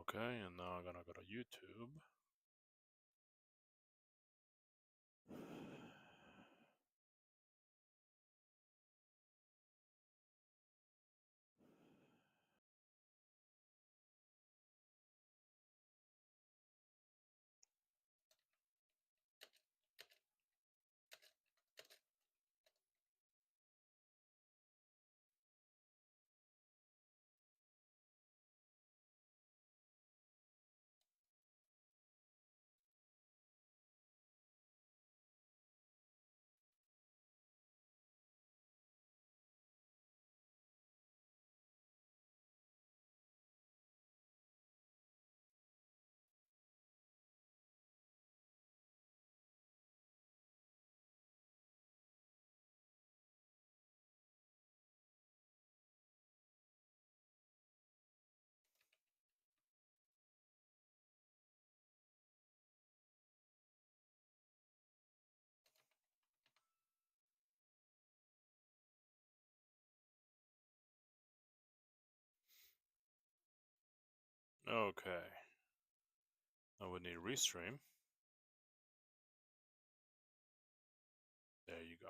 Okay, and now I'm gonna go to YouTube. Okay, now we need restream. There you go.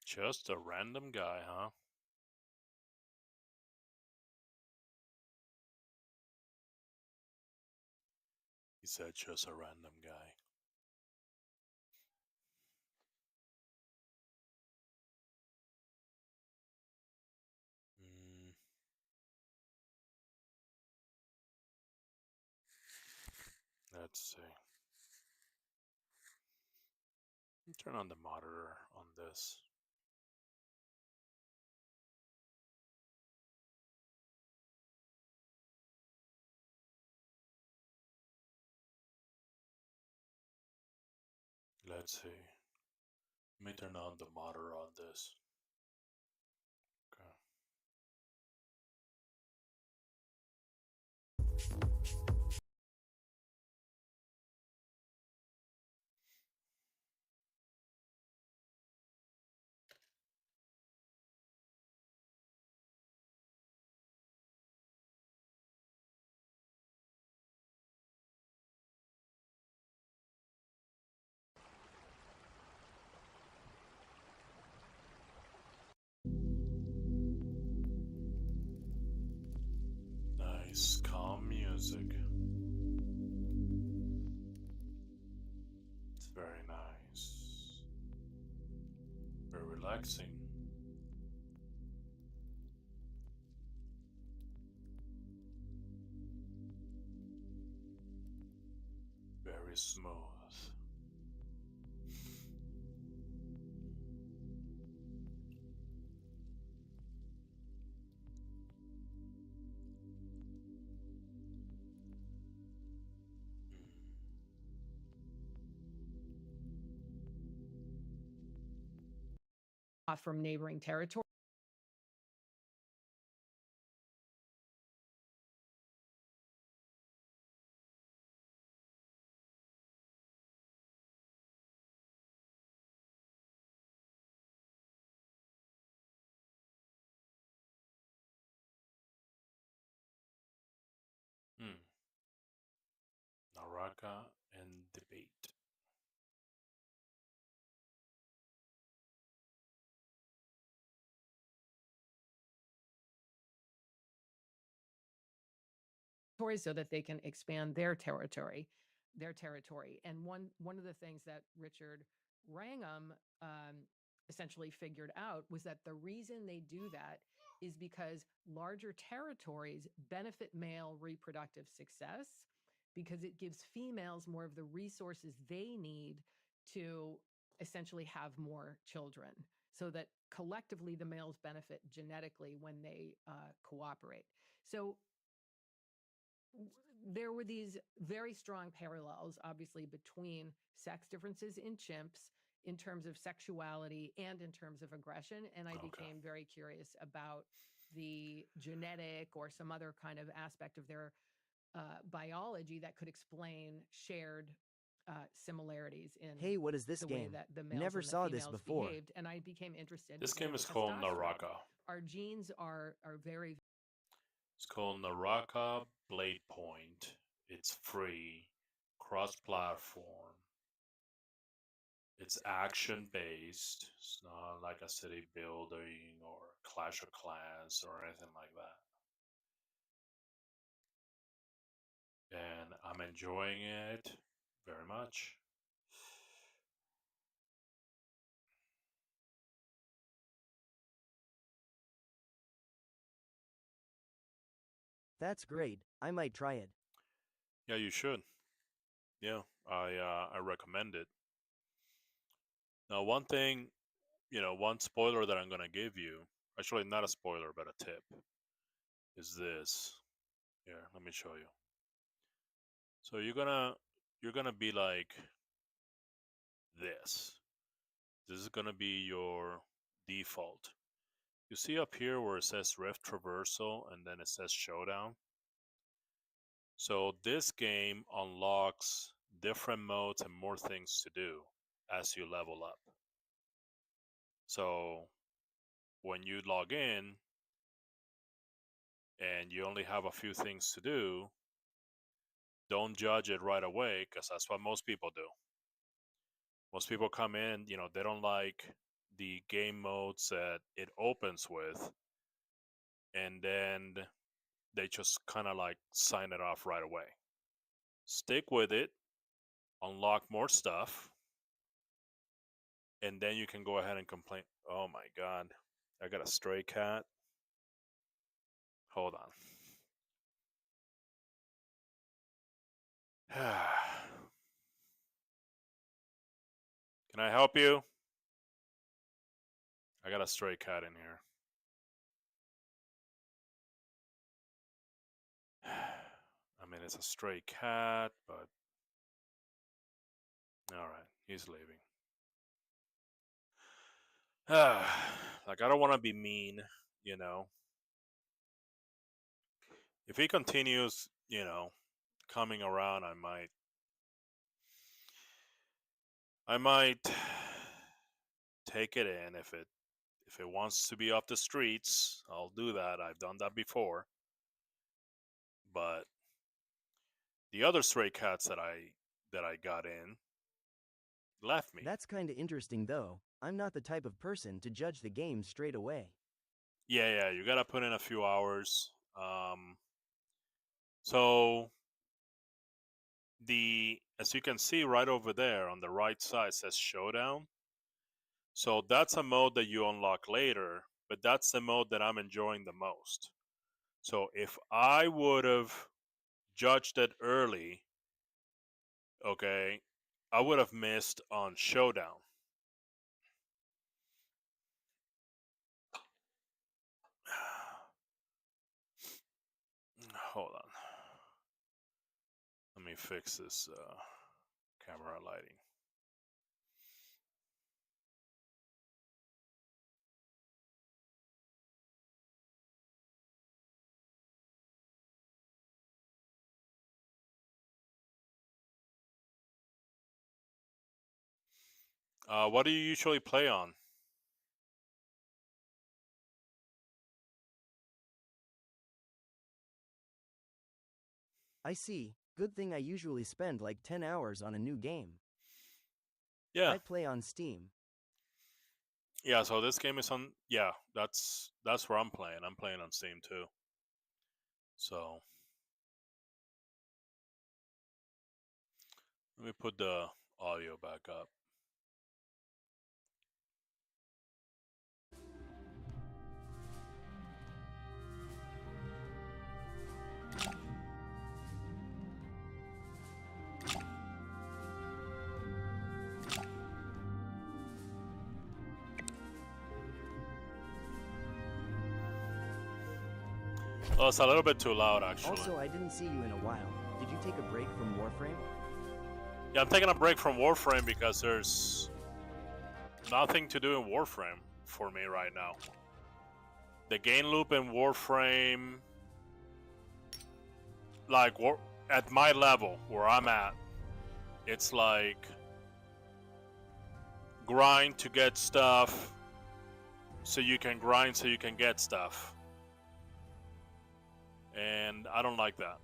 Just a random guy, huh? He said just a random guy. Mm, let's see. Turn on the monitor on this. Let's see. Let me turn on the monitor on this. Okay. Nice, calm music. It's very nice. Very relaxing. Very smooth. From neighboring territories. Naraka and debate. So that they can expand their territory. And one of the things that Richard Wrangham essentially figured out was that the reason they do that is because larger territories benefit male reproductive success because it gives females more of the resources they need to essentially have more children, so that collectively the males benefit genetically when they cooperate. So there were these very strong parallels, obviously, between sex differences in chimps in terms of sexuality and in terms of aggression. And I Okay. became very curious about the genetic or some other kind of aspect of their biology that could explain shared similarities in Hey, what is this the way game? that the males Never and the saw this females before. behaved. And I became interested This because game of the is called testosterone. Naraka. Our genes are very It's called Naraka Blade Point. It's free, cross-platform. It's action-based. It's not like a city building or Clash of Clans or anything like that. And I'm enjoying it very much. That's great. I might try it. Yeah, you should. Yeah, I recommend it. Now, one thing, one spoiler that I'm gonna give you, actually not a spoiler, but a tip, is this. Here, let me show you. So you're gonna be like this. This is gonna be your default. You see up here where it says Rift Traversal and then it says Showdown. So this game unlocks different modes and more things to do as you level up. So when you log in and you only have a few things to do, don't judge it right away because that's what most people do. Most people come in, they don't like the game modes that it opens with, and then they just kind of like sign it off right away. Stick with it, unlock more stuff, and then you can go ahead and complain. Oh my god, I got a stray cat. Hold on. Can I help you? I got a stray cat in here. I mean, it's a stray cat, but all right, he's leaving. Like, I don't want to be mean, you know. If he continues, coming around, I might take it in. If it wants to be off the streets, I'll do that. I've done that before. But the other stray cats that I got in left me. That's kinda interesting though. I'm not the type of person to judge the game straight away. Yeah, you gotta put in a few hours. So as you can see right over there on the right side says Showdown. So that's a mode that you unlock later, but that's the mode that I'm enjoying the most. So if I would have judged it early, okay, I would have missed on Showdown. Hold on. Let me fix this camera lighting. What do you usually play on? I see. Good thing I usually spend like 10 hours on a new game. Yeah, I play on Steam. yeah. So this game is on. Yeah, that's where I'm playing. I'm playing on Steam too. So let me put the audio back up. Well, it's a little bit too loud, actually. Also, I didn't see you in a while. Did you take a break from Warframe? Yeah, I'm taking a break from Warframe because there's nothing to do in Warframe for me right now. The game loop in Warframe, like at my level where I'm at, it's like grind to get stuff, so you can grind so you can get stuff. And I don't like that.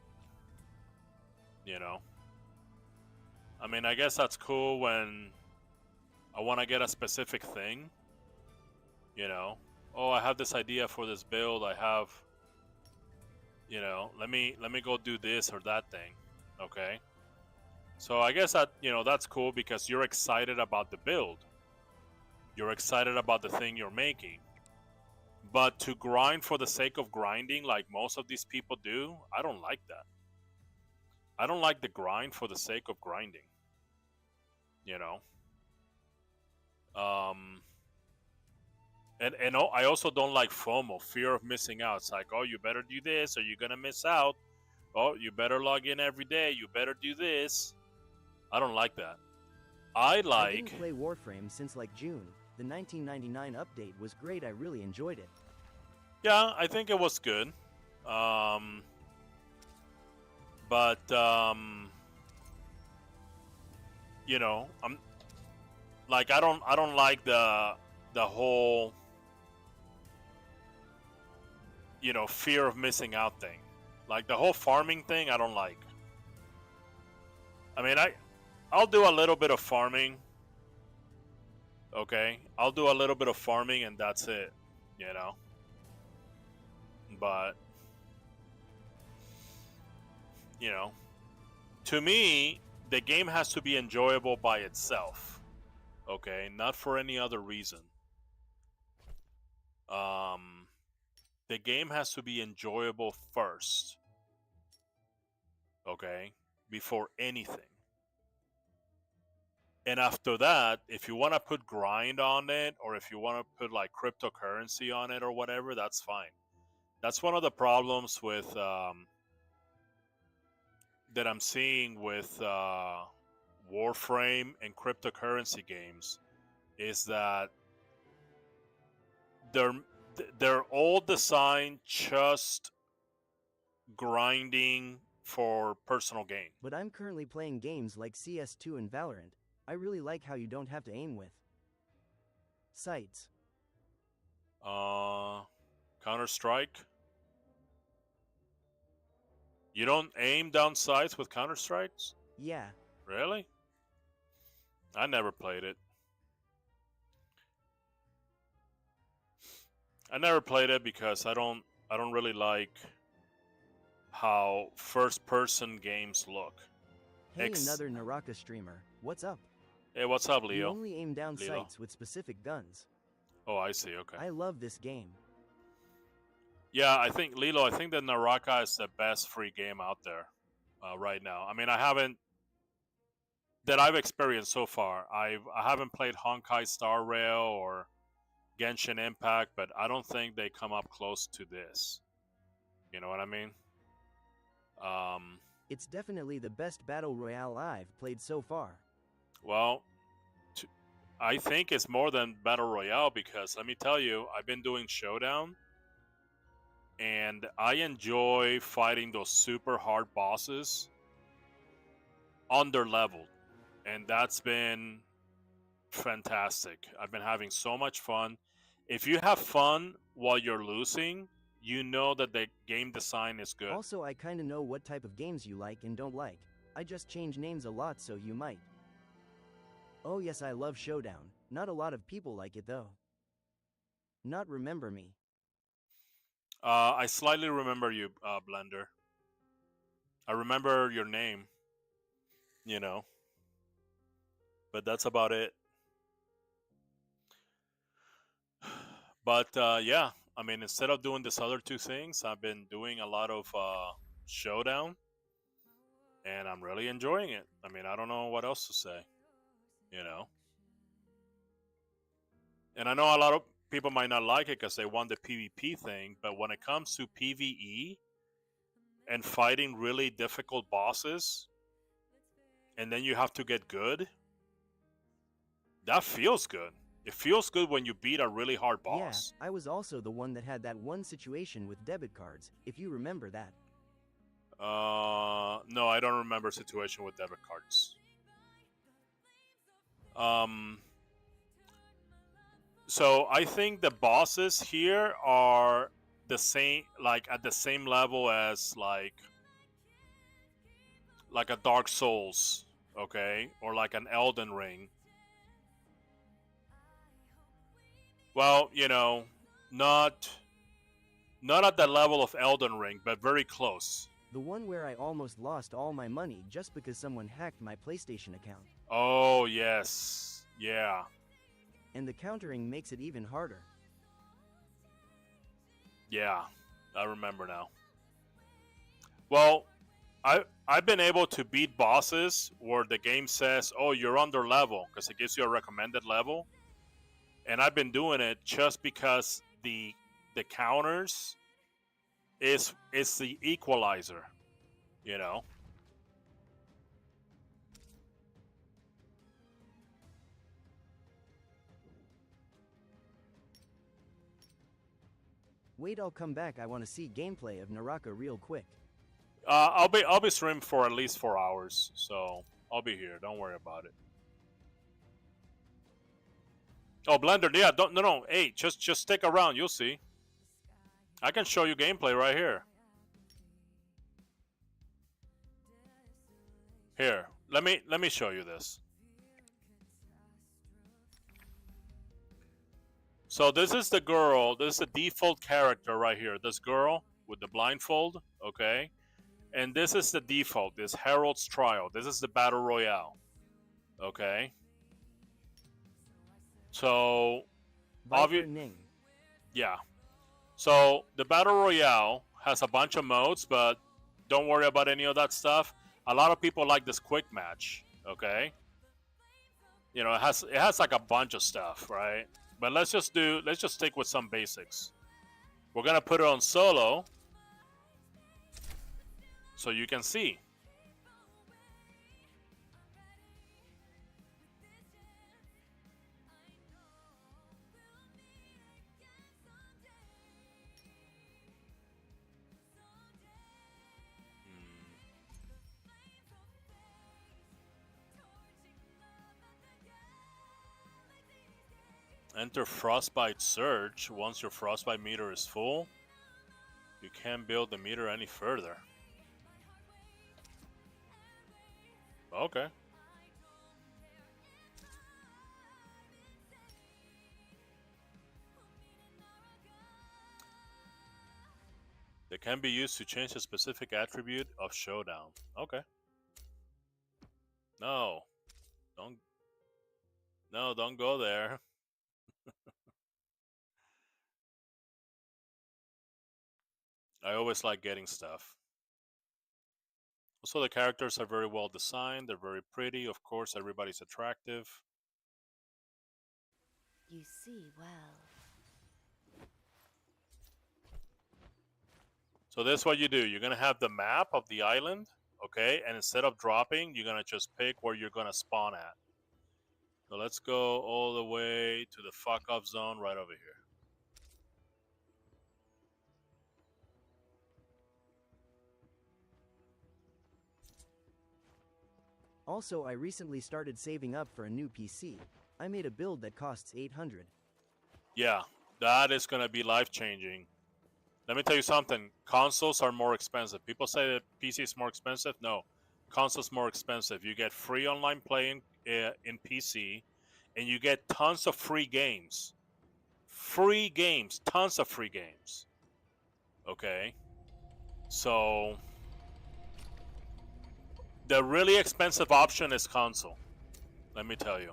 You know? I mean, I guess that's cool when I want to get a specific thing. You know? Oh, I have this idea for this build. I have, you know, let me go do this or that thing. Okay? So I guess that, you know, that's cool because you're excited about the build. You're excited about the thing you're making. But to grind for the sake of grinding like most of these people do, I don't like that. I don't like the grind for the sake of grinding. You know? And I also don't like FOMO, fear of missing out. It's like, oh, you better do this or you're going to miss out. Oh, you better log in every day. You better do this. I don't like that. I didn't play Warframe since like June. The 1999 update was great. I really enjoyed it. Yeah, I think it was good. But you know, I'm like I don't like the whole, you know, fear of missing out thing. Like the whole farming thing, I don't like. I mean, I'll do a little bit of farming. Okay, I'll do a little bit of farming and that's it, you know. But you know, to me, the game has to be enjoyable by itself. Okay, not for any other reason. The game has to be enjoyable first. Okay, before anything. And after that, if you want to put grind on it, or if you want to put like cryptocurrency on it or whatever, that's fine. That's one of the problems with that I'm seeing with Warframe and cryptocurrency games is that they're all designed just grinding for personal gain. But I'm currently playing games like CS2 and Valorant. I really like how you don't have to aim with sights. Counter-Strike. You don't aim down sights with Counter-Strikes? Yeah. Really? I never played it. I never played it because I don't really like how first-person games look. Hey, another Naraka streamer. What's up? Hey, what's up, You Leo? only aim down Leo. sights with specific guns. Oh, I see. Okay. I love this game. Yeah, I think Lilo. I think that Naraka is the best free game out there right now. I mean, I've experienced so far. I haven't played Honkai Star Rail or Genshin Impact, but I don't think they come up close to this. You know what I mean? It's definitely the best battle royale I've played so far. Well, I think it's more than battle royale because let me tell you, I've been doing Showdown. And I enjoy fighting those super hard bosses under leveled. And that's been fantastic. I've been having so much fun. If you have fun while you're losing, you know that the game design is good. Also, I kinda know what type of games you like and don't like. I just change names a lot so you might. Oh yes, I love Showdown. Not a lot of people like it though. Not remember me. I slightly remember you, Blender. I remember your name, you know. But that's about it. But yeah, I mean, instead of doing these other two things, I've been doing a lot of Showdown. And I'm really enjoying it. I mean, I don't know what else to say, you know. And I know a lot of people might not like it because they want the PvP thing, but when it comes to PvE, and fighting really difficult bosses, and then you have to get good, that feels good. It feels good when you beat a really hard Yeah, boss. I was also the one that had that one situation with debit cards, if you remember that. No, I don't remember a situation with debit cards. So I think the bosses here are the same, like at the same level as like a Dark Souls, okay, or like an Elden Ring. Well, you know, not at the level of Elden Ring, but very close. The one where I almost lost all my money just because someone hacked my PlayStation account. Oh yes, yeah. And the countering makes it even harder. Yeah, I remember now. Well, I've been able to beat bosses where the game says, "Oh, you're under level," because it gives you a recommended level, and I've been doing it just because the counters is the equalizer, you know. Wait, I'll come back. I want to see gameplay of Naraka real quick. I'll be streaming for at least 4 hours, so I'll be here. Don't worry about it. Oh, Blender, yeah, don't no. Hey, just stick around. You'll see. I can show you gameplay right here. Here, let me show you this. So this is the girl. This is the default character right here. This girl with the blindfold, okay? And this is the default. This Herald's Trial. This is the battle royale, okay? So, Viper Ning. yeah. So the battle royale has a bunch of modes, but don't worry about any of that stuff. A lot of people like this quick match, okay? You know, it has like a bunch of stuff, right? But let's just stick with some basics. We're gonna put it on solo, so you can see. Enter Frostbite Surge. Once your Frostbite meter is full, you can't build the meter any further. Okay. They can be used to change a specific attribute of Showdown. Okay. No. Don't. No, don't go there. I always like getting stuff. Also, the characters are very well designed. They're very pretty. Of course, everybody's attractive. You see well. So this is what you do. You're going to have the map of the island, okay? And instead of dropping, you're going to just pick where you're going to spawn at. So let's go all the way to the fuck up zone right over here. Also, I recently started saving up for a new PC. I made a build that costs 800. Yeah, that is going to be life-changing. Let me tell you something. Consoles are more expensive. People say that PC is more expensive. No, consoles more expensive. You get free online playing in PC, and you get tons of free games. Free games, tons of free games. Okay, so the really expensive option is console. Let me tell you.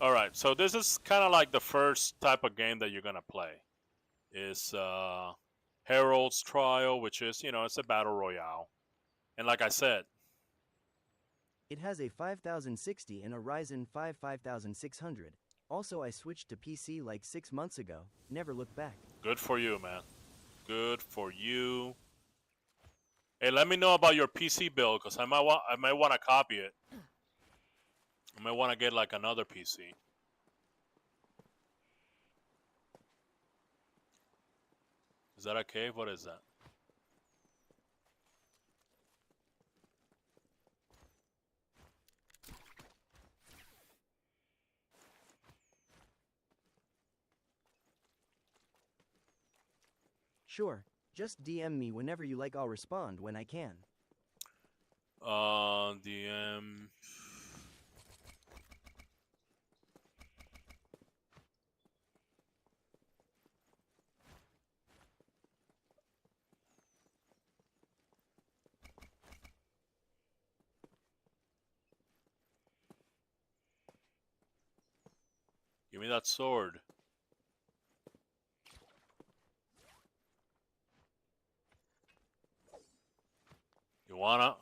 All right, so this is kind of like the first type of game that you're gonna play. Is Herald's Trial, which is, you know, it's a battle royale, and like I said, It has a 5060 and a Ryzen 5 5600. Also, I switched to PC like 6 months ago. Never looked back. Good for you, man. Good for you. Hey, let me know about your PC build, cause I might want to copy it. I might want to get like another PC. Is that a cave? What is that? Sure, just DM me whenever you like. I'll respond when I can. DM. Give me that sword. You wanna?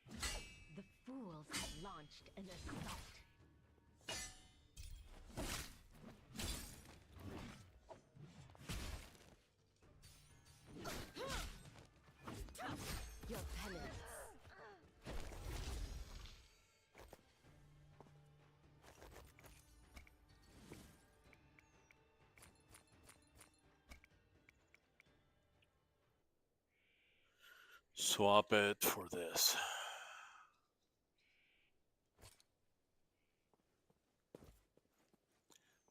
The fools have launched an assault. Your penance. Swap it for this.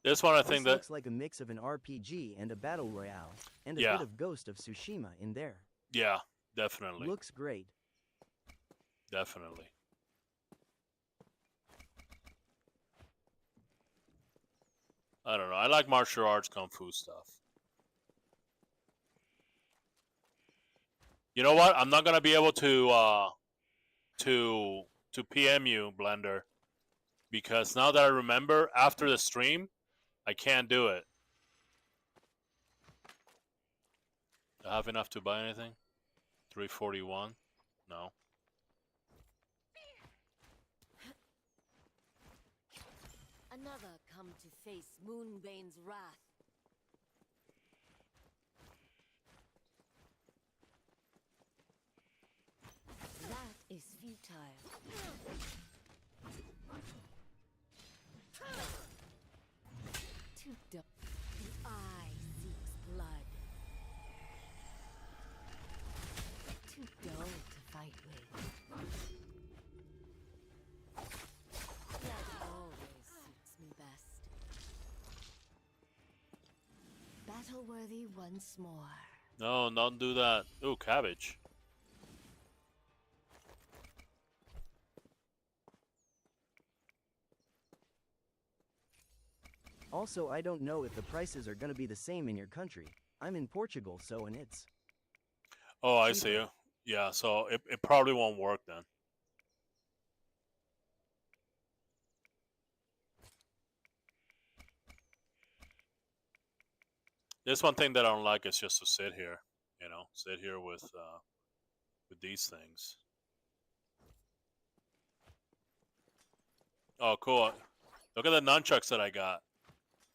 This one, I think This that. looks like a mix of an RPG and a battle royale, and a Yeah. bit of Ghost of Tsushima in there. Yeah, definitely. Looks great. Definitely. I don't know. I like martial arts kung fu stuff. You know what? I'm not gonna be able to PM you, Blender, because now that I remember, after the stream, I can't do it. I have enough to buy anything? 341? No. Another come to face Moonbane's wrath. That is futile. Too dumb. The eye seeks blood. Too dull to fight with. Blood always suits me best. Battle worthy once more. No, don't do that. Ooh, cabbage. Also, I don't know if the prices are gonna be the same in your country. I'm in Portugal, so and it's... Oh, I cheaper. see you. Yeah, so it probably won't work then. There's one thing that I don't like is just to sit here, sit here with these things. Oh, cool. Look at the nunchucks that I got.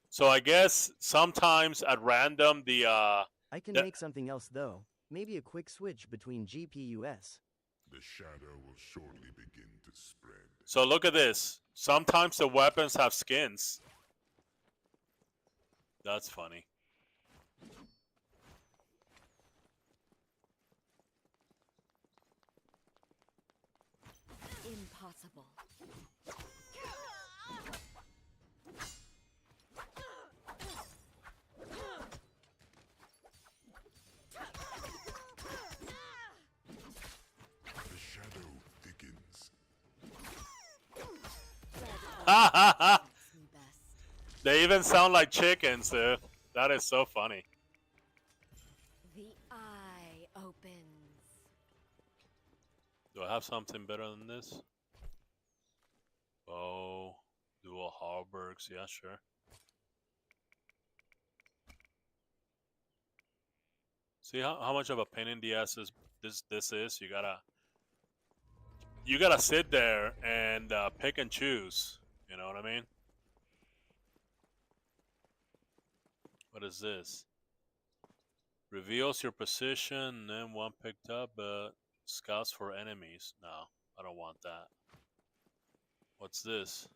So I guess sometimes at random I can the- make something else though. Maybe a quick switch between GPUs. The shadow will shortly begin to spread. So look at this. Sometimes the weapons have skins. That's funny. Impossible. The shadow thickens. Ha ha ha! Suits me best. They even sound like chickens, dude. That is so funny. The eye opens. Do I have something better than this? Oh, dual halbergs. Yeah, sure. See how much of a pain in the ass this is? You gotta you gotta sit there and pick and choose. You know what I mean? What is this? Reveals your position, then one picked up, but scouts for enemies. No, I don't want that. What's this?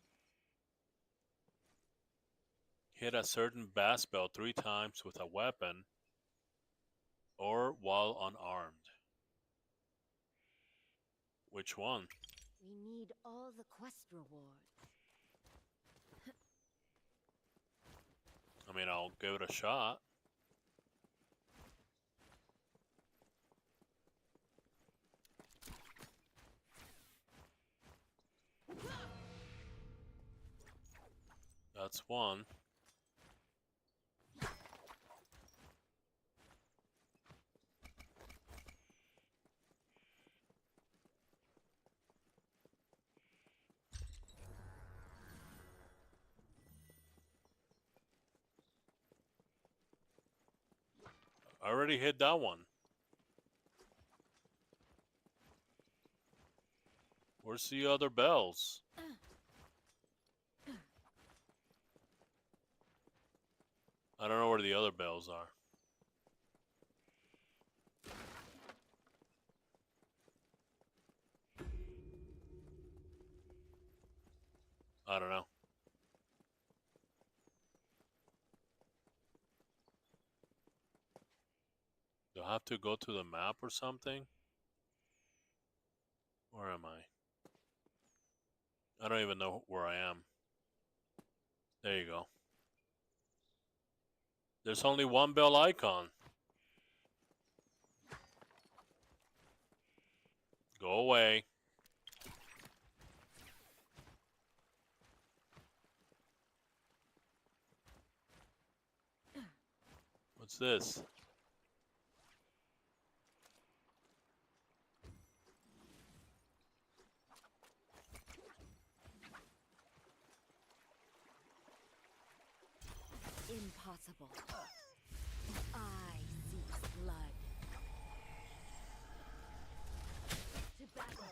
Hit a certain bass bell 3 times with a weapon or while unarmed. Which one? We need all the quest rewards. I mean, I'll give it a shot. That's one. I already hit that one. Where's the other bells? I don't know where the other bells are. I don't know. Do I have to go to the map or something? Where am I? I don't even know where I am. There you go. There's only one bell icon. Go away. What's this? Impossible. I seek blood. To battle.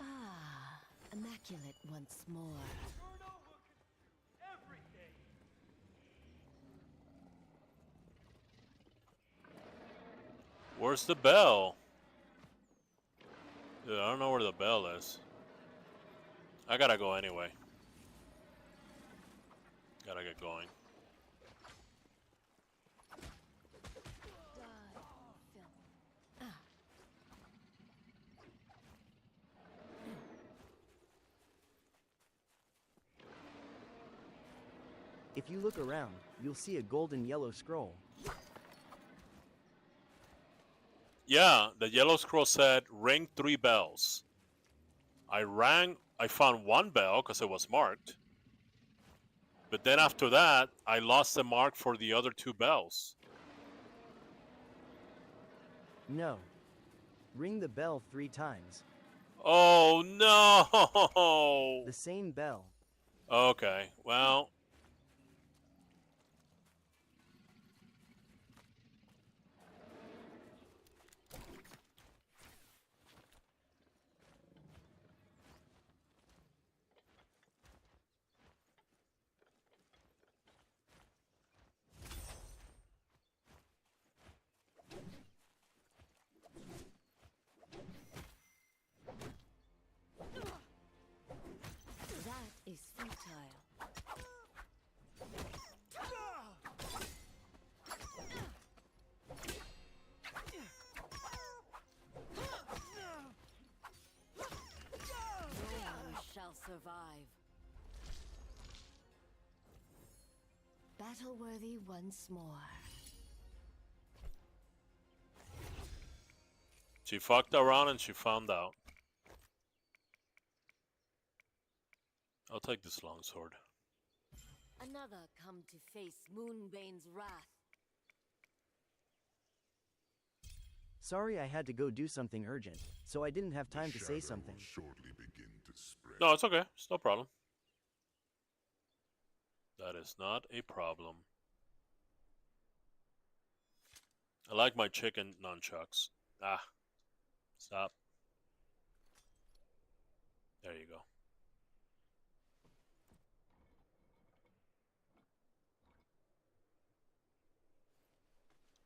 Ah, immaculate once more. Where's the bell? Dude, I don't know where the bell is. I gotta go anyway. Gotta get going. If you look around, you'll see a golden yellow scroll. Yeah, the yellow scroll said ring 3 bells. I found one bell because it was marked. But then after that, I lost the mark for the other 2 bells. No. Ring the bell 3 times. Oh no! The same bell. Okay, well. That is futile. No one shall survive. Battle-worthy once more. She fucked around and she found out. I'll take this longsword. Another come to face Moonbane's wrath. Sorry, I had to go do something urgent, so I didn't have The time to say shadow something. will shortly begin to spread. No, it's okay. It's no problem. That is not a problem. I like my chicken nunchucks. Ah, stop. There you go.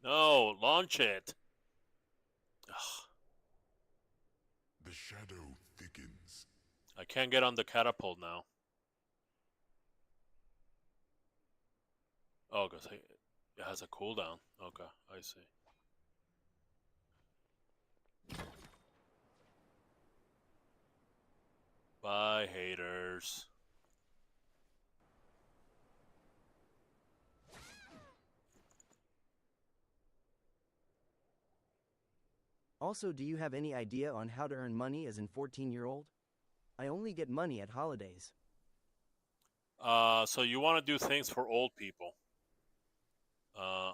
No, launch it. Ugh, The shadow thickens. I can't get on the catapult now. Oh, because it has a cooldown. Okay, I see. Bye, haters. Also, do you have any idea on how to earn money as an 14-year-old? I only get money at holidays. So you want to do things for old people.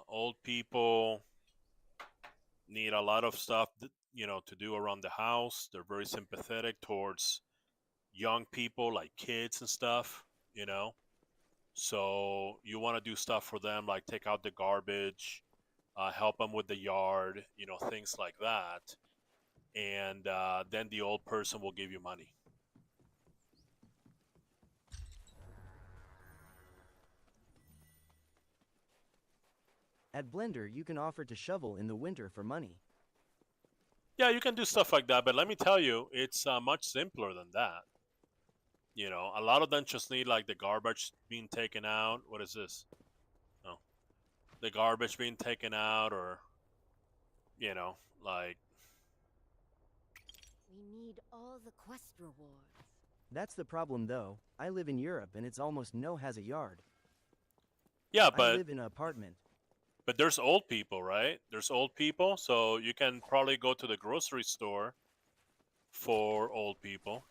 Old people need a lot of stuff, to do around the house. They're very sympathetic towards young people, like kids and stuff. You know, so you want to do stuff for them, like take out the garbage, help them with the yard, things like that. And then the old person will give you money. At Blender, you can offer to shovel in the winter for money. Yeah, you can do stuff like that, but let me tell you, it's much simpler than that. A lot of them just need like the garbage being taken out. What is this? Oh, the garbage being taken out, or like We need all the quest rewards. That's the problem though. I live in Europe and it's almost no has a yard. yeah, I but live in an apartment. but there's old people, right? There's old people, so you can probably go to the grocery store for old people.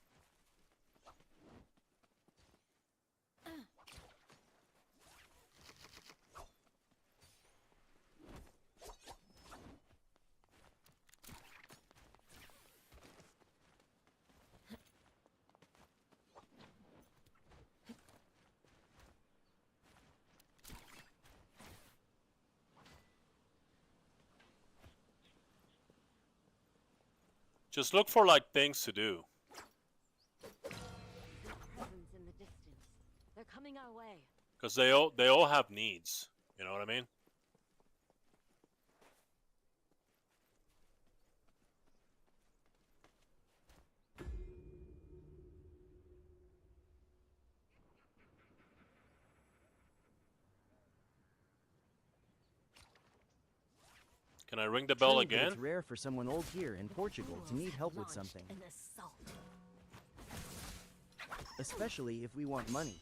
Just look for like things to do. Presence in the distance. They're coming our way. Because they all have needs. You know what I mean? Can I ring the bell True, but again? it's rare for someone old here in Portugal to need help with Launched something. An assault. Especially if we want money.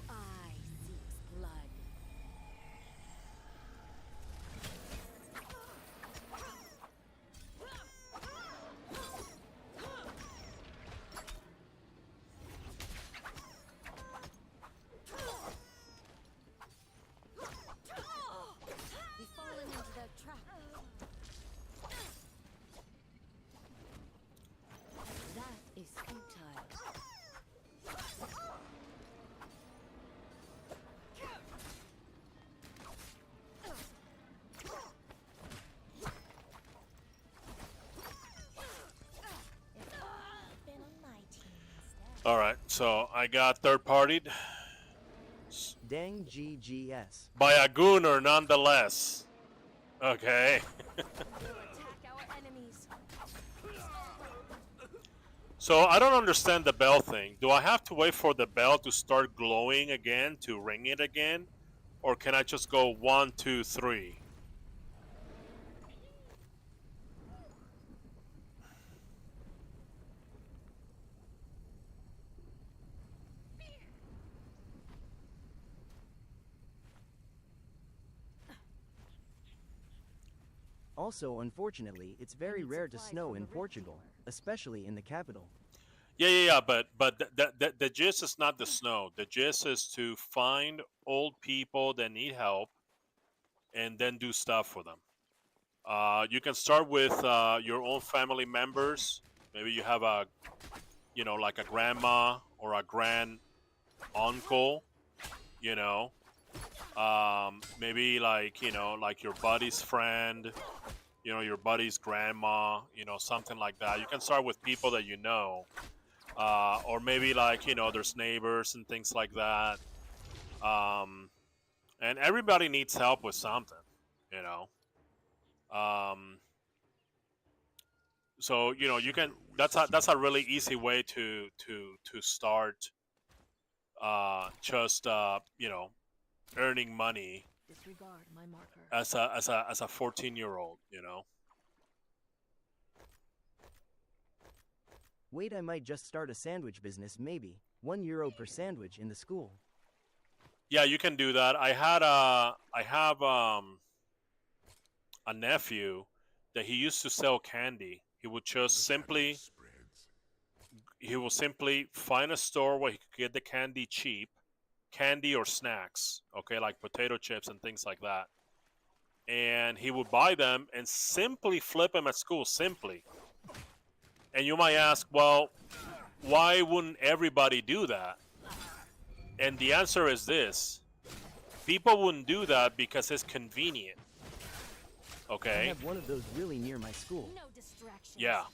I seeks blood. We've fallen into their trap. That is futile. Been on my team instead. All right, so I got third partied Dang GGS. by a gooner nonetheless. Okay. Attack our enemies. So I don't understand the bell thing. Do I have to wait for the bell to start glowing again to ring it again? Or can I just go 1, 2, 3? Also, unfortunately, it's very need rare to supplies snow from in the rift Portugal, keeper. especially in the capital. Yeah, but the gist is not the snow. The gist is to find old people that need help and then do stuff for them. You can start with your own family members. Maybe you have a, like a grandma or a grand uncle. You know, maybe like like your buddy's friend. Your buddy's grandma. Something like that. You can start with people that you know, or maybe like there's neighbors and things like that. Um, and everybody needs help with something. You know. Um, so you can. That's a really easy way to start. Just earning money Disregard my marker. as a 14-year-old. Wait, I might just start a sandwich business, maybe. €1 per sandwich in the school. Yeah, you can do that. I have a nephew that he used to sell candy. He will simply find a store where he could get the candy cheap, candy or snacks, okay, like potato chips and things like that. And he would buy them and simply flip them at school, simply. And you might ask, well, why wouldn't everybody do that? And the answer is this: people wouldn't do that because it's convenient. I Okay? have one of those really near my school. No distractions. Yeah.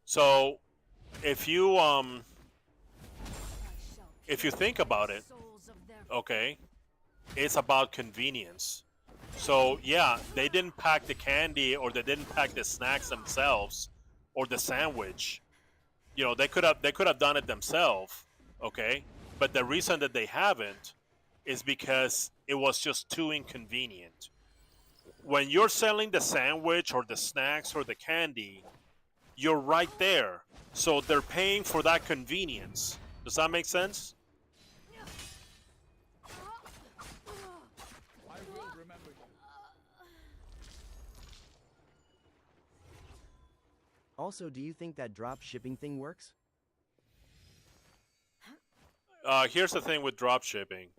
So, if you think about it, okay, it's about convenience. So yeah, they didn't pack the candy or they didn't pack the snacks themselves or the sandwich. They could have done it themselves, okay? But the reason that they haven't is because it was just too inconvenient. When you're selling the sandwich or the snacks or the candy, you're right there. So they're paying for that convenience. Does that make sense? Also, do you think that drop shipping thing works? Here's the thing with drop shipping.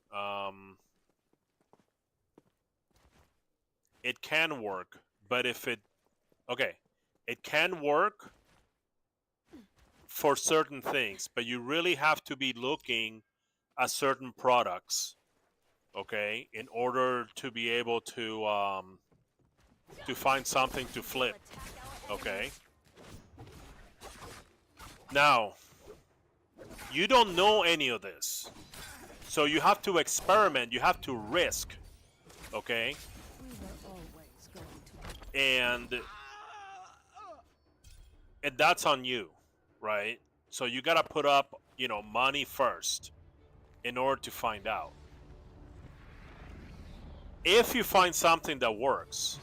It can work, but it can work for certain things, but you really have to be looking at certain products, okay, in order to be able to find something to flip, okay. Now, you don't know any of this, so you have to experiment. You have to risk, okay. And that's on you, right? So you gotta put up, money first in order to find out. If you find something that works,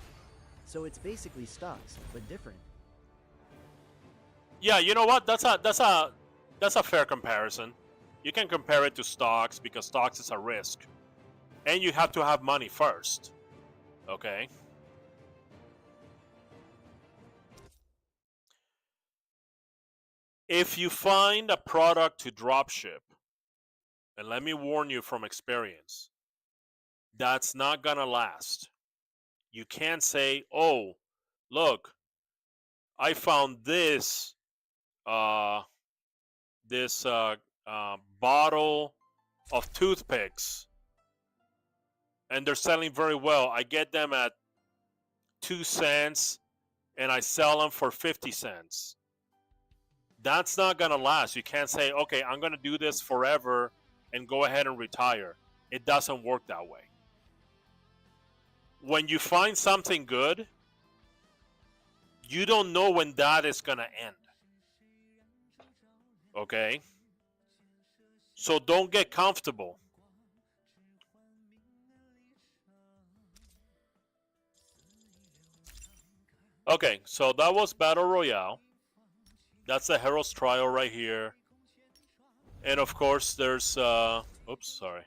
So it's basically stocks, but different. yeah, you know what? That's a fair comparison. You can compare it to stocks because stocks is a risk, and you have to have money first, okay. If you find a product to dropship, and let me warn you from experience, that's not gonna last. You can't say, "Oh, look, I found uh, this bottle of toothpicks, and they're selling very well. I get them at 2 cents, and I sell them for 50 cents." That's not gonna last. You can't say, "Okay, I'm gonna do this forever and go ahead and retire." It doesn't work that way. When you find something good, you don't know when that is gonna end. Okay? So don't get comfortable. Okay, so that was Battle Royale. That's the Herald's Trial right here. And of course there's oops, sorry.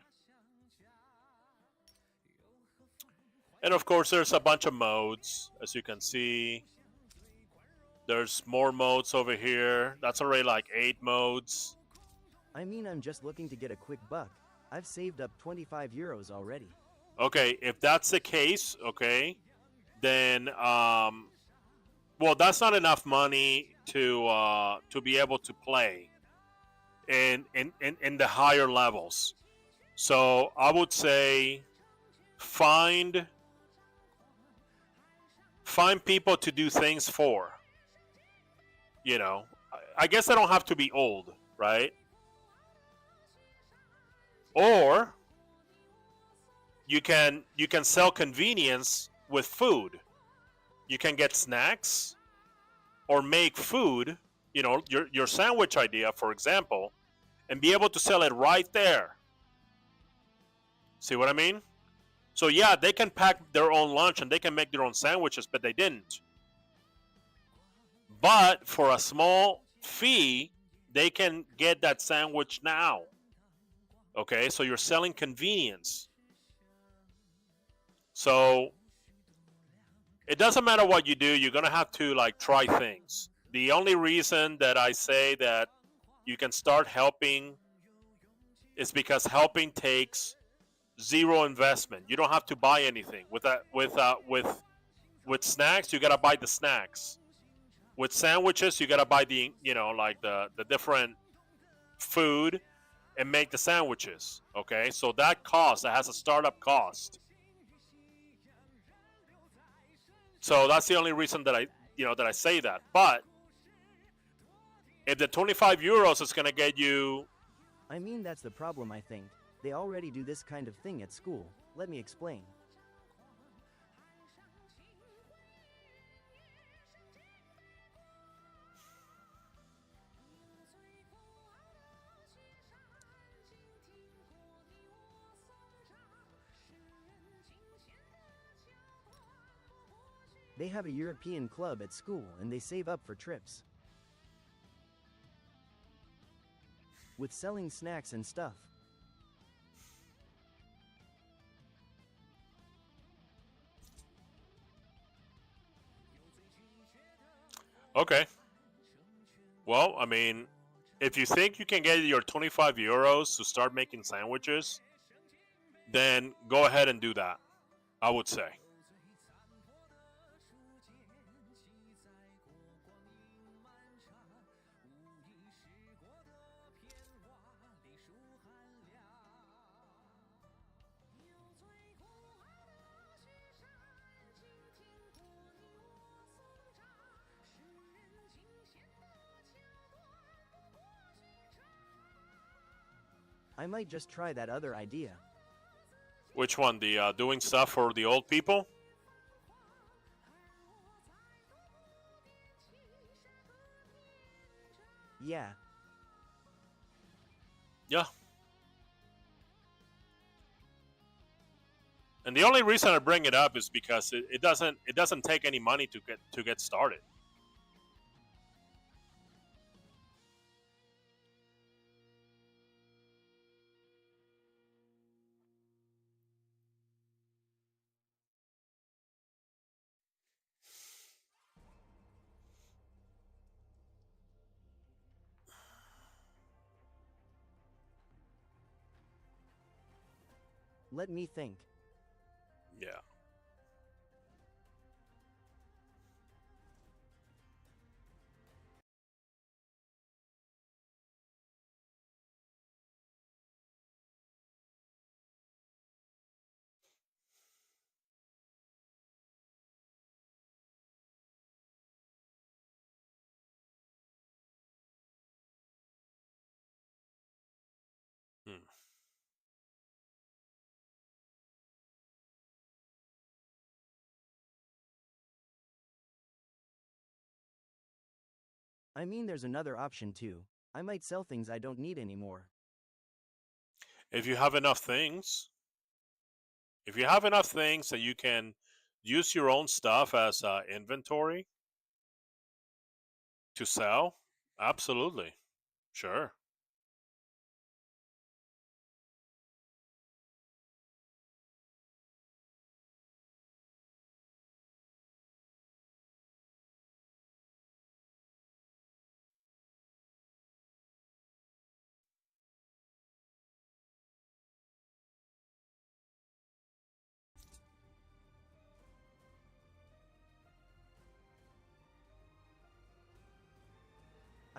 And of course there's a bunch of modes, as you can see. There's more modes over here. That's already like 8 modes. I mean, I'm just looking to get a quick buck. I've saved up 25 euros already. Okay, if that's the case, okay, then well, that's not enough money to be able to play in the higher levels. So I would say find find people to do things for. You know, I guess they don't have to be old, right? Or you can sell convenience with food. You can get snacks or make food. You know, your sandwich idea, for example, and be able to sell it right there. See what I mean? So yeah, they can pack their own lunch and they can make their own sandwiches, but they didn't. But for a small fee, they can get that sandwich now. Okay, so you're selling convenience. So it doesn't matter what you do, you're gonna have to like try things. The only reason that I say that you can start helping is because helping takes zero investment. You don't have to buy anything. With snacks, you gotta buy the snacks. With sandwiches, you gotta buy the like the different food and make the sandwiches. Okay, so that has a startup cost. So that's the only reason that I say that. But if the 25 euros is gonna get you, I mean, that's the problem, I think. They already do this kind of thing at school. Let me explain. They have a European club at school and they save up for trips. With selling snacks and stuff. okay. Well, I mean, if you think you can get your 25 euros to start making sandwiches, then go ahead and do that. I would say. I might just try that other idea. Which one? The doing stuff for the old people? Yeah. Yeah. And the only reason I bring it up is because it doesn't take any money to get started. Let me think. Yeah. Hmm. I mean, there's another option too. I might sell things I don't need anymore. If you have enough things, if you have enough things that you can use your own stuff as inventory to sell, absolutely, sure.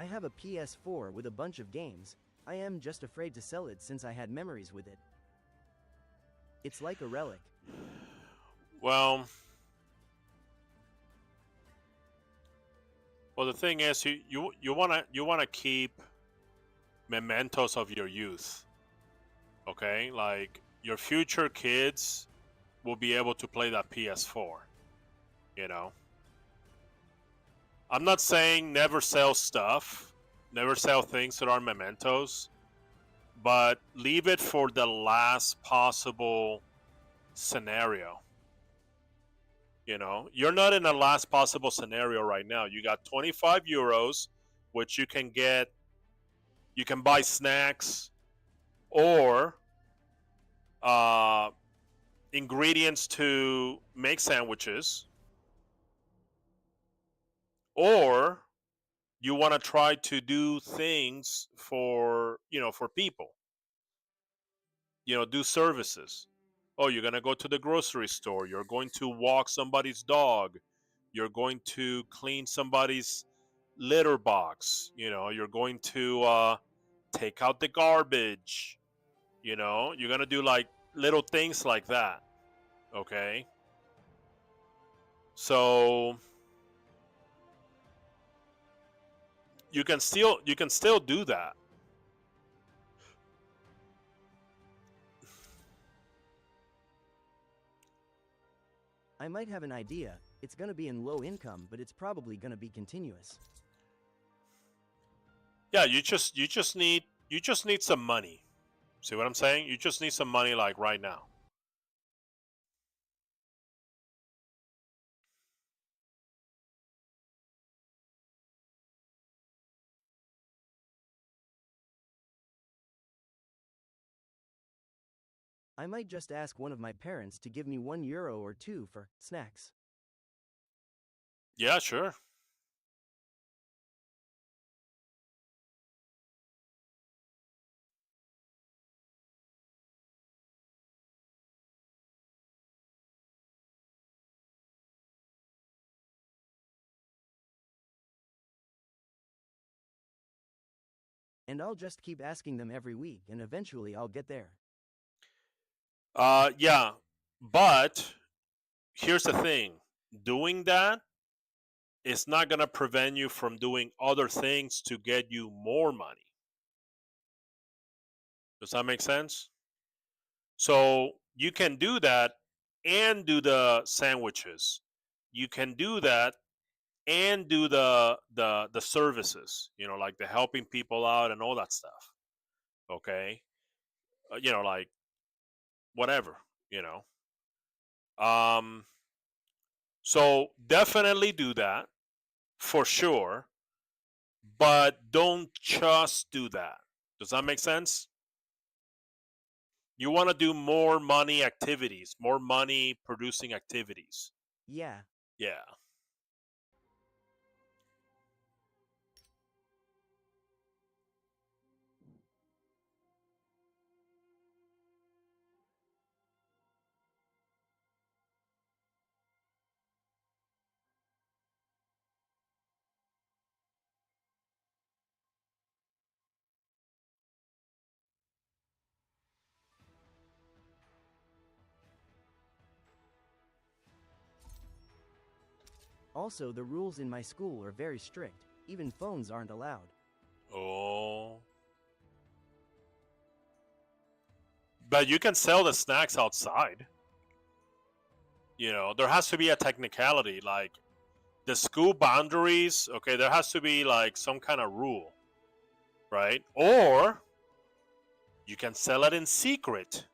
I have a PS4 with a bunch of games. I am just afraid to sell it since I had memories with it. It's like a relic. Well, the thing is, you wanna keep mementos of your youth. Okay, like your future kids will be able to play that PS4. You know, I'm not saying never sell stuff, never sell things that are mementos, but leave it for the last possible scenario. You know, you're not in a last possible scenario right now. You got 25 euros, which you can get, you can buy snacks or uh, ingredients to make sandwiches, or you want to try to do things for, for people, do services. Oh, you're going to go to the grocery store, you're going to walk somebody's dog, you're going to clean somebody's litter box, you're going to take out the garbage, you're going to do like little things like that. Okay, so you can still do that. I might have an idea. It's gonna be in low income, but it's probably gonna be continuous. Yeah, you just need some money. See what I'm saying? You just need some money like right now. I might just ask one of my parents to give me €1 or 2 for snacks. Yeah, sure. And I'll just keep asking them every week, and eventually I'll get there. Yeah, but here's the thing: doing that is not gonna prevent you from doing other things to get you more money. Does that make sense? So you can do that and do the sandwiches. You can do that and do the services. Like the helping people out and all that stuff. Okay, like whatever. You know. Um. So definitely do that for sure, but don't just do that. Does that make sense? You want to do more money activities, more money producing activities. Yeah. Yeah. Also, the rules in my school are very strict. Even phones aren't allowed. Oh. But you can sell the snacks outside. There has to be a technicality, like the school boundaries. Okay, there has to be like some kind of rule, right? Or you can sell it in secret,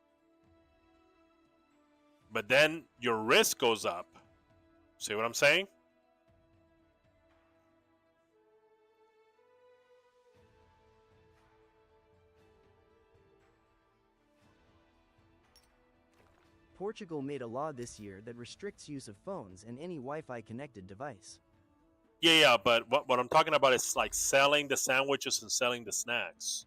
but then your risk goes up. See what I'm saying? Portugal made a law this year that restricts use of phones and any Wi-Fi connected device. Yeah, but what I'm talking about is like selling the sandwiches and selling the snacks.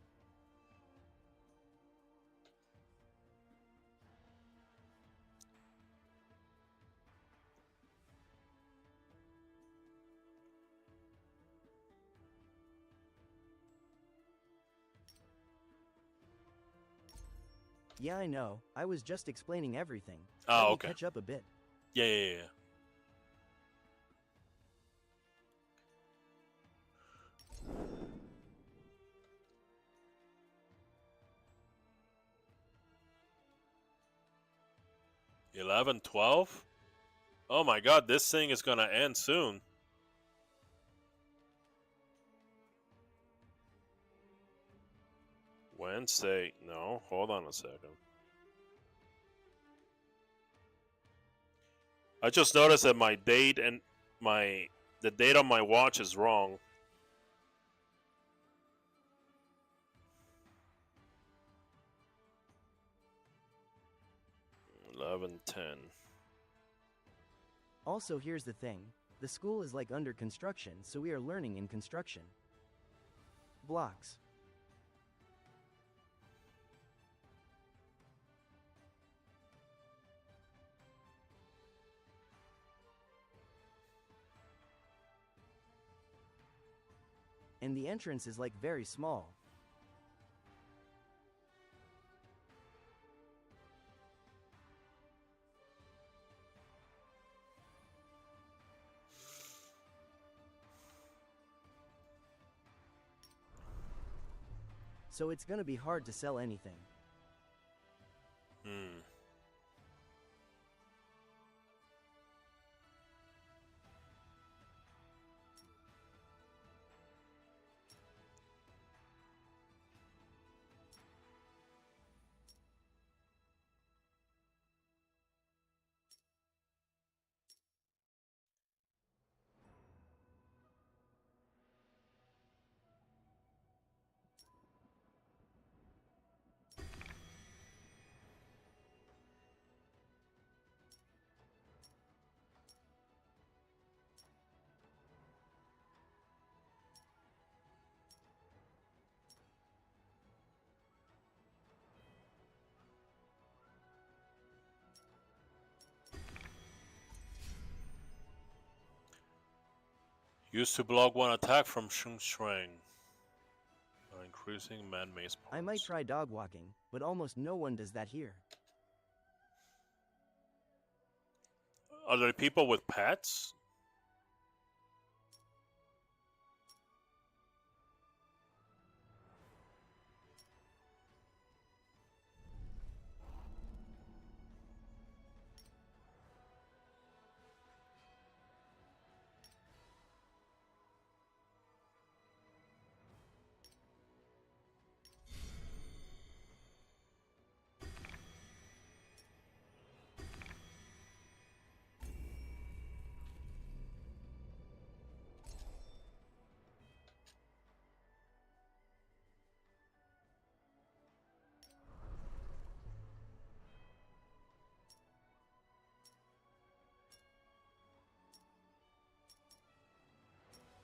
Yeah, I know. I was just explaining everything. Oh, Let me okay. catch up a bit. Yeah. 11, 12? Oh my god, this thing is gonna end soon. Wednesday. No, hold on a second. I just noticed that my date and the date on my watch is wrong. Eleven ten. Also, here's the thing. The school is like under construction, so we are learning in construction. Blocks. And the entrance is like very small. So it's gonna be hard to sell anything. Hmm. Used to block one attack from Shung Shrang. Increasing man-maze points. I might try dog walking, but almost no one does that here. Are there people with pets?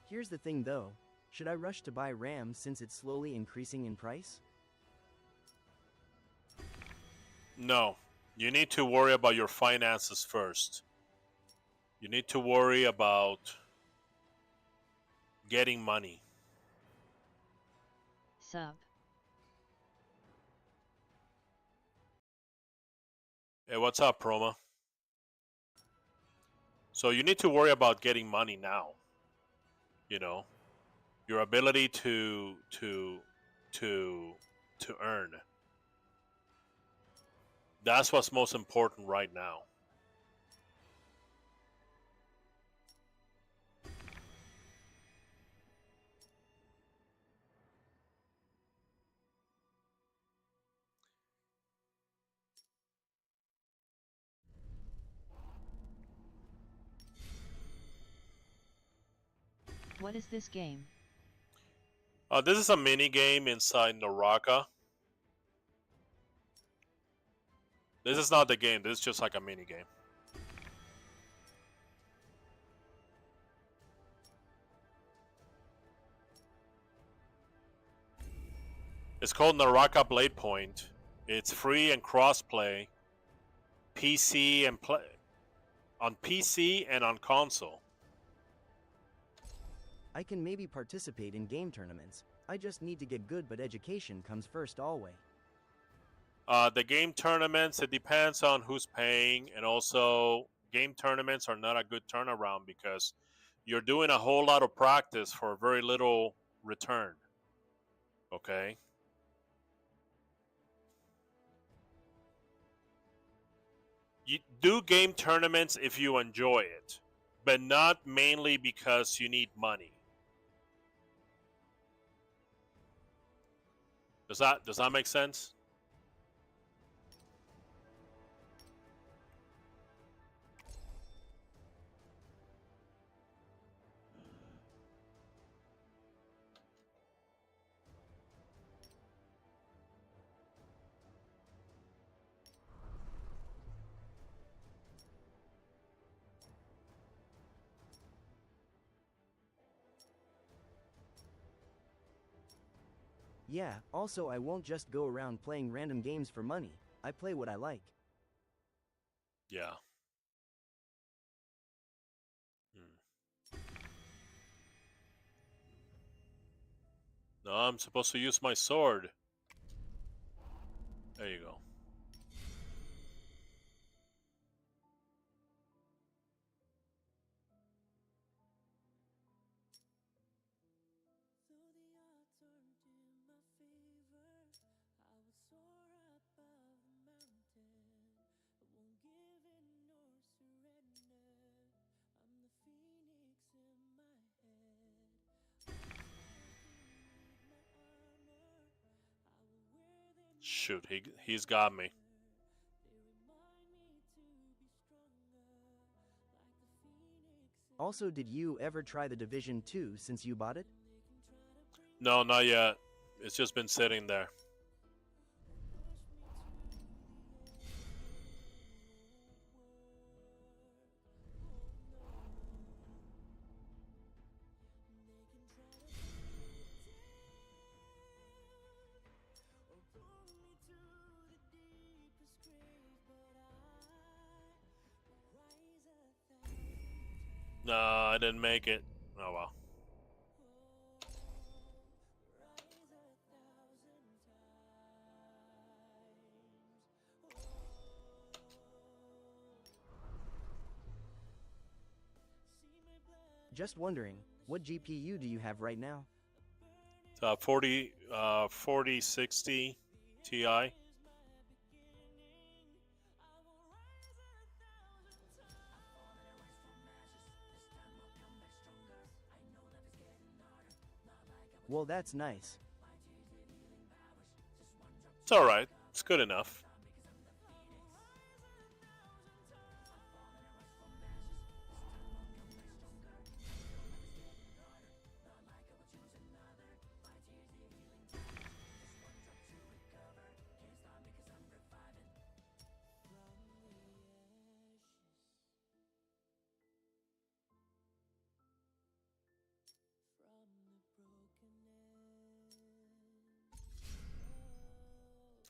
Here's the thing though. Should I rush to buy RAM since it's slowly increasing in price? No. You need to worry about your finances first. You need to worry about getting money. Sub. Hey, what's up, Proma? So you need to worry about getting money now. You know, your ability to earn. That's what's most important right now. What is this game? This is a mini game inside Naraka. This is not the game. This is just like a mini game. It's called Naraka Blade Point. It's free and cross-play, PC and on PC and on console. I can maybe participate in game tournaments. I just need to get good, but education comes first always. The game tournaments, it depends on who's paying, and also game tournaments are not a good turnaround because you're doing a whole lot of practice for very little return. Okay? You do game tournaments if you enjoy it, but not mainly because you need money. Does that make sense? Yeah, also I won't just go around playing random games for money. I play what I like. Yeah. Hmm. No, I'm supposed to use my sword. There you go. Shoot, he's got me. Also, did you ever try the Division 2 since you bought it? No, not yet. It's just been sitting there. No, I didn't make it. Oh well. Just wondering, what GPU do you have right now? 4060 Ti. Well, that's nice. It's all right. It's good enough.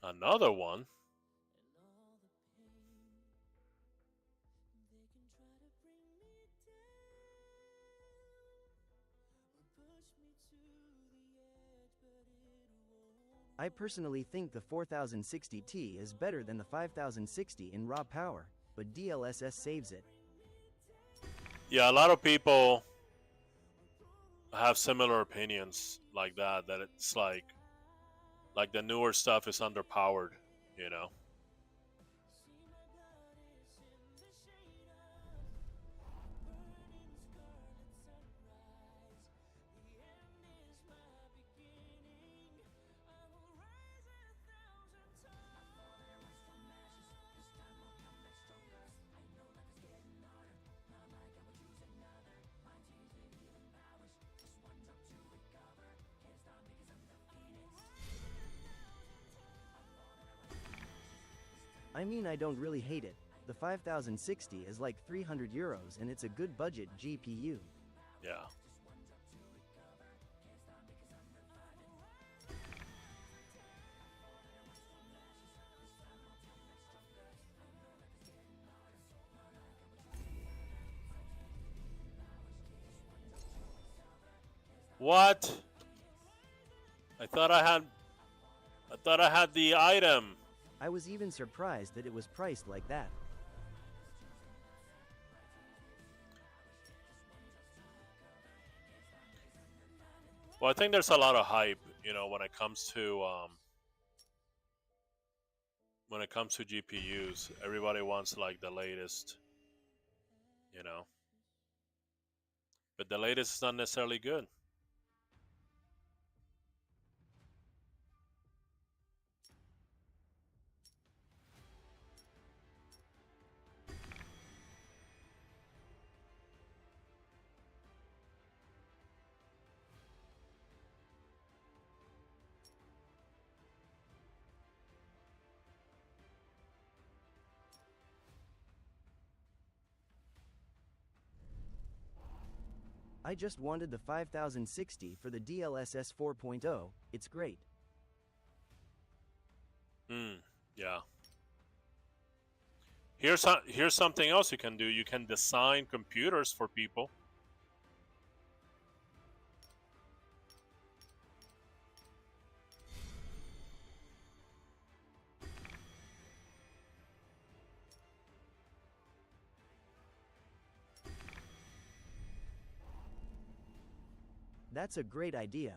Another one. I personally think the 4060T is better than the 5060 in raw power, but DLSS saves it. Yeah, a lot of people have similar opinions like that. That it's like the newer stuff is underpowered. You know. I mean, I don't really hate it. The 5060 is like 300 euros and it's a good budget GPU. Yeah. What? I thought I had the item. I was even surprised that it was priced like that. Well, I think there's a lot of hype, when it comes to GPUs. Everybody wants like the latest, you know, but the latest is not necessarily good. I just wanted the 5060 for the DLSS 4.0, it's great. Yeah. Here's something else you can do. You can design computers for people. That's a great idea.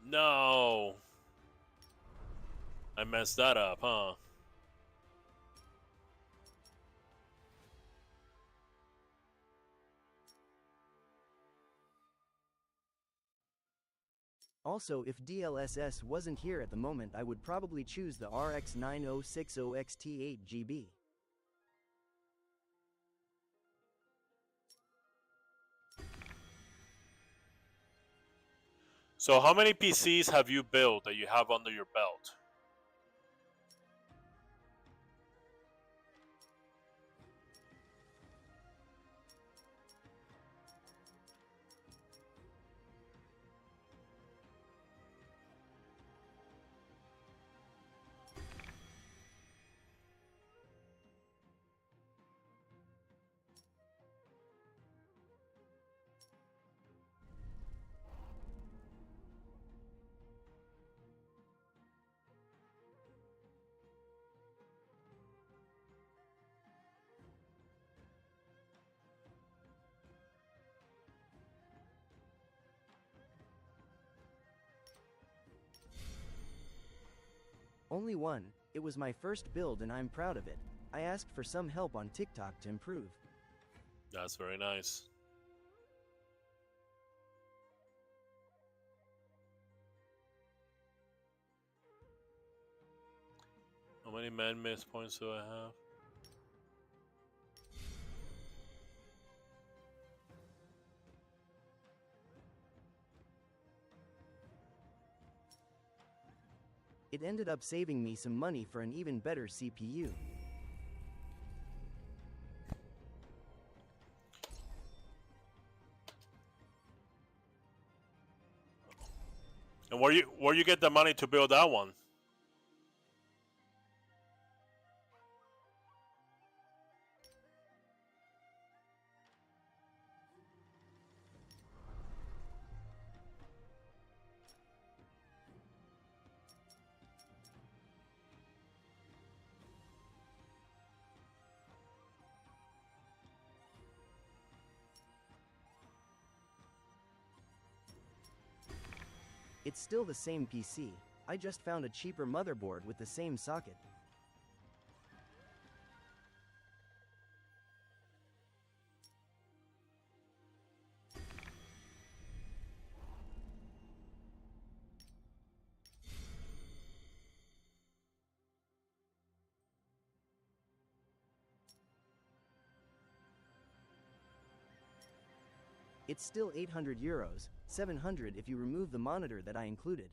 No. I messed that up, huh? Also, if DLSS wasn't here at the moment, I would probably choose the RX 9060 XT 8GB. So how many PCs have you built that you have under your belt? Only one. It was my first build and I'm proud of it. I asked for some help on TikTok to improve. That's very nice. How many man-miss points do I have? It ended up saving me some money for an even better CPU. And where you get the money to build that one? It's still the same PC. I just found a cheaper motherboard with the same socket. It's still 800 euros, 700 if you remove the monitor that I included.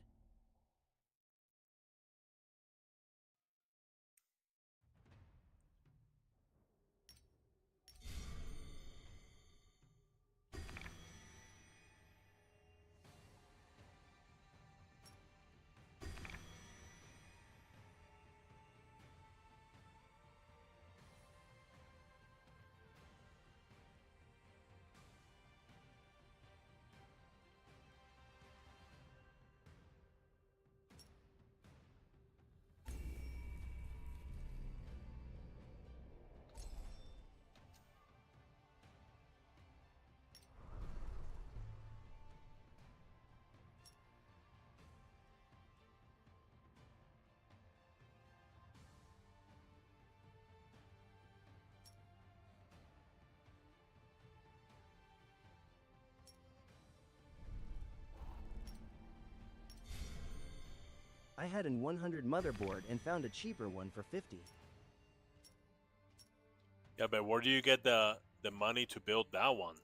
I had an 100 motherboard and found a cheaper one for 50. Yeah, but where do you get the money to build that one?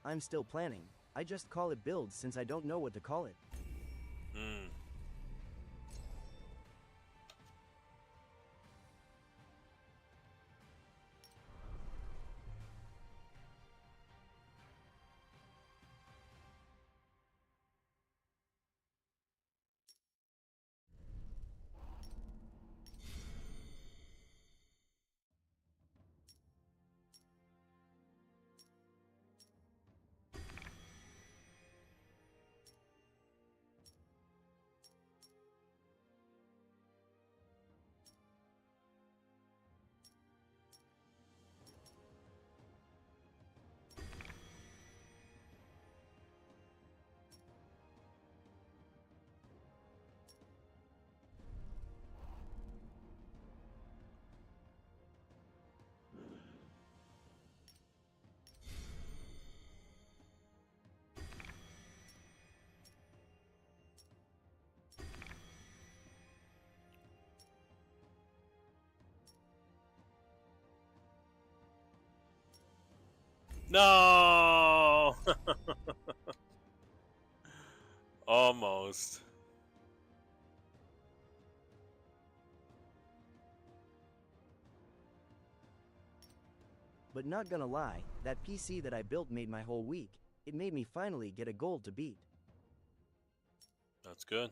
I'm still planning. I just call it builds since I don't know what to call it. Hmm. No. Almost. But not gonna lie, that PC that I built made my whole week. It made me finally get a goal to beat. That's good.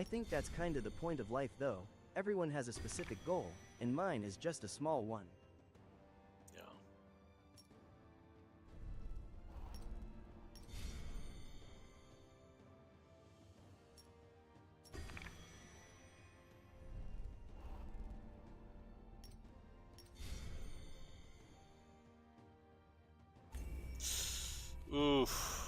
I think that's kinda the point of life though. Everyone has a specific goal, and mine is just a small one. Yeah. Oof.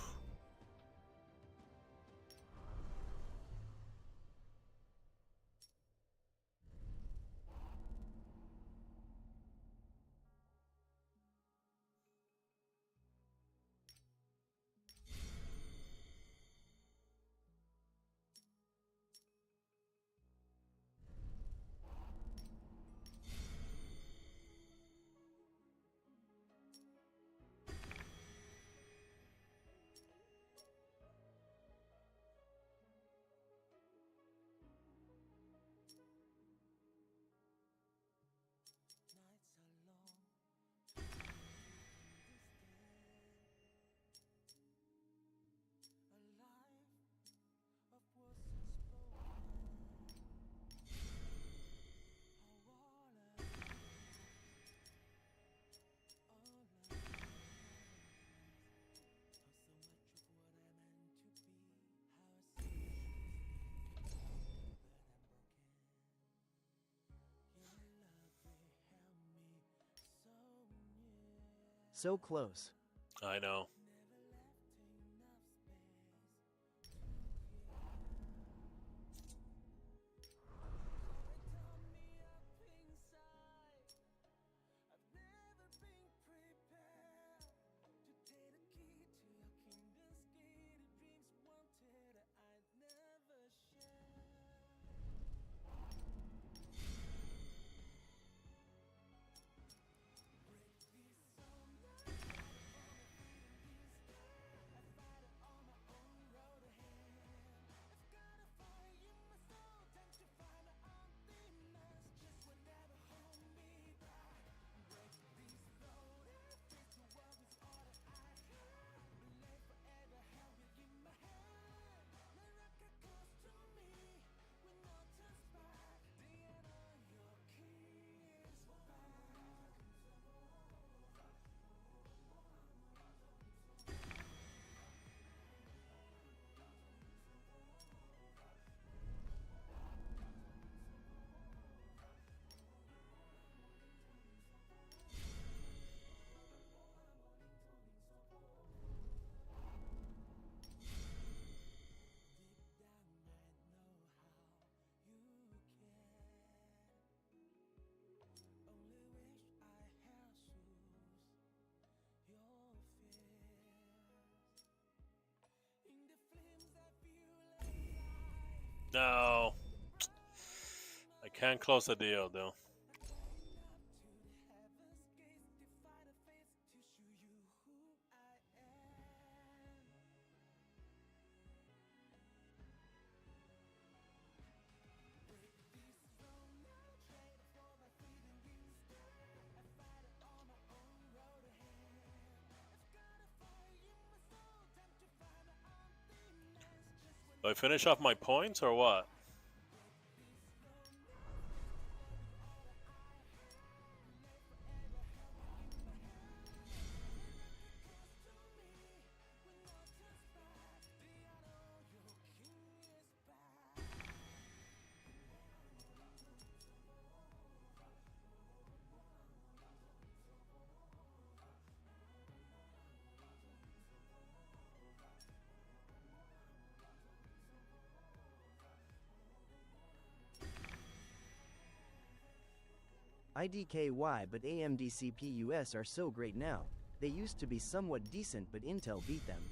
So close. I know. No. I can't close the deal, though. Do I finish off my points or what? IDKY, but AMD CPUs are so great now. They used to be somewhat decent, but Intel beat them.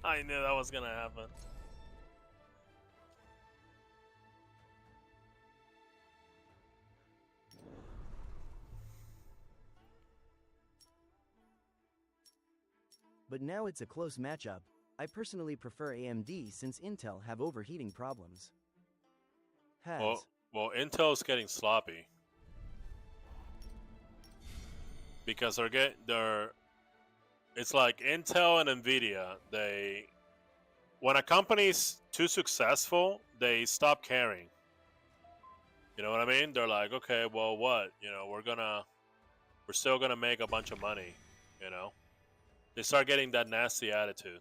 I knew that was gonna happen. But now it's a close matchup. I personally prefer AMD since Intel have overheating problems. Well, Intel's getting sloppy because they're. It's like Intel and Nvidia. When a company's too successful, they stop caring. You know what I mean? They're like, okay, well, what? You know, we're still gonna make a bunch of money. You know, they start getting that nasty attitude.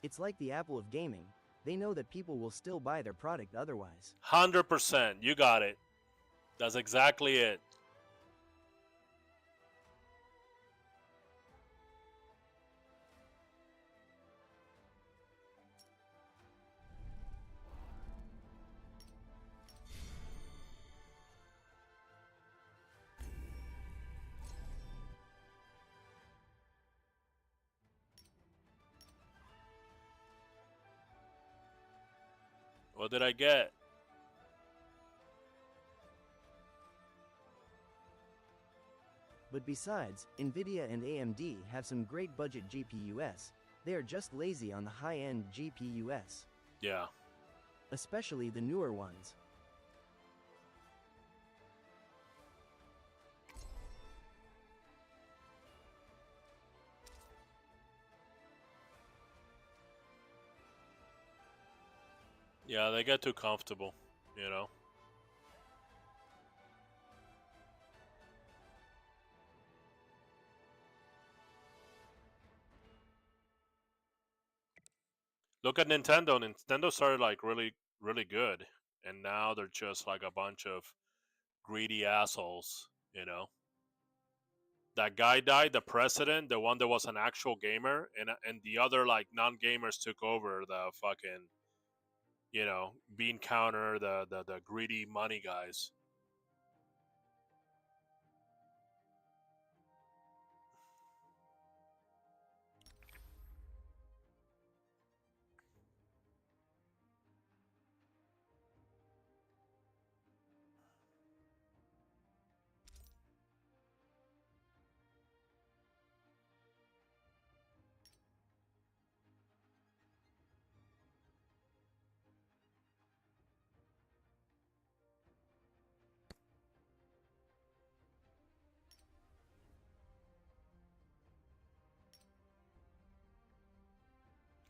It's like the Apple of gaming. They know that people will still buy their product otherwise. 100%. You got it. That's exactly it. What did I get? But besides, Nvidia and AMD have some great budget GPUs. They are just lazy on the high-end GPUs. Yeah. Especially the newer ones. Yeah, they get too comfortable, you know. Look at Nintendo. Nintendo started like really, really good, and now they're just like a bunch of greedy assholes, you know. That guy died, the president, the one that was an actual gamer, and the other like non-gamers took over the fucking, you know, bean counter, the greedy money guys.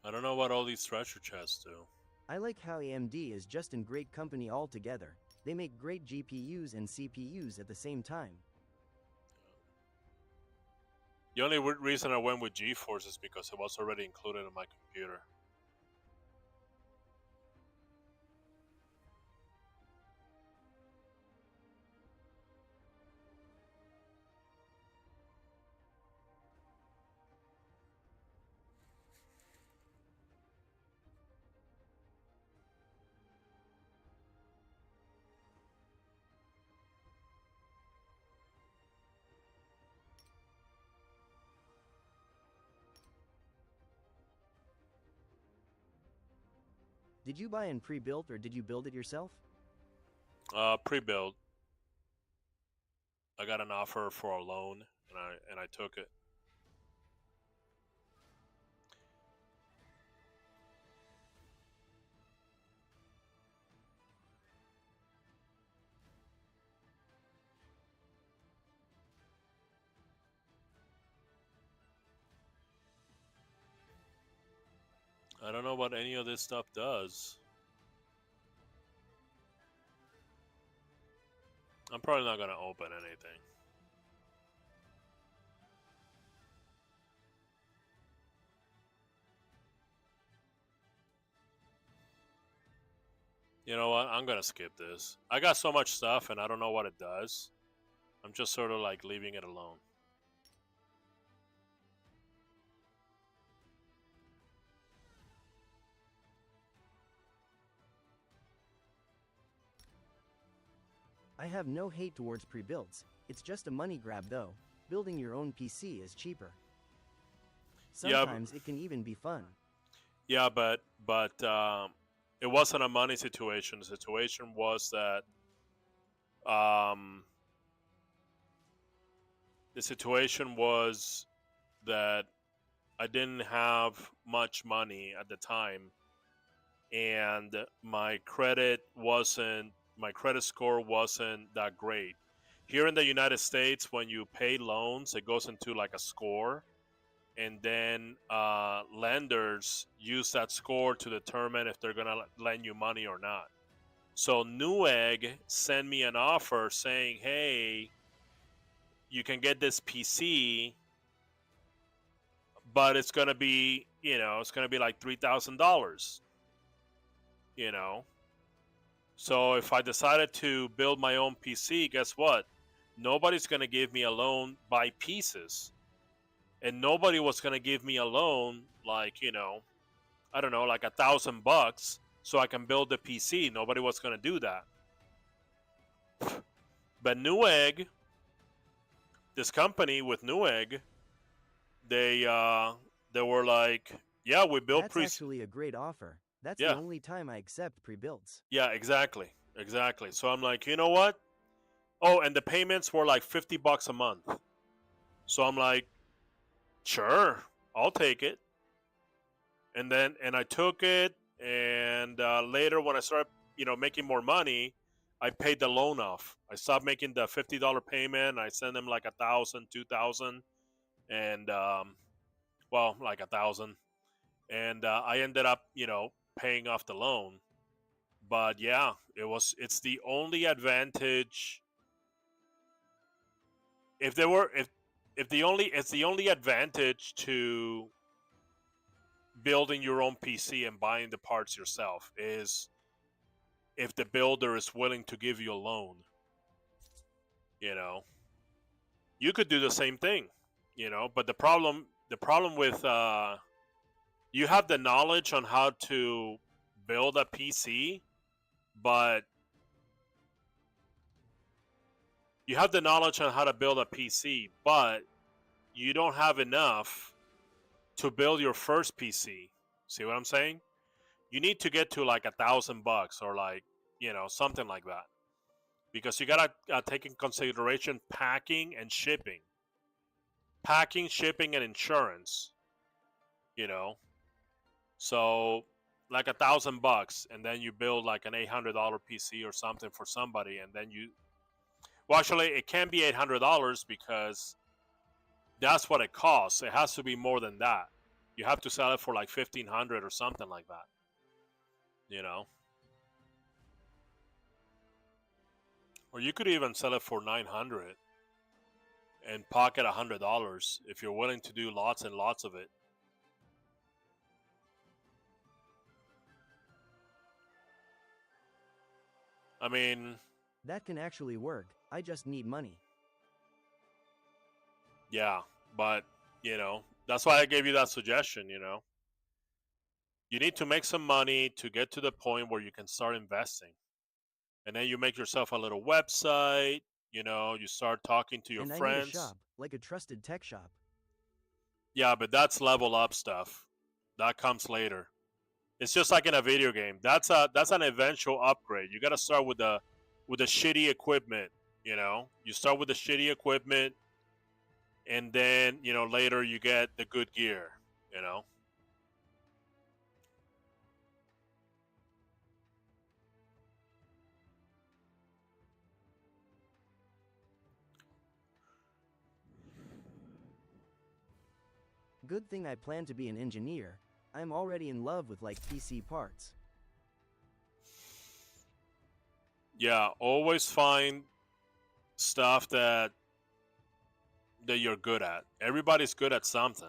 I don't know what all these treasure chests do. I like how AMD is just in great company altogether. They make great GPUs and CPUs at the same time. The only reason I went with GeForce is because it was already included in my computer. Did you buy in pre-built or did you build it yourself? Pre-built. I got an offer for a loan, and I took it. I don't know what any of this stuff does. I'm probably not gonna open anything. You know what? I'm gonna skip this. I got so much stuff and I don't know what it does. I'm just sort of like leaving it alone. I have no hate towards pre-builds. It's just a money grab though. Building your own PC is cheaper. Sometimes it can even be fun. Yeah, but it wasn't a money situation. The situation was that the situation was that I didn't have much money at the time, and my credit score wasn't that great. Here in the United States, when you pay loans, it goes into like a score, and then lenders use that score to determine if they're gonna lend you money or not. So Newegg sent me an offer saying, "Hey, you can get this PC, but it's gonna be, it's gonna be like $3,000." You know, so if I decided to build my own PC, guess what? Nobody's gonna give me a loan by pieces, and nobody was gonna give me a loan like, I don't know, like $1,000 so I can build the PC. Nobody was gonna do that. But Newegg, this company with Newegg, they were like, yeah, we built That's actually a great offer. That's the only time I accept pre-builds. Yeah, exactly. So I'm like, you know what? Oh, and the payments were like $50 a month. So I'm like, sure, I'll take it. And I took it, and later when I started, making more money, I paid the loan off. I stopped making the $50 payment. I sent them like 1,000, 2,000, and well, like 1,000, and I ended up, paying off the loan. But yeah, it's the only advantage. If there were if the only it's the only advantage to building your own PC and buying the parts yourself is if the builder is willing to give you a loan. You could do the same thing, but the problem with you have the knowledge on how to build a PC, but you have the knowledge on how to build a PC, but you don't have enough to build your first PC. See what I'm saying? You need to get to like $1,000 or like, something like that, because you gotta take in consideration packing, shipping, and insurance. So like $1,000, and then you build like an $800 PC or something for somebody, and then well, actually, it can be $800 because that's what it costs. It has to be more than that. You have to sell it for like $1,500 or something like that. you know. Or you could even sell it for 900 and pocket $100 if you're willing to do lots and lots of it. I mean, That can actually work. I just need money. yeah, but you know, that's why I gave you that suggestion, you know. You need to make some money to get to the point where you can start investing. And then you make yourself a little website, you know, you start talking to your And I need a friends. shop, like a trusted tech shop. Yeah, but that's level up stuff. That comes later. It's just like in a video game. That's an eventual upgrade. You got to start with the shitty equipment, you know. You start with the shitty equipment and then, you know, later you get the good gear, you know. Good thing I plan to be an engineer. I'm already in love with like PC parts. Yeah, always find stuff that you're good at. Everybody's good at something.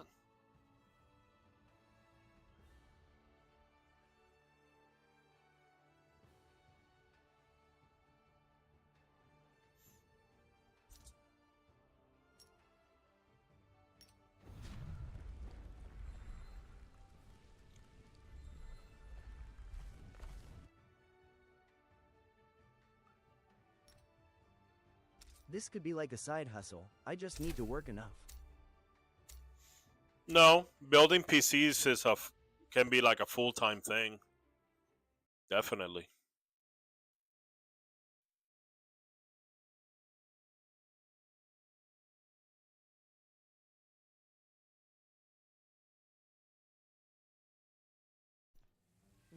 This could be like a side hustle. I just need to work enough. No, building PCs can be like a full-time thing. Definitely.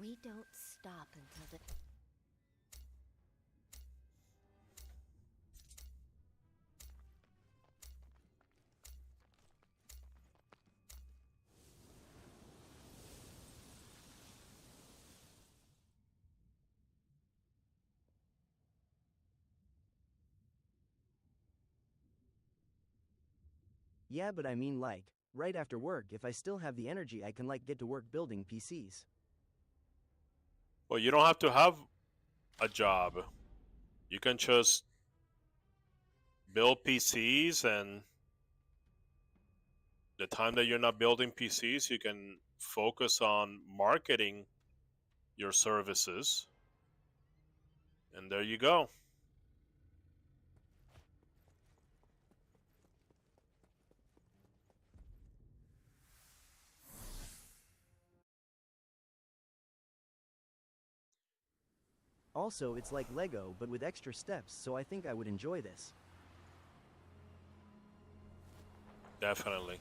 We don't stop until the... Yeah, but I mean like, right after work, if I still have the energy, I can like get to work building PCs. Well, you don't have to have a job. You can just build PCs, and the time that you're not building PCs, you can focus on marketing your services. And there you go. Also, it's like Lego, but with extra steps, so I think I would enjoy this. Definitely.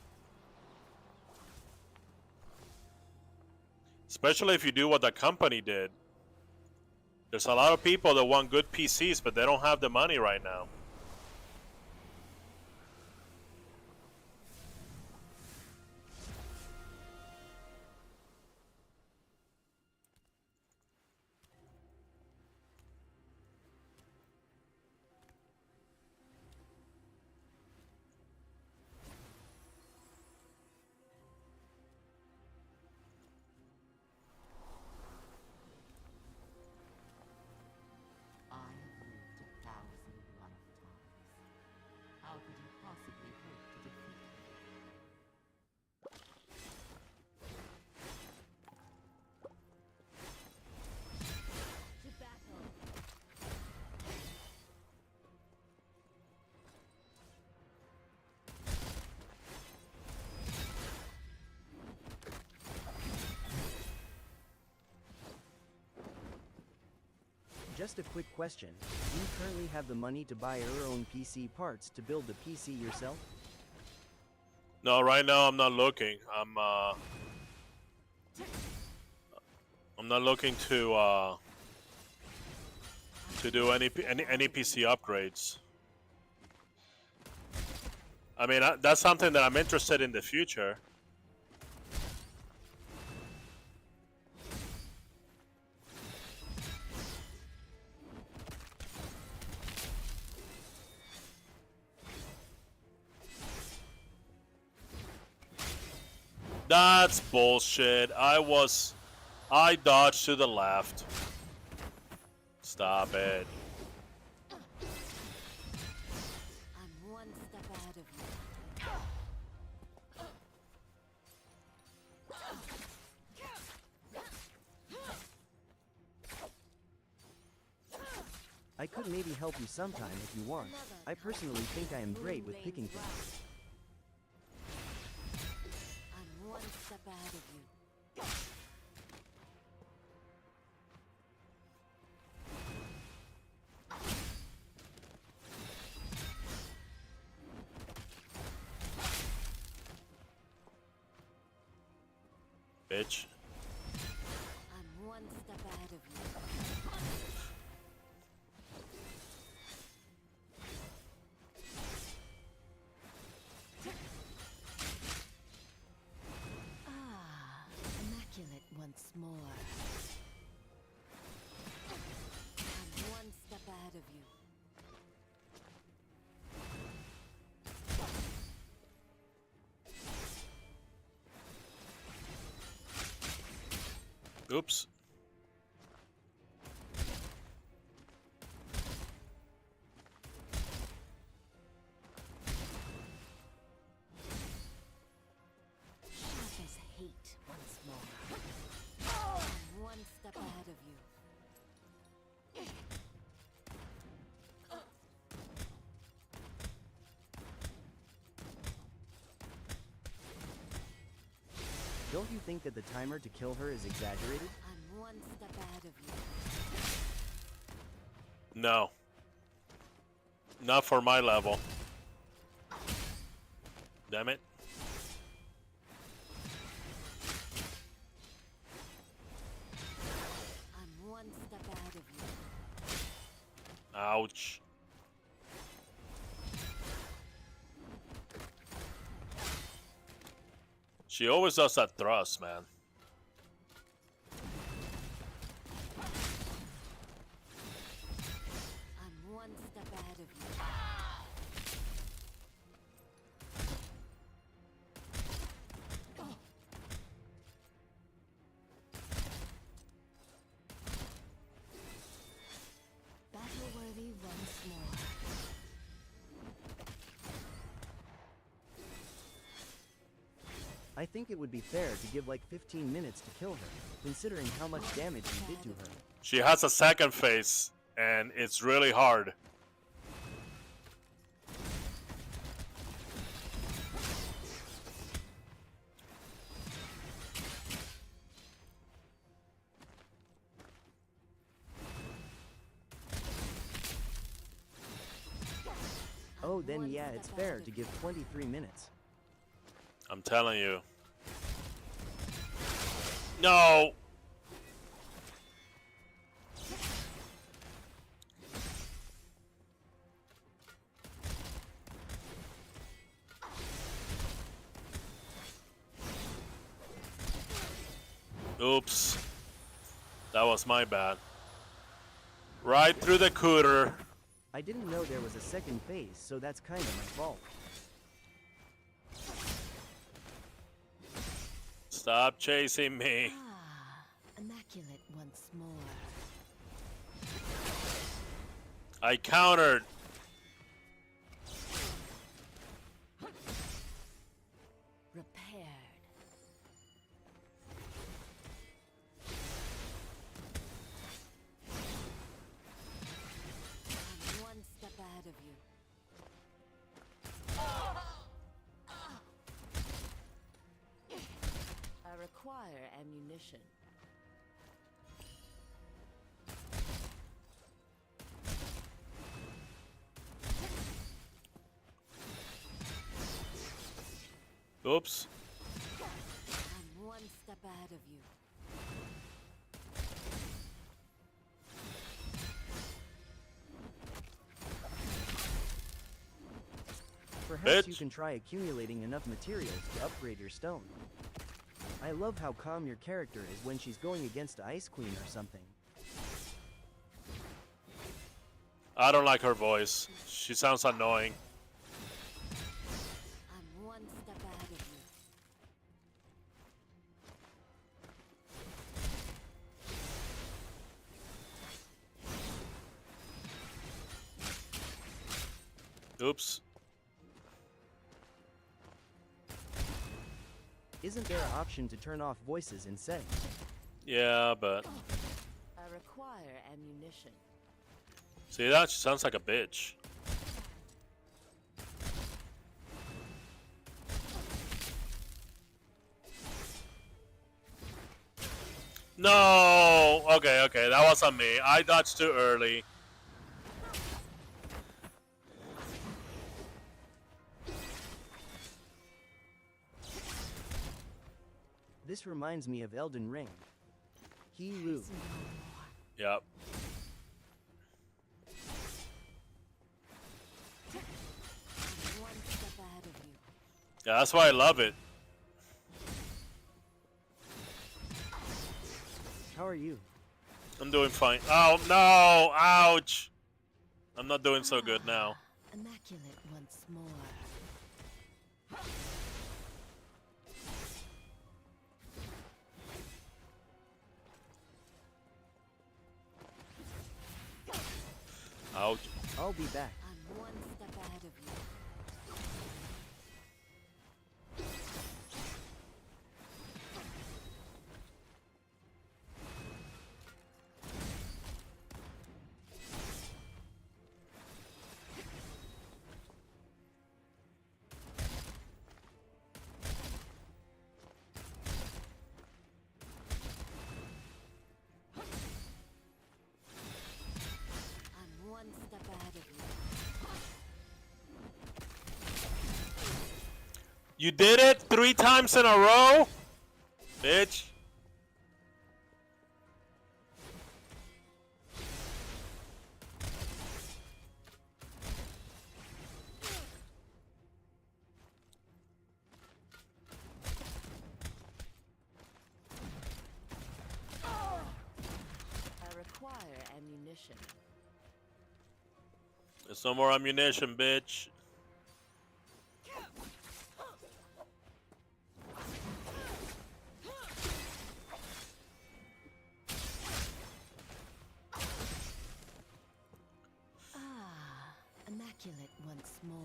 Especially if you do what the company did. There's a lot of people that want good PCs, but they don't have the money right now. I have lived 1,000 lifetimes. How could you possibly hope to defeat me? To battle! Just a quick question. Do you currently have the money to buy your own PC parts to build the PC yourself? No, right now I'm not looking. I'm not looking to do any PC upgrades. I mean, that's something that I'm interested in the future. That's bullshit. I dodged to the left. Stop it. I'm one step ahead of you. I could maybe help you sometime if you want. I personally think I am great with picking things. I'm one step ahead of you. Bitch. I'm one step ahead of you. Ah, immaculate once more. I'm one step ahead of you. Oops. Sharp as hate once more. I'm one step ahead of you. Don't you think that the timer to kill her is exaggerated? I'm one step ahead of you. No. Not for my level. Damn it. I'm one step ahead of you. Ouch. She always does that thrust, man. I'm one step ahead of you. Battle worthy once more. I think it would be fair to give like 15 minutes to kill her, considering how much damage you did to her. She has a second phase, and it's really hard. Oh, then yeah, it's fair to give 23 minutes. I'm telling you. No! Oops. That was my bad. Right through the cooter. I didn't know there was a second phase, so that's kind of my fault. Stop chasing me. Ah, immaculate once more. I countered. Repaired. I'm one step ahead of you. I require ammunition. Oops. I'm one step ahead of you. Perhaps you Bitch. can try accumulating enough materials to upgrade your stone. I love how calm your character is when she's going against Ice Queen or something. I don't like her voice. She sounds annoying. I'm one step ahead of you. Oops. Isn't there an option to turn off voices in settings? Yeah, but I require ammunition. see that? She sounds like a bitch. No. Okay, okay, that was on me. I dodged too early. This reminds me of Elden Ring. He Lu. Yep. One step ahead of you. Yeah, that's why I love it. How are you? I'm doing fine. Oh no! Ouch! I'm not doing so good now. Immaculate once more. Ouch. I'll be back. I'm one step ahead of you. I'm one step ahead of you. You did it 3 times in a row? Bitch. I require ammunition. There's no more ammunition, bitch. Immaculate once more.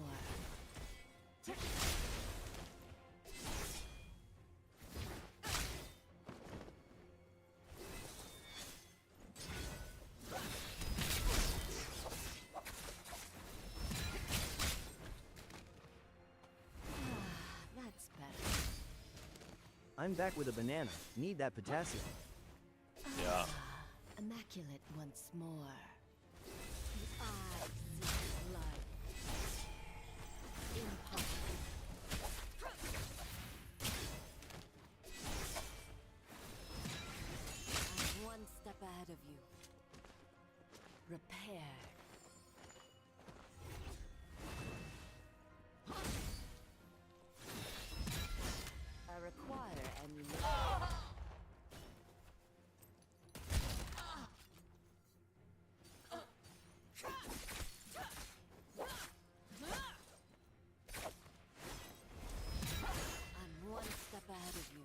That's better. I'm back with a banana. Need that potassium. Yeah. Immaculate once more. I see blood. Impossible. I'm one step ahead of you. Repaired. I require ammunition. I'm one step ahead of you.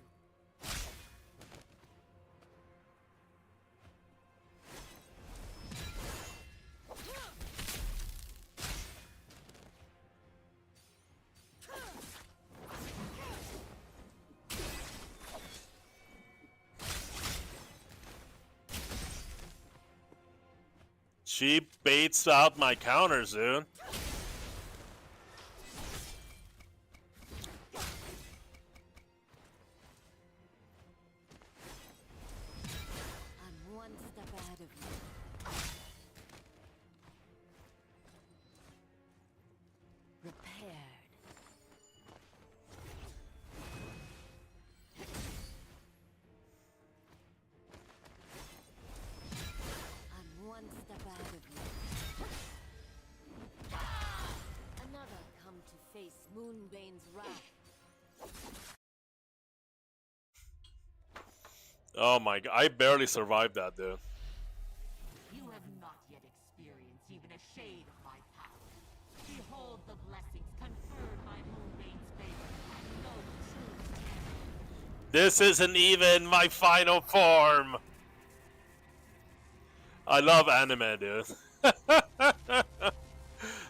She baits out my counters, dude. I'm one step ahead of you. Repaired. I'm one step ahead of you. Another come to face Moonbane's wrath. Oh my god, I barely survived that, dude. You have not yet experienced even a shade of my power. Behold the blessings conferred by Moonbane's favor, and know true terror. This isn't even my final form. I love anime, dude.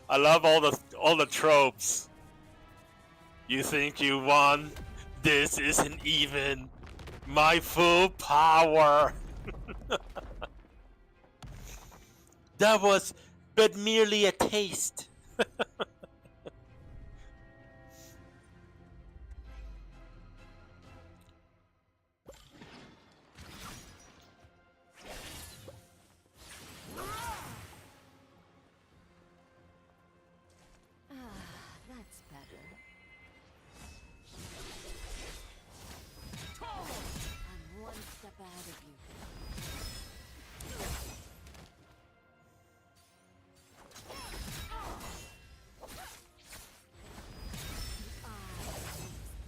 I love all the tropes. You think you won? This isn't even my full power. That was but merely a taste. That's better. I'm one step ahead of you.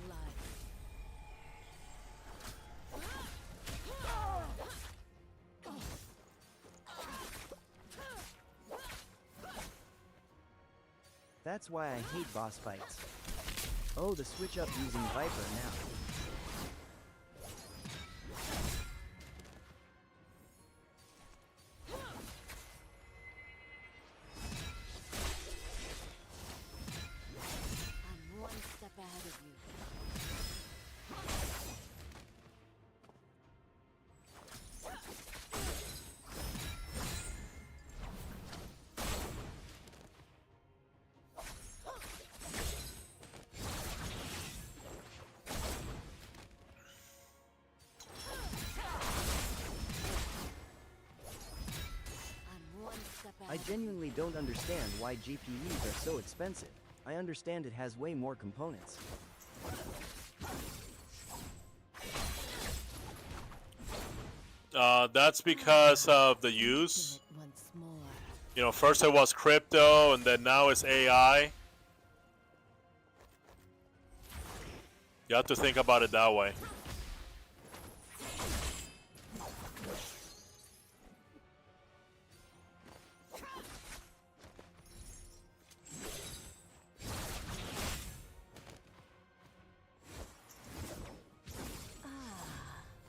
Blood. That's why I hate boss fights. Oh, the switch up using Viper now. I'm one step ahead of you. I'm one step I ahead. genuinely don't understand why GPUs are so expensive. I understand it has way more components. That's because of the use. Kill it once more. You know, first it was crypto, and then now it's AI. You have to think about it that way.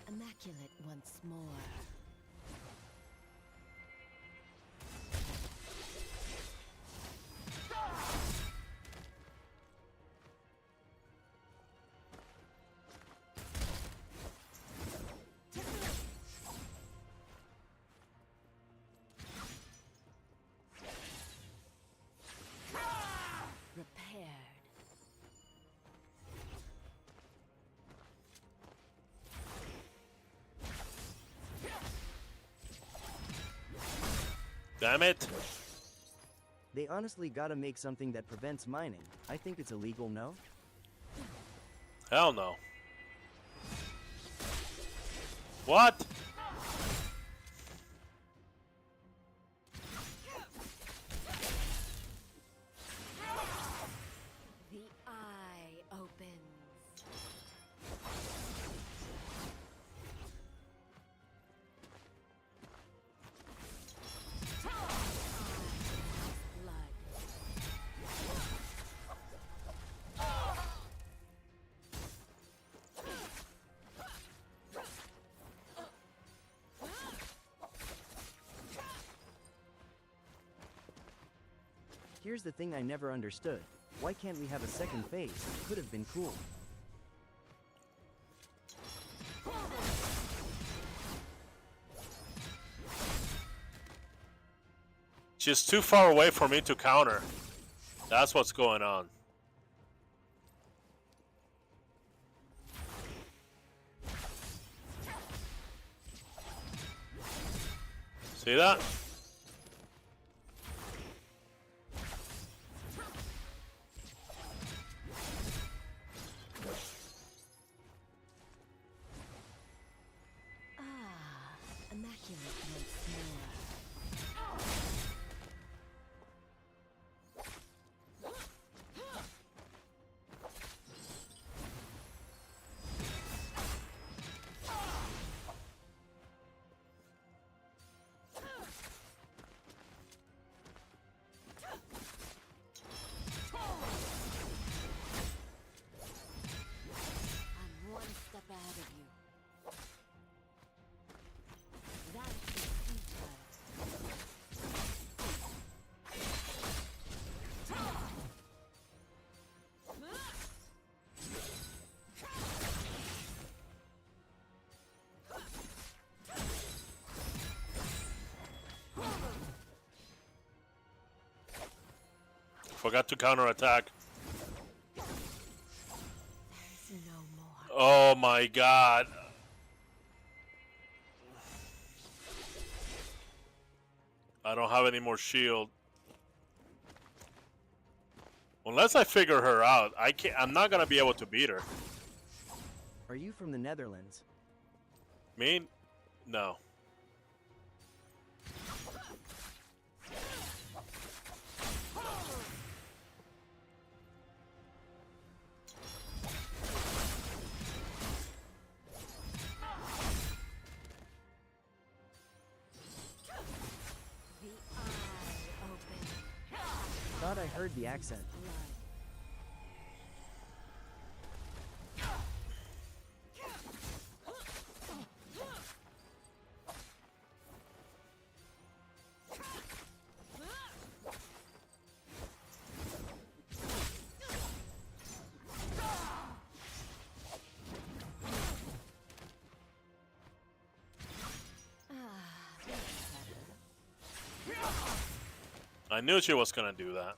Immaculate once more. Repaired. Damn it. They honestly gotta make something that prevents mining. I think it's illegal, no? Hell no. What? The eye opens. Blood. Here's the thing I never understood. Why can't we have a second phase? It could have been cool. She's too far away for me to counter. That's what's going on. See that? Immaculate once more. I'm one step ahead of you. That is Forgot to counterattack. There is no more. Oh my god. I don't have any more shield. Unless I figure her out, I'm not gonna be able to beat her. Are you from the Netherlands? Me? No. The eye open. Thought I heard the accent. Blood. I knew she was gonna do that.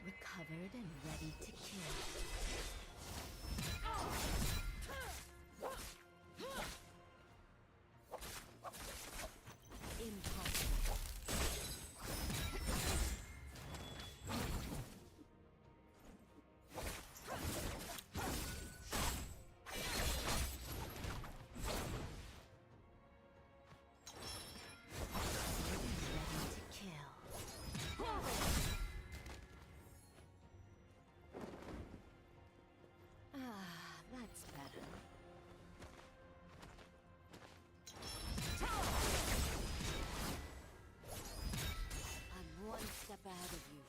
Recovered and ready to kill. Impossible. Ready to kill. That's better. I'm one step ahead of you.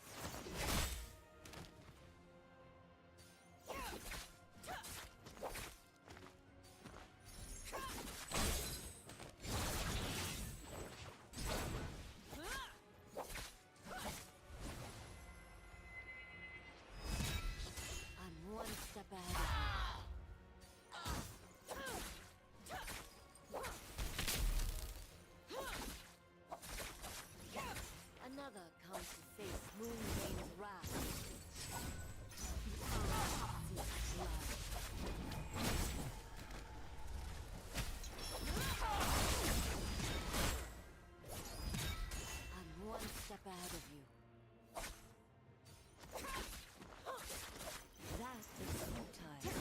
I'm one step ahead of you. Another comes to face Moonbane's wrath. The eye seeks blood. I'm one step ahead of you. That is futile.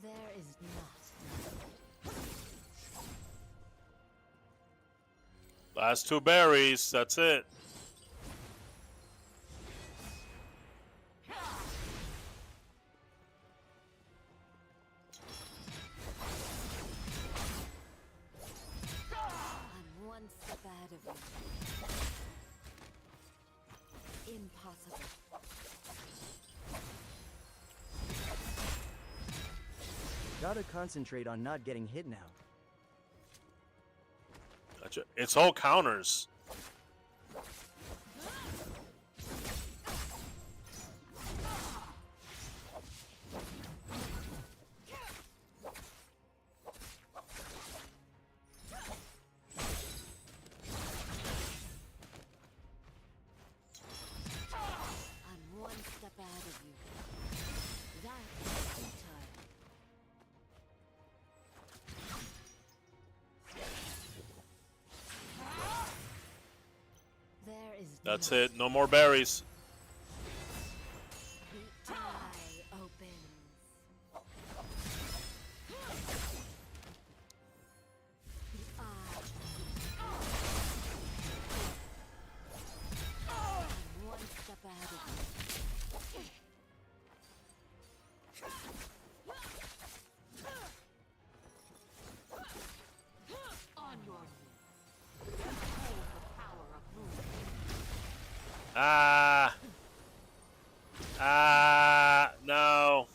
There is not. Last two berries, that's it. I'm one step ahead of you. Impossible. Gotta concentrate on not getting hit now. Gotcha. It's all counters. I'm one step ahead of you. That is futile. There is That's none. it. No more berries. The eye opens. The eye. I'm one step ahead of you. On your knees. Behold the power of movement. Ah. Ah. No.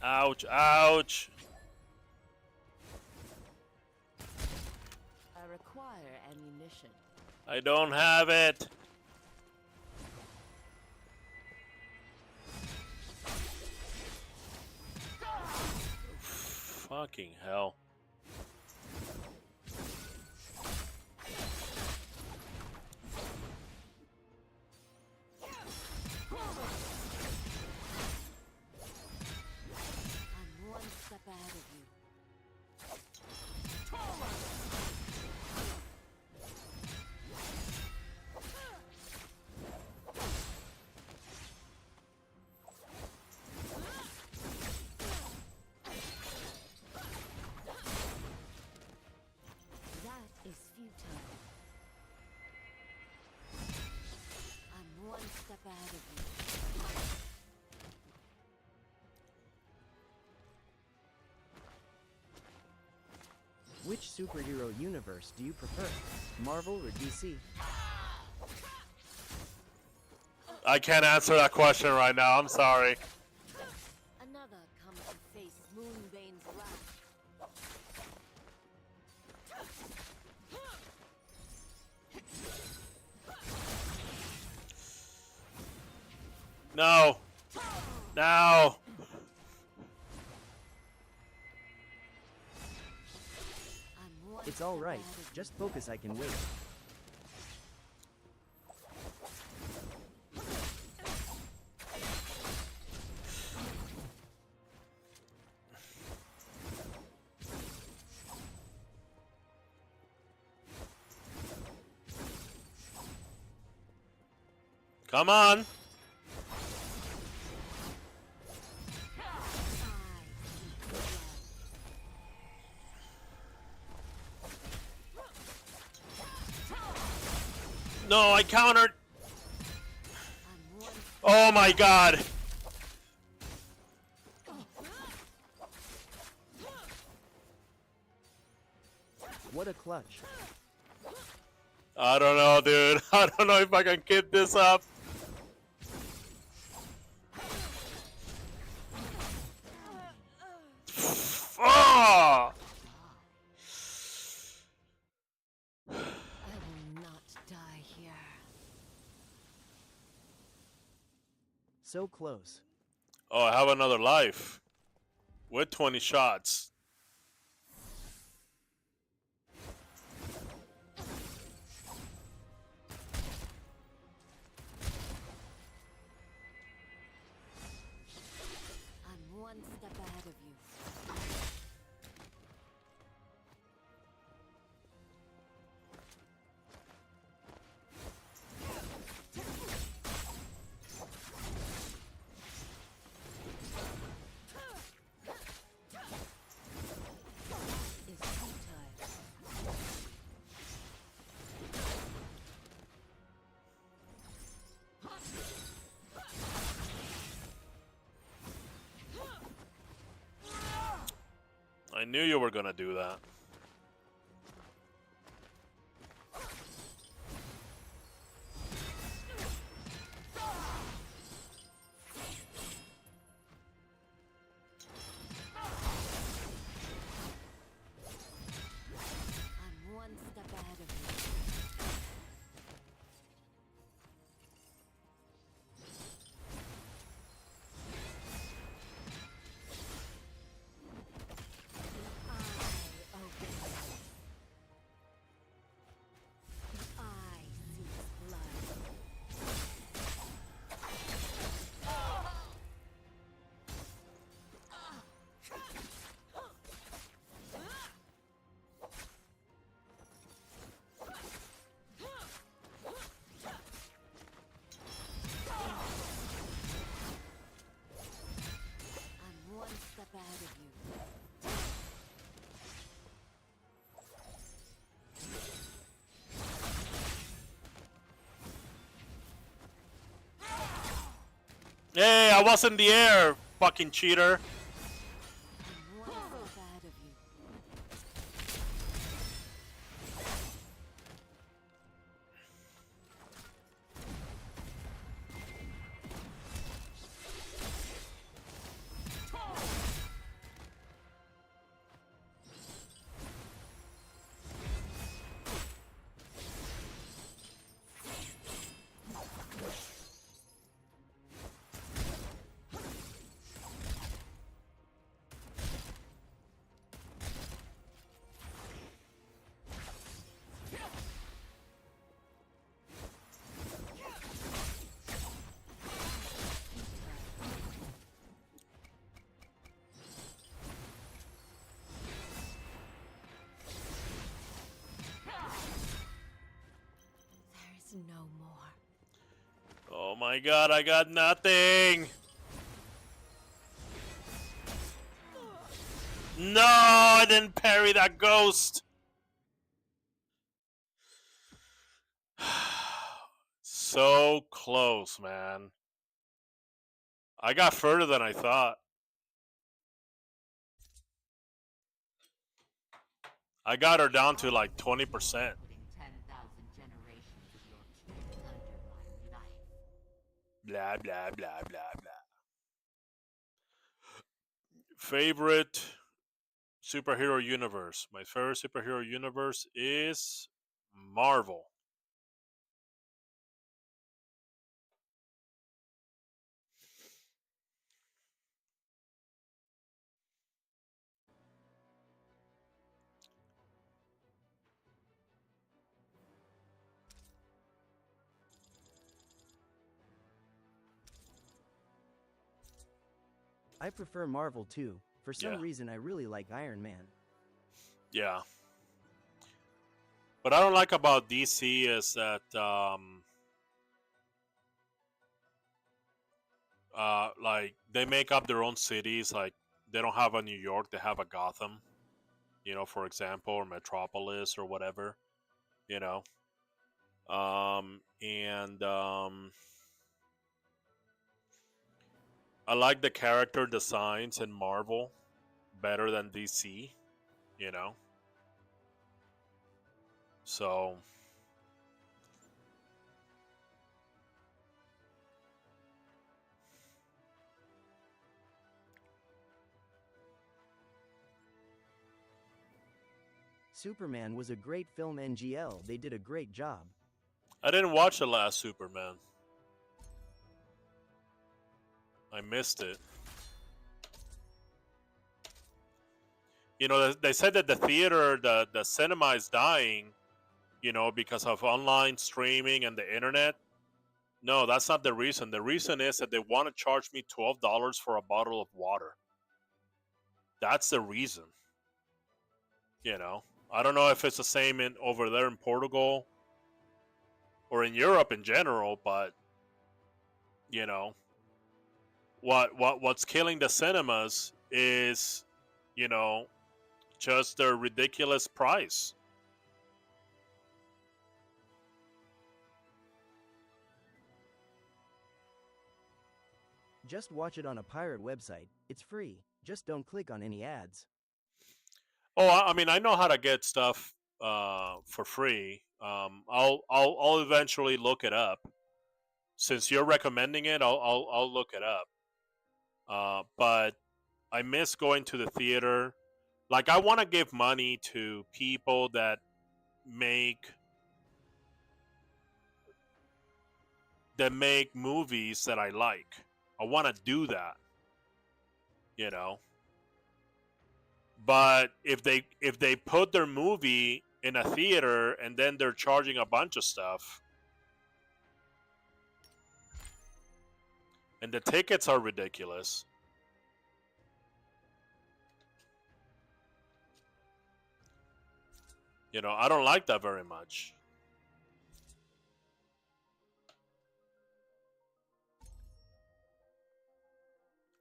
Ouch. Ouch. I require ammunition. I don't have it. Fucking hell. I'm one step ahead of you. That is futile. I'm one step ahead of you. Which superhero universe do you prefer? Marvel or DC? I can't answer that question right now. I'm sorry. Another comes to face Moonbane's wrath. No. No. I'm one It's step alright, ahead of you. just focus, I can wait. Come on. No, I countered. I'm one Oh my god. What a clutch. I don't know, dude. I don't know if I can keep this up. Oh! I will not die here. So close. Oh, I have another life. With 20 shots. I'm one step ahead of you. Is futile. I knew you were gonna do that. I'm one step ahead of you. I obey. I seek blood. I'm one step ahead of you. Hey, I was in the air, fucking cheater. I'm one step ahead of you. my god, I got nothing! No, I didn't parry that ghost! So close, man. I got further than I thought. I got her down to like 20%. Putting 10,000 generations of your kin under my knife. Blah, blah, blah, blah, blah. Favorite superhero universe. My favorite superhero universe is Marvel. I prefer Marvel too. For some Yeah. reason, I really like Iron Man. Yeah. What I don't like about DC is that like they make up their own cities. Like they don't have a New York, they have a Gotham. You know, for example, or Metropolis or whatever. You know, and I like the character designs in Marvel better than DC. You know, so Superman was a great film. NGL, they did a great job. I didn't watch the last Superman. I missed it. You know, they said that the theater, the cinema is dying, you know, because of online streaming and the internet. No, that's not the reason. The reason is that they want to charge me $12 for a bottle of water. That's the reason. You know, I don't know if it's the same in over there in Portugal or in Europe in general, but you know, what's killing the cinemas is, you know, just their ridiculous price. Just watch it on a pirate website. It's free. Just don't click on any ads. Oh, I mean, I know how to get stuff for free. I'll eventually look it up. Since you're recommending it, I'll look it up. But I miss going to the theater. Like, I want to give money to people that make movies that I like. I want to do that. You know. But if they put their movie in a theater and then they're charging a bunch of stuff, and the tickets are ridiculous. You know, I don't like that very much.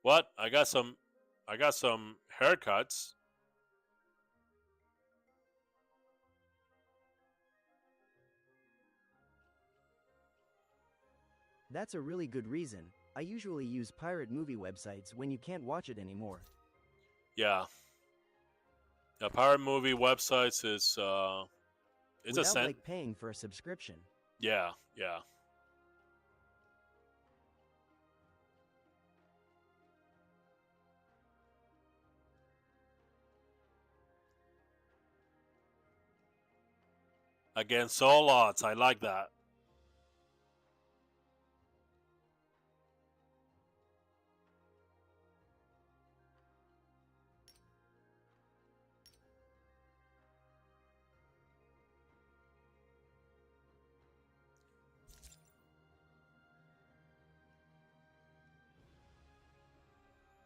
What? I got some haircuts. That's a really good reason. I usually use pirate movie websites when you can't watch it anymore. Yeah. The pirate movie websites is it's a Without cent. like paying for a subscription. Yeah, yeah. Against all odds, I like that.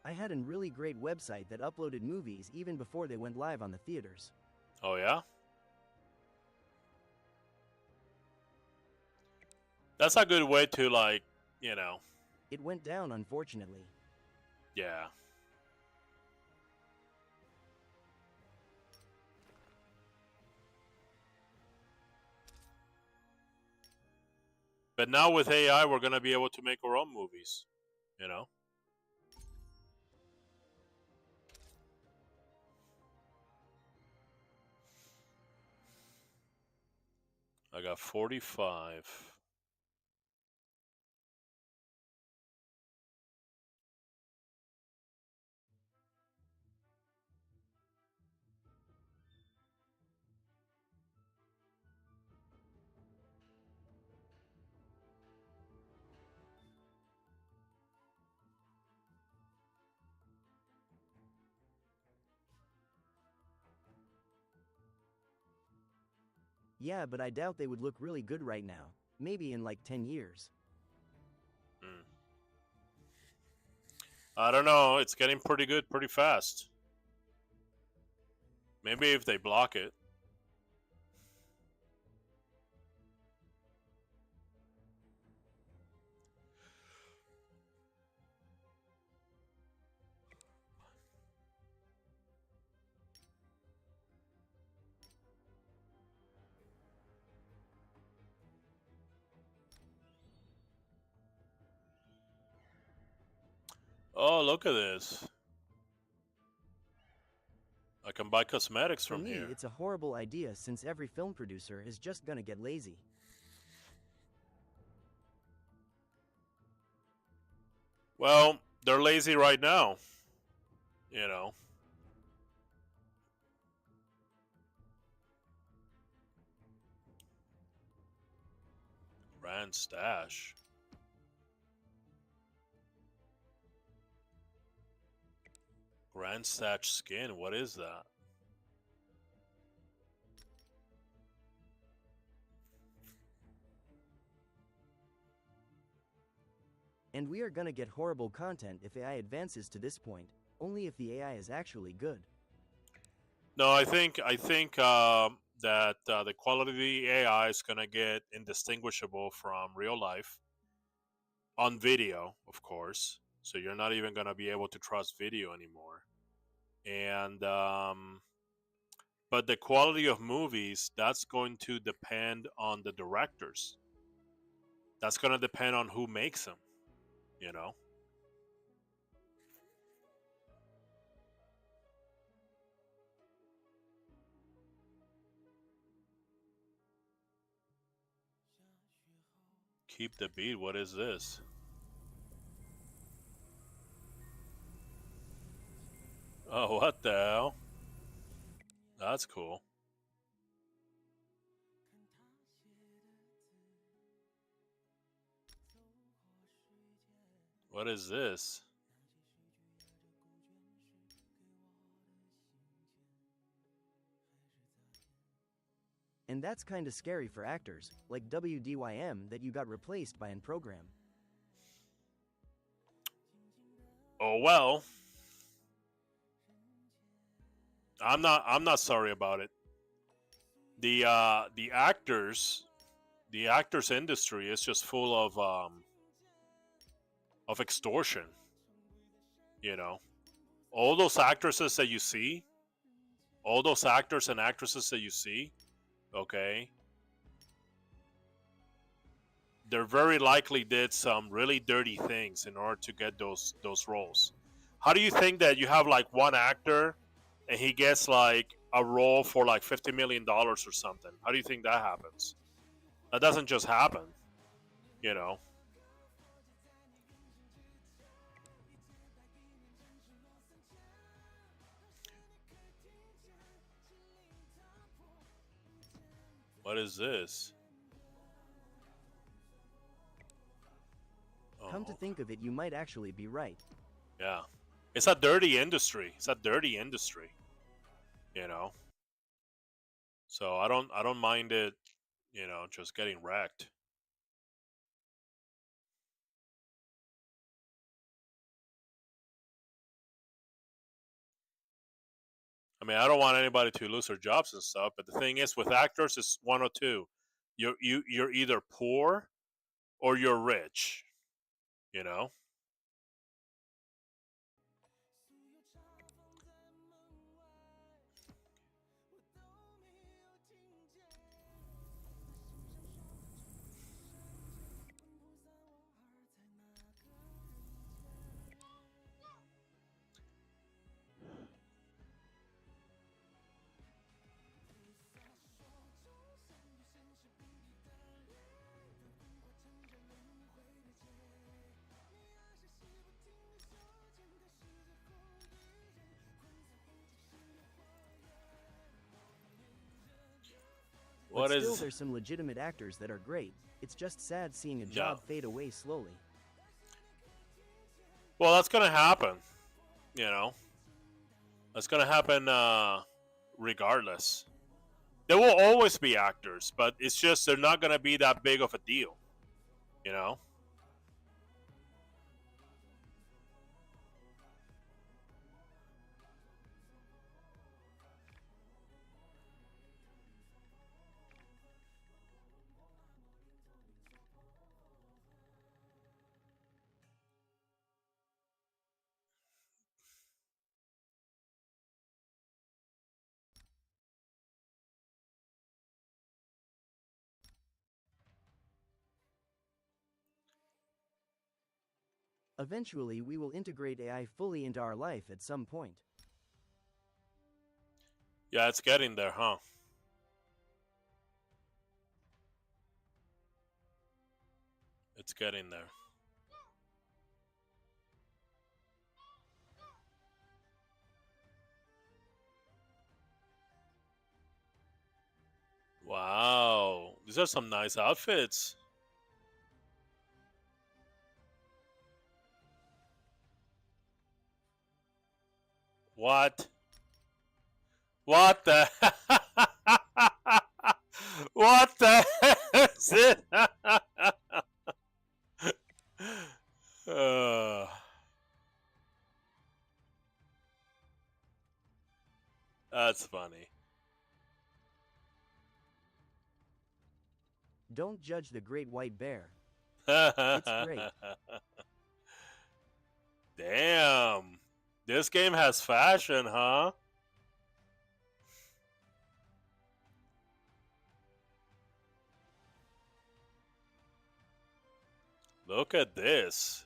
I had a really great website that uploaded movies even before they went live on the theaters. Oh yeah? That's a good way to, like, you know, It went down, unfortunately. yeah. But now with AI, we're gonna be able to make our own movies. You know. I got 45. Yeah, but I doubt they would look really good right now. Maybe in like 10 years. Hmm. I don't know. It's getting pretty good pretty fast. Maybe if they block it. Oh, look at this. I can buy cosmetics For from me, here. it's a horrible idea since every film producer is just gonna get lazy. Well, they're lazy right now. You know. Grand stash. Grand stash skin. What is that? And we are gonna get horrible content if AI advances to this point, only if the AI is actually good. No, I think that the quality of the AI is gonna get indistinguishable from real life on video, of course. So you're not even gonna be able to trust video anymore. And but the quality of movies, that's going to depend on the directors. That's gonna depend on who makes them. You know. Keep the beat. What is this? Oh, what the hell? That's cool. What is this? And that's kinda scary for actors, like WDYM, that you got replaced by an program. Oh well. I'm not sorry about it. The actors industry is just full of extortion. You know, all those actresses that you see, all those actors and actresses that you see, okay, they're very likely did some really dirty things in order to get those roles. How do you think that you have like one actor and he gets like a role for like $50 million or something? How do you think that happens? That doesn't just happen, you know. What is this? Come to Oh, think of it, you might actually be right. yeah. It's a dirty industry. It's a dirty industry, you know. So I don't mind it, you know, just getting wrecked. I mean, I don't want anybody to lose their jobs and stuff, but the thing is with actors it's one or two. You're either poor or you're rich. You know? But What still, is. there's some legitimate actors that are great. It's just sad seeing a Yeah. job fade away slowly. Well, that's going to happen. You know? That's going to happen regardless. There will always be actors, but it's just they're not going to be that big of a deal. You know? Eventually, we will integrate AI fully into our life at some point. Yeah, it's getting there, huh? It's getting there. Wow. These are some nice outfits. What? What the? What the is it? uh, that's funny. Don't judge the great white bear. It's great. Damn. This game has fashion, huh? Look at this.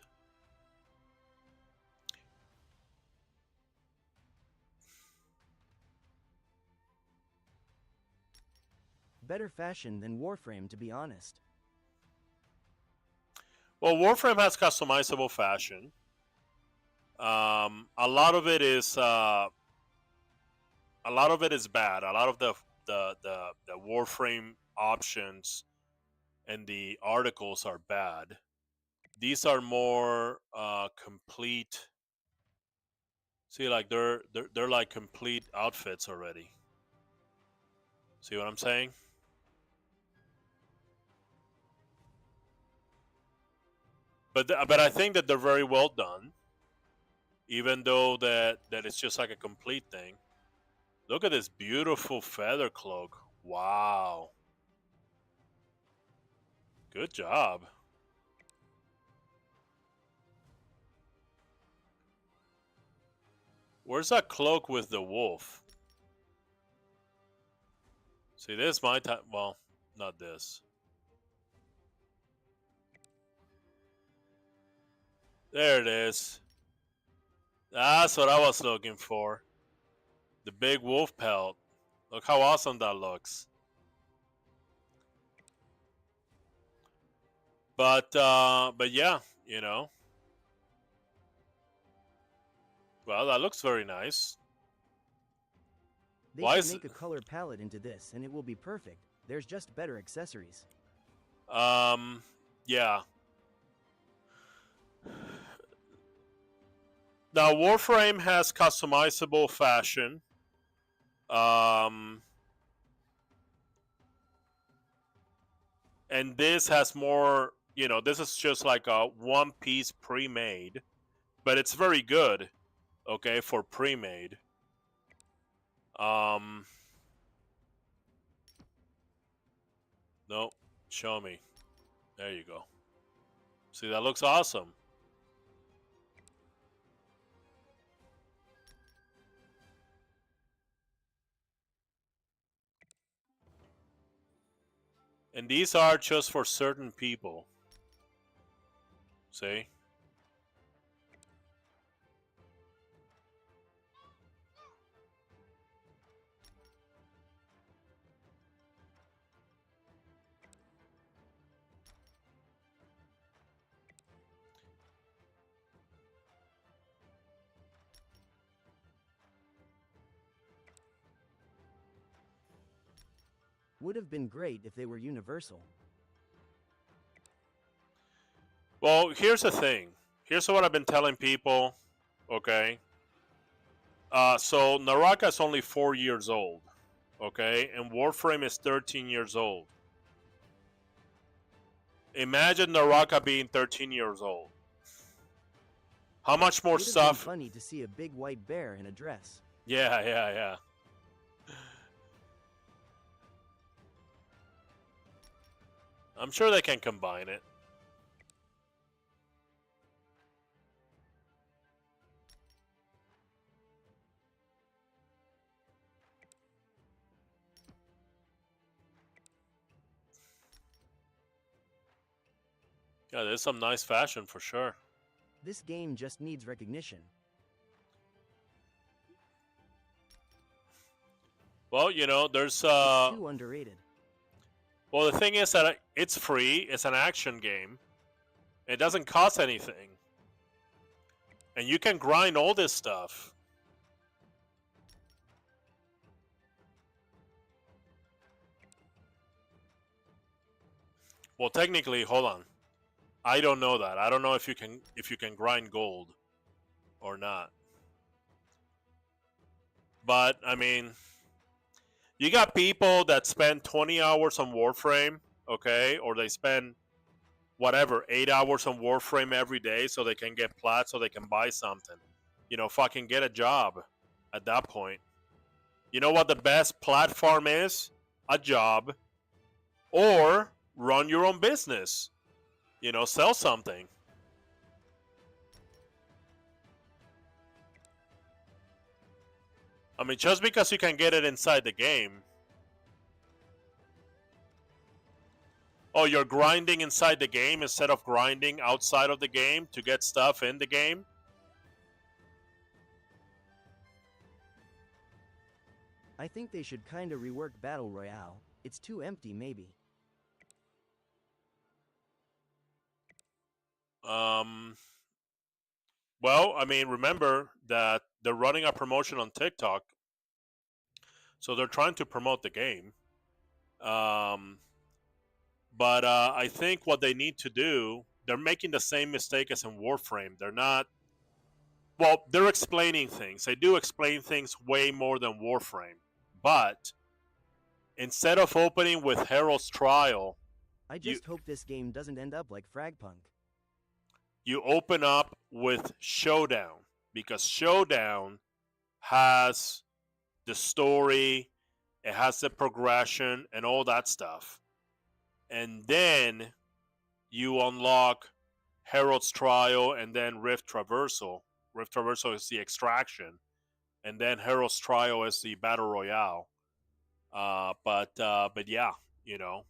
Better fashion than Warframe, to be honest. Well, Warframe has customizable fashion. A lot of it is bad. A lot of the Warframe options and the articles are bad. These are more complete. See, like they're like complete outfits already. See what I'm saying? But I think that they're very well done, even though that it's just like a complete thing. Look at this beautiful feather cloak. Wow. Good job. Where's that cloak with the wolf? See, this is my type. Well, not this. There it is. That's what I was looking for. The big wolf pelt. Look how awesome that looks. But yeah, you know. Well, that looks very nice. They Why should is make a color palette into this, and it will be perfect. There's just better accessories. Yeah. Now Warframe has customizable fashion. And this has more, you know, this is just like a one piece pre-made, but it's very good, okay, for pre-made. No, show me. There you go. See, that looks awesome. And these are just for certain people. See? Would have been great if they were universal. Well, here's the thing. Here's what I've been telling people. Okay. So Naraka is only 4 years old. Okay. And Warframe is 13 years old. Imagine Naraka being 13 years old. How much more Would have stuff? been funny to see a big white bear in a dress. Yeah. I'm sure they can combine it. Yeah, there's some nice fashion for sure. This game just needs recognition. Well, you know, there's It's too underrated. well, the thing is that it's free. It's an action game. It doesn't cost anything. And you can grind all this stuff. Well, technically, hold on. I don't know that. I don't know if you can grind gold or not. But I mean, you got people that spend 20 hours on Warframe, okay, or they spend whatever 8 hours on Warframe every day so they can get plat, so they can buy something. You know, fucking get a job at that point. You know what the best platform is? A job, or run your own business. You know, sell something. I mean, just because you can get it inside the game. Oh, you're grinding inside the game instead of grinding outside of the game to get stuff in the game? I think they should kinda rework Battle Royale. It's too empty, maybe. Well, I mean, remember that they're running a promotion on TikTok, so they're trying to promote the game. But I think what they need to do, they're making the same mistake as in Warframe. They're not. Well, they're explaining things. They do explain things way more than Warframe. But instead of opening with Herald's Trial, I just hope this game doesn't end up like Fragpunk. you open up with Showdown, because Showdown has the story, it has the progression, and all that stuff. And then you unlock Herald's Trial and then Rift Traversal. Rift Traversal is the extraction, and then Herald's Trial is the Battle Royale. But yeah, you know,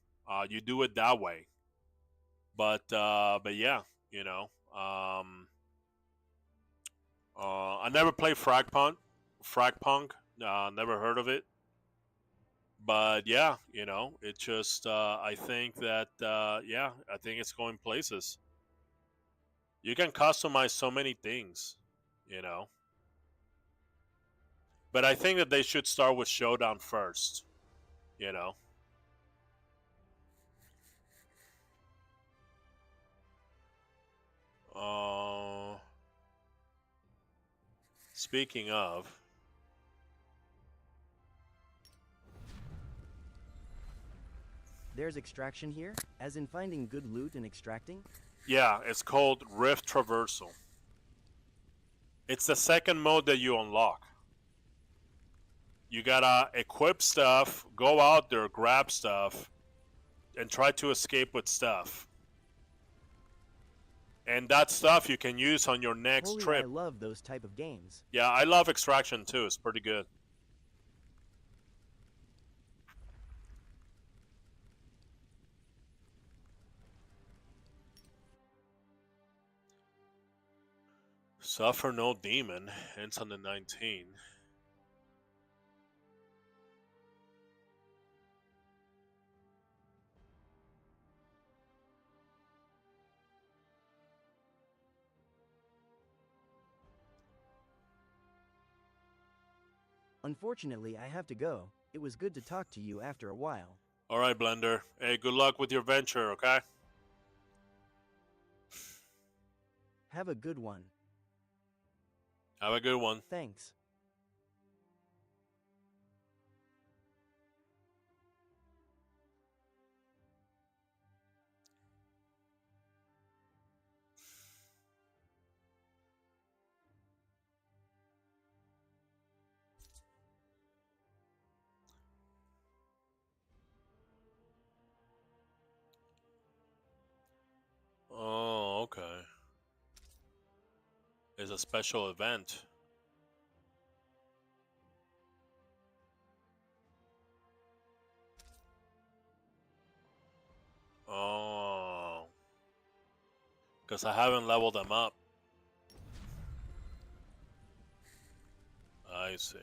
you do it that way. But yeah, you know, I never played Fragpunk. Never heard of it. But yeah, you know, it just I think that yeah, I think it's going places. You can customize so many things, you know. But I think that they should start with Showdown first, you know. Speaking of, There's extraction here, as in finding good loot and extracting? yeah, it's called Rift Traversal. It's the second mode that you unlock. You gotta equip stuff, go out there, grab stuff, and try to escape with stuff. And that stuff you can use on your next Holy, trip. I love those type of games. Yeah, I love Extraction too. It's pretty good. Suffer no demon. Ends on the 19. Unfortunately, I have to go. It was good to talk to you after a while. All right, Blender. Hey, good luck with your venture, okay? Have a good one. Have a good one. Thanks. Oh, okay. It's a special event. Oh. Because I haven't leveled them up. I see.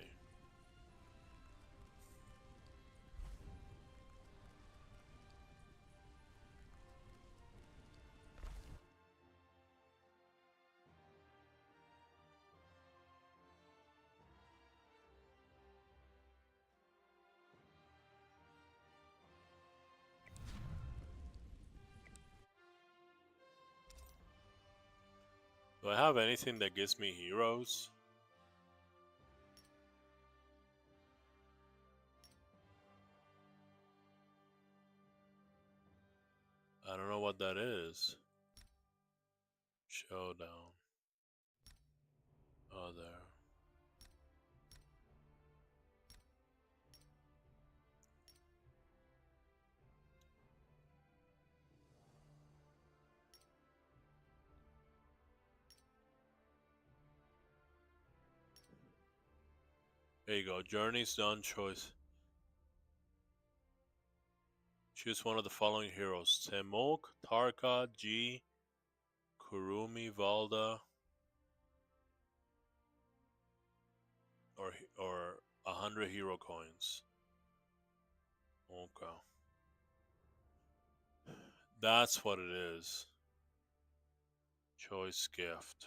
Do I have anything that gives me heroes? I don't know what that is. Showdown. Oh, there. There you go. Journey's done. Choice. Choose one of the following heroes: Temok, Tarka, G, Kurumi, Valda, or 100 hero coins. Okay. That's what it is. Choice gift.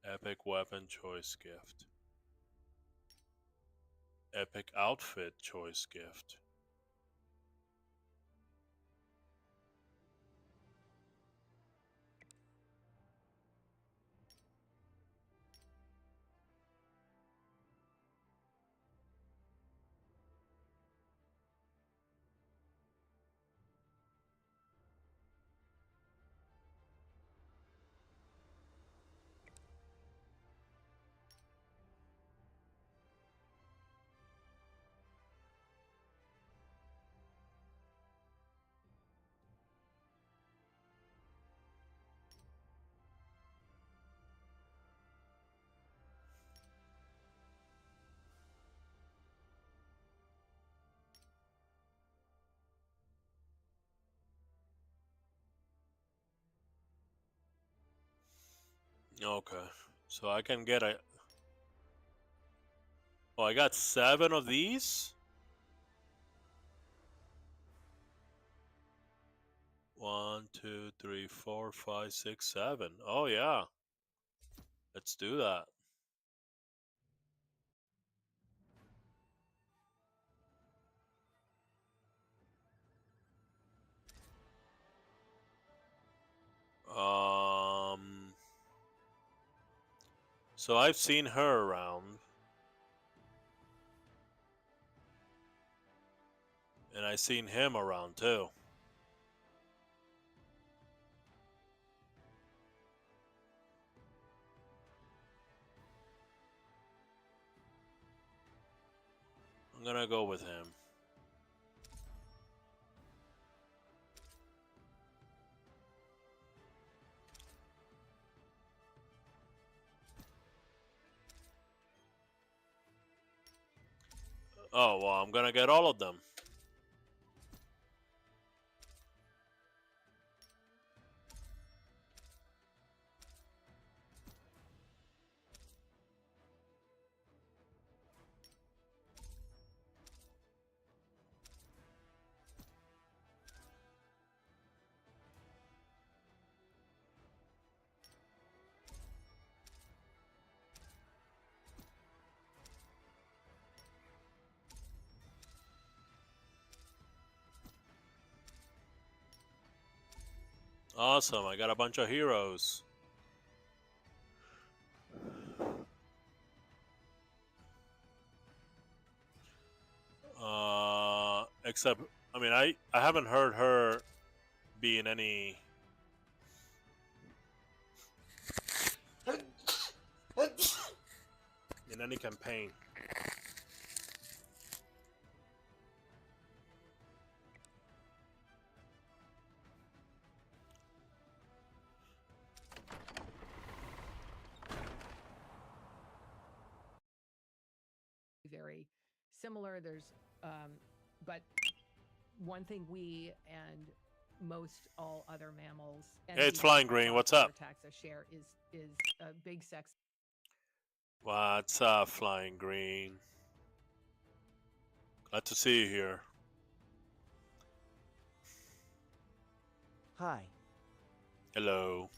Epic weapon choice gift. Epic outfit choice gift. Okay. So I can get a. Oh, I got 7 of these? 1, 2, 3, 4, 5, 6, 7. Oh, yeah. Let's do that. Um. So I've seen her around. And I've seen him around too. I'm gonna go with him. Oh, well, I'm gonna get all of them. Awesome, I got a bunch of heroes. Except, I mean, I haven't heard her be in any campaign. Very similar. But one thing we and most all other mammals and Hey, it's Flying Green. What's up? taxa share is a big sex. What's up, Flying Green? Glad to see you here. Hi. Hello.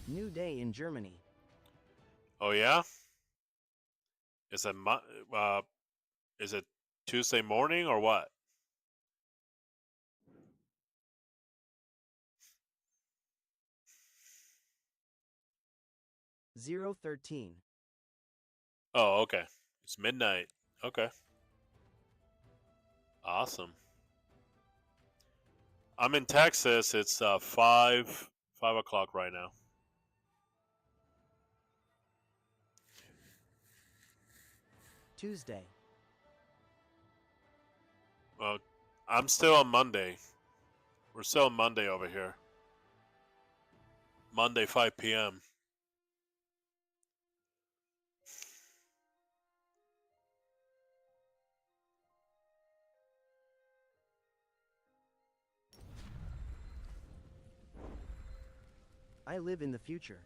New day in Germany. Oh yeah? Is it is it Tuesday morning or what? (013) Oh, okay. It's midnight. Okay. Awesome. I'm in Texas. It's 5 o'clock right now. Tuesday. Well, I'm still on Monday. We're still on Monday over here. Monday, 5 p.m. I live in the future.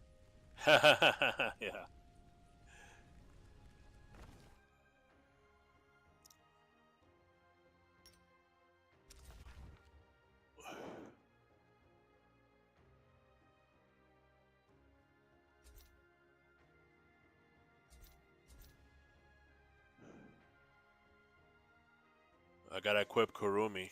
Yeah. I gotta equip Kurumi.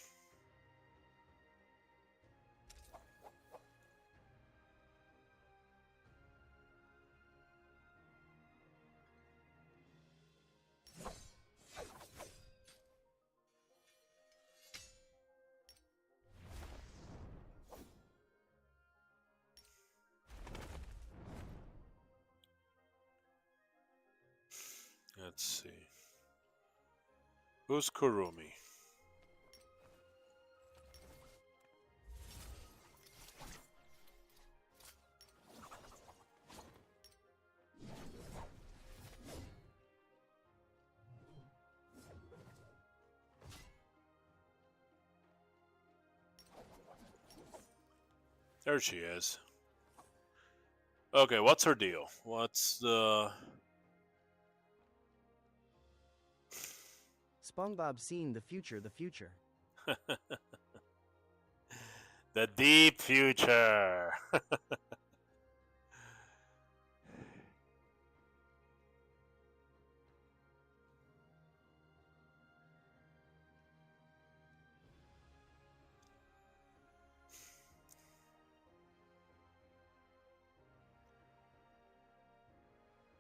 Let's see. Who's Kurumi? There she is. Okay, what's her deal? What's the... SpongeBob seen the future, the future. The deep future.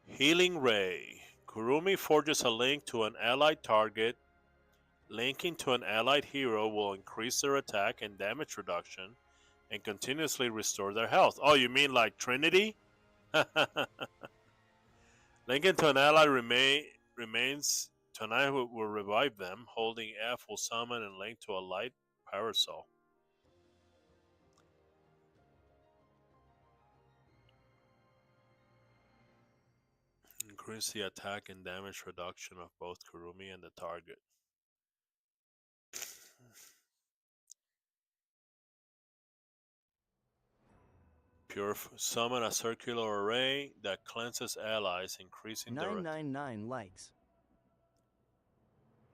Healing Ray. Kurumi forges a link to an allied target. Linking to an allied hero will increase their attack and damage reduction and continuously restore their health. Oh, you mean like Trinity? Linking to an ally remains tonight will revive them. Holding F will summon and link to a light parasol. Increase the attack and damage reduction of both Kurumi and the target. Summon a circular array that cleanses allies, increasing the. 999 likes.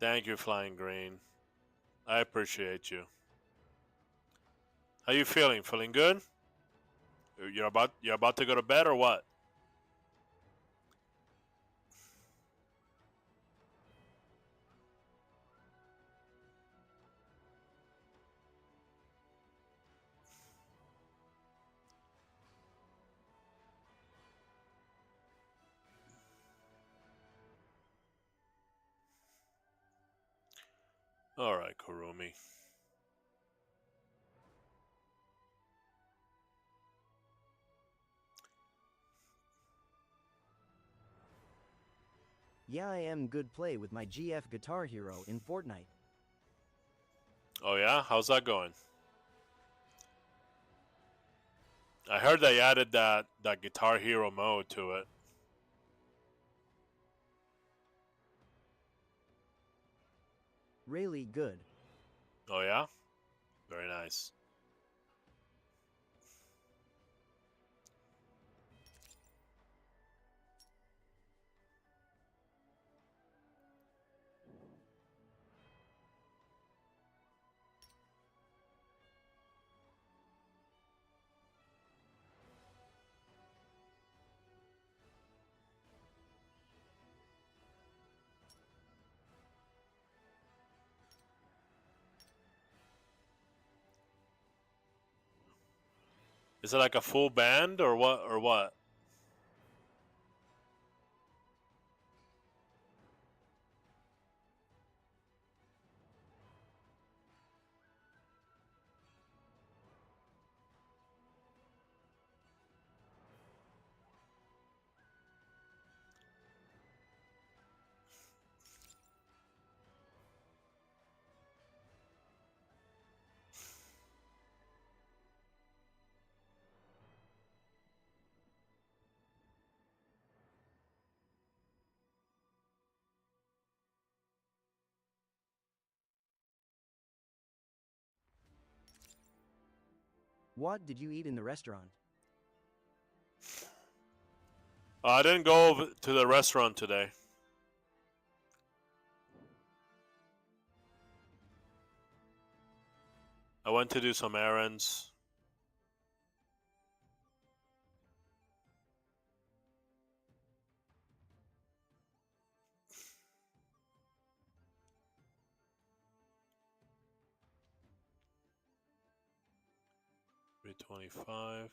Thank you, Flying Green. I appreciate you. How you feeling? Feeling good? You're about to go to bed or what? All right, Kurumi. Yeah, I am good play with my GF Guitar Hero in Fortnite. Oh yeah, how's that going? I heard they added that Guitar Hero mode to it. Really good. Oh yeah, very nice. Is it like a full band or what? Or what? What did you eat in the restaurant? I didn't go over to the restaurant today. I went to do some errands. $325.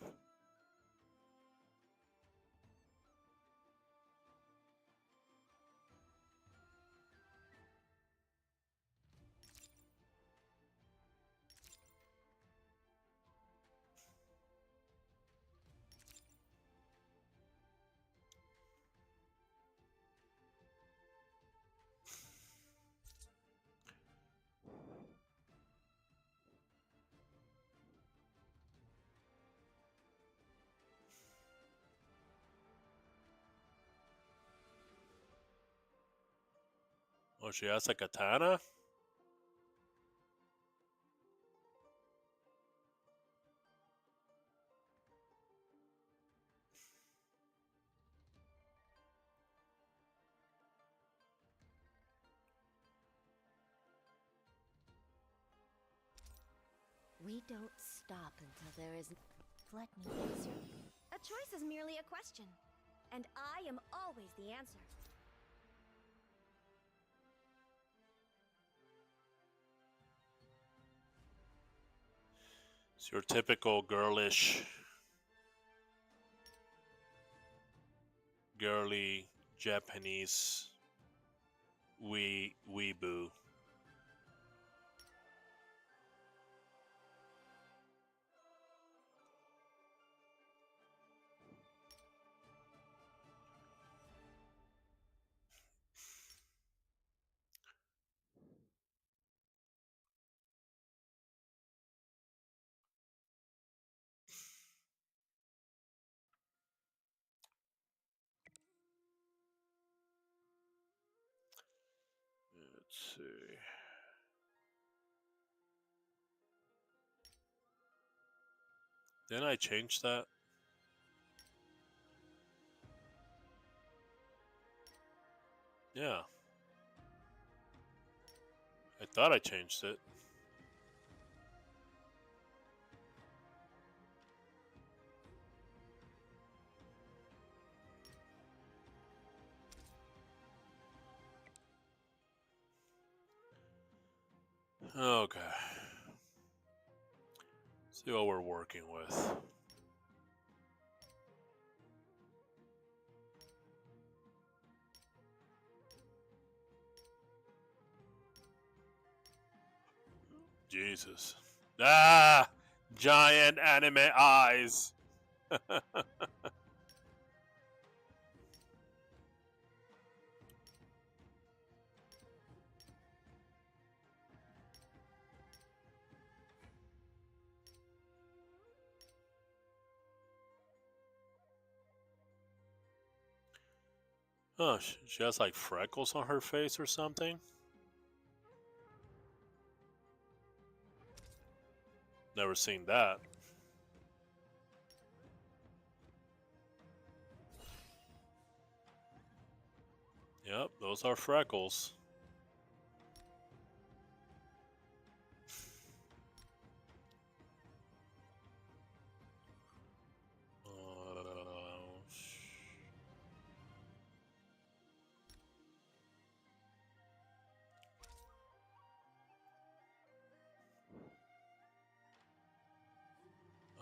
Oh, she has a katana? We don't stop until there is. Let me answer. A choice is merely a question, and I am always the answer. It's your typical girly Japanese weeboo. Let's see. Didn't I change that? Yeah. I thought I changed it. Okay. See what we're working with. Jesus. Ah! Giant anime eyes. Oh, she has like freckles on her face or something? Never seen that. Yep, those are freckles.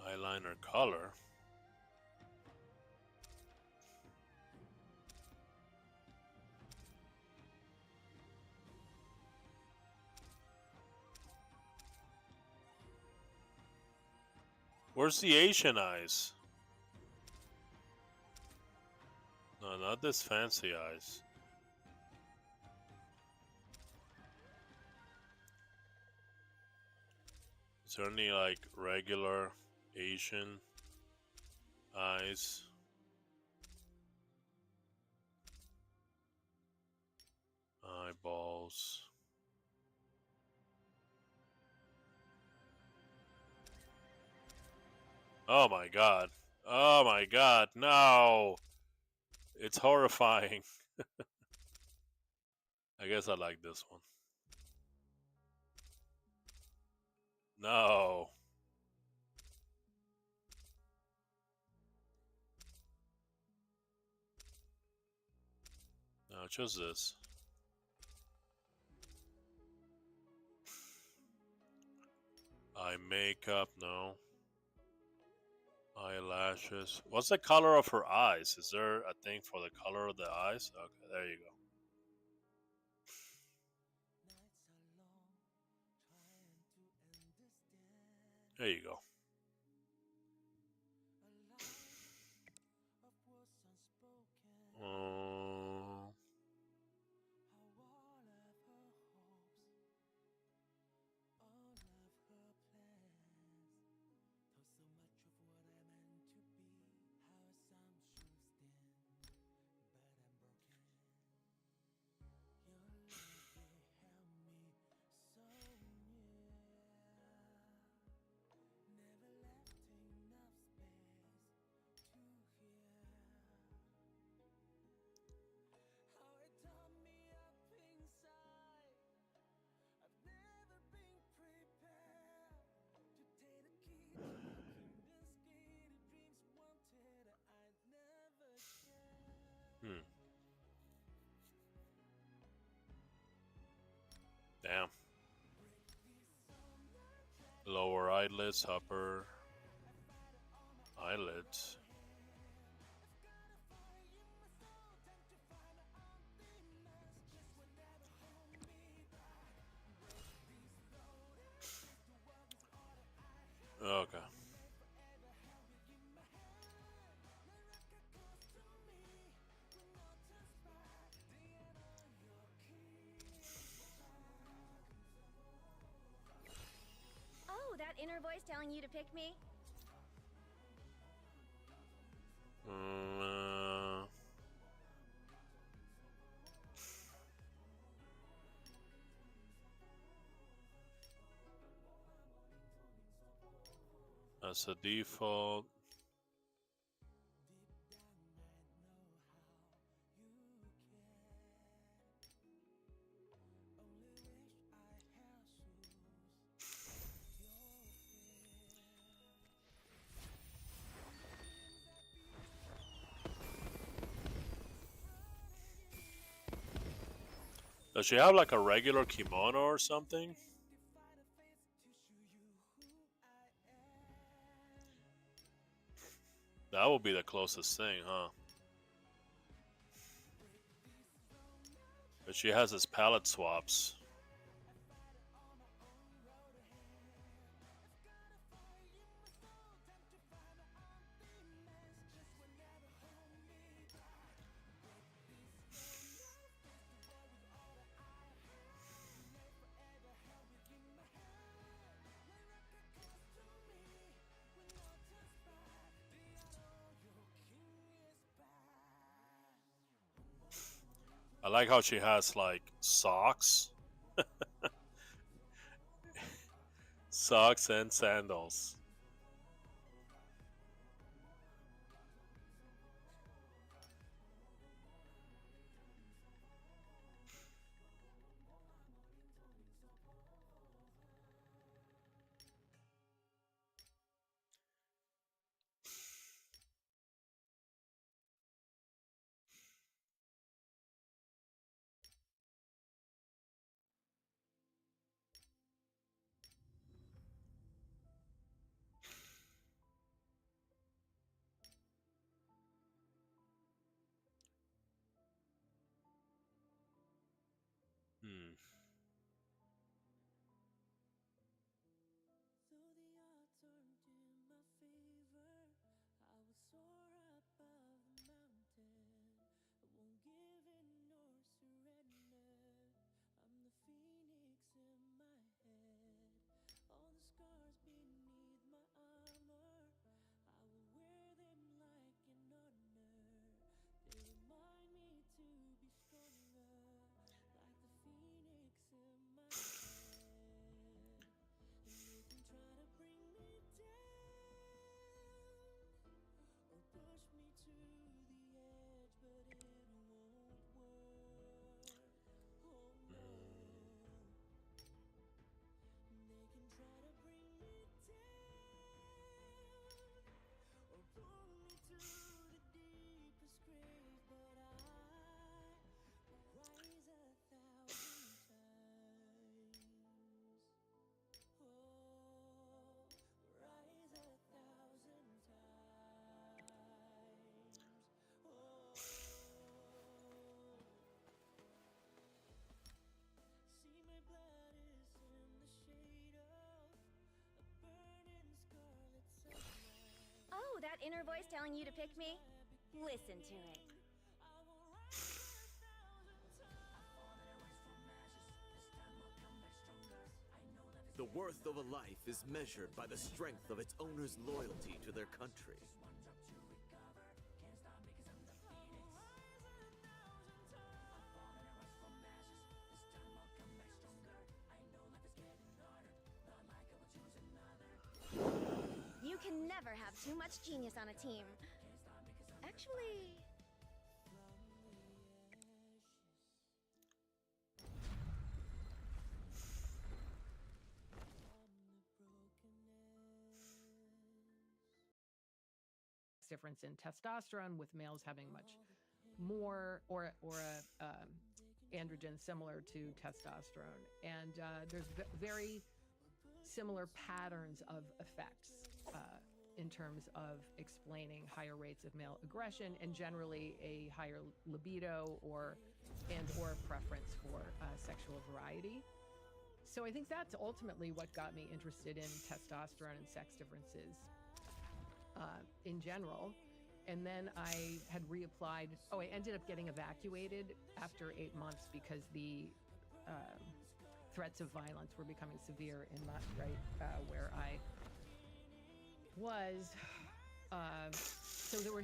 Eyeliner color. Where's the Asian eyes? No, not this fancy eyes. Is there any like regular Asian eyes? Eyeballs. Oh my god. Oh my god, no! It's horrifying. I guess I like this one. No. No, just this. Eye makeup, no. Eyelashes. What's the color of her eyes? Is there a thing for the color of the eyes? Okay, there you go. There you go. Uh, hmm. Damn. Lower eyelids, upper eyelids. Okay. Oh, that inner voice telling you to pick me? Uh, as a default. Does she have like a regular kimono or something? That would be the closest thing, huh? But she has his palette swaps. I like how she has like socks, socks and sandals. Hmm. Oh, that inner voice telling you to pick me? Listen to it. The worth of a life is measured by the strength of its owner's loyalty to their country. You can never have too much genius on a team. Actually... difference in testosterone, with males having much more or a androgen similar to testosterone, and there's very similar patterns of effects in terms of explaining higher rates of male aggression and generally a higher libido or preference for sexual variety. So I think that's ultimately what got me interested in testosterone and sex differences in general. And then I had reapplied. Oh, I ended up getting evacuated after 8 months because the threats of violence were becoming severe in where I was. So there were,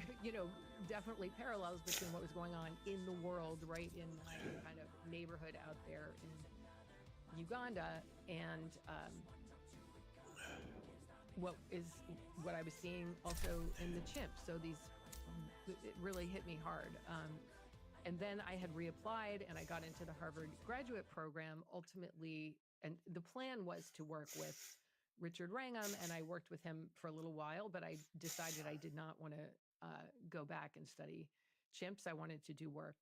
definitely parallels between what was going on in the world, right in my kind of neighborhood out there in Uganda, and what I was seeing also in the chimps. So it really hit me hard. And then I had reapplied and I got into the Harvard graduate program ultimately. And the plan was to work with Richard Wrangham, and I worked with him for a little while, but I decided I did not want to go back and study chimps. I wanted to do work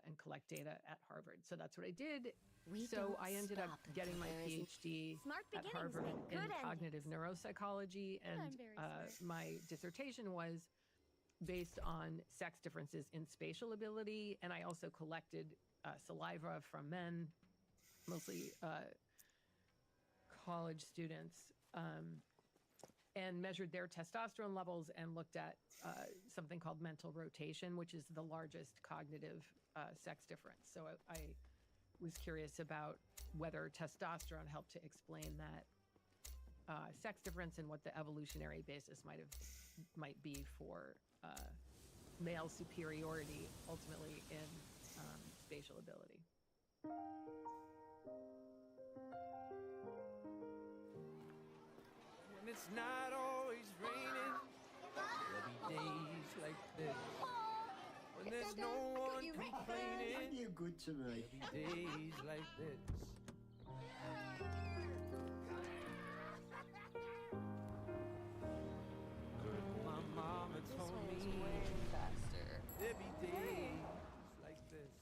and collect data at Harvard. So that's what I did. We So don't I ended up stop getting my until there isn't- PhD Smart at beginnings Harvard make in good cognitive endings. neuropsychology, And I'm and very smart. my dissertation was based on sex differences in spatial ability, and I also collected saliva from men, mostly college students, and measured their testosterone levels and looked at something called mental rotation, which is the largest cognitive sex difference. So I was curious about whether testosterone helped to explain that sex difference and what the evolutionary basis might be for male superiority ultimately in spatial ability. When it's not always raining, there'll be days like this. When there's no one complaining, You're good to me. there'll be days like this. Good, my mama told me there'll be days like this.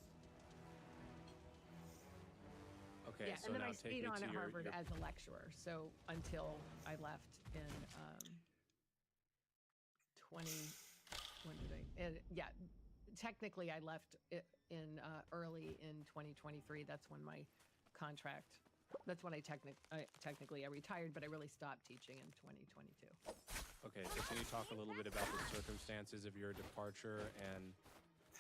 Okay, Yeah, so and then now I take stayed me on to at your, Harvard as a lecturer. So until I left in 20, when did yeah, technically I left in early in 2023. That's when my contract, that's when I technically I retired, but I really stopped teaching in 2022. Okay, so can you talk a little bit about the circumstances of your departure and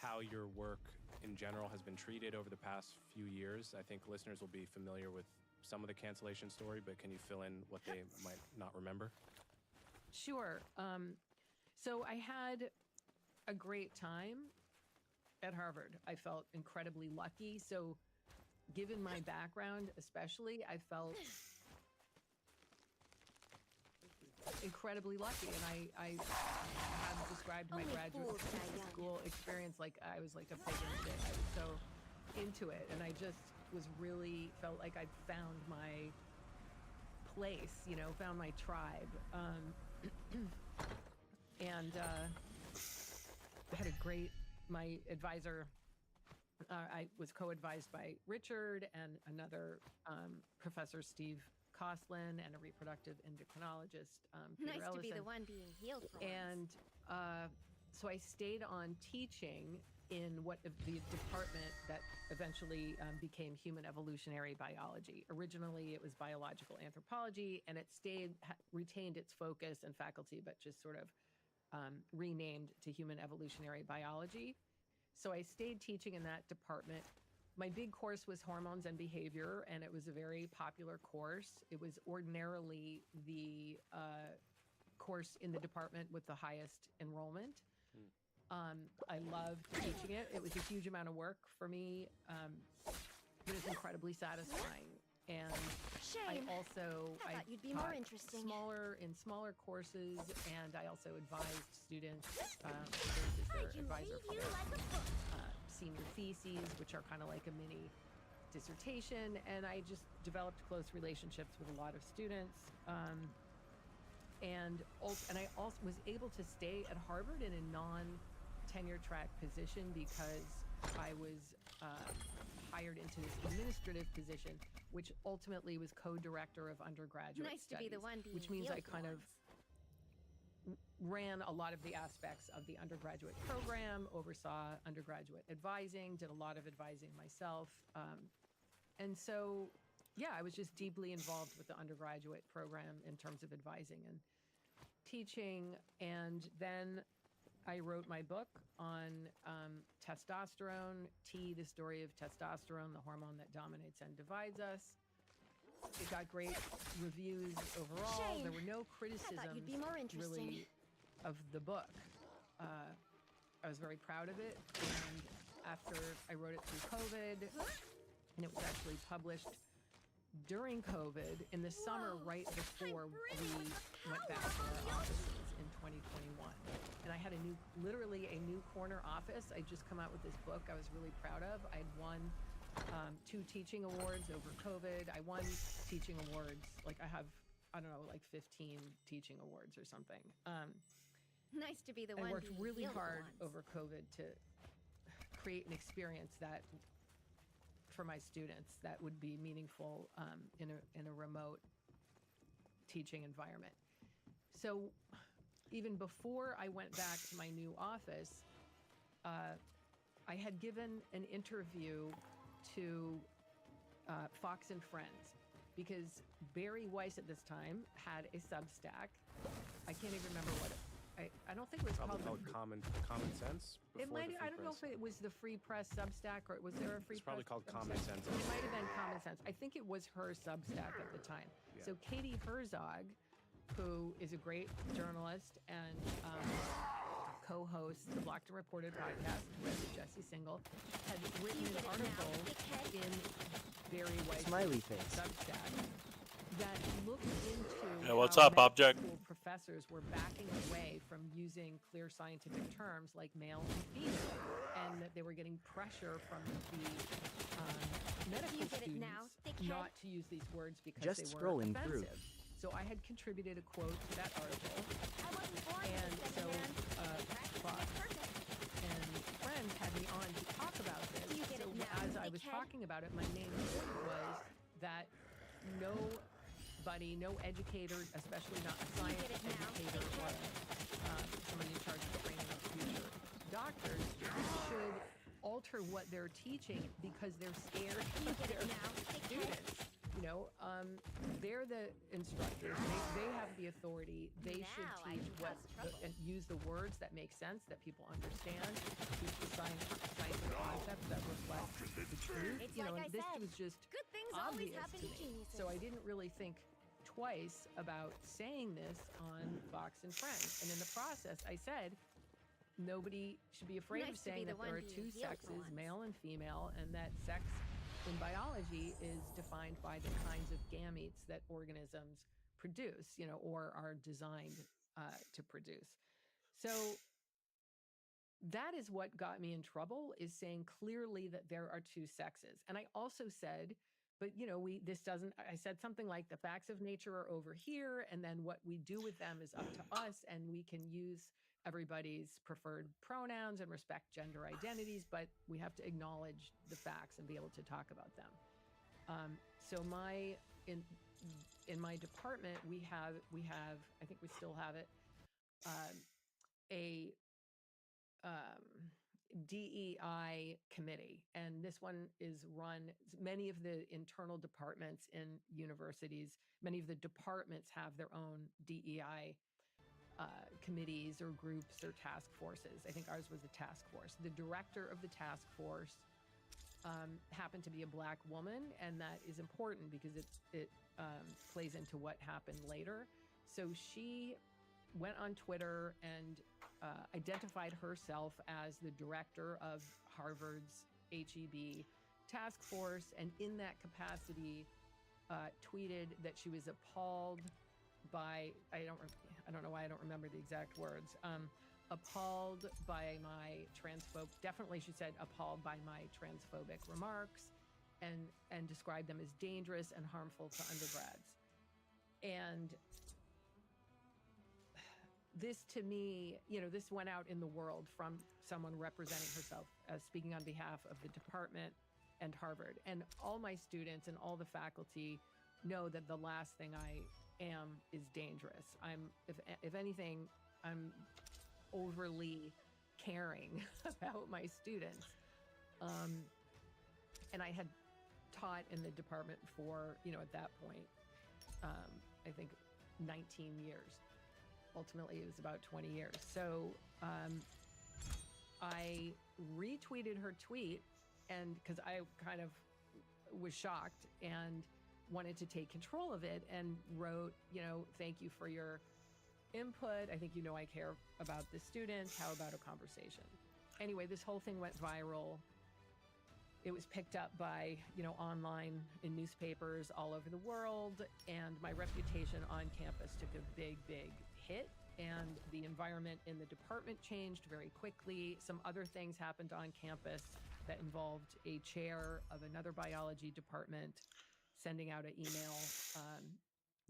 how your work in general has been treated over the past few years? I think listeners will be familiar with some of the cancellation story, but can you fill in what they might not remember? Sure. So I had a great time at Harvard. I felt incredibly lucky. So given my background, especially, I felt incredibly lucky. And I have described my Only graduate fools die young. school experience like I was like a pig in shit. I was so into it. And I just was really felt like I'd found my place, you know, found my tribe. And had a great, my advisor, I was co-advised by Richard and another Professor Steve Coslin and a reproductive endocrinologist, Peter Nice to be the Ellison. one being healed for once. And so I stayed on teaching in the department that eventually became human evolutionary biology. Originally, it was biological anthropology, and it retained its focus and faculty, but just sort of renamed to human evolutionary biology. So I stayed teaching in that department. My big course was hormones and behavior, and it was a very popular course. It was ordinarily the course in the department with the highest enrollment. I loved teaching it. It was a huge amount of work for me, but it was incredibly satisfying. And Shame. I also I thought you'd be more taught interesting. smaller courses, and I also advised students. Students as I their can advisor read for you their like a book. senior theses, which are kind of like a mini dissertation. And I just developed close relationships with a lot of students. And I also was able to stay at Harvard in a non-tenure track position because I was hired into this administrative position, which ultimately was co-director of undergraduate Nice to studies, be the one being which means I healed for kind of ran a lot of the aspects of the undergraduate program, oversaw undergraduate advising, did a lot of advising myself. And so, yeah, I was just deeply involved with the undergraduate program in terms of advising and teaching. And then I wrote my book on testosterone, T, the story of testosterone, the hormone that dominates and divides us. It got great reviews overall. Shame. There were no I thought criticisms you'd be more interesting. really of the book. I was very proud of it. And after I wrote it through COVID, and it was actually published during COVID in the summer, right before we went back to our offices in 2021. And I had literally a new corner office. I'd just come out with this book I was really proud of. I'd won 2 teaching awards over COVID. I won teaching awards. Like I have, I don't know, like 15 teaching awards or something. Nice to be the I one worked being really healed for hard once. over COVID to create an experience that for my students that would be meaningful in a remote teaching environment. So even before I went back to my new office, I had given an interview to Fox and Friends because Barry Weiss at this time had a Substack. I can't even remember what I don't think it was Probably called Common Sense. it before might. the I Free don't know Press. if it was the Free Press Substack or was there a Free It's probably Press? called Common Sense. It might have been Common Sense. I think it was her Substack at the time. Yeah. So Katie Herzog, who is a great journalist and co-hosts the Blocked and Reported podcast with Jesse Single, had written an article in Barry White's Smiley face. Substack that looked into Yeah, what's how up, medical Object? school professors were backing away from using clear scientific terms like male and female, and that they were getting pressure from the medical students not to use these words because Just they were scrolling through. offensive. So I had contributed a quote to that article, and so Fox and Friends had me on to talk about this. So as I was talking about it, my main point was that nobody, no educator, especially not a science educator or someone in charge of training of future doctors, should alter what they're teaching because they're scared of their students. You know, they're the instructors. They have the authority. They should teach and use the words that make sense, that people understand, teach the scientific concepts that reflect the truth. You know, and this was just Good things always obvious happen to to me. geniuses. So I didn't really think twice about saying this on Fox and Friends. And in the process, I said, nobody should be afraid Nice of to be saying the that there one are being two healed for sexes, once. male and female, and that sex in biology is defined by the kinds of gametes that organisms produce, you know, or are designed to produce. So that is what got me in trouble, is saying clearly that there are two sexes. And I also said, but you know, I said something like the facts of nature are over here, and then what we do with them is up to us, and we can use everybody's preferred pronouns and respect gender identities, but we have to acknowledge the facts and be able to talk about them. So in my department, we have I think we still have it, a DEI committee, and this one is run. Many of the internal departments in universities, many of the departments have their own DEI committees or groups or task forces. I think ours was a task force. The director of the task force happened to be a Black woman, and that is important because it plays into what happened later. So she went on Twitter and identified herself as the director of Harvard's HEB task force, and in that capacity tweeted that she was appalled by, I don't know why I don't remember the exact words, appalled by my definitely she said appalled by my transphobic remarks, and described them as dangerous and harmful to undergrads. And this, to me, you know, this went out in the world from someone representing herself as speaking on behalf of the department and Harvard. And all my students and all the faculty know that the last thing I am is dangerous. If anything, I'm overly caring about my students. And I had taught in the department for, you know, at that point, I think 19 years. Ultimately, it was about 20 years. So I retweeted her tweet, and because I kind of was shocked and wanted to take control of it, and wrote, you know, thank you for your input. I think you know I care about the students. How about a conversation? Anyway, this whole thing went viral. It was picked up by, you know, online in newspapers all over the world, and my reputation on campus took a big, big hit, and the environment in the department changed very quickly. Some other things happened on campus that involved a chair of another biology department sending out an email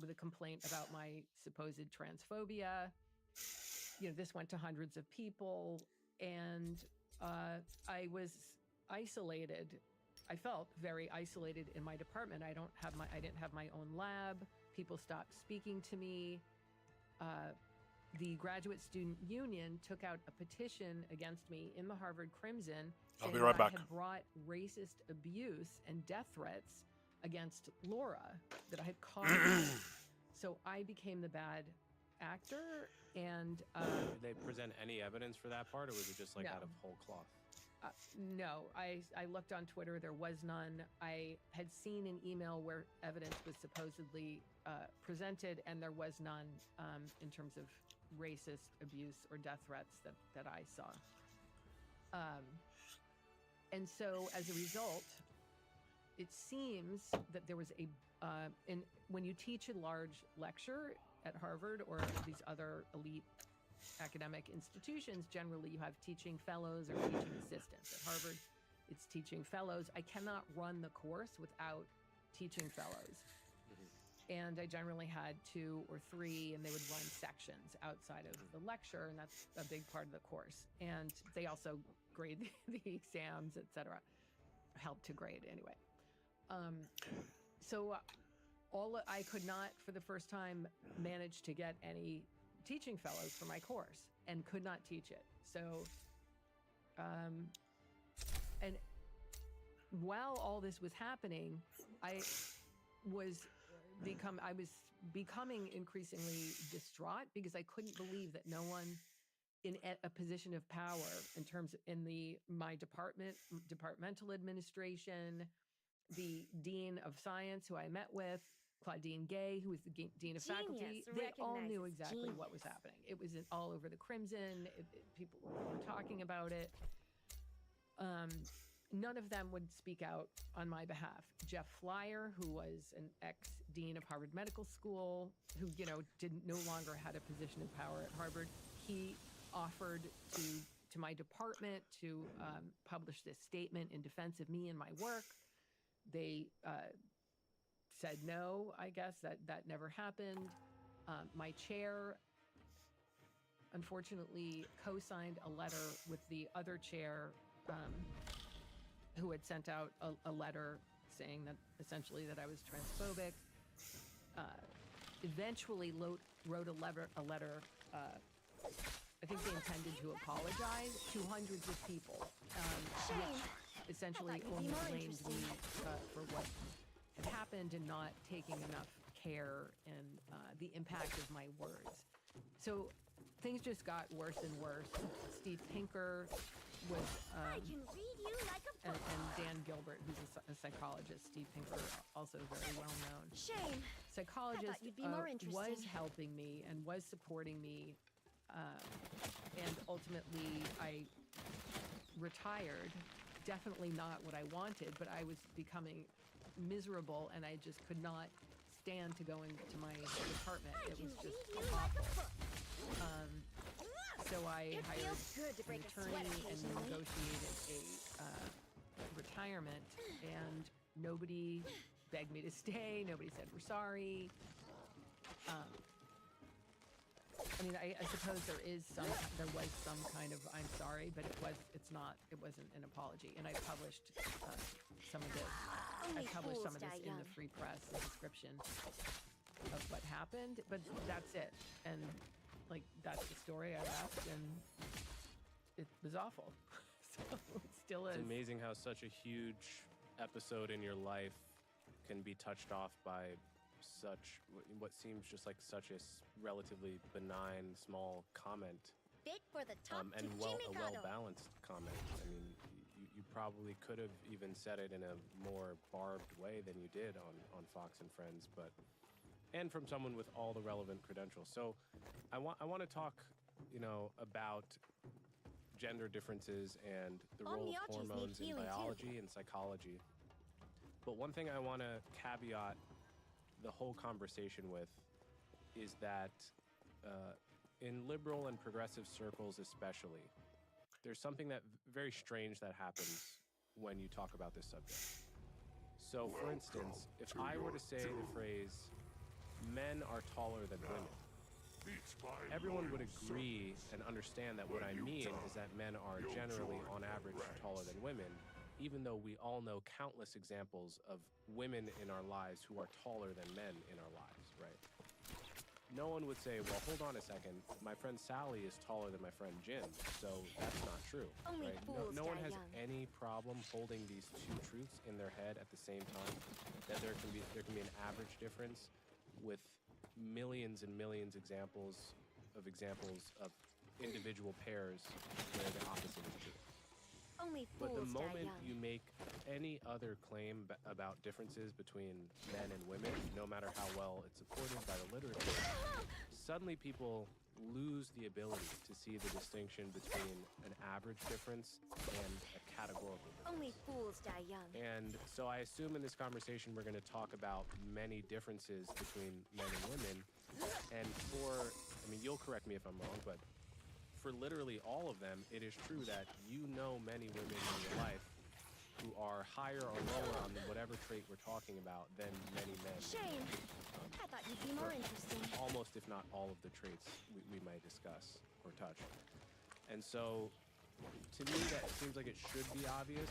with a complaint about my supposed transphobia. You know, this went to hundreds of people, and I was isolated. I felt very isolated in my department. I didn't have my own lab. People stopped speaking to me. The Graduate Student Union took out a petition against me in the Harvard Crimson, I'll saying be right that I back. had brought racist abuse and death threats against Laura, that I had caused it. So I became the bad actor, and Did they present any evidence for that part, or was it just like No. out of whole cloth? no, I looked on Twitter. There was none. I had seen an email where evidence was supposedly presented, and there was none in terms of racist abuse or death threats that I saw. And so, as a result, it seems that there was when you teach a large lecture at Harvard or these other elite academic institutions, generally you have teaching fellows or teaching assistants. At Harvard, it's teaching fellows. I cannot run the course without teaching fellows. And I generally had 2 or 3, and they would run sections outside of the lecture, and that's a big part of the course. And they also grade the exams, etc. Help to grade anyway. So I could not, for the first time, manage to get any teaching fellows for my course, and could not teach it. So, and while all this was happening, I was becoming increasingly distraught because I couldn't believe that no one in a position of power, my departmental administration, the dean of science who I met with, Claudine Gay, who was the dean of faculty, they all knew exactly what was happening. It was all over the Crimson. People were talking about it. None of them would speak out on my behalf. Jeff Flyer, who was an ex-dean of Harvard Medical School, who no longer had a position of power at Harvard, he offered to my department to publish this statement in defense of me and my work. They said no. I guess that never happened. My chair, unfortunately, co-signed a letter with the other chair, who had sent out a letter saying that essentially that I was transphobic. Eventually wrote a letter. I think they intended to apologize to hundreds of people, which essentially only blamed me for what had happened and not taking enough care in the impact of my words. So things just got worse and worse. Steve Pinker was, I can read you like a book. and Dan Gilbert, who's a psychologist. Steve Pinker, also very well known. Shame. Psychologist, you'd be more was interesting. helping me and was supporting me. And ultimately, I retired. Definitely not what I wanted, but I was becoming miserable, and I just could not stand to go into my department. It was just awful. So I hired an attorney and negotiated a retirement, and nobody begged me to stay. Nobody said we're sorry. I mean, I suppose there was some kind of I'm sorry, but it wasn't an apology. And I published some of this. I published some of this in the Free Press, the description of what happened. But that's it. And that's the story I left, and it was awful. So it still is. It's amazing how such a huge episode in your life can be touched off by what seems just like such a relatively benign, small comment. Big for the top And a Jimmy well-balanced comment. I mean, you probably could have even said it in a more barbed way than you did on Fox and Friends, and from someone with all the relevant credentials. So I want to talk, about gender differences and the role of hormones in biology and psychology. But one thing I want to caveat the whole conversation with is that in liberal and progressive circles especially, there's something that very strange that happens when you talk about this subject. So, for instance, if I were to say the phrase, men are taller than women, Beats my everyone would loyal agree service. and understand that what When I you mean die, is that men are you'll generally, join on the average, ranks. taller than women, even though we all know countless examples of women in our lives who are taller than men in our lives, right? No one would say, well, hold on a second, my friend Sally is taller than my friend Jim, so that's not true, Only right? fools No one die has young. any problem holding these two truths in their head at the same time, that there can be an average difference with millions and millions examples of individual pairs where the opposite is true. Only But the fools die moment young. you make any other claim about differences between men and women, no matter how well it's supported by the literature, suddenly people lose the ability to see the distinction between an average difference and a categorical difference. Only fools die young. And so I assume in this conversation we're going to talk about many differences between men and women. And you'll correct me if I'm wrong, but for literally all of them, it is true that you know many women in your life who are higher or lower on whatever trait we're talking about than many men. Shame. I thought you'd be more interesting. Almost, if not all, of the traits we might discuss or touch. And so, to me, that seems like it should be obvious,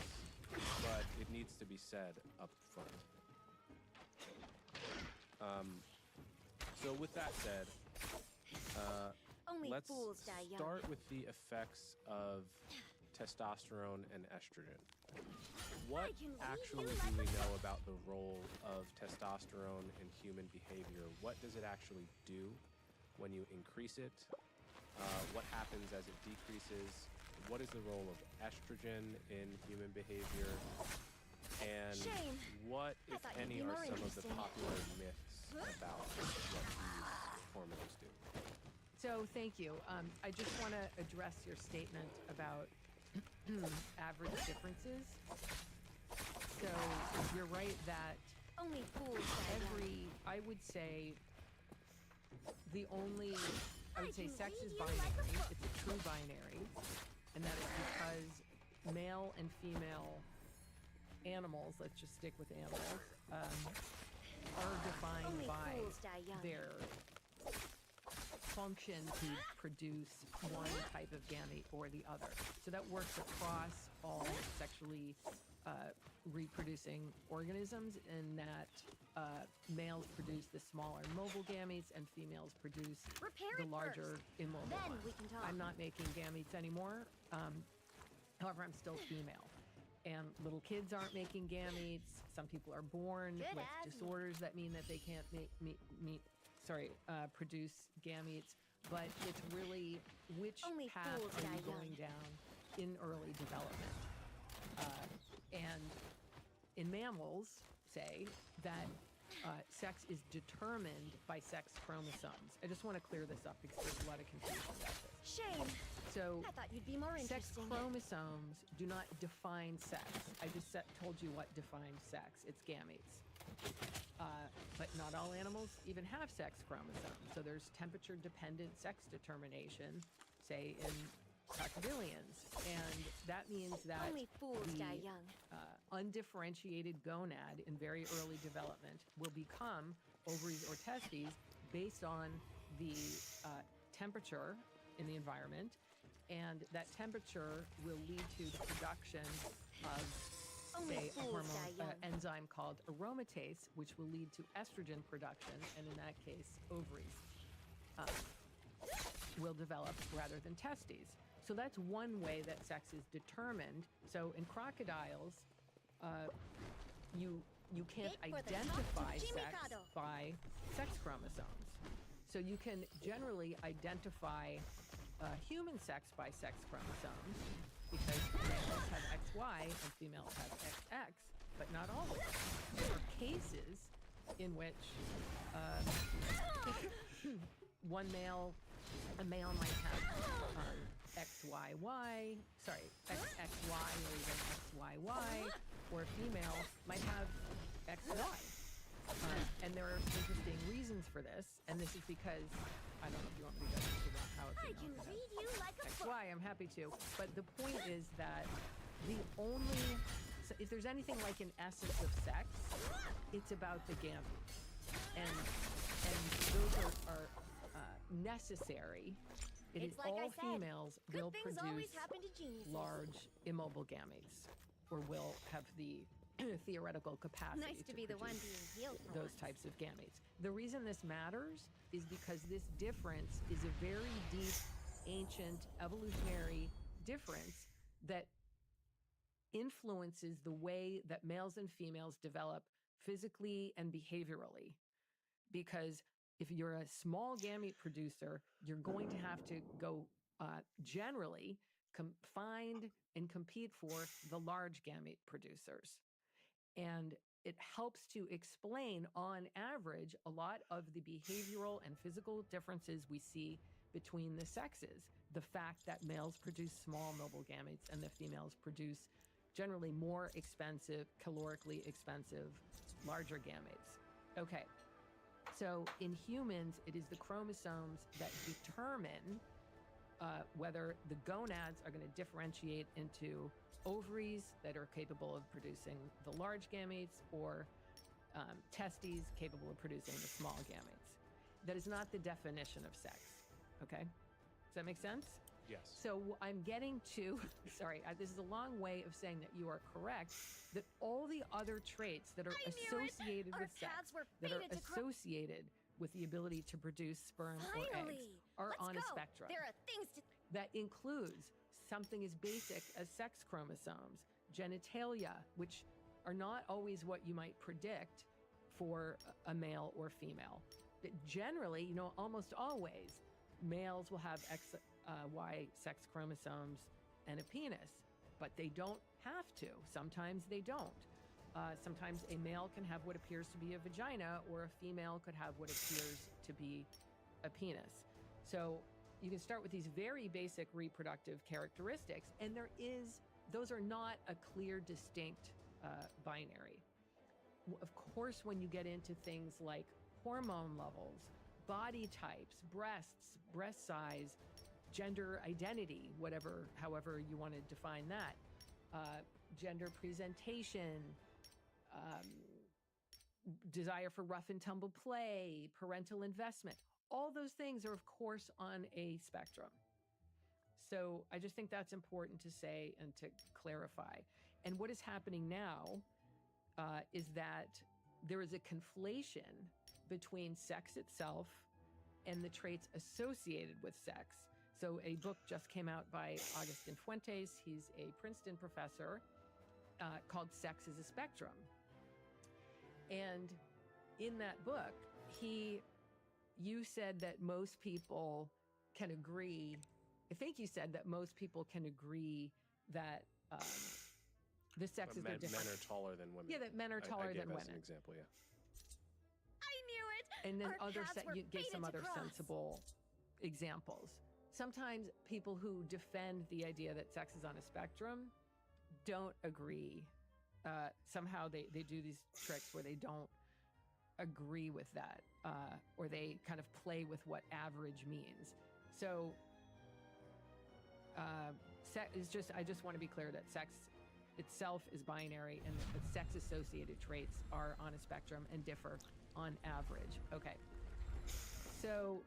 but it needs to be said up front. So with that said, Only let's fools die young. start with the effects of testosterone and estrogen. What I can read actually you do like we a know book. about the role of testosterone in human behavior? What does it actually do when you increase it? What happens as it decreases? What is the role of estrogen in human behavior? And Shame. what, I if thought you'd any, be are more some of the interesting. popular myths about what these hormones do? So thank you. I just want to address your statement about average differences. So you're right that Only fools die young. I would say I would say can sex read is you like a binary. book. It's a true binary. And that is because male and female animals, let's just stick with animals, are defined Only by fools die young. their function to produce one type of gamete or the other. So that works across all sexually reproducing organisms in that males produce the smaller mobile gametes and females produce Repair the it larger first. immobile Then ones. we can talk. I'm not making gametes anymore. However, I'm still female. And little kids aren't making gametes. Some people are born Good with as me. disorders that mean that they can't produce gametes. But it's really which Only path fools are you die going young. down in early development. And in mammals, say that sex is determined by sex chromosomes. I just want to clear this up because there's a lot of confusion about this. Shame. So I thought you'd be more sex interesting. chromosomes do not define sex. I just told you what defines sex. It's gametes. But not all animals even have sex chromosomes. So there's temperature-dependent sex determination, say in crocodilians. And that means that Only fools the die young. undifferentiated gonad in very early development will become ovaries or testes based on the temperature in the environment, and that temperature will lead to the production of, Only say, a fools hormone die young. enzyme called aromatase, which will lead to estrogen production, and in that case, ovaries will develop rather than testes. So that's one way that sex is determined. So in crocodiles, you can't Wait for the identify top to sex Jimmy by sex chromosomes. So you can generally identify human sex by sex chromosomes because males have XY and females have XX, but not always. There are cases in which a male might have XYY, XXY or even XYY, or a female might have XY. And there are interesting reasons for this, and this is because, I don't know if you want me to go into how it's I can read you like a book. XY, I'm happy to. But the point is that if there's anything like an essence of sex, it's about the gametes. And those are necessary. It is It's like I all said, females good will things always produce happen to geniuses. large immobile gametes, or will have the theoretical capacity Nice to be the one produce being healed for those once. types of gametes. The reason this matters is because this difference is a very deep, ancient, evolutionary difference that influences the way that males and females develop physically and behaviorally. Because if you're a small gamete producer, you're going to have to go generally find and compete for the large gamete producers. And it helps to explain, on average, a lot of the behavioral and physical differences we see between the sexes. The fact that males produce small mobile gametes and the females produce generally more expensive, calorically expensive, larger gametes. Okay, so in humans, it is the chromosomes that determine whether the gonads are going to differentiate into ovaries that are capable of producing the large gametes, or testes capable of producing the small gametes. That is not the definition of sex. Okay? Does that make sense? Yes. So I'm getting to, sorry, this is a long way of saying that you are correct, that all the other traits that are associated with sex, that are associated with the ability to produce sperm or eggs, are on a spectrum. There are things to... That includes something as basic as sex chromosomes, genitalia, which are not always what you might predict for a male or female. But generally, almost always, males will have Y sex chromosomes and a penis, but they don't have to. Sometimes they don't. Sometimes a male can have what appears to be a vagina, or a female could have what appears to be a penis. So you can start with these very basic reproductive characteristics, and those are not a clear, distinct binary. Of course, when you get into things like hormone levels, body types, breasts, breast size, gender identity, however you want to define that, gender presentation, desire for rough and tumble play, parental investment, all those things are, of course, on a spectrum. So I just think that's important to say and to clarify. And what is happening now is that there is a conflation between sex itself and the traits associated with sex. So a book just came out by Agustin Fuentes. He's a Princeton professor, called Sex is a Spectrum. And in that book, you said that most people can agree, I think you said that most people can agree that the sexes are different. Men are taller than women. Yeah, that men are taller than women. As an example, yeah. I knew it! And then you gave some fated to other cross. sensible examples. Sometimes people who defend the idea that sex is on a spectrum don't agree. Somehow they do these tricks where they don't agree with that, or they kind of play with what average means. So I just want to be clear that sex itself is binary, and that sex-associated traits are on a spectrum and differ on average. Okay. So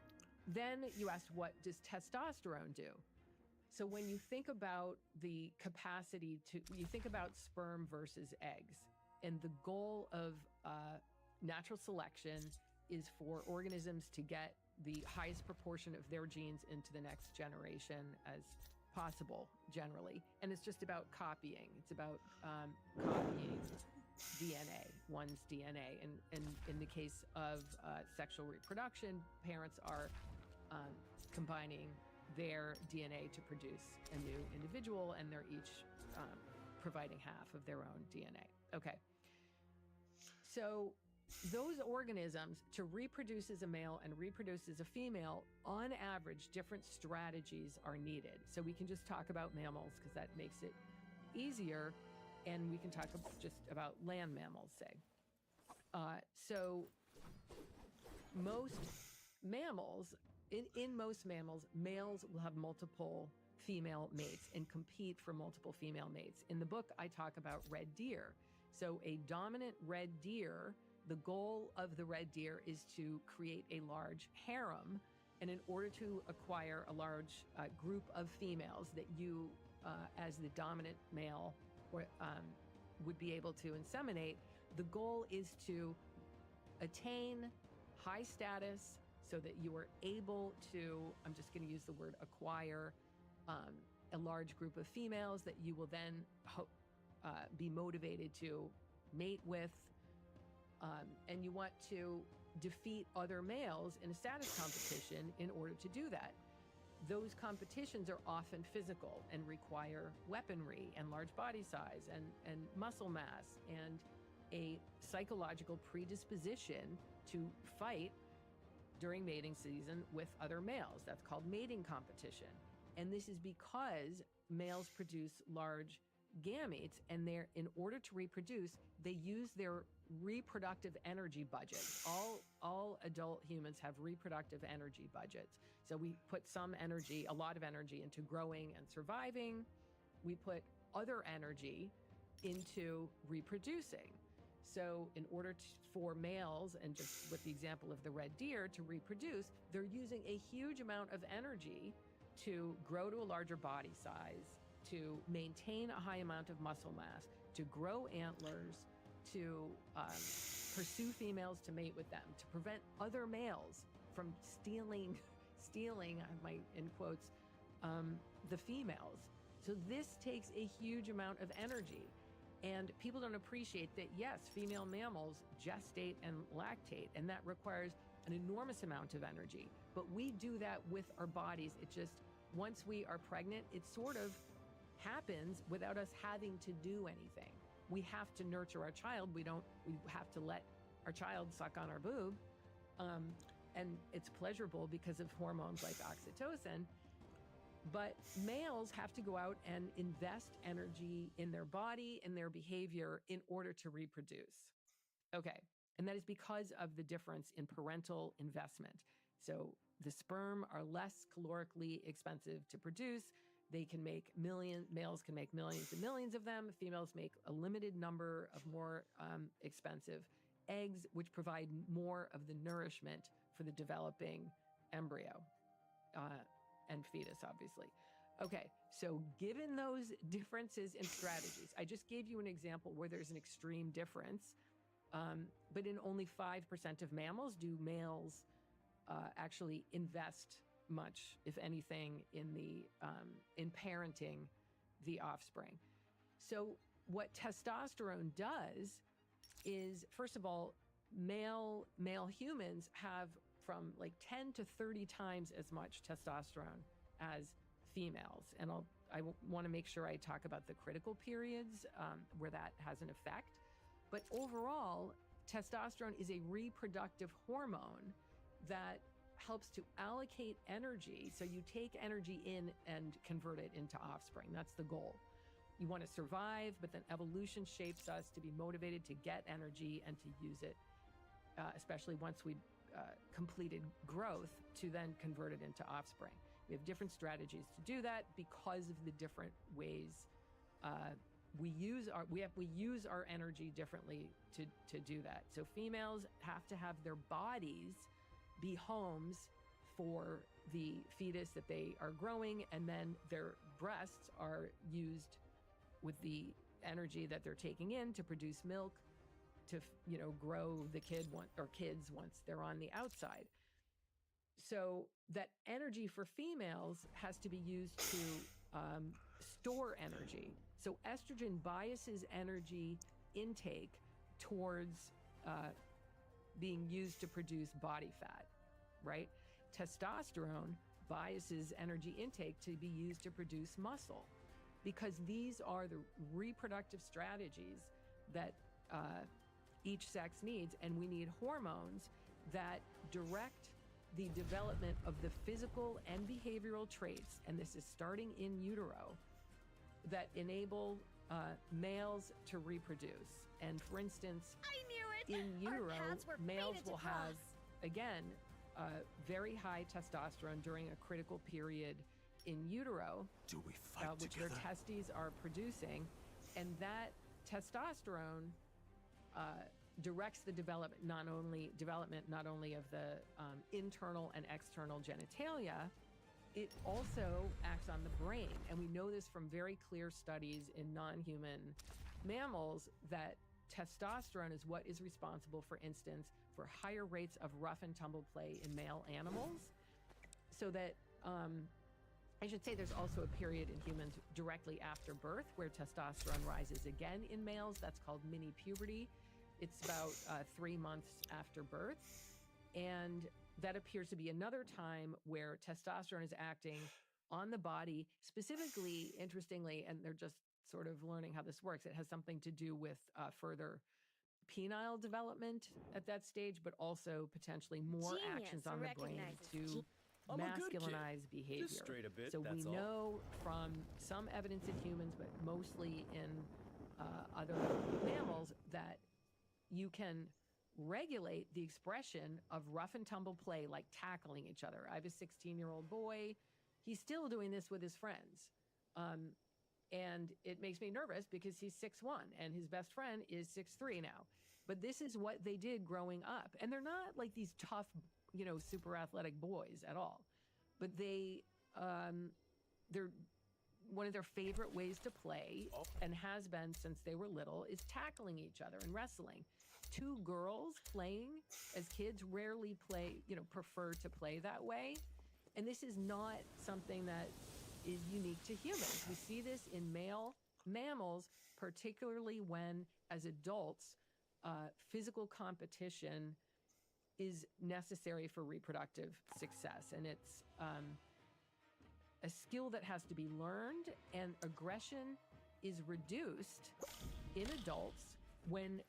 then you asked, what does testosterone do? So when you think about the capacity you think about sperm versus eggs, and the goal of natural selection is for organisms to get the highest proportion of their genes into the next generation as possible, generally. And it's just about copying. It's about copying DNA, one's DNA. And in the case of sexual reproduction, parents are combining their DNA to produce a new individual, and they're each providing half of their own DNA. Okay. So those organisms, to reproduce as a male and reproduce as a female, on average, different strategies are needed. So we can just talk about mammals because that makes it easier, and we can talk just about land mammals, say. So most mammals, in most mammals, males will have multiple female mates and compete for multiple female mates. In the book, I talk about red deer. So a dominant red deer, the goal of the red deer is to create a large harem And in order to acquire a large group of females that you, as the dominant male, or would be able to inseminate, the goal is to attain high status so that you are able to, I'm just going to use the word acquire, a large group of females that you will then be motivated to mate with. And you want to defeat other males in a status competition in order to do that. Those competitions are often physical and require weaponry and large body size and muscle mass and a psychological predisposition to fight during mating season with other males. That's called mating competition. And this is because males produce large gametes, and they're, in order to reproduce, they use their reproductive energy budget. All adult humans have reproductive energy budgets. So we put some energy, a lot of energy, into growing and surviving. We put other energy into reproducing. So in order for males, and just with the example of the red deer, to reproduce, they're using a huge amount of energy to grow to a larger body size, to maintain a high amount of muscle mass, to grow antlers, to pursue females to mate with them, to prevent other males from stealing, I have my in quotes, the females. So this takes a huge amount of energy. And people don't appreciate that, yes, female mammals gestate and lactate, and that requires an enormous amount of energy. But we do that with our bodies. It just, once we are pregnant, it sort of happens without us having to do anything. We have to nurture our child. We have to let our child suck on our boob. And it's pleasurable because of hormones like oxytocin. But males have to go out and invest energy in their body and their behavior in order to reproduce. Okay. And that is because of the difference in parental investment. So the sperm are less calorically expensive to produce. They can make males can make millions and millions of them. Females make a limited number of more expensive eggs, which provide more of the nourishment for the developing embryo and fetus, obviously. Okay, so given those differences in strategies, I just gave you an example where there's an extreme difference, but in only 5% of mammals do males actually invest much, if anything, in parenting the offspring. So what testosterone does is, first of all, male humans have from like 10 to 30 times as much testosterone as females. And I want to make sure I talk about the critical periods where that has an effect. But overall, testosterone is a reproductive hormone that helps to allocate energy. So you take energy in and convert it into offspring. That's the goal. You want to survive, but then evolution shapes us to be motivated to get energy and to use it, especially once we completed growth, to then convert it into offspring. We have different strategies to do that because of the different ways we use our energy differently to do that. So females have to have their bodies be homes for the fetus that they are growing, and then their breasts are used with the energy that they're taking in to produce milk to grow the kids once they're on the outside. So that energy for females has to be used to store energy. So estrogen biases energy intake towards being used to produce body fat, right? Testosterone biases energy intake to be used to produce muscle, because these are the reproductive strategies that each sex needs, and we need hormones that direct the development of the physical and behavioral traits, and this is starting in utero, that enable males to reproduce. And for instance, I knew it! in utero, Our paths were males fated to will have, cross. again, very high testosterone during a critical period in utero, Do we fight which together? their testes are producing. And that testosterone directs the development not only of the internal and external genitalia, it also acts on the brain. And we know this from very clear studies in non-human mammals that testosterone is what is responsible, for instance, for higher rates of rough and tumble play in male animals. So that I should say there's also a period in humans directly after birth where testosterone rises again in males. That's called mini puberty. It's about 3 months after birth. And that appears to be another time where testosterone is acting on the body, specifically, interestingly, and they're just sort of learning how this works. It has something to do with further penile development at that stage, but also potentially more actions on the brain to masculinize behavior. Just straight a bit, So we that's all. know from some evidence in humans, but mostly in other mammals, that you can regulate the expression of rough and tumble play, like tackling each other. I have a 16-year-old boy. He's still doing this with his friends. And it makes me nervous because he's 6'1" and his best friend is 6'3" now. But this is what they did growing up. And they're not like these tough, super athletic boys at all. But they're one of their favorite ways to play, and has been since they were little, is tackling each other and wrestling. Two girls playing as kids rarely prefer to play that way. And this is not something that is unique to humans. We see this in male mammals, particularly when, as adults, physical competition is necessary for reproductive success. And it's a skill that has to be learned, and aggression is reduced in adults when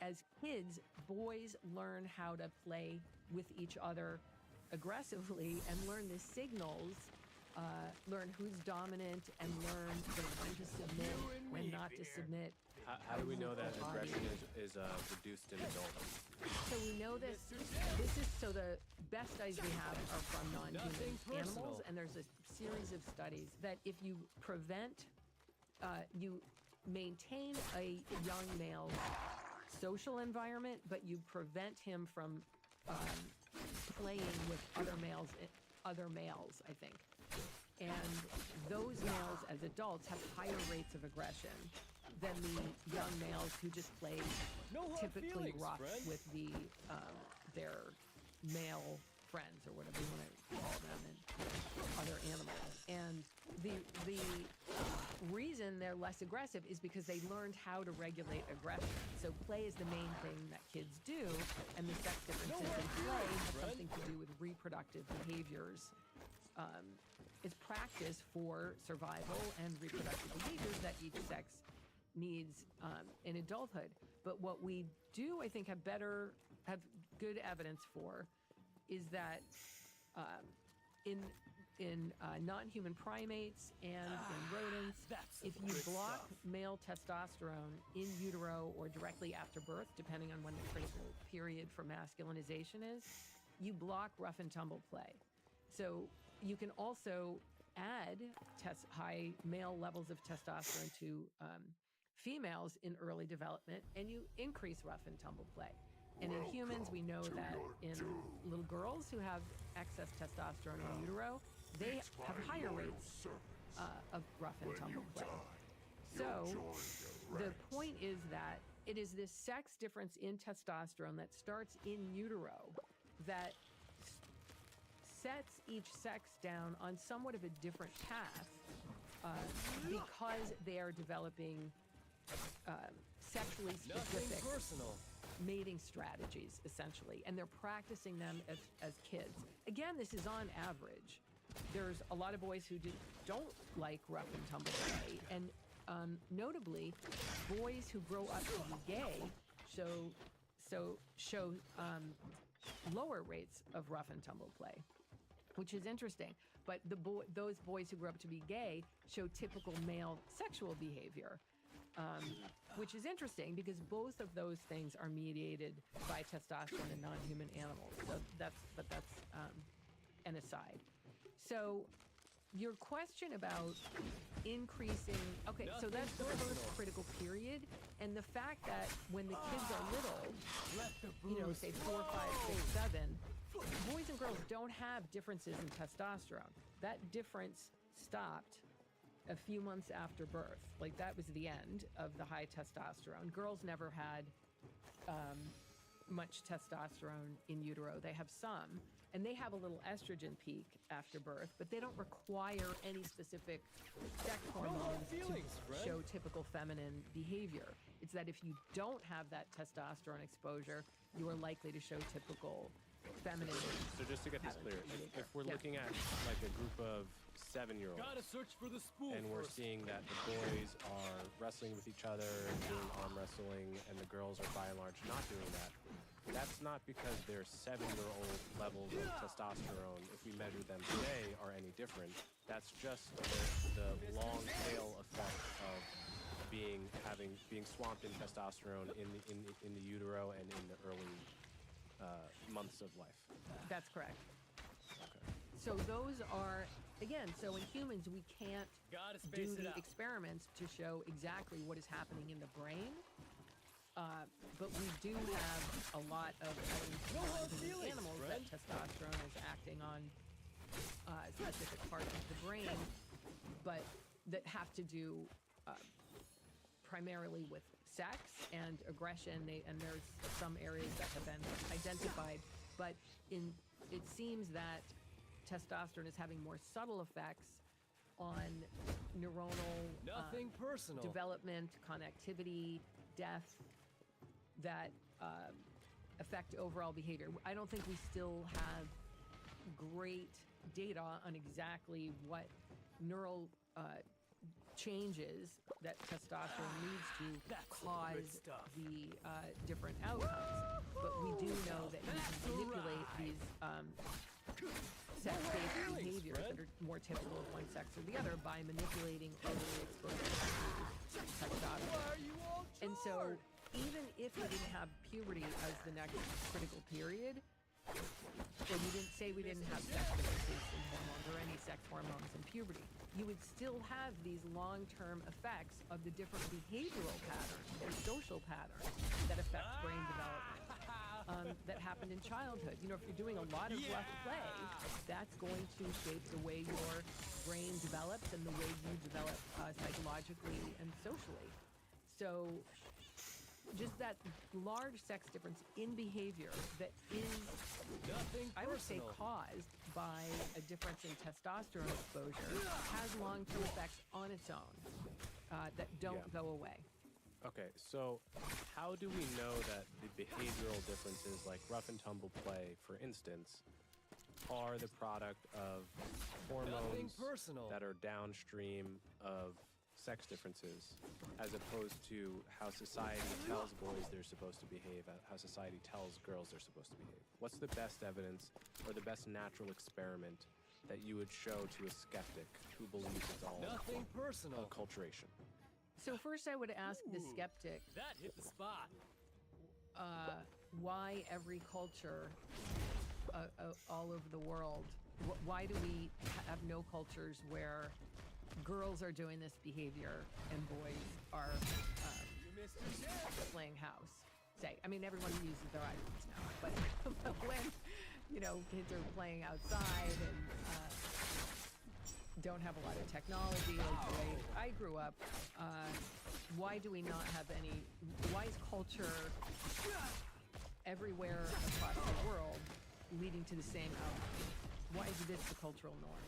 as kids, boys learn how to play with each other aggressively and learn the signals, learn who's dominant, and learn when to submit, when not to submit. How do we know that aggression is reduced in adults? So we know this. The best studies we have are from non-human animals, and there's a series of studies that if you you maintain a young male's social environment, but you prevent him from playing with other males, I think. And those males as adults have higher rates of aggression than the young males who just play typically rough with their male friends, or whatever you want to call them, and other animals. And the reason they're less aggressive is because they learned how to regulate aggression. So play is the main thing that kids do, and the sex differences in play have something to do with reproductive behaviors. It's practice for survival and reproductive behaviors that each sex needs in adulthood. But what we do, I think, have good evidence for is that in non-human primates and in rodents, if you block male testosterone in utero or directly after birth, depending on when the critical period for masculinization is, you block rough and tumble play. So you can also add high male levels of testosterone to females in early development, and you increase rough and tumble play. And in humans, we know that in little girls who have excess testosterone in utero, they have higher rates of rough and tumble play. So the point is that it is this sex difference in testosterone that starts in utero that sets each sex down on somewhat of a different path because they are developing sexually specific mating strategies, essentially, and they're practicing them as kids. Again, this is on average. There's a lot of boys who don't like rough and tumble play, and notably, boys who grow up to be gay show lower rates of rough and tumble play, which is interesting. But those boys who grow up to be gay show typical male sexual behavior, which is interesting because both of those things are mediated by testosterone in non-human animals. So that's an aside. So your question about increasing, okay, so that's the first critical period, and the fact that when the kids are little, say 4, 5, 6, 7, boys and girls don't have differences in testosterone. That difference stopped a few months after birth. Like, that was the end of the high testosterone. Girls never had much testosterone in utero. They have some, and they have a little estrogen peak after birth, but they don't require any specific sex hormones to show typical feminine behavior. It's that if you don't have that testosterone exposure, you are likely to show typical feminine. So just to get this clear, if we're looking at like a group of 7-year-olds, Gotta search for the spool and we're first. seeing that the boys are wrestling with each other and doing arm wrestling, and the girls are by and large not doing that, that's not because their 7-year-old levels of testosterone, if we measure them today, are any different. That's just the long tail effect of being swamped in testosterone in the utero and in the early months of life. That's correct. Okay. So those are, again, so in humans, we can't Gotta do space it the out. experiments to show exactly what is happening in the brain. But we do have a lot of evidence in animals that testosterone is acting on specific parts of the brain, but that have to do primarily with sex and aggression. And there's some areas that have been identified, but it seems that testosterone is having more subtle effects on neuronal Nothing personal. development, connectivity, death, that affect overall behavior. I don't think we still have great data on exactly what neural changes that testosterone needs to cause the different outcomes. But we do know that you can manipulate these sex-based behaviors that are more typical of one sex or the other by manipulating overly exposure to testosterone. And so even if we didn't have puberty as the next critical period, and we didn't say we didn't have sex differences in hormones or any sex hormones in puberty, you would still have these long-term effects of the different behavioral patterns and social patterns that affect brain development that happened in childhood. You know, if you're doing a lot of rough play, that's going to shape the way your brain develops and the way you develop psychologically and socially. So just that large sex difference in behavior that is, I would say, caused by a difference in testosterone exposure has long-term effects on its own that don't go away. Okay, so how do we know that the behavioral differences like rough and tumble play, for instance, are the product of hormones that are downstream of sex differences, as opposed to how society tells boys they're supposed to behave, how society tells girls they're supposed to behave? What's the best evidence or the best natural experiment that you would show to a skeptic who believes it's all acculturation? So first I would ask the skeptic, That hit the spot. why every culture all over the world, why do we have no cultures where girls are doing this behavior and boys are playing house? Say, I mean, everyone uses their iPhones now, but when, you know, kids are playing outside and don't have a lot of technology like the way I grew up, why do we not have any, why is culture everywhere across the world leading to the same outcome? Why is this the cultural norm?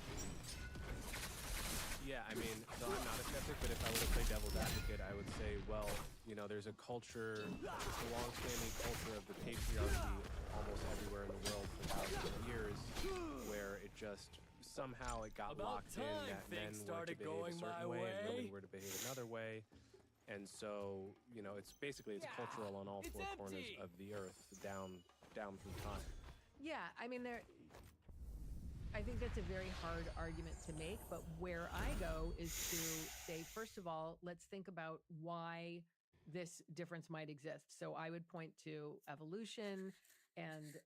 Yeah, I mean, so I'm not a skeptic, but if I were to play devil's advocate, I would say, well, you know, there's a culture, a long-standing culture of the patriarchy almost everywhere in the world for thousands of years, where it just somehow it got locked in that men were to behave a certain way and women were to behave another way. And so, you know, it's basically cultural on all four corners of the earth, down through time. Yeah, I mean, I think that's a very hard argument to make, but where I go is to say, first of all, let's think about why this difference might exist. So I would point to evolution and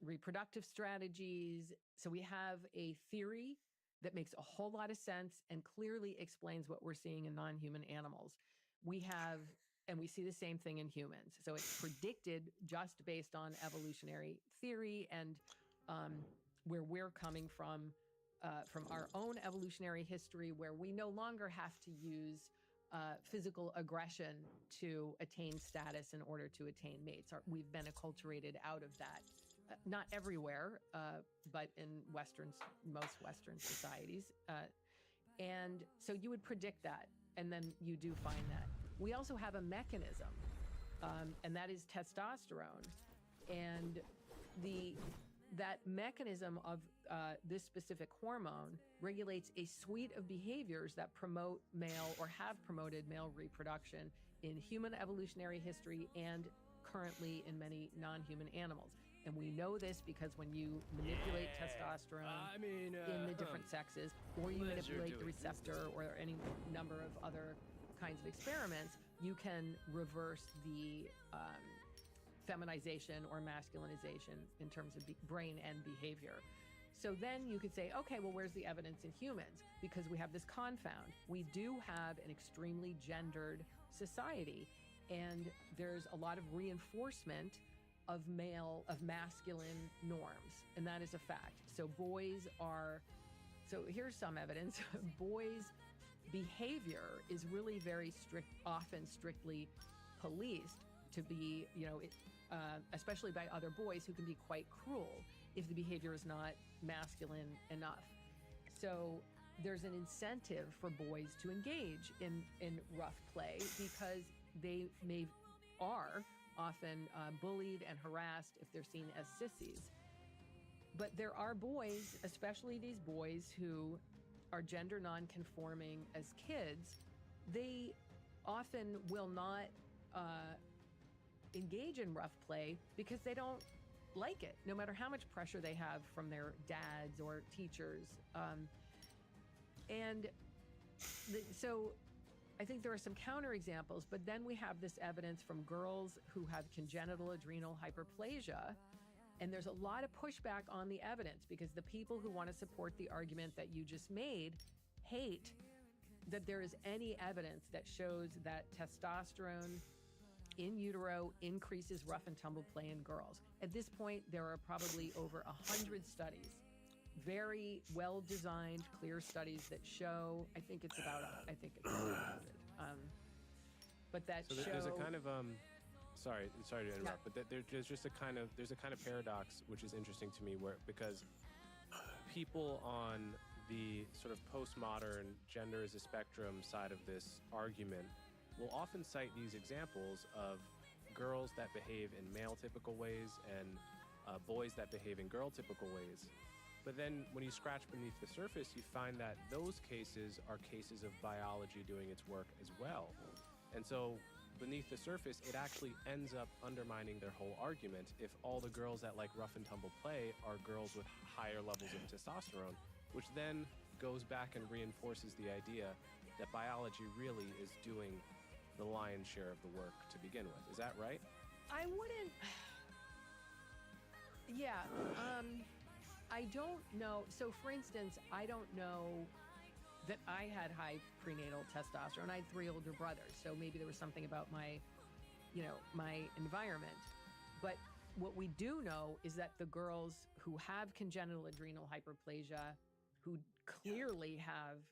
reproductive strategies. So we have a theory that makes a whole lot of sense and clearly explains what we're seeing in non-human animals. We have, and we see the same thing in humans. So it's predicted just based on evolutionary theory and where we're coming from our own evolutionary history, where we no longer have to use physical aggression to attain status in order to attain mates. We've been acculturated out of that. Not everywhere, but in most Western societies. And so you would predict that, and then you do find that. We also have a mechanism, and that is testosterone. And that mechanism of this specific hormone regulates a suite of behaviors that promote male or have promoted male reproduction in human evolutionary history and currently in many non-human animals. And we know this because when you manipulate testosterone in the different sexes, or you manipulate the receptor or any number of other kinds of experiments, you can reverse the feminization or masculinization in terms of brain and behavior. So then you could say, okay, well, where's the evidence in humans? Because we have this confound. We do have an extremely gendered society, and there's a lot of reinforcement of masculine norms, and that is a fact. So here's some evidence. Boys' behavior is really very strict, often strictly policed to be, especially by other boys who can be quite cruel if the behavior is not masculine enough. So there's an incentive for boys to engage in rough play because they are often bullied and harassed if they're seen as sissies. But there are boys, especially these boys who are gender non-conforming as kids, they often will not engage in rough play because they don't like it, no matter how much pressure they have from their dads or teachers. So I think there are some counterexamples, but then we have this evidence from girls who have congenital adrenal hyperplasia. And there's a lot of pushback on the evidence because the people who want to support the argument that you just made hate that there is any evidence that shows that testosterone in utero increases rough and tumble play in girls. At this point, there are probably over 100 studies, very well-designed, clear studies that show, I think it's about 100. But that so show... There's a kind of, sorry to interrupt, but there's a kind of paradox which is interesting to me because people on the sort of postmodern gender is a spectrum side of this argument will often cite these examples of girls that behave in male typical ways and boys that behave in girl typical ways. But then when you scratch beneath the surface, you find that those cases are cases of biology doing its work as well. And so beneath the surface, it actually ends up undermining their whole argument if all the girls that like rough and tumble play are girls with higher levels of testosterone, which then goes back and reinforces the idea that biology really is doing the lion's share of the work to begin with. Is that right? I wouldn't... Yeah. I don't know. So, for instance, I don't know that I had high prenatal testosterone. I had 3 older brothers, so maybe there was something about my environment. But what we do know is that the girls who have congenital adrenal hyperplasia, who clearly have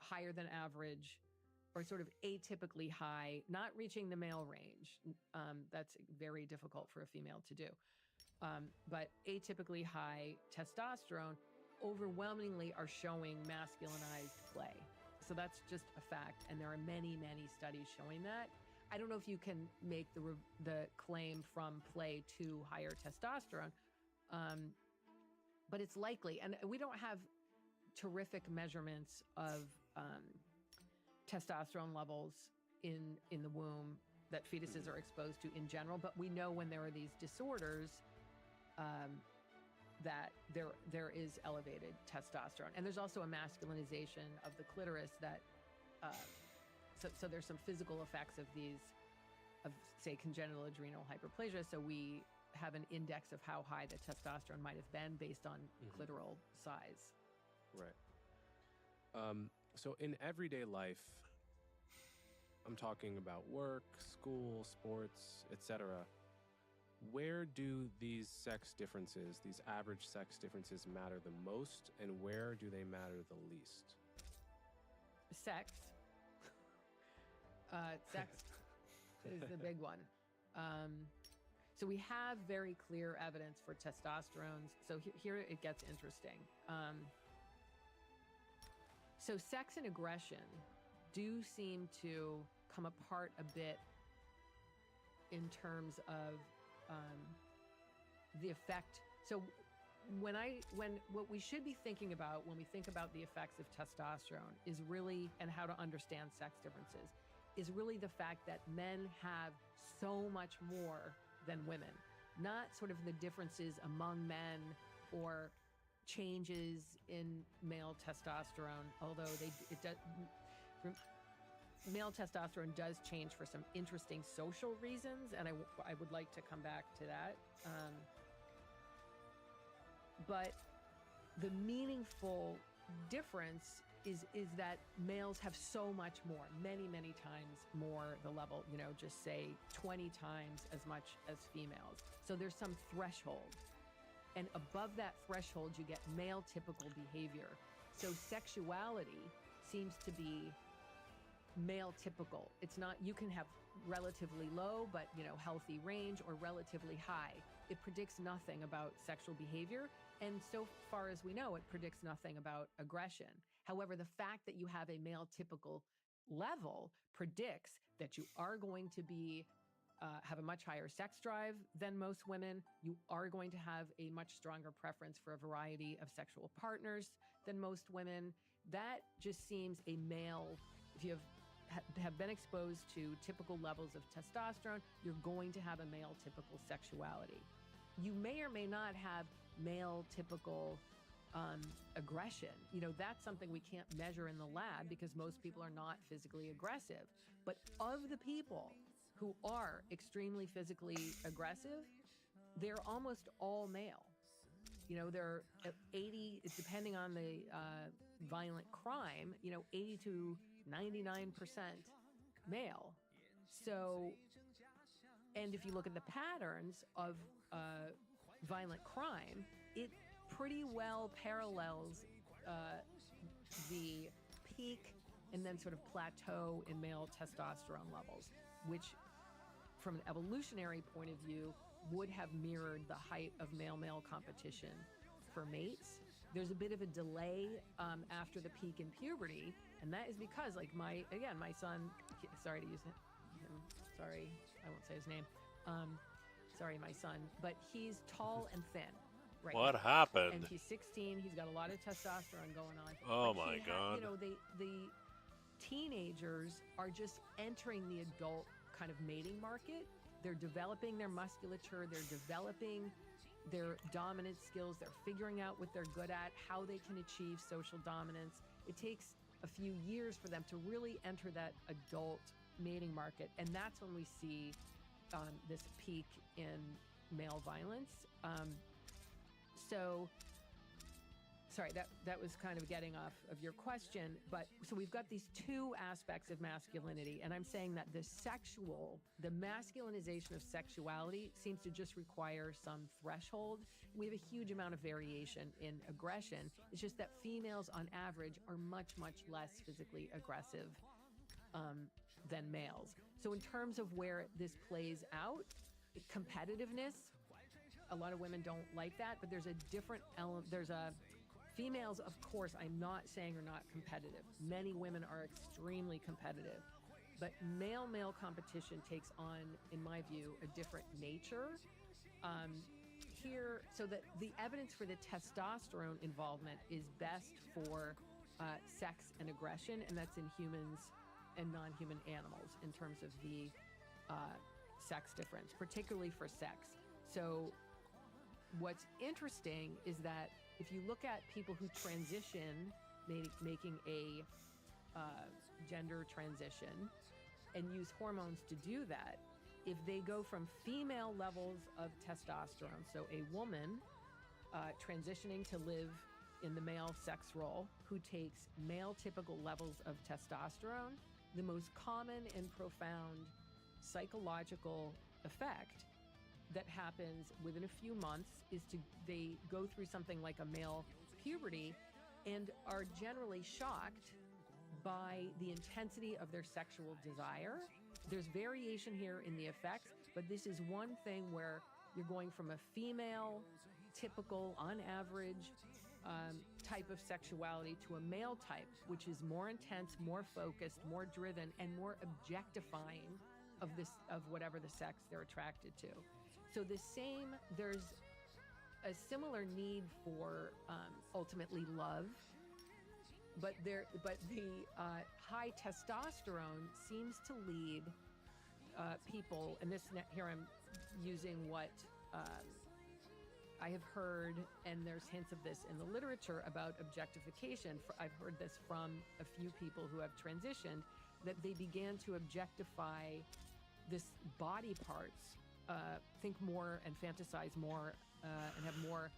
higher than average or sort of atypically high, not reaching the male range. That's very difficult for a female to do. But atypically high testosterone overwhelmingly are showing masculinized play. So that's just a fact. And there are many, many studies showing that. I don't know if you can make the claim from play to higher testosterone, but it's likely. And we don't have terrific measurements of testosterone levels in the womb that fetuses are exposed to in general, but we know when there are these disorders that there is elevated testosterone. And there's also a masculinization of the clitoris that, so there's some physical effects of say, congenital adrenal hyperplasia. So we have an index of how high the testosterone might have been based on clitoral size. Right. So in everyday life, I'm talking about work, school, sports, etc. Where do these sex differences, these average sex differences, matter the most, and where do they matter the least? Sex. Sex is the big one. So we have very clear evidence for testosterone. So here it gets interesting. So sex and aggression do seem to come apart a bit in terms of the effect. So when what we should be thinking about when we think about the effects of testosterone is really, and how to understand sex differences, is really the fact that men have so much more than women, not sort of the differences among men or changes in male testosterone, although male testosterone does change for some interesting social reasons, and I would like to come back to that. But the meaningful difference is that males have so much more, many, many times more the level, just say 20 times as much as females. So there's some threshold. And above that threshold, you get male typical behavior. So sexuality seems to be male typical. It's not, you can have relatively low, but healthy range, or relatively high. It predicts nothing about sexual behavior. And so far as we know, it predicts nothing about aggression. However, the fact that you have a male typical level predicts that you are going to be have a much higher sex drive than most women. You are going to have a much stronger preference for a variety of sexual partners than most women. That just seems a male. If you have been exposed to typical levels of testosterone, you're going to have a male typical sexuality. You may or may not have male typical aggression. That's something we can't measure in the lab because most people are not physically aggressive. But of the people who are extremely physically aggressive, they're almost all male. They're 80, depending on the violent crime, 80 to 99% male. So, and if you look at the patterns of violent crime, it pretty well parallels the peak and then sort of plateau in male testosterone levels, which from an evolutionary point of view would have mirrored the height of male-male competition for mates. There's a bit of a delay after the peak in puberty, and that is because, like, my son, sorry to use him, sorry, I won't say his name, sorry, my son, but he's tall and thin. Right what now. happened? And he's 16. He's got a lot of testosterone going on. Oh But my God. the teenagers are just entering the adult kind of mating market. They're developing their musculature. They're developing their dominant skills. They're figuring out what they're good at, how they can achieve social dominance. It takes a few years for them to really enter that adult mating market. And that's when we see this peak in male violence. So, sorry, that was kind of getting off of your question. But so we've got these two aspects of masculinity. And I'm saying that the masculinization of sexuality seems to just require some threshold. We have a huge amount of variation in aggression. It's just that females on average are much, much less physically aggressive than males. So in terms of where this plays out, competitiveness, a lot of women don't like that, but there's a different element. Females, of course, I'm not saying are not competitive. Many women are extremely competitive, but male-male competition takes on, in my view, a different nature. So that the evidence for the testosterone involvement is best for sex and aggression, and that's in humans and non-human animals in terms of the sex difference, particularly for sex. So what's interesting is that if you look at people who transition, making a gender transition and use hormones to do that, if they go from female levels of testosterone, so a woman transitioning to live in the male sex role who takes male typical levels of testosterone. The most common and profound psychological effect that happens within a few months is they go through something like a male puberty and are generally shocked by the intensity of their sexual desire. There's variation here in the effects, but this is one thing where you're going from a female, typical, on average, type of sexuality to a male type, which is more intense, more focused, more driven, and more objectifying of whatever the sex they're attracted to. So there's a similar need for ultimately love, but the high testosterone seems to lead people, and here I'm using what I have heard, and there's hints of this in the literature about objectification. I've heard this from a few people who have transitioned, that they began to objectify this body parts, think more and fantasize more, and have more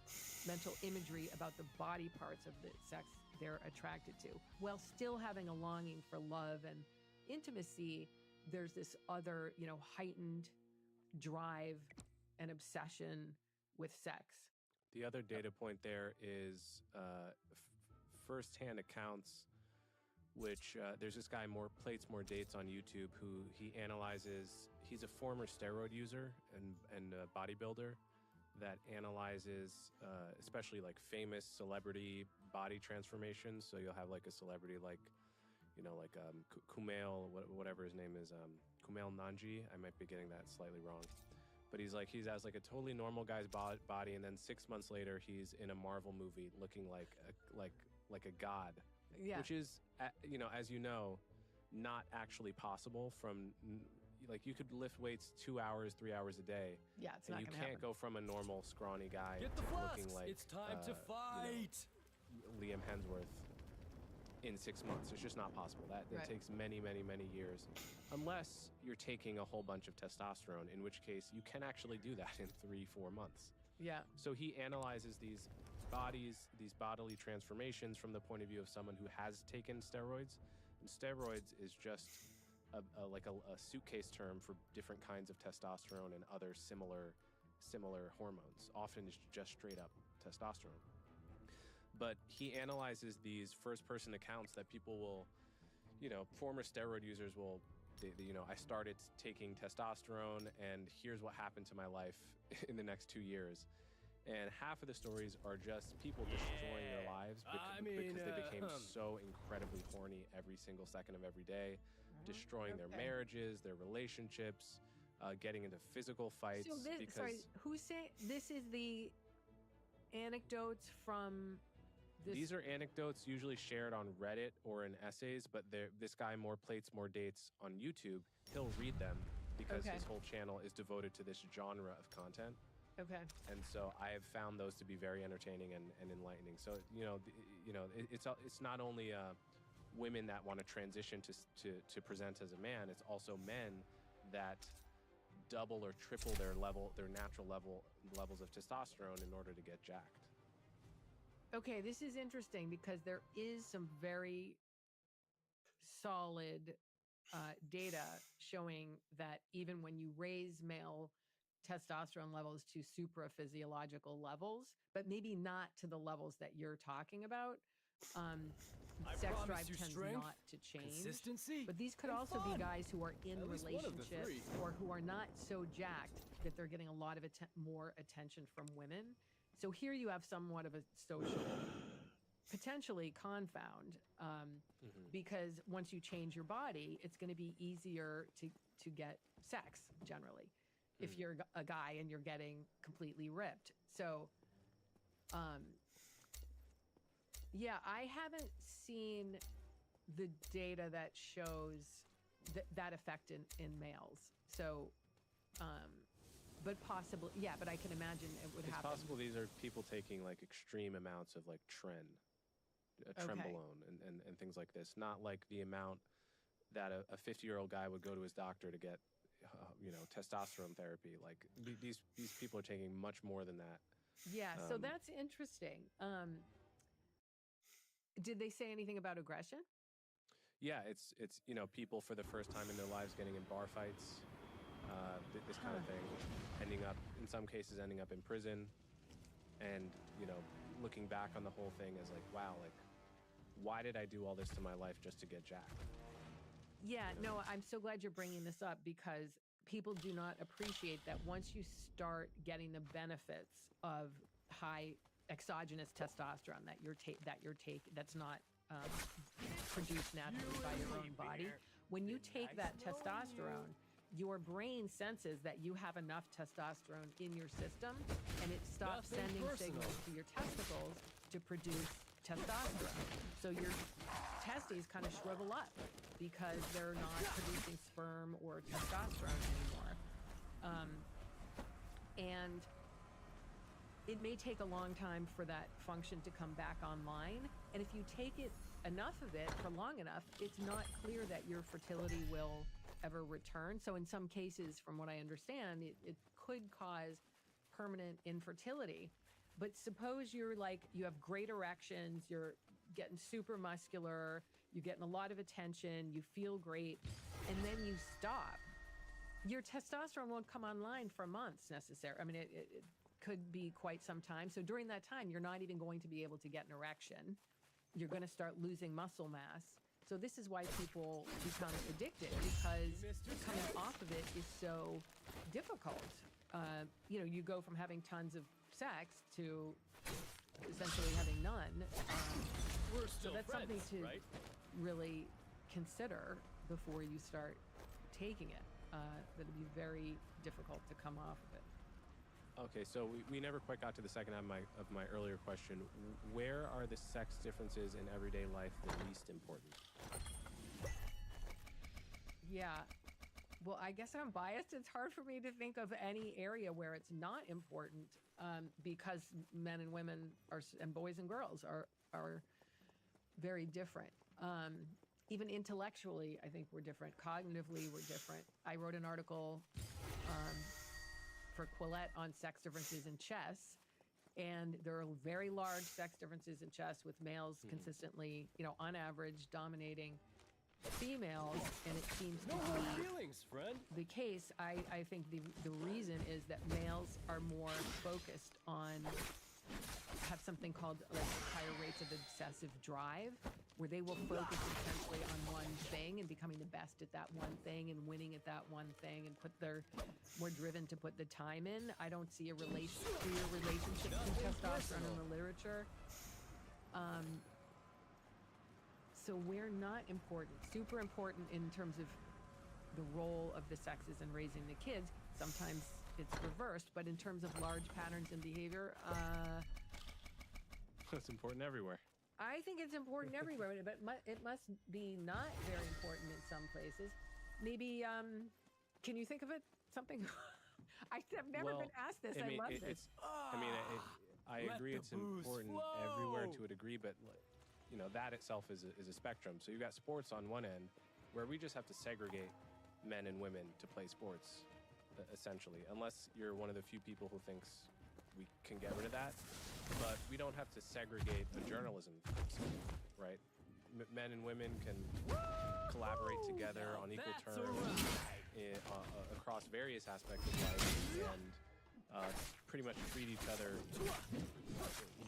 mental imagery about the body parts of the sex they're attracted to, while still having a longing for love and intimacy. There's this other, heightened drive and obsession with sex. The other data point there is firsthand accounts, which there's this guy, More Plates, More Dates on YouTube, who he analyzes. He's a former steroid user and a bodybuilder that analyzes especially like famous celebrity body transformations. So you'll have like a celebrity like, Kumail, whatever his name is, Kumail Nanji. I might be getting that slightly wrong. But he has like a totally normal guy's body, and then 6 months later, he's in a Marvel movie looking like a god, Yeah. which is, as you know, not actually possible. From like, you could lift weights 2 hours, 3 hours a day. Yeah, it's and not you gonna can't happen. go from a normal scrawny guy Get the to flasks. looking like It's time to fight. Liam Hemsworth in 6 months. It's just not possible. That Right. takes many, many, many years, unless you're taking a whole bunch of testosterone, in which case you can actually do that in 3-4 months. Yeah. So he analyzes these bodily transformations from the point of view of someone who has taken steroids. And steroids is just a suitcase term for different kinds of testosterone and other similar hormones. Often it's just straight up testosterone. But he analyzes these first-person accounts that people will, former steroid users will, I started taking testosterone, and here's what happened to my life in the next 2 years. And half of the stories are just people destroying their lives because they became so incredibly horny every single second of every day, destroying their marriages, their relationships, getting into physical fights. So this is the anecdotes from this? These are anecdotes usually shared on Reddit or in essays, but this guy, More Plates, More Dates on YouTube, he'll read them because his whole channel is devoted to this genre of content. Okay. And so I have found those to be very entertaining and enlightening. So, it's not only women that want to transition to present as a man, it's also men that double or triple their natural levels of testosterone in order to get jacked. Okay, this is interesting because there is some very solid data showing that even when you raise male testosterone levels to supraphysiological levels, but maybe not to the levels that you're talking about, sex drive tends not to change. Consistency. But these could and also fun. be guys who are in At least one of the relationships three. or who are not so jacked that they're getting a lot of more attention from women. So here you have somewhat of a social, potentially confound, because once you change your body, it's going to be easier to get sex generally if you're a guy and you're getting completely ripped. So, yeah, I haven't seen the data that shows that effect in males. So, but possibly, yeah, but I can imagine it would happen. It's possible these are people taking like extreme amounts of like trenbolone and things like this. Not like the amount that a 50-year-old guy would go to his doctor to get, testosterone therapy. Like these people are taking much more than that. Yeah, so that's interesting. Did they say anything about aggression? Yeah, it's people for the first time in their lives getting in bar fights, this kind of thing, ending up in some cases ending up in prison, and looking back on the whole thing as like, wow, like why did I do all this to my life just to get jacked? Yeah, no, I'm so glad you're bringing this up because people do not appreciate that once you start getting the benefits of high exogenous testosterone that's not produced naturally by your own body. When you take that testosterone, your brain senses that you have enough testosterone in your system, and it stops sending signals to your testicles to produce testosterone. So your testes kind of shrivel up because they're not producing sperm or testosterone anymore. And it may take a long time for that function to come back online. And if you take enough of it for long enough, it's not clear that your fertility will ever return. So in some cases, from what I understand, it could cause permanent infertility. But suppose you have great erections, you're getting super muscular, you're getting a lot of attention, you feel great, and then you stop. Your testosterone won't come online for months necessarily. I mean, it could be quite some time. So during that time, you're not even going to be able to get an erection. You're going to start losing muscle mass. So this is why people become addicted, because coming off of it is so difficult. You go from having tons of sex to essentially having none. So that's something to really consider before you start taking it. That'll be very difficult to come off of it. Okay, so we never quite got to the second half of my earlier question. Where are the sex differences in everyday life the least important? Yeah. Well, I guess I'm biased. It's hard for me to think of any area where it's not important, because men and women and boys and girls are very different. Even intellectually, I think we're different. Cognitively, we're different. I wrote an article for Quillette on sex differences in chess, and there are very large sex differences in chess, with males consistently, on average, dominating females, and it seems to be the case. I think the reason is that males are more focused on, have something called higher rates of obsessive drive, where they will focus intensely on one thing and becoming the best at that one thing and winning at that one thing, and they're more driven to put the time in. I don't see a clear relationship between testosterone in the literature. So we're not important, super important in terms of the role of the sexes in raising the kids. Sometimes it's reversed, but in terms of large patterns in behavior, it's important everywhere. I think it's important everywhere, but it must be not very important in some places. Maybe, can you think of it? Something? I've never been asked this. I love this. I agree it's important everywhere to a degree, but that itself is a spectrum. So you've got sports on one end, where we just have to segregate men and women to play sports, essentially, unless you're one of the few people who thinks we can get rid of that. But we don't have to segregate a journalism scene, right? Men and women can collaborate together on equal terms across various aspects of life, and pretty much treat each other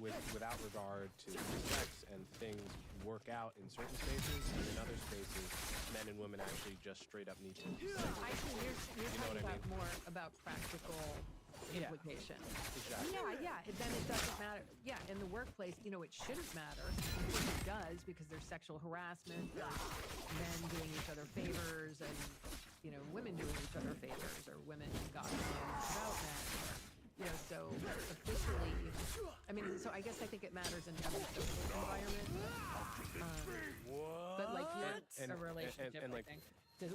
without regard to sex, and things work out in certain spaces, and in other spaces, men and women actually just straight up need to segregate. I think you're talking about more about practical implications. Exactly. Yeah. Then it doesn't matter. Yeah, in the workplace, it shouldn't matter. It does, because there's sexual harassment, there's men doing each other favors, and women doing each other favors, or women gossiping about men. So officially, so I guess I think it matters in every social environment. But a relationship, I think.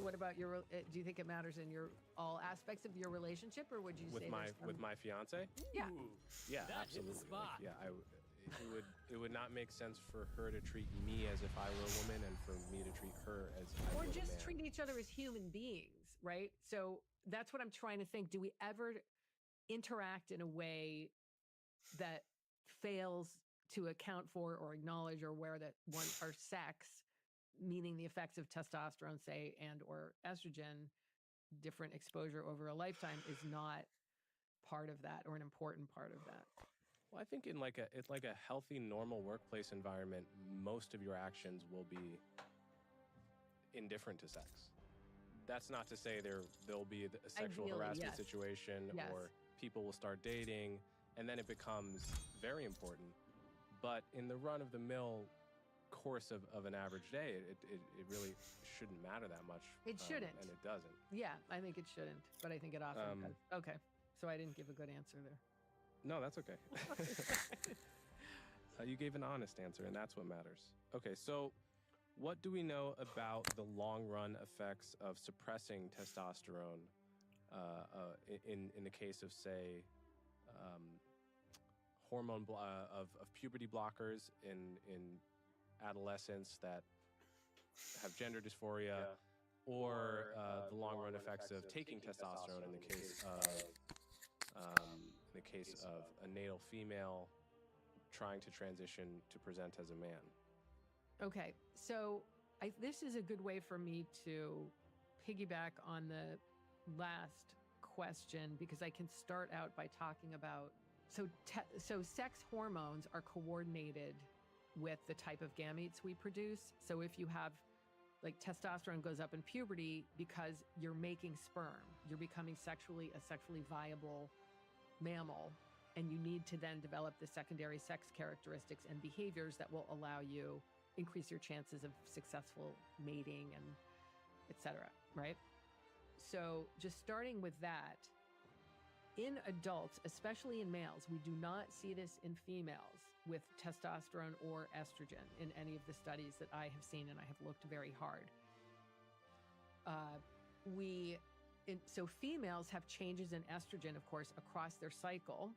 What about do you think it matters in all aspects of your relationship, or would you say with my fiance? Yeah. Yeah, absolutely. It would not make sense for her to treat me as if I were a woman, and for me to treat her as I or would just a man. treat each other as human beings, right? So that's what I'm trying to think. Do we ever interact in a way that fails to account for or acknowledge or aware that one our sex, meaning the effects of testosterone, say, and or estrogen, different exposure over a lifetime is not part of that or an important part of that. Well, I think in like a healthy, normal workplace environment, most of your actions will be indifferent to sex. That's not to say there'll be a sexual Ideally, harassment yes. situation Yes. or people will start dating, and then it becomes very important. But in the run-of-the-mill course of an average day, it really shouldn't matter that much. It shouldn't. And it doesn't. Yeah, I think it shouldn't, but I think it often does. Okay, so I didn't give a good answer there. No, that's okay. You gave an honest answer, and that's what matters. Okay, so what do we know about the long-run effects of suppressing testosterone in the case of, say, hormone of puberty blockers in adolescents that have gender dysphoria, or the long-run effects of taking testosterone in the case of a natal female trying to transition to present as a man? Okay, so this is a good way for me to piggyback on the last question, because I can start out by talking about so sex hormones are coordinated with the type of gametes we produce. So if you have, like, testosterone goes up in puberty because you're making sperm, you're becoming a sexually viable mammal, and you need to then develop the secondary sex characteristics and behaviors that will allow you increase your chances of successful mating and et cetera, right? So just starting with that, in adults, especially in males, we do not see this in females with testosterone or estrogen in any of the studies that I have seen, and I have looked very hard. So females have changes in estrogen, of course, across their cycle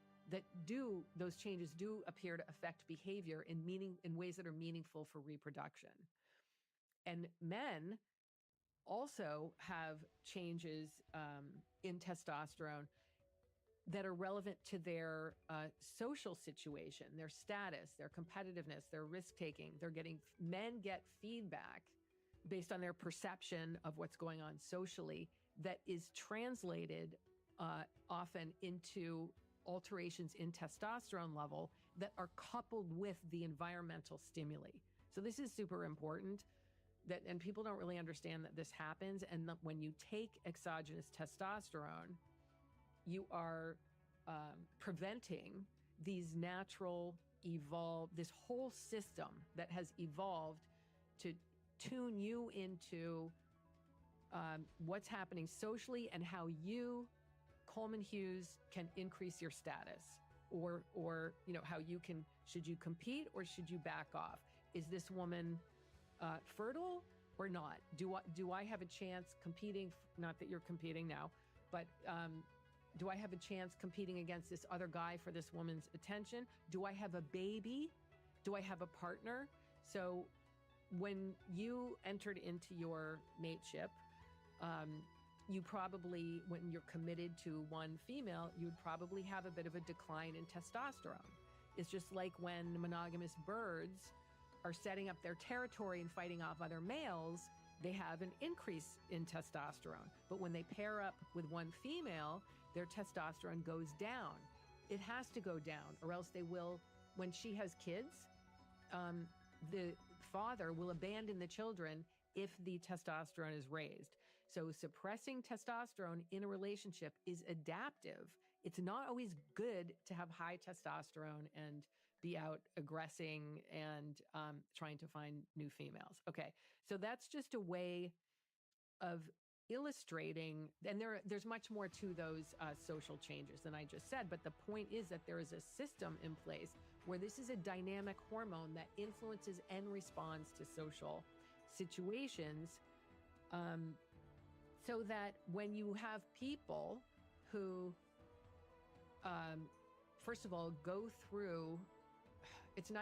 those changes do appear to affect behavior in ways that are meaningful for reproduction. And men also have changes in testosterone that are relevant to their social situation, their status, their competitiveness, their risk-taking. Men get feedback based on their perception of what's going on socially that is translated often into alterations in testosterone level that are coupled with the environmental stimuli. So this is super important, and people don't really understand that this happens. And when you take exogenous testosterone, you are preventing these this whole system that has evolved to tune you into what's happening socially and how you, Coleman Hughes, can increase your status, or how should you compete or should you back off? Is this woman fertile or not? Do I have a chance competing? Not that you're competing now, but do I have a chance competing against this other guy for this woman's attention? Do I have a baby? Do I have a partner? So when you entered into your mateship, you probably, when you're committed to one female, you'd probably have a bit of a decline in testosterone. It's just like when monogamous birds are setting up their territory and fighting off other males, they have an increase in testosterone. But when they pair up with one female, their testosterone goes down. It has to go down, or else they will, when she has kids, the father will abandon the children if the testosterone is raised. So suppressing testosterone in a relationship is adaptive. It's not always good to have high testosterone and be out aggressing and trying to find new females. Okay, so that's just a way of illustrating, and there's much more to those social changes than I just said, but the point is that there is a system in place where this is a dynamic hormone that influences and responds to social situations, so that when you have people who, first of all, go through, it's a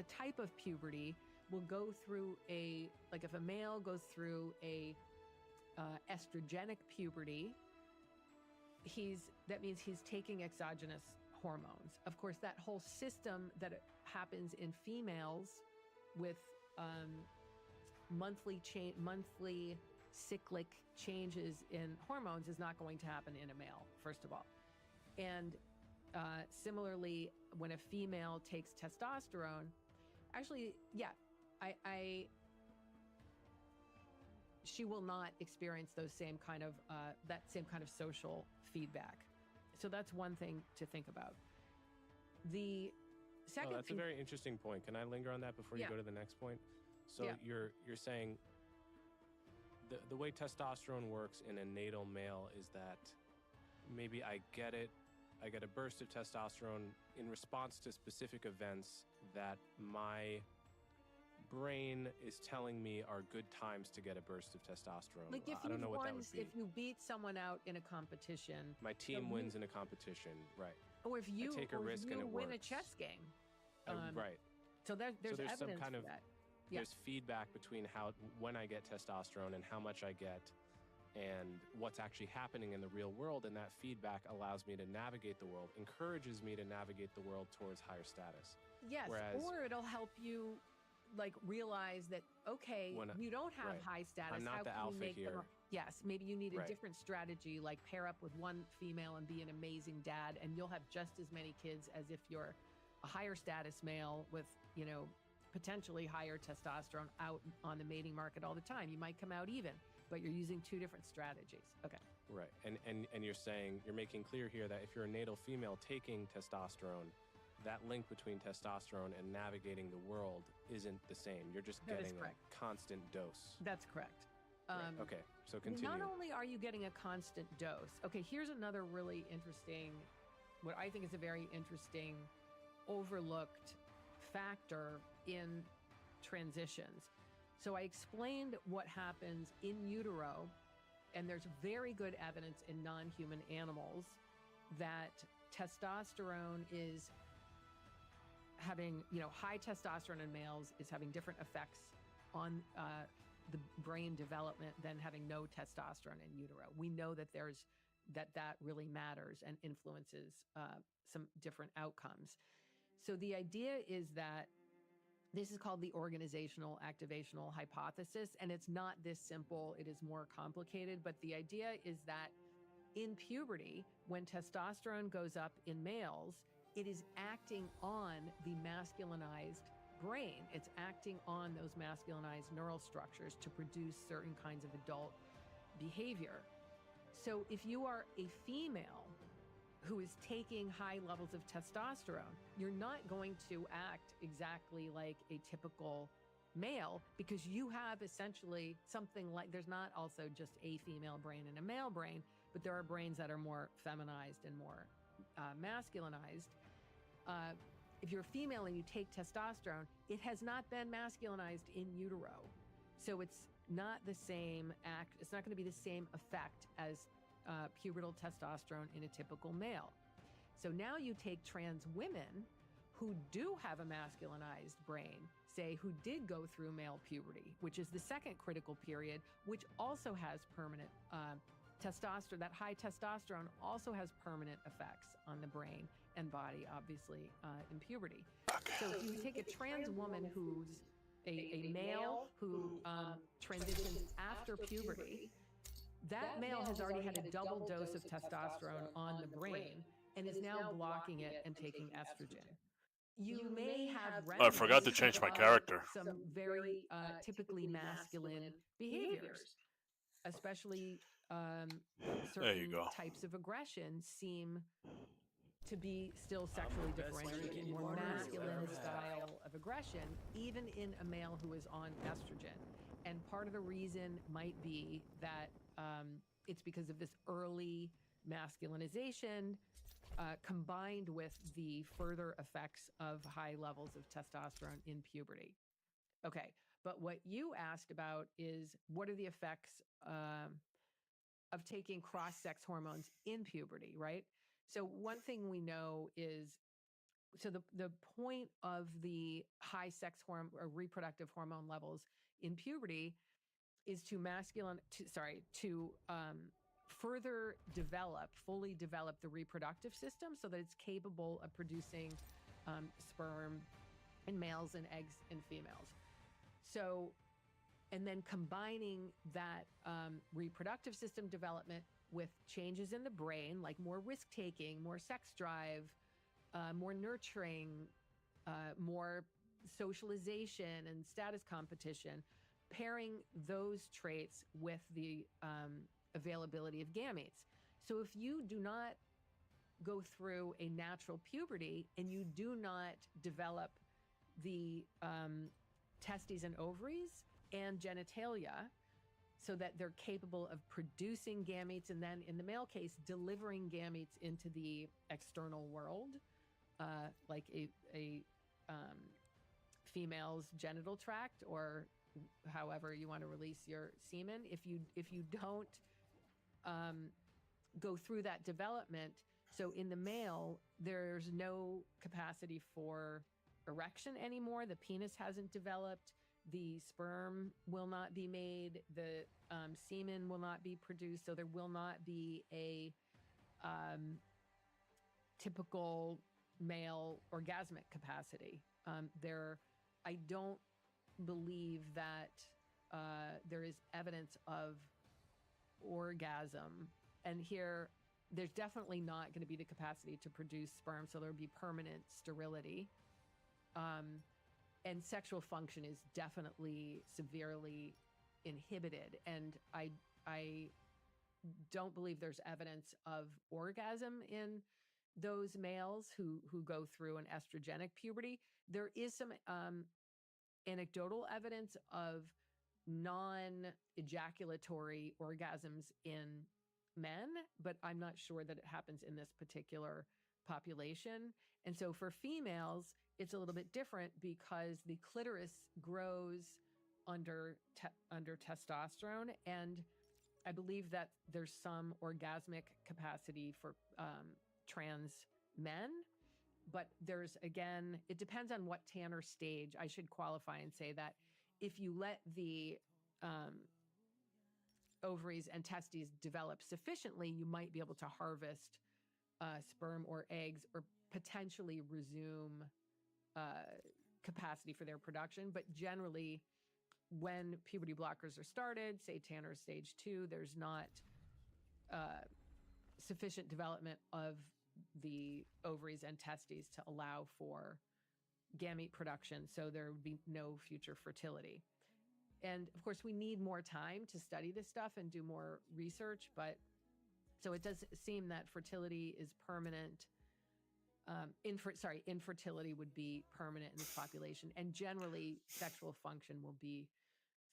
type of puberty, will go through if a male goes through a estrogenic puberty, that means he's taking exogenous hormones. Of course, that whole system that happens in females with monthly cyclic changes in hormones is not going to happen in a male, first of all. And similarly, when a female takes testosterone, actually, yeah, she will not experience those same kind of that same kind of social feedback. So that's one thing to think about. The second that's a very interesting point. Can I linger on that before you go to the next point? So you're saying the way testosterone works in a natal male is that maybe I get a burst of testosterone in response to specific events that my brain is telling me are good times to get a burst of testosterone. Like if I don't know what that won, would be. if you beat someone out in a competition, My team wins in a competition, right? Or if you take a risk and it win a works. chess game, Right. So there's evidence some kind for of that. There's feedback between when I get testosterone and how much I get, and what's actually happening in the real world, and that feedback allows me to navigate the world, encourages me to navigate the world towards higher status. Yes, or it'll help you like realize that you don't have high status. I'm not how the can alpha you make here. Yes, maybe you need a different strategy, like pair up with one female and be an amazing dad, and you'll have just as many kids as if you're a higher status male with, potentially higher testosterone out on the mating market all the time. You might come out even, but you're using two different strategies. Okay. Right. And you're saying, you're making clear here that if you're a natal female taking testosterone, that link between testosterone and navigating the world isn't the same. You're just getting a constant dose. That's correct. Okay, so continue. Not only are you getting a constant dose. Okay, here's another really interesting, what I think is a very interesting, overlooked factor in transitions. So I explained what happens in utero, and there's very good evidence in non-human animals that testosterone is having, high testosterone in males is having different effects on the brain development than having no testosterone in utero. We know that that really matters and influences some different outcomes. So the idea is that this is called the organizational activational hypothesis, and it's not this simple. It is more complicated, but the idea is that in puberty, when testosterone goes up in males, it is acting on the masculinized brain. It's acting on those masculinized neural structures to produce certain kinds of adult behavior. So if you are a female who is taking high levels of testosterone, you're not going to act exactly like a typical male, because you have essentially something like, there's not also just a female brain and a male brain, but there are brains that are more feminized and more masculinized. If you're a female and you take testosterone, it has not been masculinized in utero. So it's not the same it's not going to be the same effect as pubertal testosterone in a typical male. So now you take trans women who do have a masculinized brain, say who did go through male puberty, which is the second critical period, which also has permanent testosterone. That high testosterone also has permanent effects on the brain and body, obviously, in puberty. So if you take a trans woman who's a male who transitions after puberty, that male has already had a double dose of testosterone on the brain and is now blocking it and taking estrogen. You may have I forgot to change my character. Some very typically masculine behaviors, especially certain types of aggression seem to be still sexually differentiated, more masculine style of aggression, even in a male who is on estrogen. And part of the reason might be that it's because of this early masculinization combined with the further effects of high levels of testosterone in puberty. Okay, but what you asked about is what are the effects of taking cross-sex hormones in puberty, right? So one thing we know is, so the point of the high sex hormone or reproductive hormone levels in puberty is to fully develop the reproductive system so that it's capable of producing sperm in males and eggs in females. So, and then combining that reproductive system development with changes in the brain, like more risk taking, more sex drive, more nurturing, more socialization and status competition, pairing those traits with the availability of gametes. So if you do not go through a natural puberty and you do not develop the testes and ovaries and genitalia so that they're capable of producing gametes and then in the male case delivering gametes into the external world, like a female's genital tract or however you want to release your semen, if you don't go through that development, so in the male there's no capacity for erection anymore, the penis hasn't developed, the sperm will not be made, the semen will not be produced, so there will not be a typical male orgasmic capacity. I don't believe that there is evidence of orgasm. And here, there's definitely not going to be the capacity to produce sperm, so there would be permanent sterility. And sexual function is definitely severely inhibited. And I don't believe there's evidence of orgasm in those males who go through an estrogenic puberty. There is some anecdotal evidence of non-ejaculatory orgasms in men, but I'm not sure that it happens in this particular population. And so for females, it's a little bit different because the clitoris grows under testosterone, and I believe that there's some orgasmic capacity for trans men, but there's, again, it depends on what Tanner stage. I should qualify and say that if you let the ovaries and testes develop sufficiently, you might be able to harvest sperm or eggs or potentially resume capacity for their production. But generally, when puberty blockers are started, say Tanner stage 2, there's not sufficient development of the ovaries and testes to allow for gamete production, so there would be no future fertility. And of course, we need more time to study this stuff and do more research, but so it does seem that fertility is permanent. Infertility would be permanent in this population, and generally sexual function will be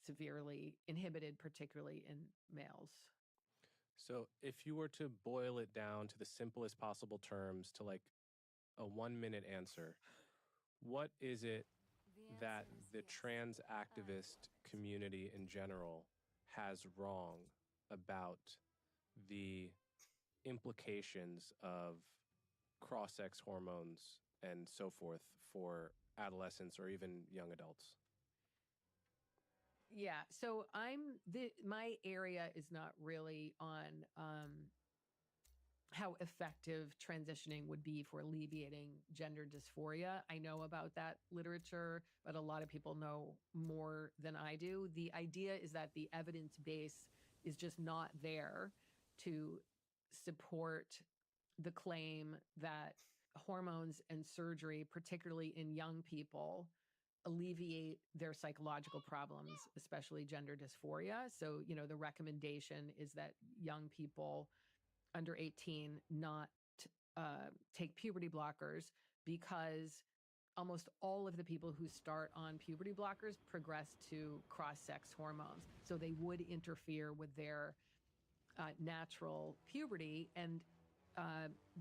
severely inhibited, particularly in males. So if you were to boil it down to the simplest possible terms to like a 1-minute answer, what is it that the trans activist community in general has wrong about the implications of cross-sex hormones and so forth for adolescents or even young adults? Yeah, so my area is not really on how effective transitioning would be for alleviating gender dysphoria. I know about that literature, but a lot of people know more than I do. The idea is that the evidence base is just not there to support the claim that hormones and surgery, particularly in young people, alleviate their psychological problems, especially gender dysphoria. So, the recommendation is that young people under 18 not take puberty blockers because almost all of the people who start on puberty blockers progress to cross-sex hormones. So they would interfere with their natural puberty. And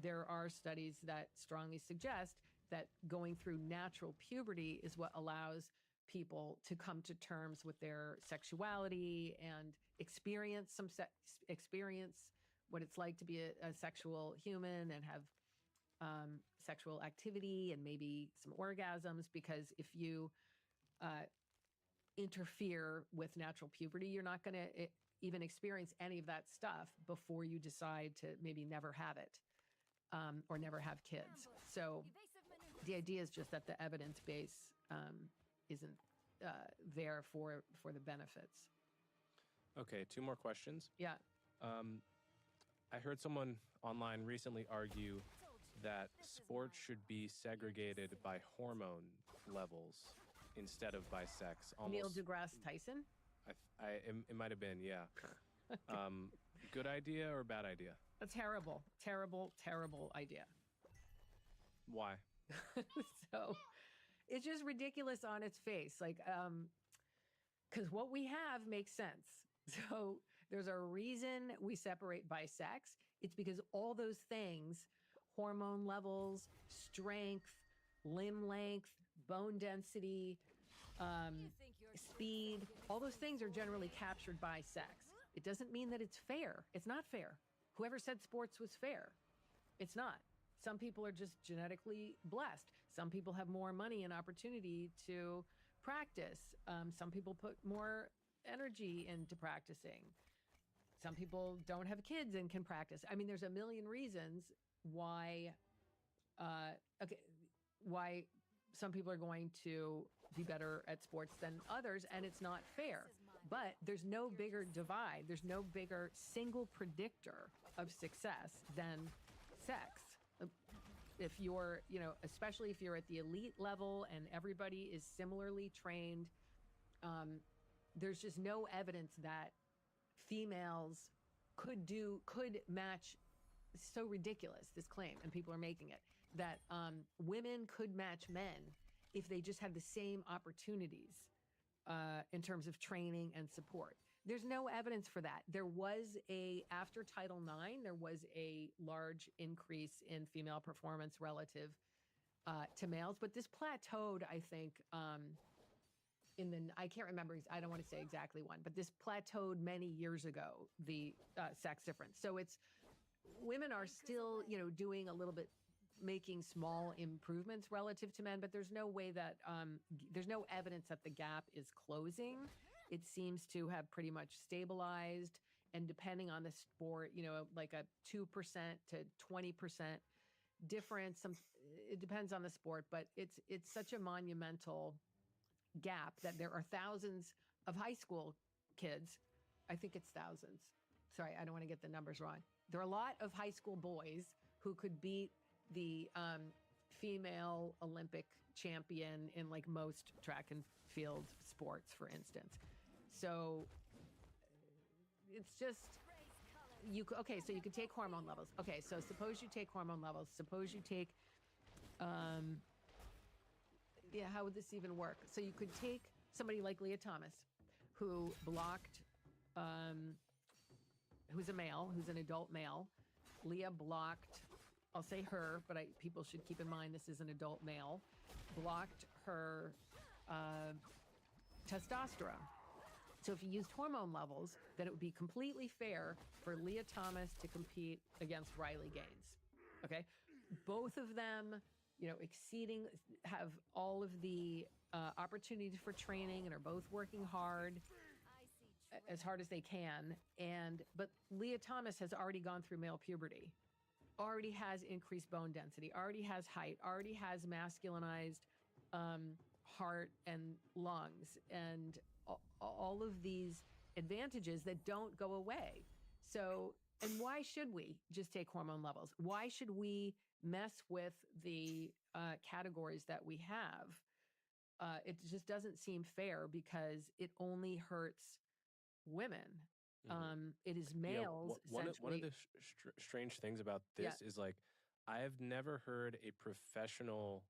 there are studies that strongly suggest that going through natural puberty is what allows people to come to terms with their sexuality and experience what it's like to be a sexual human and have sexual activity and maybe some orgasms. Because if you interfere with natural puberty, you're not going to even experience any of that stuff before you decide to maybe never have it, or never have kids. So the idea is just that the evidence base isn't there for the benefits. Okay, 2 more questions. Yeah. I heard someone online recently argue that sports should be segregated by hormone levels instead of by sex. Neil deGrasse Tyson? It might have been, yeah. Good idea or bad idea? A terrible, terrible, terrible idea. Why? So it's just ridiculous on its face. Like, because what we have makes sense. So there's a reason we separate by sex. It's because all those things, hormone levels, strength, limb length, bone density, speed, all those things are generally captured by sex. It doesn't mean that it's fair. It's not fair. Whoever said sports was fair, it's not. Some people are just genetically blessed. Some people have more money and opportunity to practice. Some people put more energy into practicing. Some people don't have kids and can practice. I mean, there's a million reasons why why some people are going to be better at sports than others, and it's not fair. But there's no bigger divide. There's no bigger single predictor of success than sex. If you're, especially if you're at the elite level and everybody is similarly trained, there's just no evidence that females could match. It's so ridiculous, this claim, and people are making it, that women could match men if they just had the same opportunities in terms of training and support. There's no evidence for that. After Title IX, there was a large increase in female performance relative to males, but this plateaued, I think, I can't remember, I don't want to say exactly when, but this plateaued many years ago, the sex difference. So women are still, doing a little bit, making small improvements relative to men, but there's no way that, there's no evidence that the gap is closing. It seems to have pretty much stabilized, and depending on the sport, like a 2% to 20% difference. It depends on the sport, but it's such a monumental gap that there are thousands of high school kids. I think it's thousands. Sorry, I don't want to get the numbers wrong. There are a lot of high school boys who could beat the female Olympic champion in like most track and field sports, for instance. So it's just, so you could take hormone levels. Okay, so suppose you take hormone levels. Suppose you take, how would this even work? So you could take somebody like Leah Thomas, who blocked, who's a male, who's an adult male. Leah blocked, I'll say her, but people should keep in mind this is an adult male, blocked her testosterone. So if you used hormone levels, then it would be completely fair for Leah Thomas to compete against Riley Gaines. Okay? Both of them, have all of the opportunity for training and are both working hard, as hard as they can. But Leah Thomas has already gone through male puberty, already has increased bone density, already has height, already has masculinized heart and lungs, and all of these advantages that don't go away. So, and why should we just take hormone levels? Why should we mess with the categories that we have? It just doesn't seem fair because it only hurts women. Mm-hmm. It is males. One of the strange things about this is, like, I have never heard a professional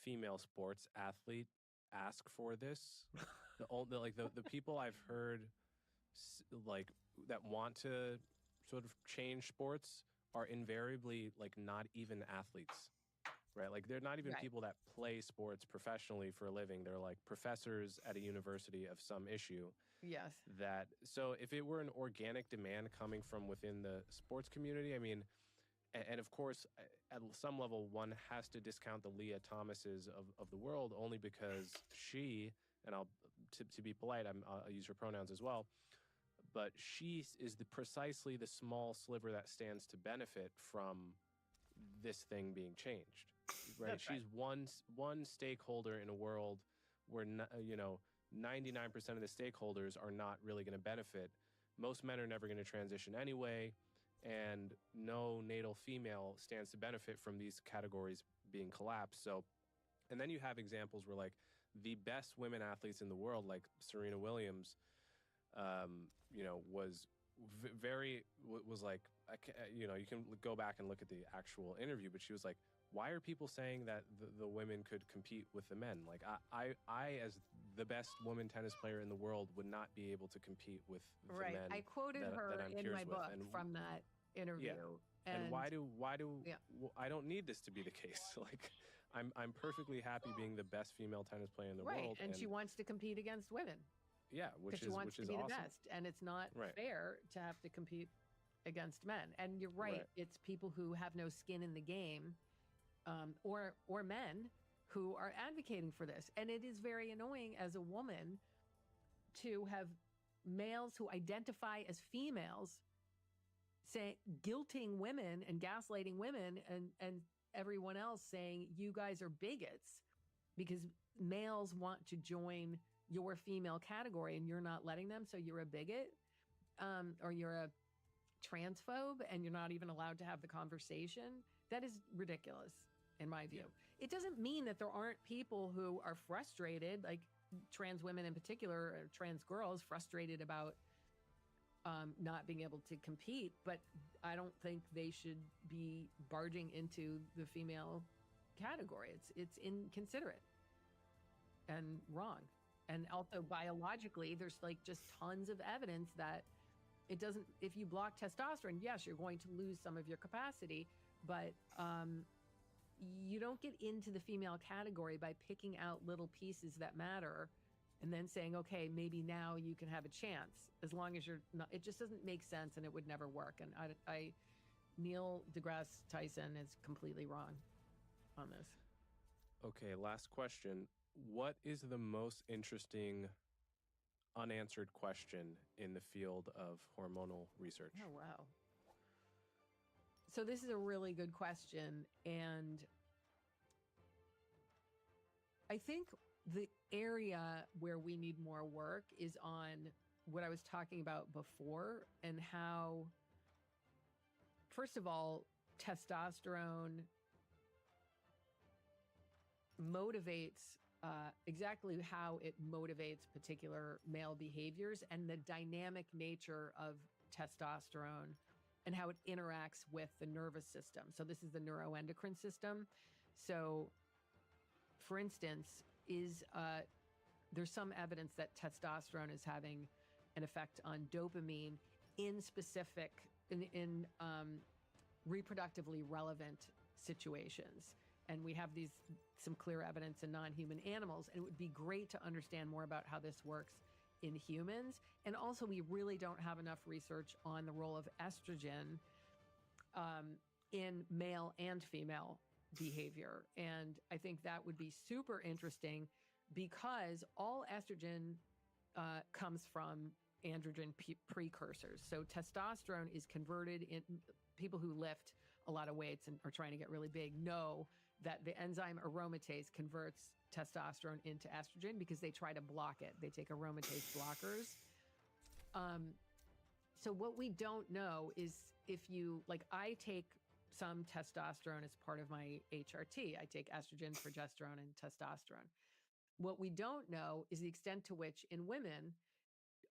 female sports athlete ask for this. The people I've heard like that want to sort of change sports are invariably like not even athletes, right? Like they're not even people that play sports professionally for a living. They're like professors at a university of some issue. Yes. So if it were an organic demand coming from within the sports community, I mean, and of course, at some level, one has to discount the Leah Thomases of the world only because she, and to be polite, I'll use her pronouns as well, but is precisely the small sliver that stands to benefit from this thing being changed, right? That's right. She's one stakeholder in a world where 99% of the stakeholders are not really going to benefit. Most men are never going to transition anyway, and no natal female stands to benefit from these categories being collapsed. So, and then you have examples where like the best women athletes in the world, like Serena Williams, was was like, you can go back and look at the actual interview, but she was like, why are people saying that the women could compete with the men? Like I, as the best woman tennis player in the world, would not be able to compete with the Right. men I quoted that her I'm in peers my with. book And from that interview. yeah, and why do Yeah. I don't need this to be the case. Like I'm perfectly happy being the best female tennis player in the Right. world, And she wants to compete against women yeah, because she wants to be awesome. the best. And it's not Right. fair to have to compete against men. And you're right. Right. It's people who have no skin in the game, or men who are advocating for this. And it is very annoying as a woman to have males who identify as females guilting women and gaslighting women, and everyone else saying you guys are bigots because males want to join your female category and you're not letting them, so you're a bigot, or you're a transphobe and you're not even allowed to have the conversation. That is ridiculous in my view. It doesn't mean that there aren't people who are frustrated, like trans women in particular, or trans girls frustrated about not being able to compete, but I don't think they should be barging into the female category. It's inconsiderate and wrong. And also biologically, there's like just tons of evidence that it doesn't, if you block testosterone, yes, you're going to lose some of your capacity, but you don't get into the female category by picking out little pieces that matter and then saying, okay, maybe now you can have a chance, as long as you're not. It just doesn't make sense, and it would never work. And Neil deGrasse Tyson is completely wrong on this. Okay, last question. What is the most interesting unanswered question in the field of hormonal research? Oh, wow. So this is a really good question. And I think the area where we need more work is on what I was talking about before, and how, first of all, testosterone motivates exactly how it motivates particular male behaviors, and the dynamic nature of testosterone and how it interacts with the nervous system. So this is the neuroendocrine system. So for instance, there's some evidence that testosterone is having an effect on dopamine in specific, in reproductively relevant situations. And we have some clear evidence in non-human animals. And it would be great to understand more about how this works in humans. And also, we really don't have enough research on the role of estrogen in male and female behavior. And I think that would be super interesting, because all estrogen comes from androgen precursors. So testosterone is converted in people who lift a lot of weights and are trying to get really big know that the enzyme aromatase converts testosterone into estrogen because they try to block it. They take aromatase blockers. So what we don't know is if you, like, I take some testosterone as part of my HRT. I take estrogen, progesterone, and testosterone. What we don't know is the extent to which in women,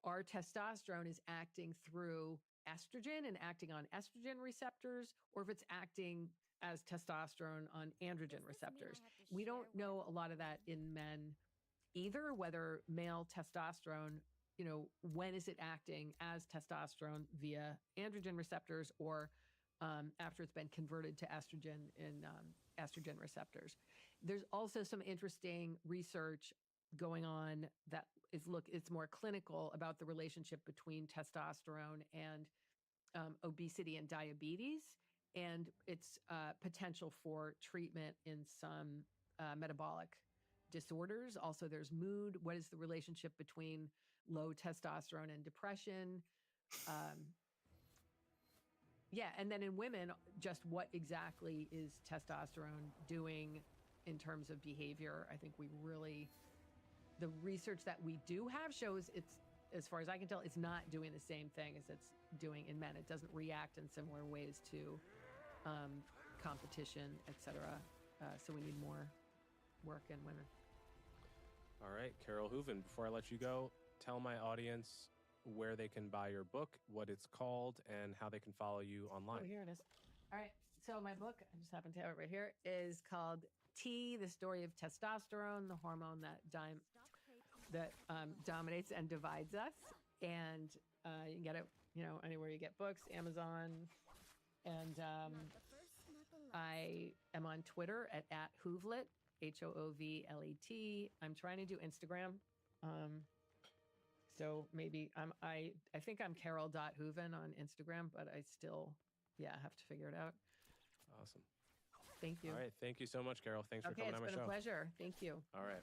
our testosterone is acting through estrogen and acting on estrogen receptors, or if it's acting as testosterone on androgen receptors. We don't know a lot of that in men either, whether male testosterone, when is it acting as testosterone via androgen receptors, or after it's been converted to estrogen in estrogen receptors. There's also some interesting research going on that it's more clinical about the relationship between testosterone and obesity and diabetes, and its potential for treatment in some metabolic disorders. Also, there's mood. What is the relationship between low testosterone and depression? Yeah, and then in women, just what exactly is testosterone doing in terms of behavior? I think we really, the research that we do have shows it's, as far as I can tell, it's not doing the same thing as it's doing in men. It doesn't react in similar ways to competition, etc. So we need more work in women. All right, Carol Hooven, before I let you go, tell my audience where they can buy your book, what it's called, and how they can follow you online. Oh, here it is. All right. So my book, I just happen to have it right here, is called T, The Story of Testosterone, the hormone that dominates and divides us. And you can get it, anywhere you get books, Amazon. And I am on Twitter at @Hoovlet, HOOVLET. I'm trying to do Instagram. So maybe I think I'm Carol.Hooven on Instagram, but I still, have to figure it out. Awesome. Thank you. All right. Thank you so much, Carol. Thanks for coming on my show. It's been a pleasure. Thank you. All right.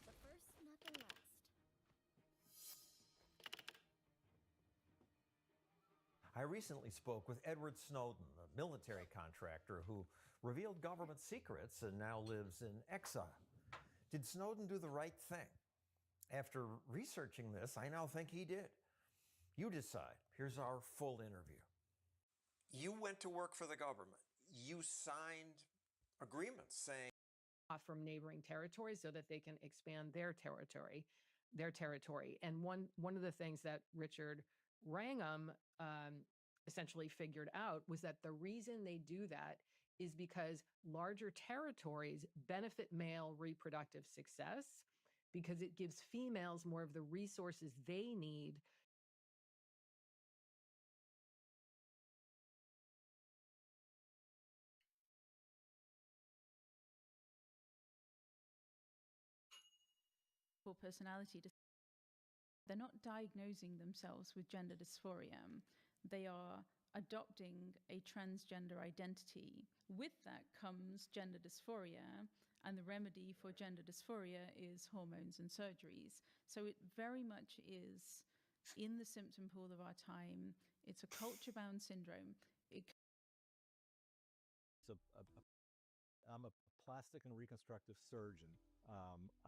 I recently spoke with Edward Snowden, a military contractor who revealed government secrets and now lives in exile. Did Snowden do the right thing? After researching this, I now think he did. You decide. Here's our full interview. You went to work for the government. You signed agreements saying off from neighboring territories so that they can expand their territory. And one of the things that Richard Wrangham essentially figured out was that the reason they do that is because larger territories benefit male reproductive success because it gives females more of the resources they need. Personality. They're not diagnosing themselves with gender dysphoria. They are adopting a transgender identity. With that comes gender dysphoria, and the remedy for gender dysphoria is hormones and surgeries. So it very much is in the symptom pool of our time. It's a culture-bound syndrome. I'm a plastic and reconstructive surgeon.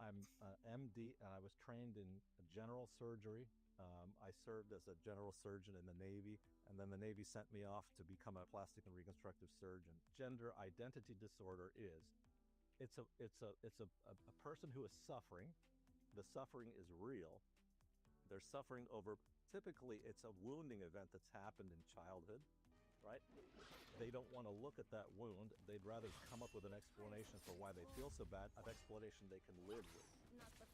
I'm an MD, and I was trained in general surgery. I served as a general surgeon in the Navy, and then the Navy sent me off to become a plastic and reconstructive surgeon. Gender identity disorder it's a person who is suffering. The suffering is real. They're suffering over, typically it's a wounding event that's happened in childhood, right? They don't want to look at that wound. They'd rather come up with an explanation for why they feel so bad, an explanation they can live with,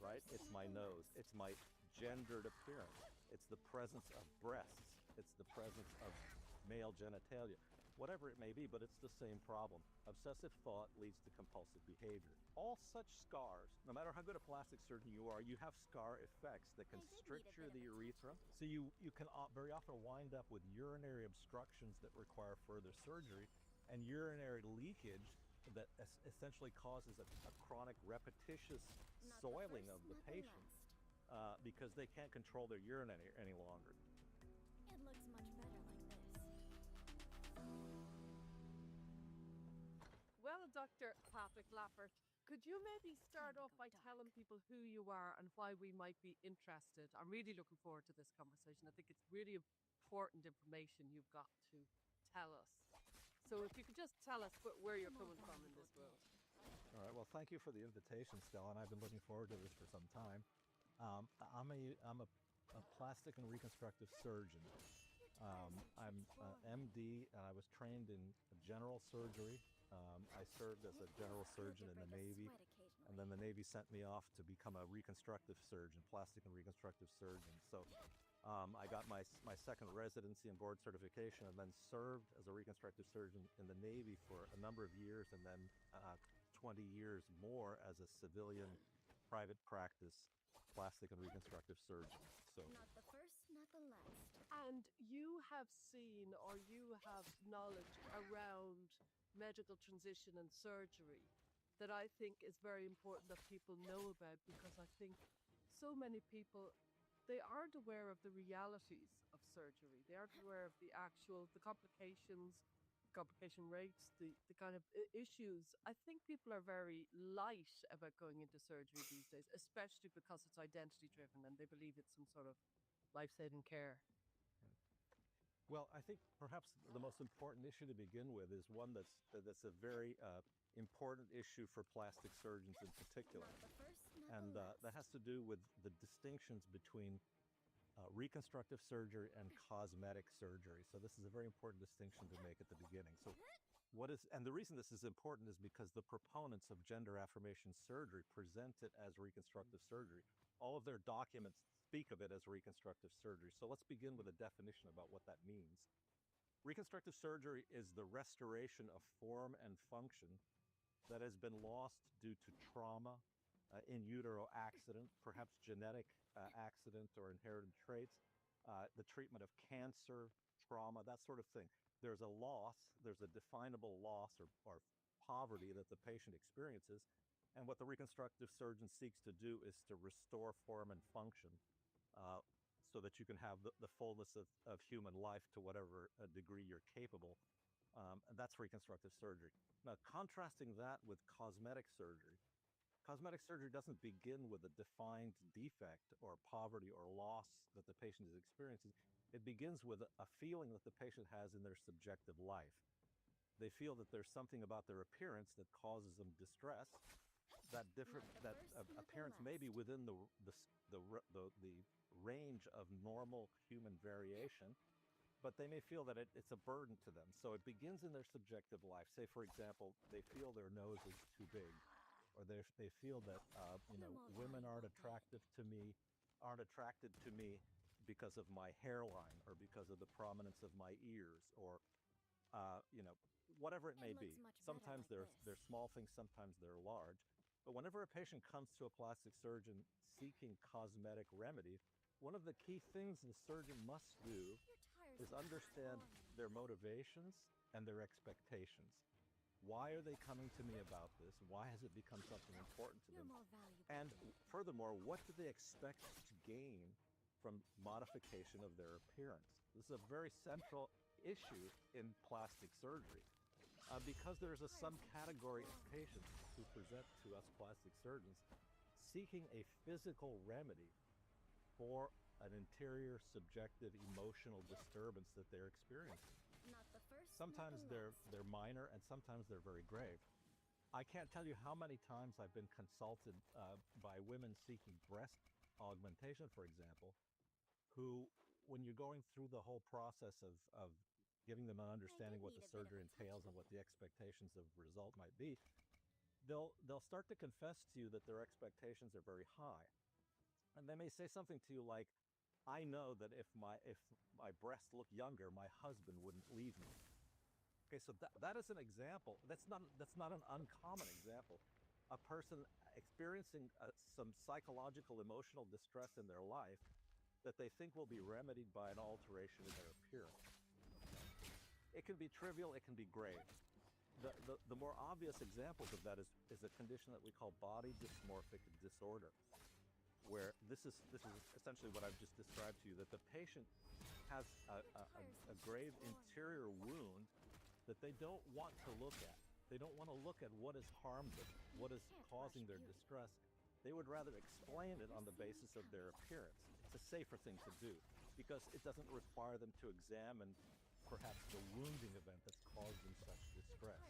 right? It's my nose. It's my gendered appearance. It's the presence of breasts. It's the presence of male genitalia. Whatever it may be, but it's the same problem. Obsessive thought leads to compulsive behavior. All such scars, no matter how good a plastic surgeon you are, you have scar effects that can stricture the urethra. So you can very often wind up with urinary obstructions that require further surgery and urinary leakage that essentially causes a chronic repetitious soiling of the patient because they can't control their urine any longer. It looks much better like this. Well, Dr. Patrick Lappert, could you maybe start off by telling people who you are and why we might be interested? I'm really looking forward to this conversation. I think it's really important information you've got to tell us. So if you could just tell us where you're coming from in this world. All right. Well, thank you for the invitation, Stella, and I've been looking forward to this for some time. I'm a plastic and reconstructive surgeon. I'm an MD, and I was trained in general surgery. I served as a general surgeon in the Navy, and then the Navy sent me off to become a reconstructive surgeon, plastic and reconstructive surgeon. So I got my second residency and board certification, and then served as a reconstructive surgeon in the Navy for a number of years, and then 20 years more as a civilian private practice plastic and reconstructive surgeon. So Not the first, not the last. And you have seen, or you have knowledge around medical transition and surgery that I think is very important that people know about, because I think so many people they aren't aware of the realities of surgery. They aren't aware of the complication rates, the kind of issues. I think people are very light about going into surgery these days, especially because it's identity driven and they believe it's some sort of life saving care. Well, I think perhaps the most important issue to begin with is one that's a very important issue for plastic surgeons in particular, and that has to do with the distinctions between reconstructive surgery and cosmetic surgery. So this is a very important distinction to make at the beginning. So and the reason this is important is because the proponents of gender affirmation surgery present it as reconstructive surgery. All of their documents speak of it as reconstructive surgery. So let's begin with a definition about what that means. Reconstructive surgery is the restoration of form and function that has been lost due to trauma, in utero accident, perhaps genetic accident or inherited traits, the treatment of cancer, trauma, that sort of thing. There's a loss, there's a definable loss or poverty that the patient experiences. And what the reconstructive surgeon seeks to do is to restore form and function so that you can have the fullness of human life to whatever degree you're capable. And that's reconstructive surgery. Now, contrasting that with cosmetic surgery, cosmetic surgery doesn't begin with a defined defect or poverty or loss that the patient is experiencing. It begins with a feeling that the patient has in their subjective life. They feel that there's something about their appearance that causes them distress. That appearance may be within the range of normal human variation, but they may feel that it's a burden to them. So it begins in their subjective life. Say, for example, they feel their nose is too big, or they feel that women aren't attracted to me because of my hairline or because of the prominence of my ears, or whatever it may be. Sometimes they're small things, sometimes they're large. But whenever a patient comes to a plastic surgeon seeking cosmetic remedy, one of the key things the surgeon must do is understand their motivations and their expectations. Why are they coming to me about this? Why has it become something important to them? And furthermore, what do they expect to gain from modification of their appearance? This is a very central issue in plastic surgery. Because there's a subcategory of patients who present to us plastic surgeons seeking a physical remedy for an interior, subjective, emotional disturbance that they're experiencing. Sometimes they're minor, and sometimes they're very grave. I can't tell you how many times I've been consulted by women seeking breast augmentation, for example, who, when you're going through the whole process of giving them an understanding what the surgery entails and what the expectations of result might be, they'll start to confess to you that their expectations are very high. And they may say something to you like, I know that if my breasts look younger, my husband wouldn't leave me. Okay, so that is an example. That's not an uncommon example. A person experiencing some psychological, emotional distress in their life that they think will be remedied by an alteration in their appearance. It can be trivial, it can be grave. The more obvious examples of that is a condition that we call body dysmorphic disorder, where this is essentially what I've just described to you, that the patient has a grave interior wound that they don't want to look at. They don't want to look at what has harmed them, what is causing their distress. They would rather explain it on the basis of their appearance. It's a safer thing to do because it doesn't require them to examine perhaps the wounding event that's caused them such distress.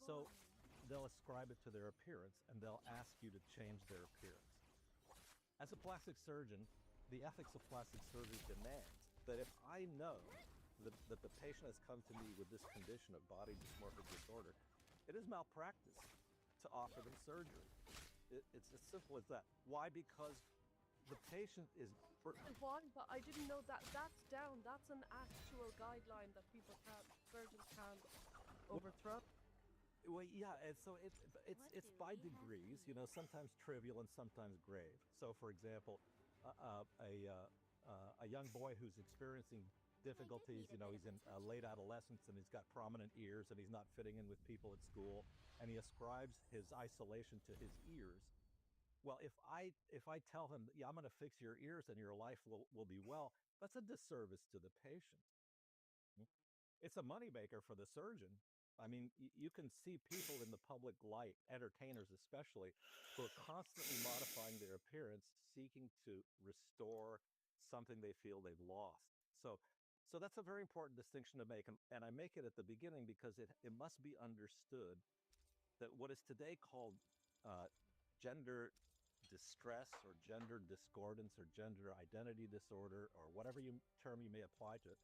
So they'll ascribe it to their appearance, and they'll ask you to change their appearance. As a plastic surgeon, the ethics of plastic surgery demands that if I know that the patient has come to me with this condition of body dysmorphic disorder, it is malpractice to offer them surgery. It's as simple as that. Why? Because the patient is... Why? But I didn't know that. That's down. That's an actual guideline that surgeons can't overthrow. Well, yeah, and so it's by degrees, sometimes trivial and sometimes grave. So, for example, a young boy who's experiencing difficulties, he's in late adolescence and he's got prominent ears and he's not fitting in with people at school, and he ascribes his isolation to his ears. Well, if I tell him, yeah, I'm going to fix your ears and your life will be well, that's a disservice to the patient. It's a moneymaker for the surgeon. I mean, you can see people in the public light, entertainers especially, who are constantly modifying their appearance, seeking to restore something they feel they've lost. So that's a very important distinction to make. And I make it at the beginning because it must be understood that what is today called gender distress or gender discordance or gender identity disorder or whatever term you may apply to it,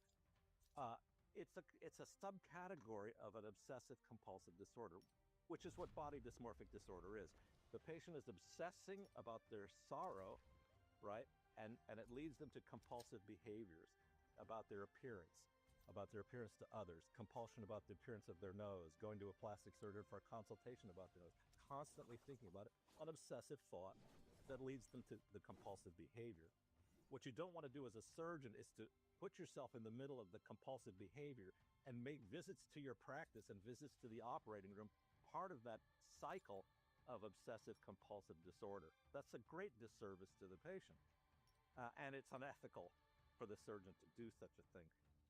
uh, it's a subcategory of an obsessive compulsive disorder, which is what body dysmorphic disorder is. The patient is obsessing about their sorrow, right? And it leads them to compulsive behaviors about their appearance to others, compulsion about the appearance of their nose, going to a plastic surgeon for a consultation about their nose, constantly thinking about it, an obsessive thought that leads them to the compulsive behavior. What you don't want to do as a surgeon is to put yourself in the middle of the compulsive behavior and make visits to your practice and visits to the operating room part of that cycle of obsessive compulsive disorder. That's a great disservice to the patient. And it's unethical for the surgeon to do such a thing.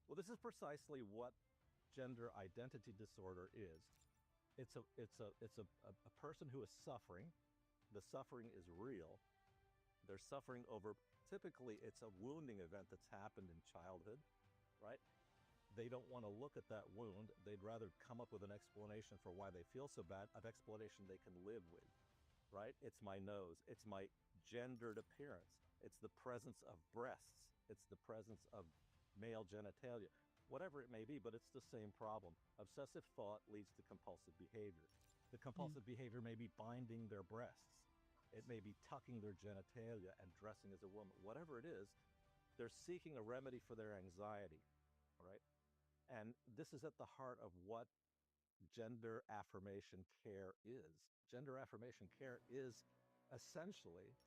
Well, this is precisely what gender identity disorder is. It's a person who is suffering. The suffering is real. They're suffering over, typically it's a wounding event that's happened in childhood, right? They don't want to look at that wound. They'd rather come up with an explanation for why they feel so bad, an explanation they can live with, right? It's my nose. It's my gendered appearance. It's the presence of breasts. It's the presence of male genitalia, whatever it may be, but it's the same problem. Obsessive thought leads to compulsive behavior. The compulsive behavior may be binding their breasts. It may be tucking their genitalia and dressing as a woman. Whatever it is, they're seeking a remedy for their anxiety, right? And this is at the heart of what gender affirmation care is. Gender affirmation care is essentially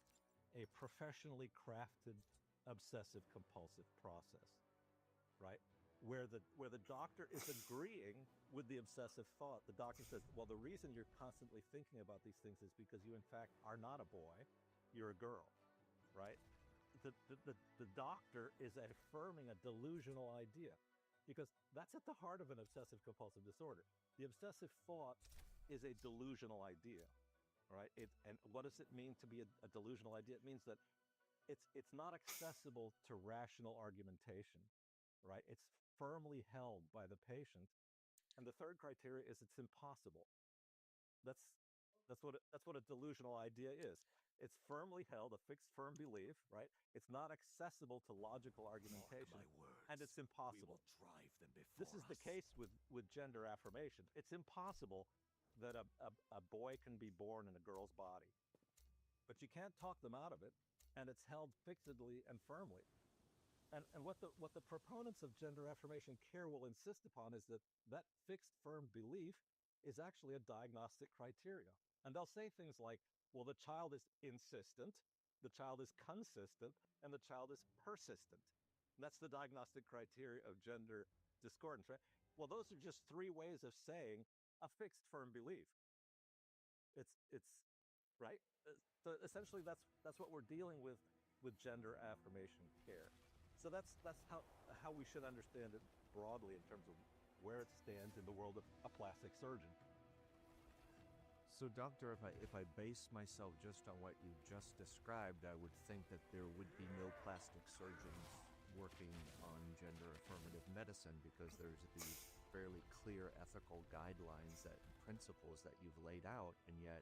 a professionally crafted obsessive compulsive process, right? Where the doctor is agreeing with the obsessive thought. The doctor says, well, the reason you're constantly thinking about these things is because you, in fact, are not a boy, you're a girl, right? The doctor is affirming a delusional idea because that's at the heart of an obsessive compulsive disorder. The obsessive thought is a delusional idea, right? And what does it mean to be a delusional idea? It means that it's not accessible to rational argumentation, right? It's firmly held by the patient. And the third criteria is it's impossible. That's what a delusional idea is. It's firmly held, a fixed firm belief, right? It's not accessible to logical argumentation, and it's impossible. This is the case with gender affirmation. It's impossible that a boy can be born in a girl's body, but you can't talk them out of it, and it's held fixedly and firmly. And what the proponents of gender affirmation care will insist upon is that fixed firm belief is actually a diagnostic criteria. And they'll say things like, well, the child is insistent, the child is consistent, and the child is persistent. And that's the diagnostic criteria of gender discordance, right? Well, those are just three ways of saying a fixed firm belief. It's right. So essentially, that's what we're dealing with gender affirmation care. So that's how we should understand it broadly in terms of where it stands in the world of a plastic surgeon. So, doctor, if I base myself just on what you just described, I would think that there would be no plastic surgeons working on gender affirmative medicine because there's these fairly clear ethical guidelines and principles that you've laid out, and yet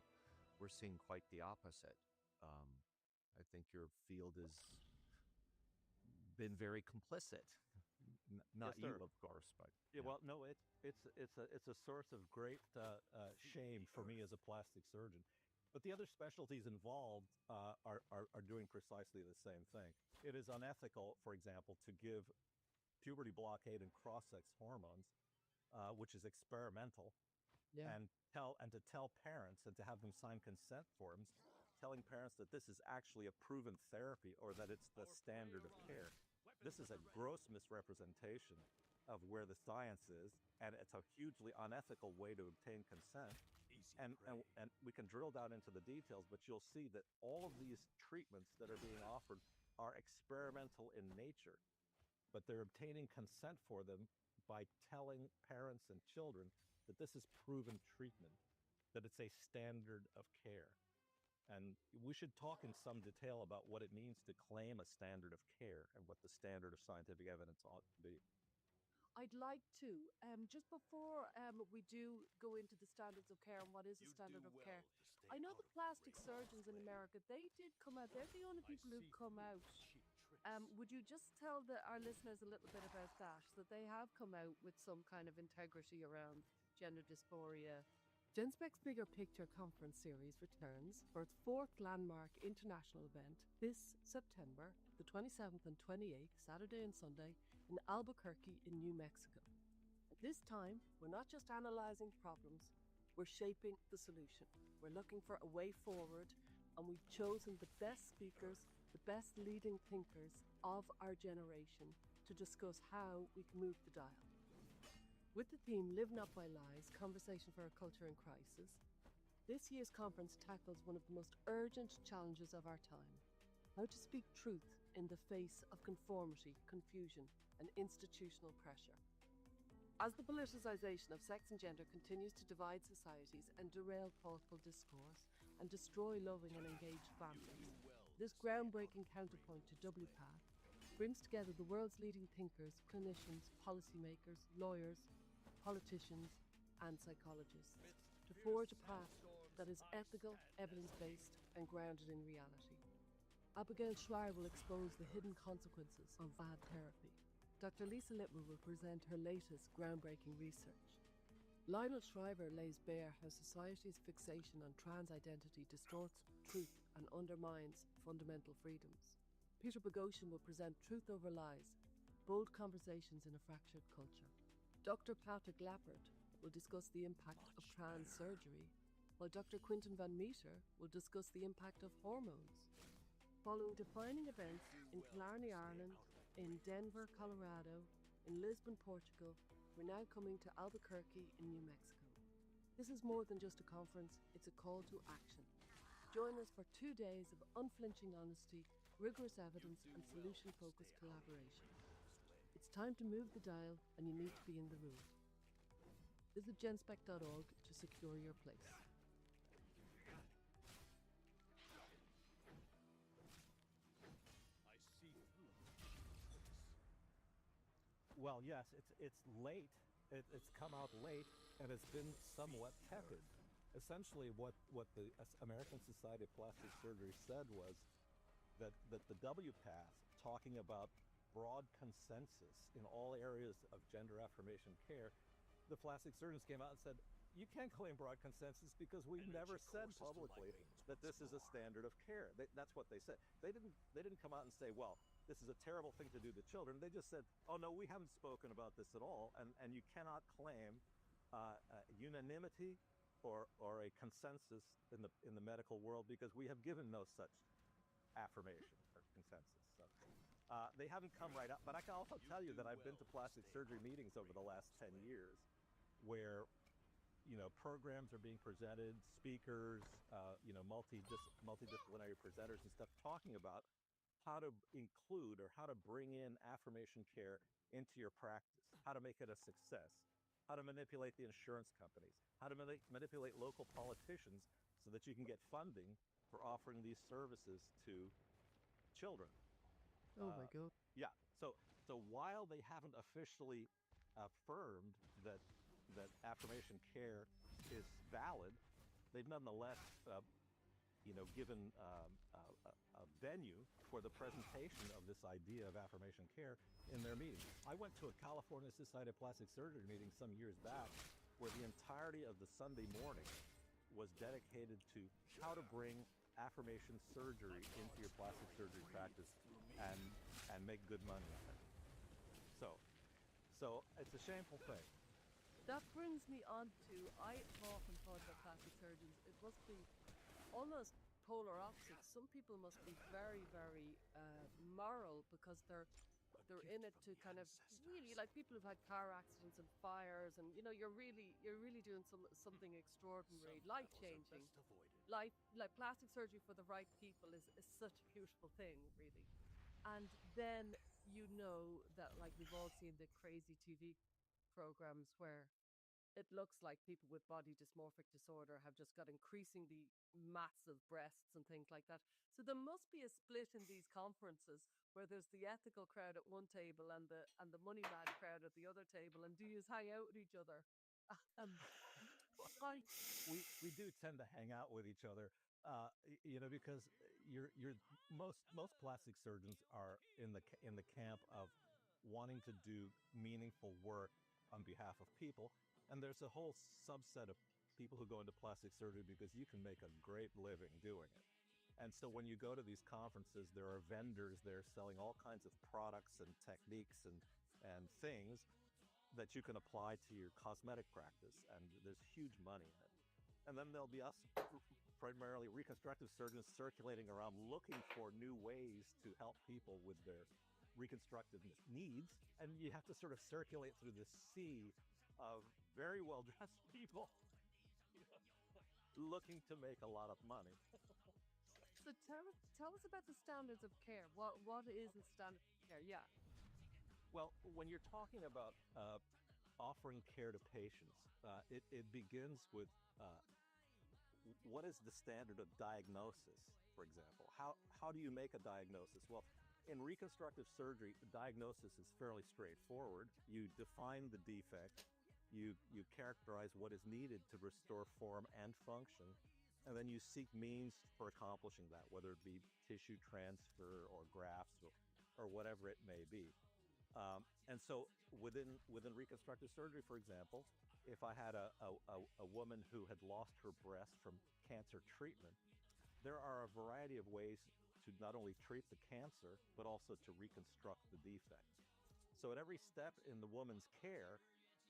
we're seeing quite the opposite. I think your field has been very complicit. Not Yes, you, sir. of course, but Yeah, well, no, it's a source of great shame for me as a plastic surgeon. But the other specialties involved are doing precisely the same thing. It is unethical, for example, to give puberty blockade and cross-sex hormones, which is experimental, Yeah. and to tell parents and to have them sign consent forms telling parents that this is actually a proven therapy or that it's the standard of care. This is a gross misrepresentation of where the science is, and it's a hugely unethical way to obtain consent. and we can drill down into the details, but you'll see that all of these treatments that are being offered are experimental in nature, but they're obtaining consent for them by telling parents and children that this is proven treatment, that it's a standard of care. And we should talk in some detail about what it means to claim a standard of care and what the standard of scientific evidence ought to be. I'd like to. Just before we do go into the standards of care and what is a standard of care, I know the plastic surgeons in America, they did come out. They're the only people who've come out. Would you just tell our listeners a little bit about that? That they have come out with some kind of integrity around gender dysphoria. GenSpec's Bigger Picture Conference Series returns for its 4th landmark international event this September, the 27th and 28th, Saturday and Sunday, in Albuquerque in New Mexico. At this time, we're not just analysing problems, we're shaping the solution. We're looking for a way forward, and we've chosen the best speakers, the best leading thinkers of our generation to discuss how we can move the dial. With the theme Live Not by Lies, Conversation for a Culture in Crisis, this year's conference tackles one of the most urgent challenges of our time: how to speak truth in the face of conformity, confusion, and institutional pressure. As the politicisation of sex and gender continues to divide societies and derail thoughtful discourse and destroy loving and engaged families, this groundbreaking counterpoint to WPATH brings together the world's leading thinkers, clinicians, policymakers, lawyers, politicians, and psychologists to forge a path that is ethical, evidence-based, and grounded in reality. Abigail Schreier will expose the hidden consequences of bad therapy. Dr. Lisa Littman will present her latest groundbreaking research. Lionel Shriver lays bare how society's fixation on trans identity distorts truth and undermines fundamental freedoms. Peter Boghossian will present Truth Over Lies, Bold Conversations in a Fractured Culture. Dr. Patrick Lappert will discuss the impact of trans surgery, while Dr. Quinton Van Meter will discuss the impact of hormones. Following defining events in Killarney, Ireland, in Denver, Colorado, in Lisbon, Portugal, we're now coming to Albuquerque in New Mexico. This is more than just a conference, it's a call to action. Join us for 2 days of unflinching honesty, rigorous evidence, and solution-focused collaboration. It's time to move the dial, and you need to be in the room. Visit genspec.org to secure your place. Well, yes, it's late. It's come out late, and it's been somewhat tepid. Essentially, what the American Society of Plastic Surgery said was that the WPATH, talking about broad consensus in all areas of gender affirmation care, the plastic surgeons came out and said, you can't claim broad consensus because we've never said publicly that this is a standard of care. That's what they said. They didn't come out and say, well, this is a terrible thing to do to children. They just said, oh no, we haven't spoken about this at all, and you cannot claim unanimity or a consensus in the medical world because we have given no such affirmation or consensus. So they haven't come right up, but I can also tell you that I've been to plastic surgery meetings over the last 10 years where programs are being presented, speakers, multidisciplinary presenters and stuff talking about how to include or how to bring in affirmation care into your practice, how to make it a success, how to manipulate the insurance companies, how to manipulate local politicians so that you can get funding for offering these services to children. Oh my God. Yeah. So while they haven't officially affirmed that affirmation care is valid, they've nonetheless given a venue for the presentation of this idea of affirmation care in their meeting. I went to a California Society of Plastic Surgery meeting some years back where the entirety of the Sunday morning was dedicated to how to bring affirmation surgery into your plastic surgery practice and make good money on it. So it's a shameful thing. That brings me on to, I often thought that plastic surgeons, it must be almost polar opposites. Some people must be very, very moral because they're they're in it to kind of really, like, people who've had car accidents and fires, and you're really doing something extraordinary, life changing. Life, like, plastic surgery for the right people is such a beautiful thing, really. And then that, like, we've all seen the crazy TV programs where it looks like people with body dysmorphic disorder have just got increasingly massive breasts and things like that. So there must be a split in these conferences where there's the ethical crowd at one table and the money mad crowd at the other table. And do you hang out with each other? Like, we do tend to hang out with each other, because you're most plastic surgeons are in the camp of wanting to do meaningful work on behalf of people, and there's a whole subset of people who go into plastic surgery because you can make a great living doing it. And so when you go to these conferences, there are vendors there selling all kinds of products and techniques and things that you can apply to your cosmetic practice, and there's huge money in it. And then there'll be us, primarily reconstructive surgeons, circulating around looking for new ways to help people with their reconstructive needs, and you have to sort of circulate through this sea of very well-dressed people looking to make a lot of money. so tell us about the standards of care. What is the standard of care? Yeah. Well, when you're talking about offering care to patients, it begins with what is the standard of diagnosis, for example? How do you make a diagnosis? Well, in reconstructive surgery, the diagnosis is fairly straightforward. You define the defect, you characterize what is needed to restore form and function, and then you seek means for accomplishing that, whether it be tissue transfer or grafts or whatever it may be. And so within reconstructive surgery, for example, if I had a woman who had lost her breast from cancer treatment, there are a variety of ways to not only treat the cancer, but also to reconstruct the defect. So at every step in the woman's care,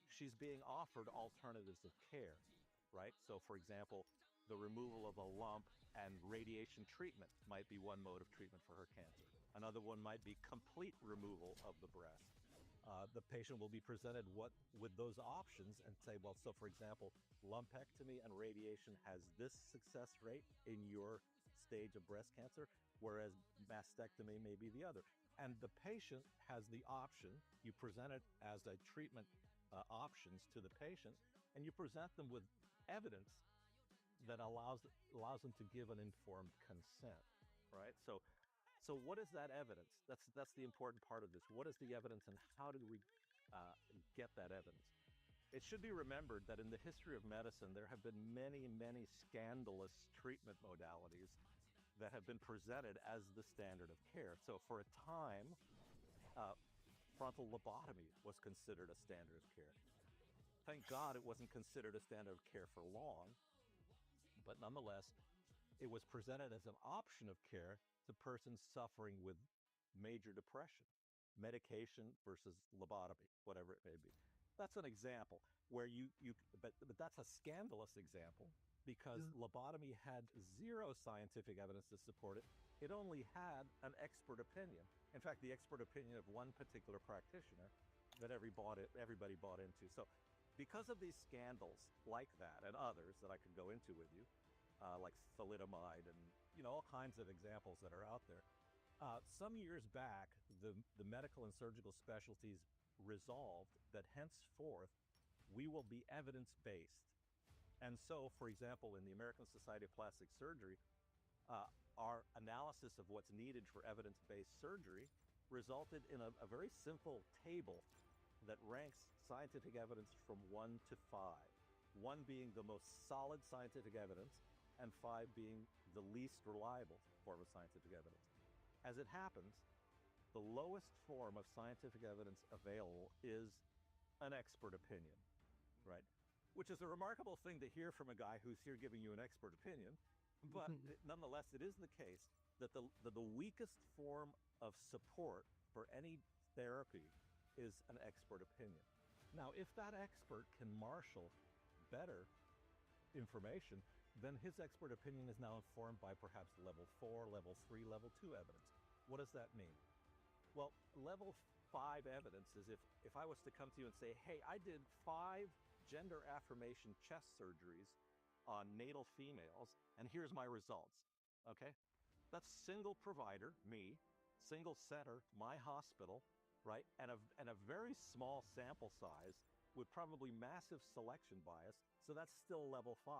she's being offered alternatives of care, right? So for example, the removal of a lump and radiation treatment might be one mode of treatment for her cancer. Another one might be complete removal of the breast. The patient will be presented with those options and say, well, so for example, lumpectomy and radiation has this success rate in your stage of breast cancer, whereas mastectomy may be the other. And the patient has the option. You present it as a treatment options to the patient, and you present them with evidence that allows them to give an informed consent, right? So what is that evidence? That's the important part of this. What is the evidence, and how do we get that evidence? It should be remembered that in the history of medicine, there have been many, many scandalous treatment modalities that have been presented as the standard of care. So for a time, frontal lobotomy was considered a standard of care. Thank God it wasn't considered a standard of care for long, but nonetheless, it was presented as an option of care to persons suffering with major depression, medication versus lobotomy, whatever it may be. That's an example where but that's a scandalous example because lobotomy had zero scientific evidence to support it. It only had an expert opinion. In fact, the expert opinion of one particular practitioner that everybody bought into. So because of these scandals like that and others that I could go into with you, like thalidomide and all kinds of examples that are out there. Some years back, the medical and surgical specialties resolved that henceforth we will be evidence-based. And so, for example, in the American Society of Plastic Surgery, our analysis of what's needed for evidence-based surgery resulted in a very simple table that ranks scientific evidence from 1 to 5. 1 being the most solid scientific evidence, and 5 being the least reliable form of scientific evidence. As it happens, the lowest form of scientific evidence available is an expert opinion, right? Which is a remarkable thing to hear from a guy who's here giving you an expert opinion, but nonetheless, it is the case that the weakest form of support for any therapy is an expert opinion. Now, if that expert can marshal better information, then his expert opinion is now informed by perhaps level 4, level 3, level 2 evidence. What does that mean? Well, level 5 evidence is if I was to come to you and say, hey, I did 5 gender affirmation chest surgeries on natal females, and here's my results. Okay? That's single provider, me, single center, my hospital, right? And a very small sample size with probably massive selection bias. So that's still level 5.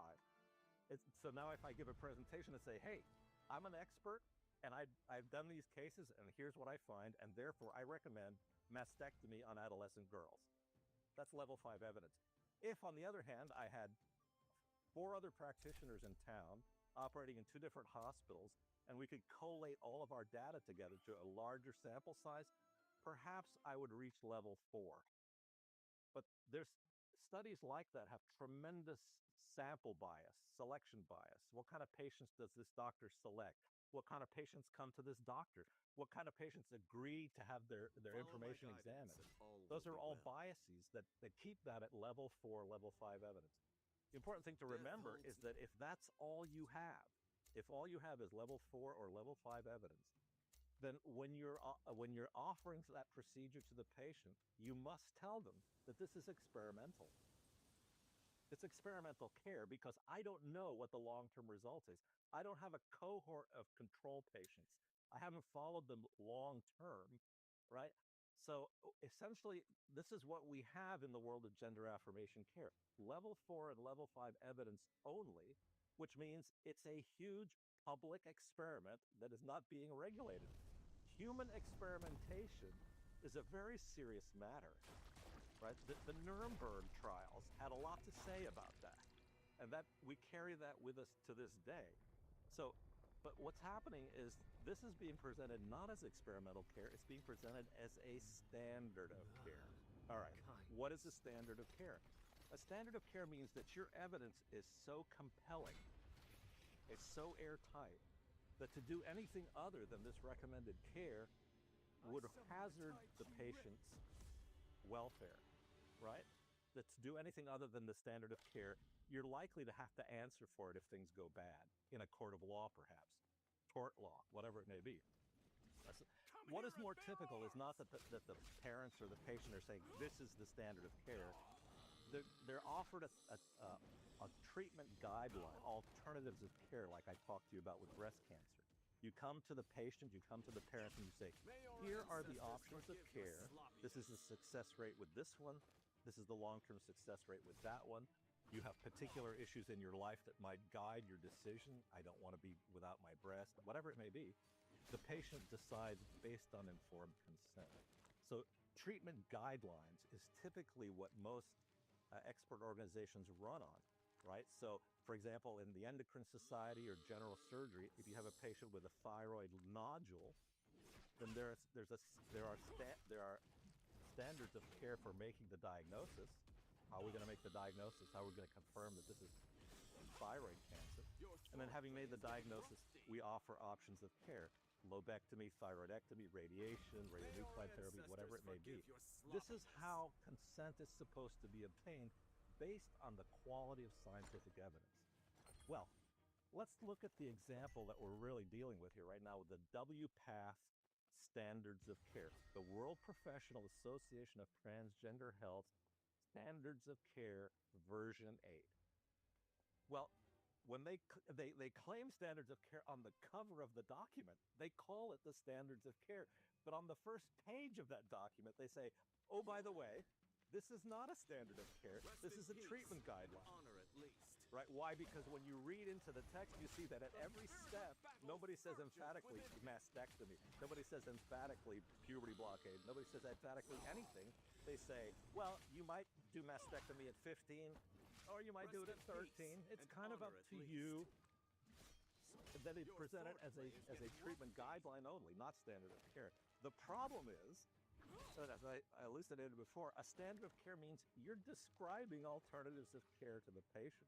So now if I give a presentation and say, hey, I'm an expert and I've done these cases and here's what I find, and therefore I recommend mastectomy on adolescent girls. That's level 5 evidence. If, on the other hand, I had 4 other practitioners in town operating in 2 different hospitals, and we could collate all of our data together to a larger sample size, perhaps I would reach level 4. But there's studies like that have tremendous sample bias, selection bias. What kind of patients does this doctor select? What kind of patients come to this doctor? What kind of patients agree to have their information examined? Those are all biases that keep that at level 4, level 5 evidence. The important thing to remember is that if that's all you have, if all you have is level 4 or level 5 evidence, then when you're offering that procedure to the patient, you must tell them that this is experimental. It's experimental care because I don't know what the long-term result is. I don't have a cohort of control patients. I haven't followed them long-term, right? So essentially, this is what we have in the world of gender affirmation care. Level 4 and level 5 evidence only, which means it's a huge public experiment that is not being regulated. Human experimentation is a very serious matter. Right? The Nuremberg trials had a lot to say about that, and that we carry that with us to this day. So, but what's happening is this is being presented not as experimental care, it's being presented as a standard of care. All right, what is a standard of care? A standard of care means that your evidence is so compelling, it's so airtight, that to do anything other than this recommended care would hazard the patient's welfare. Right? That to do anything other than the standard of care, you're likely to have to answer for it if things go bad in a court of law, perhaps, tort law, whatever it may be. What is more typical is not that the parents or the patient are saying this is the standard of care. They're offered a treatment guideline, alternatives of care, like I talked to you about with breast cancer. You come to the patient, you come to the parent, and you say, here are the options of care. This is the success rate with this one. This is the long-term success rate with that one. You have particular issues in your life that might guide your decision. I don't want to be without my breast, whatever it may be. The patient decides based on informed consent. So treatment guidelines is typically what most expert organizations run on, right? So, for example, in the Endocrine Society or general surgery, if you have a patient with a thyroid nodule, then there are standards of care for making the diagnosis. How are we going to make the diagnosis? How are we going to confirm that this is thyroid cancer? And then having made the diagnosis, we offer options of care. Lobectomy, thyroidectomy, radiation, radionuclide therapy, whatever it may be. This is how consent is supposed to be obtained based on the quality of scientific evidence. Well, let's look at the example that we're really dealing with here right now with the WPATH standards of care, the World Professional Association of Transgender Health Standards of Care version 8. Well, when they claim standards of care on the cover of the document, they call it the standards of care. But on the first page of that document, they say, oh, by the way, this is not a standard of care. This is a treatment guideline. Honor at least. Right? Why? Because when you read into the text, you see that at every step, nobody says emphatically mastectomy. Nobody says emphatically puberty blockade. Nobody says emphatically anything. They say, well, you might do mastectomy at 15, or you might do it at 13. It's kind of up to you. And then they present it as a treatment guideline only, not standard of care. The problem is, as I elucidated before, a standard of care means you're describing alternatives of care to the patient.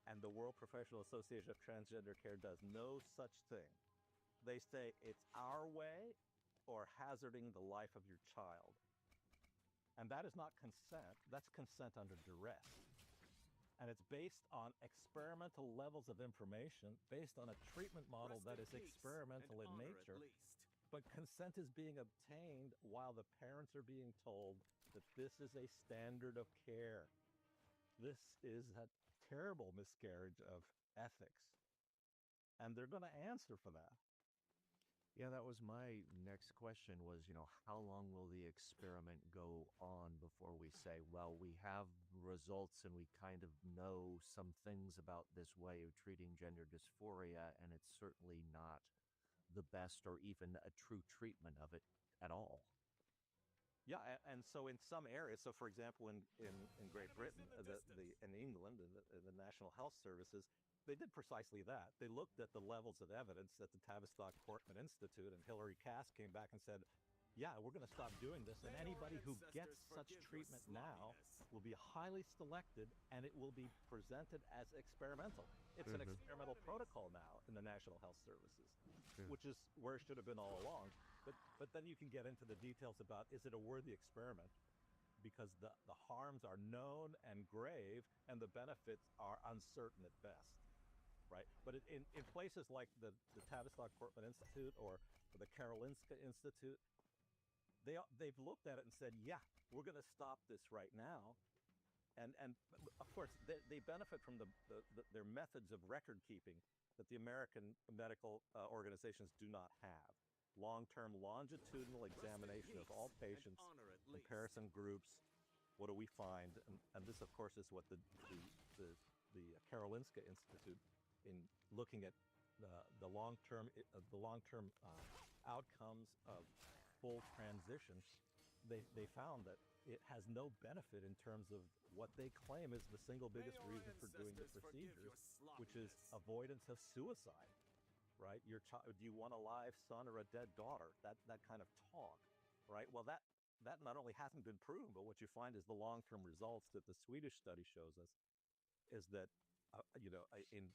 And the World Professional Association of Transgender Care does no such thing. They say it's our way or hazarding the life of your child. And that is not consent. That's consent under duress. And it's based on experimental levels of information, based on a treatment model that is experimental in nature. but consent is being obtained while the parents are being told that this is a standard of care. This is a terrible miscarriage of ethics. And they're going to answer for that. Yeah, that was my next question was, how long will the experiment go on before we say, well, we have results and we kind of know some things about this way of treating gender dysphoria, and it's certainly not the best or even a true treatment of it at all. Yeah, and so in some areas, so for example, in Great Britain, in England, in the National Health Services, they did precisely that. They looked at the levels of evidence at the Tavistock-Portman Institute, and Hilary Cass came back and said, yeah, we're going to stop doing this, and anybody who gets such treatment now will be highly selected, and it will be presented as experimental. It's an experimental protocol now in the National Health Services, which is where it should have been all along. But then you can get into the details about, is it a worthy experiment? Because the harms are known and grave, and the benefits are uncertain at best, right? But in places like the Tavistock-Portman Institute or the Karolinska Institute, they've looked at it and said, yeah, we're going to stop this right now. And of course, they benefit from their methods of record keeping that the American medical organizations do not have. Long-term longitudinal examination of all patients, comparison groups. What do we find? And this, of course, is what the Karolinska Institute, in looking at the long-term outcomes of full transition, they found that it has no benefit in terms of what they claim is the single biggest reason for doing the procedures, which is avoidance of suicide. Right? Do you want a live son or a dead daughter? That kind of talk, right? Well, that not only hasn't been proven, but what you find is the long-term results that the Swedish study shows us is that, in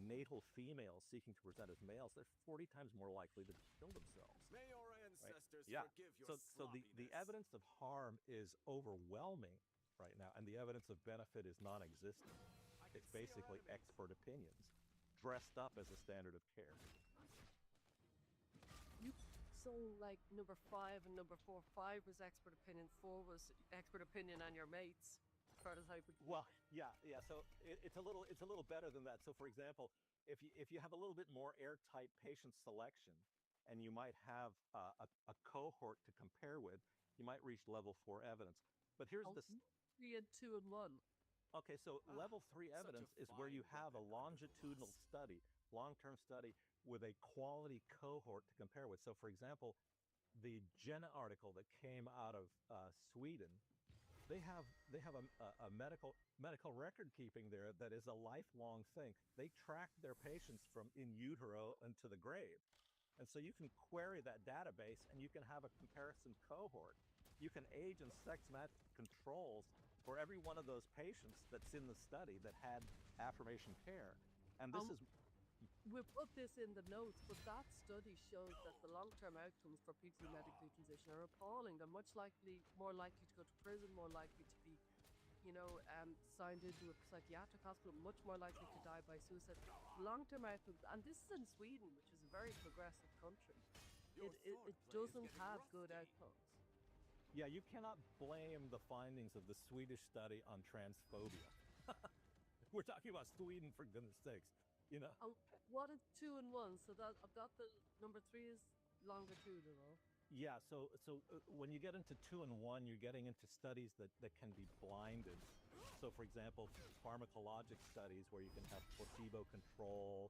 natal females seeking to present as males, they're 40 times more likely to kill themselves. May our ancestors right? Yeah. forgive your So the evidence of harm is overwhelming right now, and the evidence of benefit is non-existent. It's basically expert opinions dressed up as a standard of care. So like number 5 and number 4, 5 was expert opinion, 4 was expert opinion on your mates, as far as I could. Well, yeah. So it's a little better than that. So for example, if you have a little bit more airtight patient selection, and you might have a cohort to compare with, you might reach level 4 evidence. But here's 3 and 2 and 1. Okay, so level 3 evidence is where you have a longitudinal study, long-term study with a quality cohort to compare with. So, for example, the JENA article that came out of Sweden, they have a medical record keeping there that is a lifelong thing. They track their patients from in utero into the grave. And so you can query that database and you can have a comparison cohort. You can age and sex match controls for every one of those patients that's in the study that had affirmation care. And this is... We put this in the notes, but that study shows that the long-term outcomes for people who medically transition are appalling. They're more likely to go to prison, more likely to be, signed into a psychiatric hospital, much more likely to die by suicide. Long-term outcomes, and this is in Sweden, which is a very progressive country. It doesn't have good outcomes. Yeah, you cannot blame the findings of the Swedish study on transphobia. We're talking about Sweden, for goodness sakes. What is 2 and 1? So that I've got the number 3 is longitudinal. Yeah, so when you get into 2 and 1, you're getting into studies that can be blinded. So, for example, pharmacologic studies where you can have placebo control,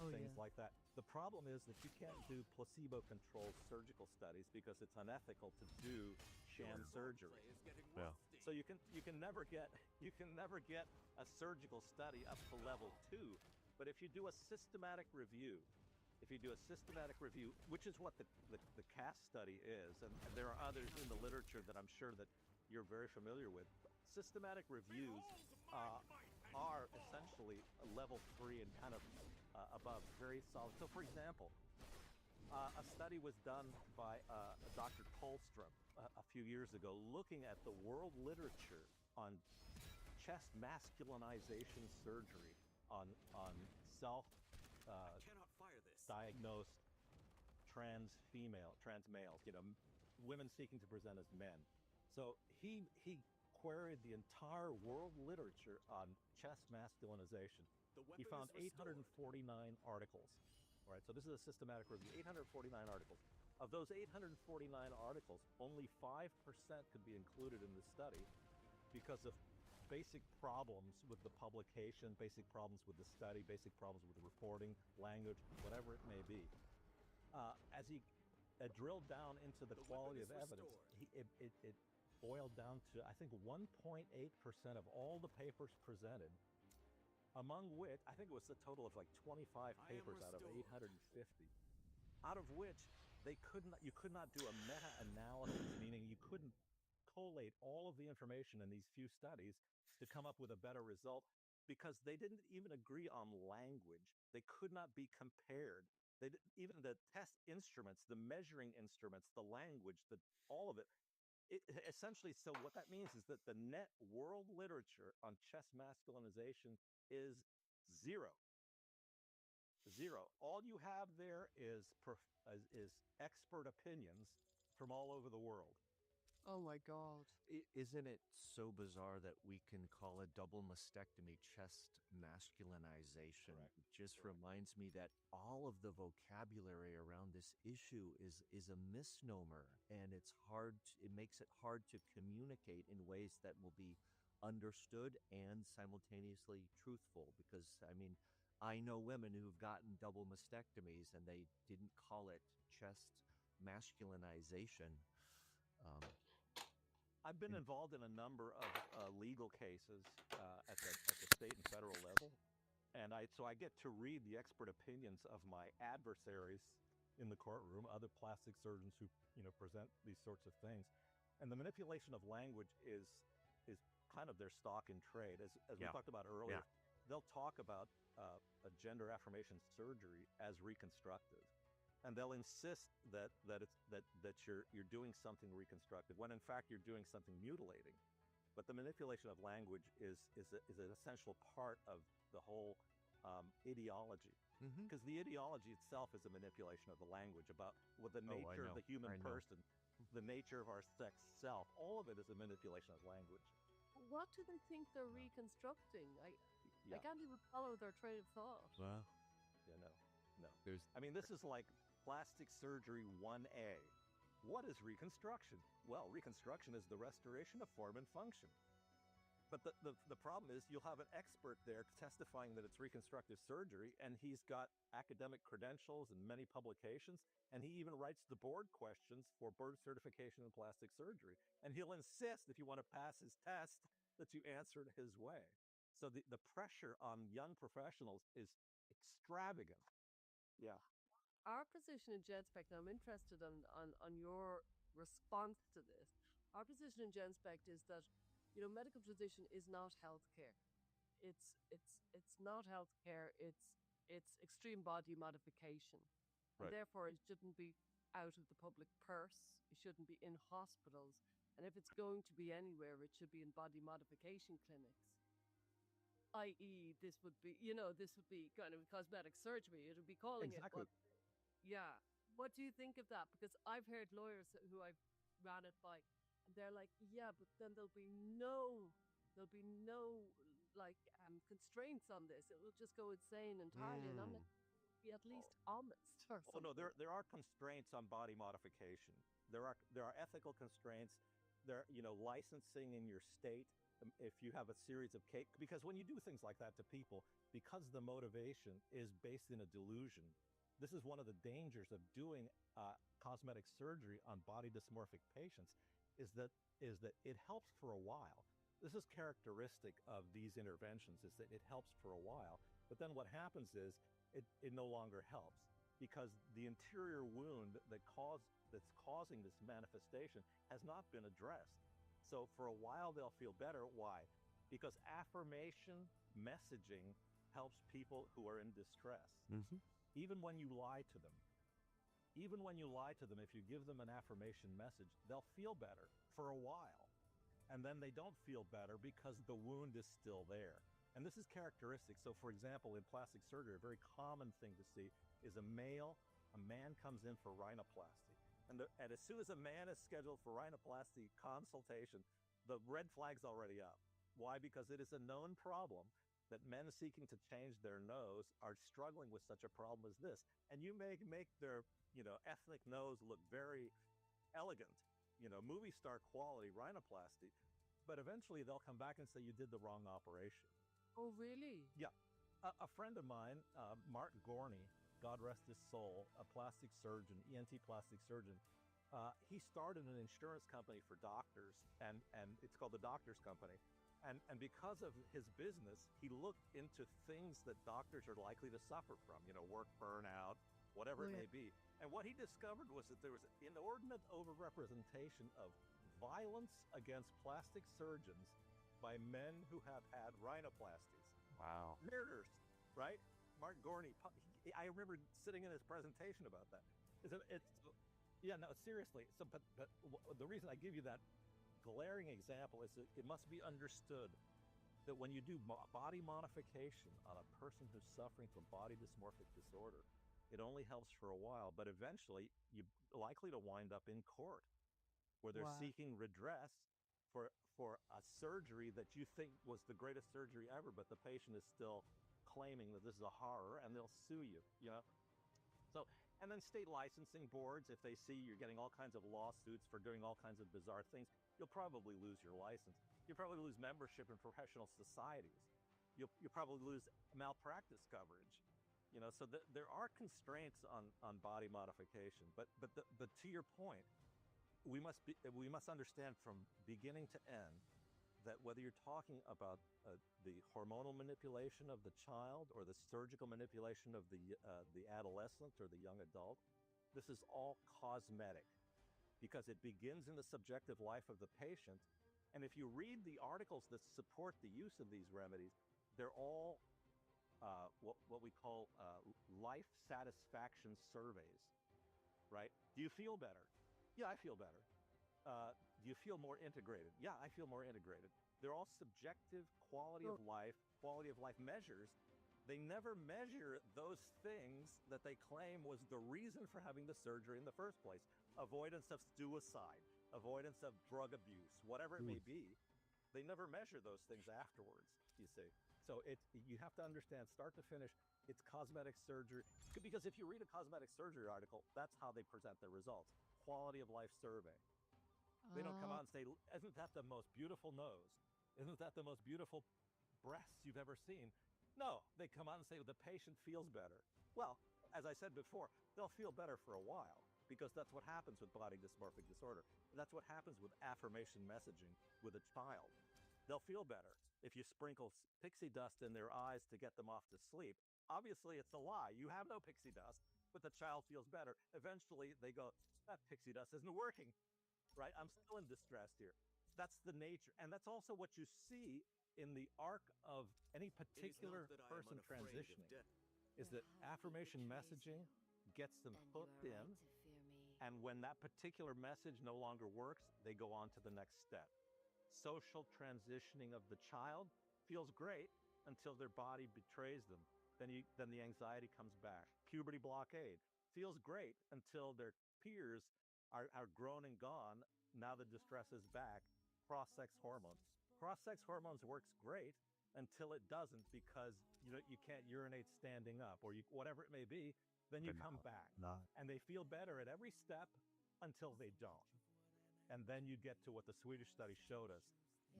things like that. The problem is that you can't do placebo-controlled surgical studies because it's unethical to do sham surgery. Yeah. So you can never get a surgical study up to level 2. But if you do a systematic review, which is what the CAS study is, and there are others in the literature that I'm sure that you're very familiar with, systematic reviews are essentially a level 3 and kind of above, very solid. So, for example, a study was done by Dr. Tolstrom a few years ago looking at the world literature on chest masculinization surgery, on self-diagnosed trans males, women seeking to present as men. So he queried the entire world literature on chest masculinization. He found 849 articles. All right, so this is a systematic review. 849 articles. Of those 849 articles, only 5% could be included in the study because of basic problems with the publication, basic problems with the study, basic problems with the reporting, language, whatever it may be. As he drilled down into the quality of evidence, it boiled down to, I think, 1.8% of all the papers presented, among which, I think it was a total of like 25 papers out of 850, out of which you could not do a meta-analysis, meaning you couldn't collate all of the information in these few studies to come up with a better result because they didn't even agree on language. They could not be compared. Even the test instruments, the measuring instruments, the language, all of it, essentially, so what that means is that the net world literature on chest masculinization is zero. Zero. All you have there is expert opinions from all over the world. Oh my God. Isn't it so bizarre that we can call a double mastectomy chest masculinization? It just reminds me that all of the vocabulary around this issue is a misnomer, and it makes it hard to communicate in ways that will be understood and simultaneously truthful. Because, I mean, I know women who've gotten double mastectomies and they didn't call it chest masculinization. I've been involved in a number of legal cases at the state and federal level, and so I get to read the expert opinions of my adversaries in the courtroom, other plastic surgeons who present these sorts of things, and the manipulation of language is kind of their stock in trade. As we talked about earlier, they'll talk about a gender affirmation surgery as reconstructive. And they'll insist that you're doing something reconstructive when in fact you're doing something mutilating. But the manipulation of language is an essential part of the whole ideology, because the ideology itself is a manipulation of the language about the nature of the human person, the nature of our sex self. All of it is a manipulation of language. What do they think they're reconstructing? I can't even follow their train of thought. Well, no. This is like plastic surgery 1A. What is reconstruction? Well, reconstruction is the restoration of form and function. But the problem is you'll have an expert there testifying that it's reconstructive surgery, and he's got academic credentials and many publications, and he even writes the board questions for board certification in plastic surgery. And he'll insist, if you want to pass his test, that you answer it his way. So the pressure on young professionals is extravagant. Yeah. Our position in GenSpect, and I'm interested on your response to this. Our position in GenSpect is that, medical transition is not healthcare. It's not healthcare. It's extreme body modification, and therefore it shouldn't be out of the public purse. It shouldn't be in hospitals, and if it's going to be anywhere, it should be in body modification clinics. I.e., this would be kind of cosmetic surgery. It would be calling it. Yeah. What do you think of that? Because I've heard lawyers who I've ran it by, and they're like, yeah, but then there'll be no constraints on this. It will just go insane entirely. And I'm like, be at least honest or something. Oh no, there are constraints on body modification. There are ethical constraints. There, licensing in your state. If you have a series of because when you do things like that to people, because the motivation is based in a delusion. This is one of the dangers of doing cosmetic surgery on body dysmorphic patients, is that it helps for a while. This is characteristic of these interventions, is that it helps for a while, but then what happens is it no longer helps, because the interior wound that's causing this manifestation has not been addressed. So for a while they'll feel better. Why? Because affirmation messaging helps people who are in distress. Even when you lie to them, if you give them an affirmation message, they'll feel better for a while. And then they don't feel better because the wound is still there. And this is characteristic. So, for example, in plastic surgery, a very common thing to see is a male a man comes in for rhinoplasty. And as soon as a man is scheduled for rhinoplasty consultation, the red flag's already up. Why? Because it is a known problem that men seeking to change their nose are struggling with such a problem as this. And you may make their, ethnic nose look very elegant, movie star quality rhinoplasty, but eventually they'll come back and say you did the wrong operation. Oh, really? Yeah. A friend of mine, Mark Gorney, God rest his soul, a plastic surgeon, ENT plastic surgeon, he started an insurance company for doctors, and it's called the Doctors Company. And because of his business, he looked into things that doctors are likely to suffer from, work burnout, whatever it may be. And what he discovered was that there was an inordinate overrepresentation of violence against plastic surgeons by men who have had rhinoplasties. Wow. Murders, right? Mark Gorney, I remember sitting in his presentation about that. Seriously. So, but the reason I give you that glaring example is that it must be understood that when you do body modification on a person who's suffering from body dysmorphic disorder, it only helps for a while, but eventually you're likely to wind up in court where they're seeking redress for a surgery that you think was the greatest surgery ever, but the patient is still claiming that this is a horror, and they'll sue you, So, and then state licensing boards, if they see you're getting all kinds of lawsuits for doing all kinds of bizarre things, you'll probably lose your license. You'll probably lose membership in professional societies. You'll probably lose malpractice coverage. So there are constraints on body modification. But to your point, we must understand from beginning to end that whether you're talking about the hormonal manipulation of the child or the surgical manipulation of the adolescent or the young adult, this is all cosmetic because it begins in the subjective life of the patient. And if you read the articles that support the use of these remedies, they're all what we call life satisfaction surveys, right? Do you feel better? Yeah, I feel better. Do you feel more integrated? Yeah, I feel more integrated. They're all subjective quality of life measures. They never measure those things that they claim was the reason for having the surgery in the first place. Avoidance of suicide, avoidance of drug abuse, whatever it may be. They never measure those things afterwards, you see. So you have to understand, start to finish, it's cosmetic surgery. Because if you read a cosmetic surgery article, that's how they present their results. Quality of life survey. They don't come out and say, isn't that the most beautiful nose? Isn't that the most beautiful breasts you've ever seen? No, they come out and say, the patient feels better. Well, as I said before, they'll feel better for a while because that's what happens with body dysmorphic disorder. That's what happens with affirmation messaging with a child. They'll feel better if you sprinkle pixie dust in their eyes to get them off to sleep. Obviously, it's a lie. You have no pixie dust, but the child feels better. Eventually, they go, that pixie dust isn't working, right? I'm still in distress here. That's the nature. And that's also what you see in the arc of any particular person transitioning, is that affirmation messaging gets them hooked in. And when that particular message no longer works, they go on to the next step. Social transitioning of the child feels great until their body betrays them. Then the anxiety comes back. Puberty blockade feels great until their peers are grown and gone. Now the distress is back. Cross-sex hormones. Cross-sex hormones works great until it doesn't because you can't urinate standing up or whatever it may be. Then you come back and they feel better at every step until they don't. And then you get to what the Swedish study showed us,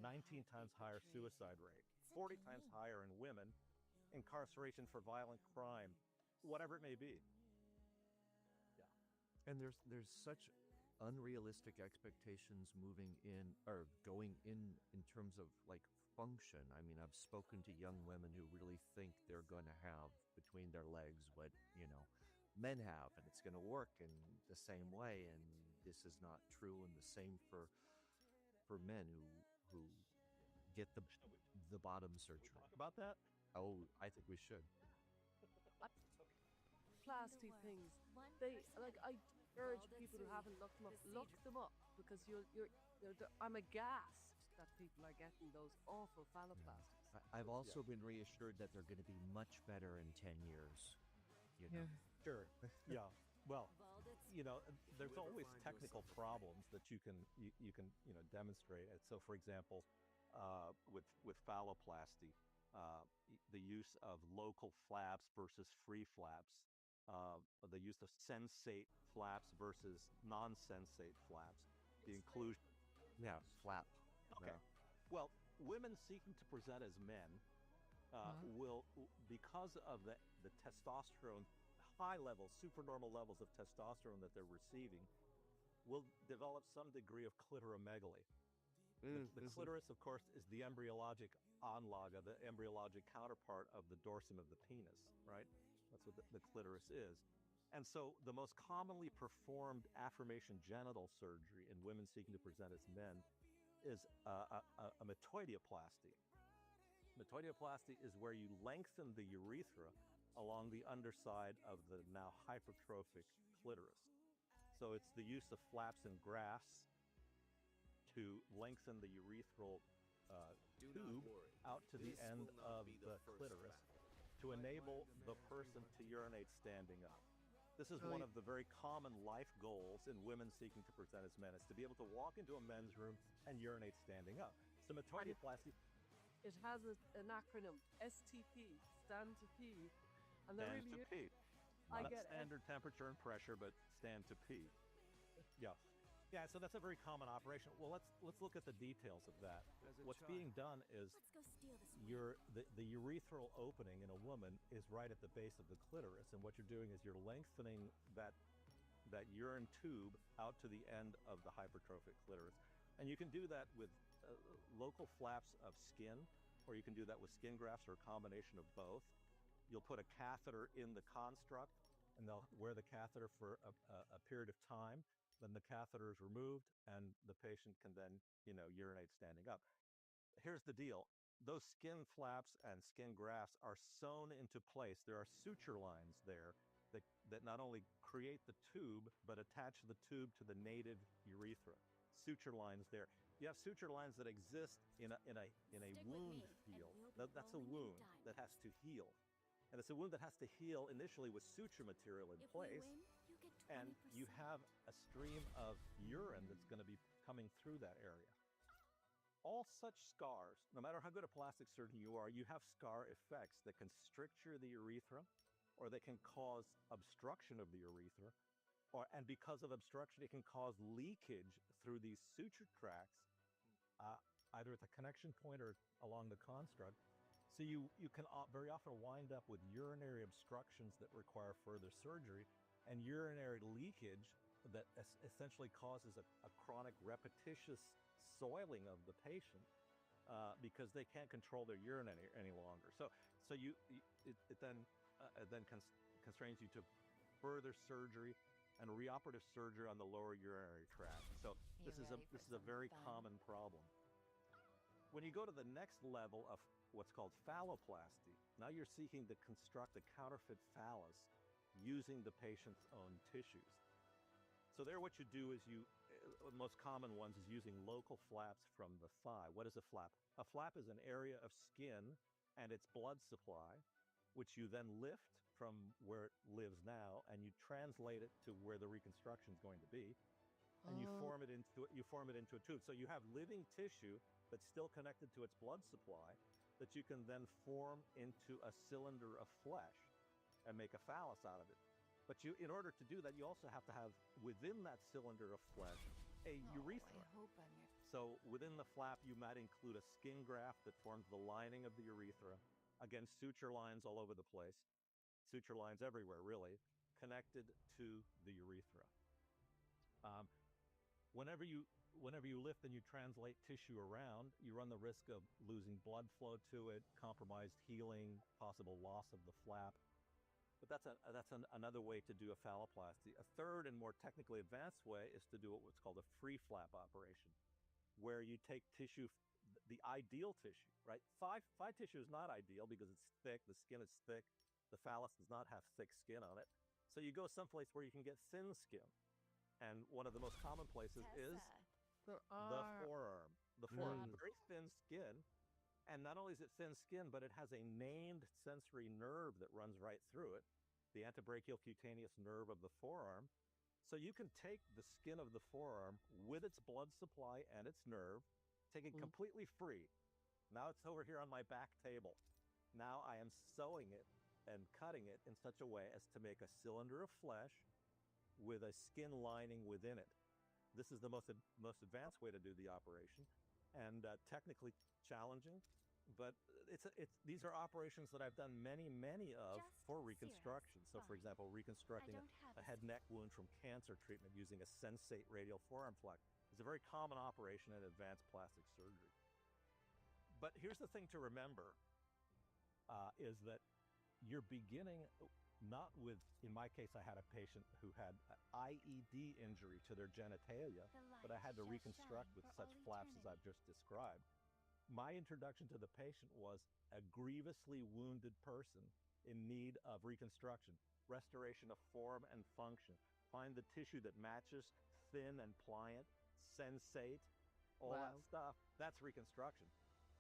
19 times higher suicide rate, 40 times higher in women, incarceration for violent crime, whatever it may be. Yeah. And there's such unrealistic expectations moving in or going in terms of like function. I mean, I've spoken to young women who really think they're going to have between their legs what, men have, and it's going to work in the same way, and this is not true, and the same for men who get the bottom surgery. Talk about that? Oh, I think we should. Plasty things. I urge people who haven't looked them up, look them up, because I'm aghast that people are getting those awful phalloplasties. I've also been reassured that they're going to be much better in 10 years. Sure. Yeah. Well, Balditz? there's ever always find technical yourself problems that you can demonstrate. And so, for example, with phalloplasty, the use of local flaps versus free flaps, the use of sensate flaps versus non-sensate flaps, the inclusion. Yeah, flap. Okay. Yeah. Well, women seeking to present as men will, because of the testosterone, high levels, supernormal levels of testosterone that they're receiving, will develop some degree of clitoromegaly. The clitoris, of course, is the embryologic onlaga, the embryologic counterpart of the dorsum of the penis, right? That's what the clitoris is. And so the most commonly performed affirmation genital surgery in women seeking to present as men is a metoidioplasty. Metoidioplasty is where you lengthen the urethra along the underside of the now hypertrophic clitoris. So it's the use of flaps and grafts to lengthen the urethral Do not tube worry. out to the This end will not of be the the first clitoris battle. to enable the person to urinate standing up. This is one of the very common life goals in women seeking to present as men, is to be able to walk into a men's room and urinate standing up. So metoidioplasty It has an acronym, STP, stand to pee. And they're stands really to pee. I Not get it. standard temperature and pressure, but stand to pee. Yeah. Yeah, so that's a very common operation. Well, let's look at the details of that. What's being done is Let's go steal this the urethral opening in a woman is right at the base of the clitoris, and what you're doing is you're lengthening that urine tube out to the end of the hypertrophic clitoris. And you can do that with local flaps of skin, or you can do that with skin grafts, or a combination of both. You'll put a catheter in the construct, and they'll wear the catheter for a period of time. Then the catheter is removed, and the patient can then, urinate standing up. Here's the deal. Those skin flaps and skin grafts are sewn into place. There are suture lines there that not only create the tube, but attach the tube to the native urethra. Suture lines there. You have suture lines that exist in a Stick with wound me, and field. we'll be That's a rolling in wound that has to heal. And it's a wound that has to heal initially with suture material in If place. we win, you get 20%. And you have a stream of urine that's going to be coming through that area. All such scars, no matter how good a plastic surgeon you are, you have scar effects that can stricture the urethra, or they can cause obstruction of the urethra, and because of obstruction, it can cause leakage through these suture tracts, either at the connection point or along the construct. So you can very often wind up with urinary obstructions that require further surgery, and urinary leakage that essentially causes a chronic repetitious soiling of the patient because they can't control their urine any longer. So it then constrains you to further surgery and reoperative surgery on the lower urinary tract. So this is a very common problem. When you go to the next level of what's called phalloplasty, now you're seeking to construct a counterfeit phallus using the patient's own tissues. So there what you do is the most common ones is using local flaps from the thigh. What is a flap? A flap is an area of skin and its blood supply, which you then lift from where it lives now, and you translate it to where the reconstruction is going to be, and you form it into a tube. So you have living tissue that's still connected to its blood supply that you can then form into a cylinder of flesh and make a phallus out of it. But in order to do that, you also have to have within that cylinder of flesh a urethra. I hope I'm your... So within the flap, you might include a skin graft that forms the lining of the urethra. Again, suture lines all over the place, suture lines everywhere, really, connected to the urethra. Whenever you lift and you translate tissue around, you run the risk of losing blood flow to it, compromised healing, possible loss of the flap. But that's another way to do a phalloplasty. A third and more technically advanced way is to do what's called a free flap operation, where you take tissue, the ideal tissue, right? Thigh tissue is not ideal because it's thick, the skin is thick, the phallus does not have thick skin on it. So you go someplace where you can get thin skin. And one of the most common places is the forearm. The forearm, very thin skin. And not only is it thin skin, but it has a named sensory nerve that runs right through it. the antebrachial cutaneous nerve of the forearm. So you can take the skin of the forearm with its blood supply and its nerve, take it completely free. Now it's over here on my back table. Now I am sewing it and cutting it in such a way as to make a cylinder of flesh with a skin lining within it. This is the most advanced way to do the operation, and technically challenging, but these are operations that I've done many of for reconstruction. So for example, reconstructing a head neck wound from cancer treatment using a sensate radial forearm flap is a very common operation in advanced plastic surgery. But here's the thing to remember, is that you're beginning not with, in my case, I had a patient who had an IED injury to their genitalia, but I had to reconstruct with such flaps as I've just described. My introduction to the patient was a grievously wounded person in need of reconstruction, restoration of form and function. Find the tissue that matches, thin and pliant, sensate, all that stuff. That's reconstruction.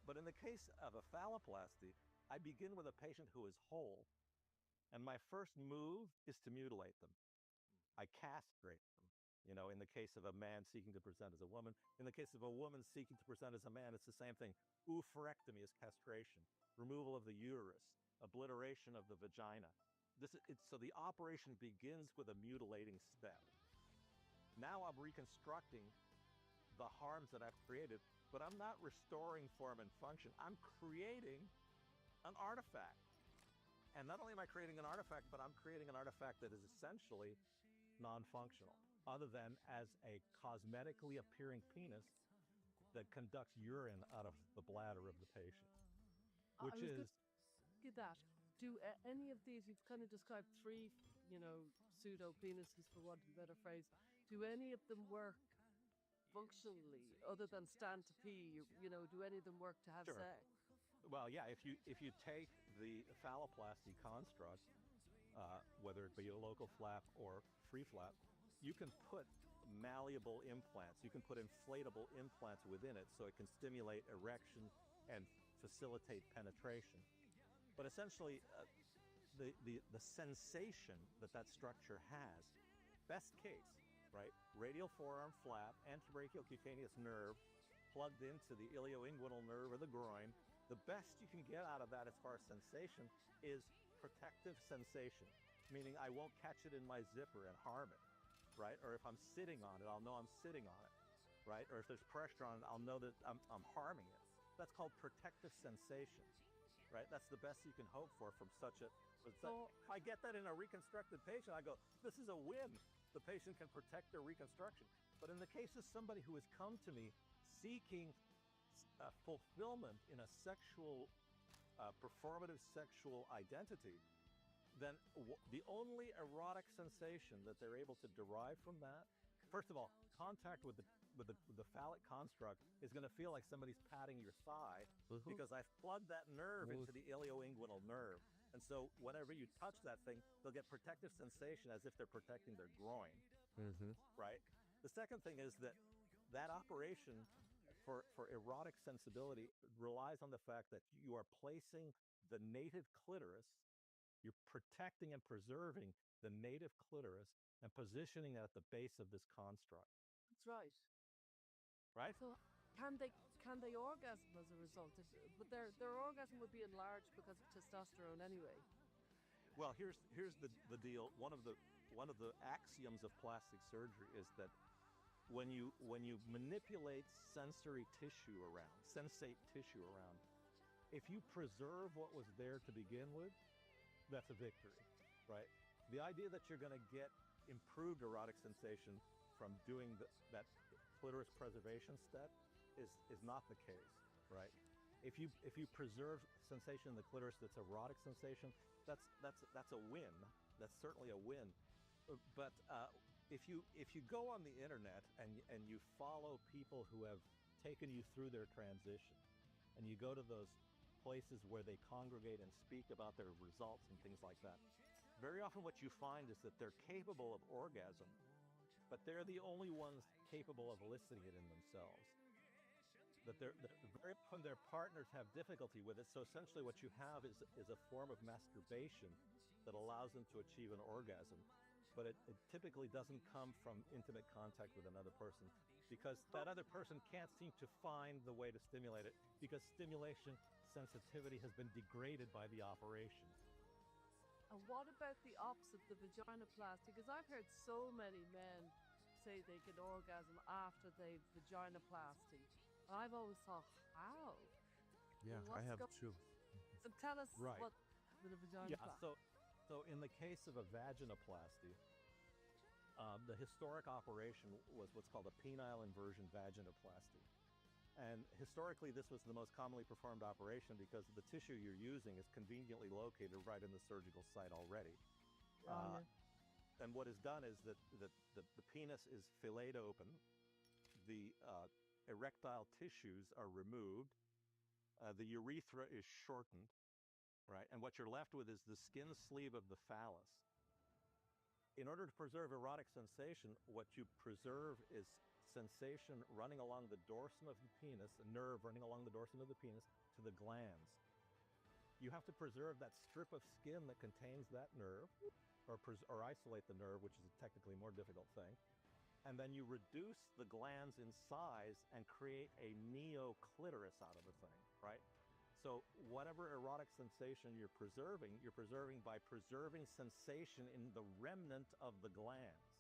But in the case of a phalloplasty, I begin with a patient who is whole, and my first move is to mutilate them. I castrate them. You know, in the case of a man seeking to present as a woman, in the case of a woman seeking to present as a man, it's the same thing. Oophorectomy is castration, removal of the uterus, obliteration of the vagina. So the operation begins with a mutilating step. Now I'm reconstructing the harms that I've created, but I'm not restoring form and function. I'm creating an artifact. And not only am I creating an artifact, but I'm creating an artifact that is essentially non-functional, other than as a cosmetically appearing penis that conducts urine out of the bladder of the patient, which is... Get that. Do any of these, you've kind of described three, pseudo-penises, for want of a better phrase, do any of them work functionally, other than stand to pee? Do any of them work to have sex? Well, yeah, if you take the phalloplasty construct, whether it be a local flap or free flap, you can put malleable implants. You can put inflatable implants within it so it can stimulate erection and facilitate penetration. But essentially, the sensation that structure has, best case, right? Radial forearm flap, antebrachial cutaneous nerve, plugged into the ilioinguinal nerve of the groin. The best you can get out of that as far as sensation is protective sensation, meaning I won't catch it in my zipper and harm it, right? Or if I'm sitting on it, I'll know I'm sitting on it, right? Or if there's pressure on it, I'll know that I'm harming it. That's called protective sensation, right? That's the best you can hope for from such a... If I get that in a reconstructed patient, I go, this is a win. The patient can protect their reconstruction. But in the case of somebody who has come to me seeking fulfillment in a sexual, performative sexual identity, then the only erotic sensation that they're able to derive from that, first of all, contact with the phallic construct is going to feel like somebody's patting your thigh, because I've plugged that nerve into the ilioinguinal nerve. And so whenever you touch that thing, they'll get protective sensation as if they're protecting their groin, right? The second thing is that operation for erotic sensibility relies on the fact that you are placing the native clitoris, you're protecting and preserving the native clitoris and positioning it at the base of this construct. That's right. Right? So can they orgasm as a result? But their orgasm would be enlarged because of testosterone anyway. Well, here's the deal. One of the axioms of plastic surgery is that when you manipulate sensory tissue around, sensate tissue around, if you preserve what was there to begin with, that's a victory, right? The idea that you're going to get improved erotic sensation from doing that clitoris preservation step is not the case, right? If you preserve sensation in the clitoris that's erotic sensation, that's a win. That's certainly a win. But if you go on the internet and you follow people who have taken you through their transition, and you go to those places where they congregate and speak about their results and things like that, very often what you find is that they're capable of orgasm, but they're the only ones capable of eliciting it in themselves. That very often their partners have difficulty with it. So essentially what you have is a form of masturbation that allows them to achieve an orgasm, but it typically doesn't come from intimate contact with another person because that other person can't seem to find the way to stimulate it because stimulation sensitivity has been degraded by the operation. And what about the opposite, the vaginoplasty? Because I've heard so many men say they get orgasm after they've vaginoplasty. And I've always thought, how? Yeah, I have too. So tell us Right. what with a vaginoplasty. Yeah, so in the case of a vaginoplasty, the historic operation was what's called a penile inversion vaginoplasty. And historically, this was the most commonly performed operation because the tissue you're using is conveniently located right in the surgical site already. And what is done is that the penis is filleted open, the erectile tissues are removed, the urethra is shortened, right? And what you're left with is the skin sleeve of the phallus. In order to preserve erotic sensation, what you preserve is sensation running along the dorsum of the penis, a nerve running along the dorsum of the penis to the glands. You have to preserve that strip of skin that contains that nerve, or isolate the nerve, which is a technically more difficult thing. And then you reduce the glands in size and create a neoclitoris out of the thing, right? So whatever erotic sensation you're preserving by preserving sensation in the remnant of the glands.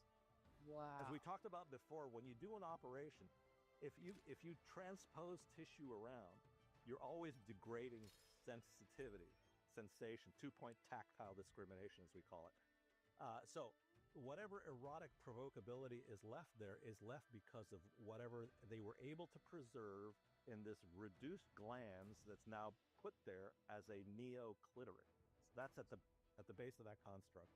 Wow. As we talked about before, when you do an operation, if you transpose tissue around, you're always degrading sensitivity, sensation, 2-point tactile discrimination, as we call it. So whatever erotic provocability is left there is left because of whatever they were able to preserve in this reduced glands that's now put there as a neoclitoris. So that's at the base of that construct.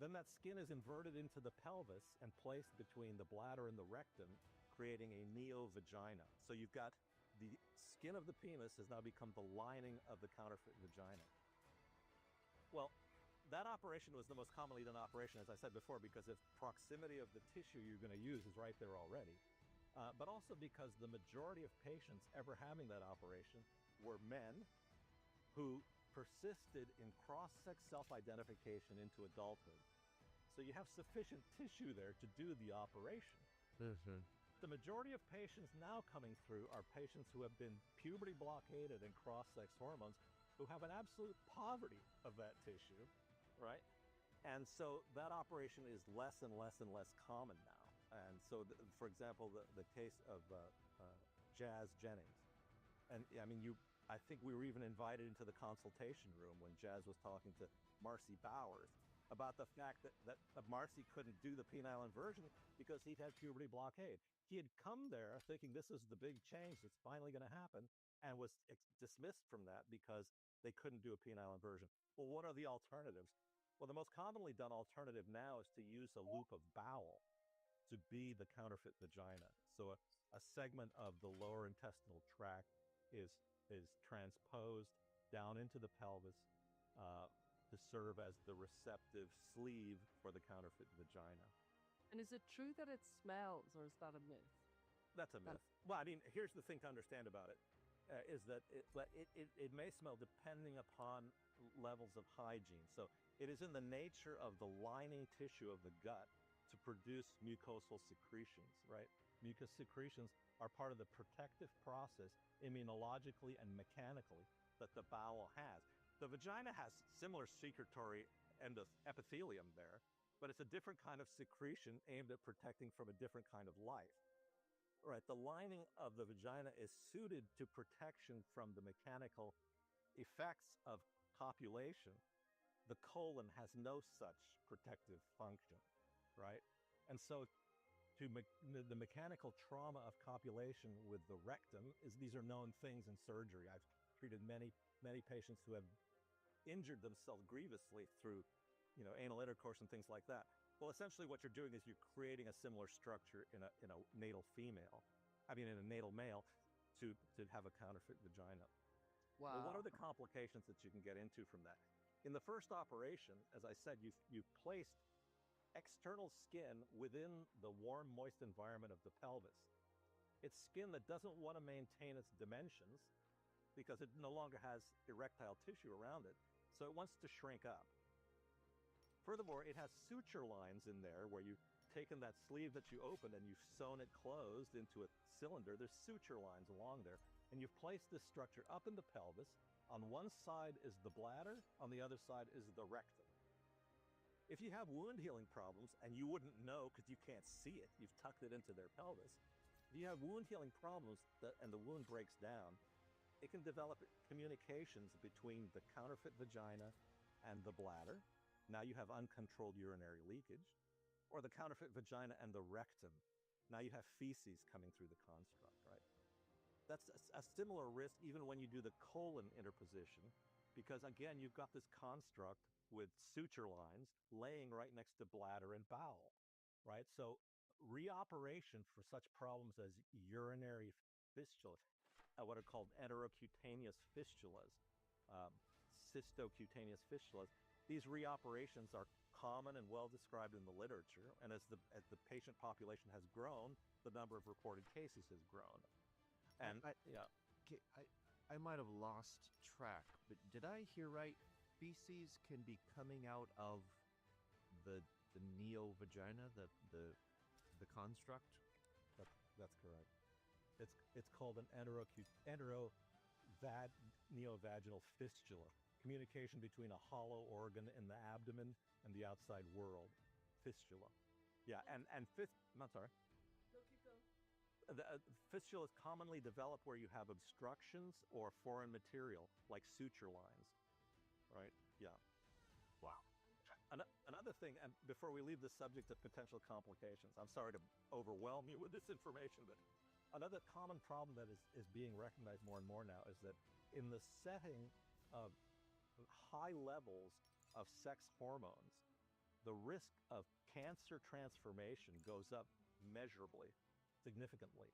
Then that skin is inverted into the pelvis and placed between the bladder and the rectum, creating a neovagina. So you've got the skin of the penis has now become the lining of the counterfeit vagina. Well, that operation was the most commonly done operation, as I said before, because of proximity of the tissue you're going to use is right there already. But also because the majority of patients ever having that operation were men who persisted in cross-sex self-identification into adulthood. So you have sufficient tissue there to do the operation. The majority of patients now coming through are patients who have been puberty blockaded and cross-sex hormones who have an absolute poverty of that tissue, right? And so that operation is less and less and less common now. And so, for example, the case of Jazz Jennings. And I mean, I think we were even invited into the consultation room when Jazz was talking to Marcy Bowers about the fact that Marcy couldn't do the penile inversion because he'd had puberty blockade. He had come there thinking this is the big change that's finally going to happen and was dismissed from that because they couldn't do a penile inversion. Well, what are the alternatives? Well, the most commonly done alternative now is to use a loop of bowel to be the counterfeit vagina. So a segment of the lower intestinal tract is transposed down into the pelvis to serve as the receptive sleeve for the counterfeit vagina. And is it true that it smells, or is that a myth? That's a myth. Well, I mean, here's the thing to understand about it, is that it may smell depending upon levels of hygiene. So it is in the nature of the lining tissue of the gut to produce mucosal secretions, right? Mucus secretions are part of the protective process immunologically and mechanically that the bowel has. The vagina has similar secretory epithelium there, but it's a different kind of secretion aimed at protecting from a different kind of life. Right, the lining of the vagina is suited to protection from the mechanical effects of copulation. The colon has no such protective function, right? And so the mechanical trauma of copulation with the rectum these are known things in surgery. I've treated many patients who have injured themselves grievously through, anal intercourse and things like that. Well, essentially what you're doing is you're creating a similar structure in a natal female, in a natal male to have a counterfeit vagina. Wow. Well, what are the complications that you can get into from that? In the first operation, as I said, you've placed external skin within the warm, moist environment of the pelvis. It's skin that doesn't want to maintain its dimensions because it no longer has erectile tissue around it, so it wants to shrink up. Furthermore, it has suture lines in there where you've taken that sleeve that you opened and you've sewn it closed into a cylinder. There's suture lines along there. And you've placed this structure up in the pelvis. On one side is the bladder, on the other side is the rectum. If you have wound healing problems, and you wouldn't know because you can't see it, you've tucked it into their pelvis. If you have wound healing problems and the wound breaks down, it can develop communications between the counterfeit vagina and the bladder. Now you have uncontrolled urinary leakage. Or the counterfeit vagina and the rectum. Now you have feces coming through the construct, right? That's a similar risk even when you do the colon interposition, because again, you've got this construct with suture lines laying right next to bladder and bowel, right? So reoperation for such problems as urinary fistulas, what are called enterocutaneous fistulas, cystocutaneous fistulas, these reoperations are common and well described in the literature, and as the patient population has grown, the number of reported cases has grown. And I might have lost track, but did I hear right? Feces can be coming out of the neo vagina, the construct. That's correct. It's called an neovaginal fistula, communication between a hollow organ in the abdomen and the outside world. Fistula. Yeah, I'm sorry. No, keep going. The fistulas commonly develop where you have obstructions or foreign material, like suture lines, right? Yeah. Wow. Another thing, and before we leave the subject of potential complications, I'm sorry to overwhelm you with this information, but another common problem that is being recognized more and more now is that in the setting of high levels of sex hormones, the risk of cancer transformation goes up measurably, significantly.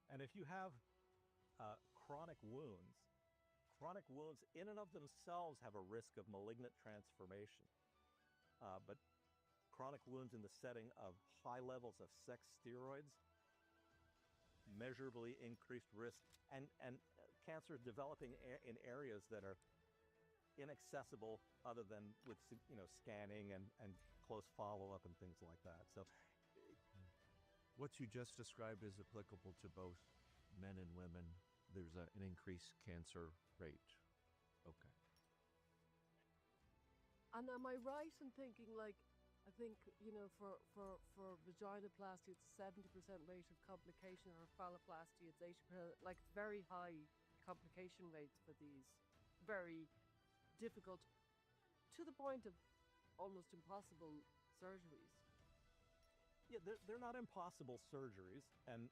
And if you have chronic wounds in and of themselves have a risk of malignant transformation. But chronic wounds in the setting of high levels of sex steroids, measurably increased risk, and cancer is developing in areas that are inaccessible other than with scanning and close follow-up and things like that. So what you just described is applicable to both men and women. There's an increased cancer rate. Okay. And am I right in thinking, like, I think, for vaginoplasty, it's 70% rate of complication, or phalloplasty, it's 80%, like, very high complication rates for these. Very difficult, to the point of almost impossible surgeries. Yeah, they're not impossible surgeries, and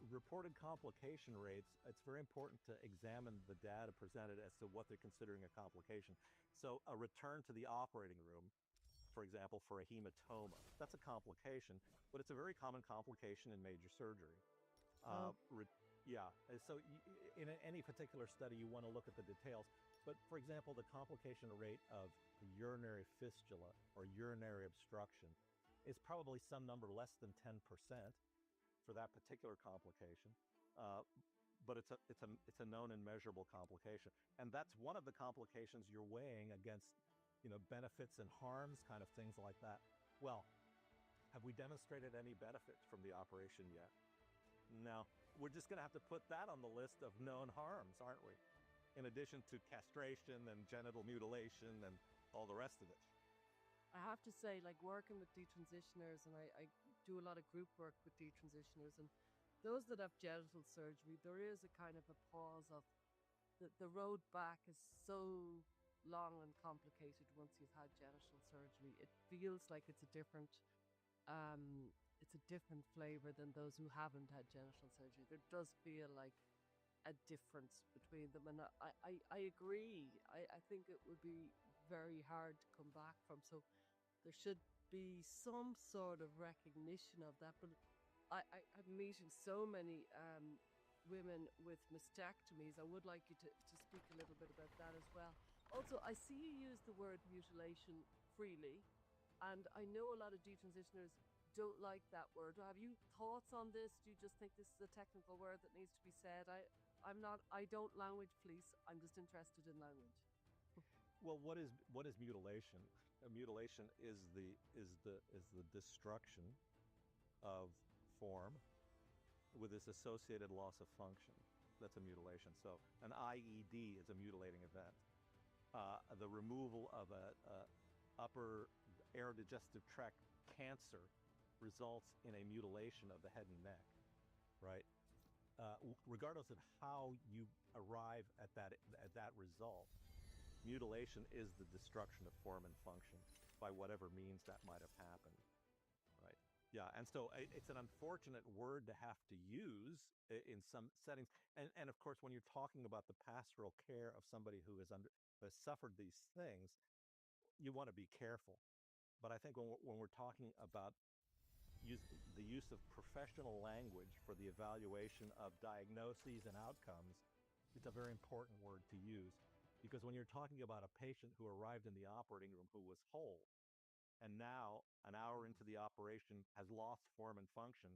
reported complication rates, it's very important to examine the data presented as to what they're considering a complication. So a return to the operating room, for example, for a hematoma, that's a complication, but it's a very common complication in major surgery. Yeah, so in any particular study, you want to look at the details. But for example, the complication rate of urinary fistula or urinary obstruction is probably some number less than 10% for that particular complication. But it's a known and measurable complication. And that's one of the complications you're weighing against, benefits and harms, kind of things like that. Well, have we demonstrated any benefit from the operation yet? No. We're just going to have to put that on the list of known harms, aren't we? In addition to castration and genital mutilation and all the rest of it. I have to say, like, working with detransitioners, and I do a lot of group work with detransitioners, and those that have genital surgery, there is a kind of a pause of the road back is so long and complicated once you've had genital surgery. It feels like it's a different flavor than those who haven't had genital surgery. There does feel like a difference between them, and I agree. I think it would be very hard to come back from. So there should be some sort of recognition of that. But I'm meeting so many women with mastectomies. I would like you to speak a little bit about that as well. Also, I see you use the word mutilation freely, and I know a lot of detransitioners don't like that word. Have you thoughts on this? Do you just think this is a technical word that needs to be said? I don't language police. I'm just interested in language. Well, what is mutilation? a mutilation is the destruction of form with its associated loss of function. That's a mutilation. So an IED is a mutilating event. The removal of a upper air digestive tract cancer results in a mutilation of the head and neck, right? Regardless of how you arrive at that result, mutilation is the destruction of form and function by whatever means that might have happened, right? Yeah, and so it's an unfortunate word to have to use in some settings, and of course, when you're talking about the pastoral care of somebody who has suffered these things, you want to be careful. But I think when we're talking about the use of professional language for the evaluation of diagnoses and outcomes, it's a very important word to use, because when you're talking about a patient who arrived in the operating room who was whole, and now an hour into the operation has lost form and function,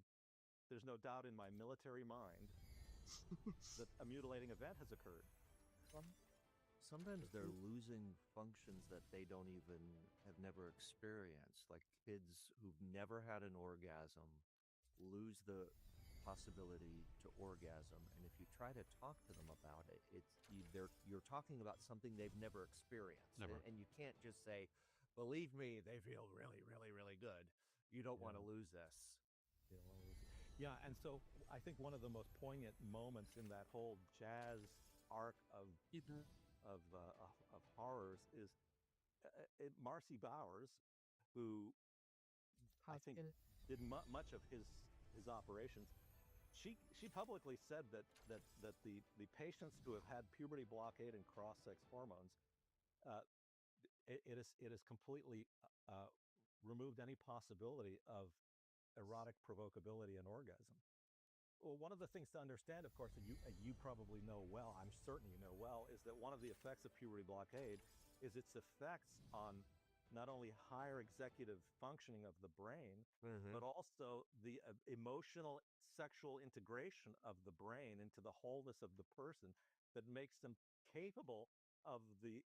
there's no doubt in my military mind that a mutilating event has occurred. Sometimes they're losing functions that they don't even have never experienced, like kids who've never had an orgasm lose the possibility to orgasm, and if you try to talk to them about it, you're talking about something they've never experienced. Never. And you can't just say, believe me, they feel really, really, really good. You don't want to lose this. Yeah, and so I think one of the most poignant moments in that whole jazz arc of horrors is Marcy Bowers, who I think did much of his operations. She publicly said that the patients who have had puberty blockade and cross-sex hormones, it has completely removed any possibility of erotic provocability and orgasm. Well, one of the things to understand, of course, that you probably know well, I'm certain you know well, is that one of the effects of puberty blockade is its effects on not only higher executive functioning of the brain, but also the emotional sexual integration of the brain into the wholeness of the person that makes them capable of the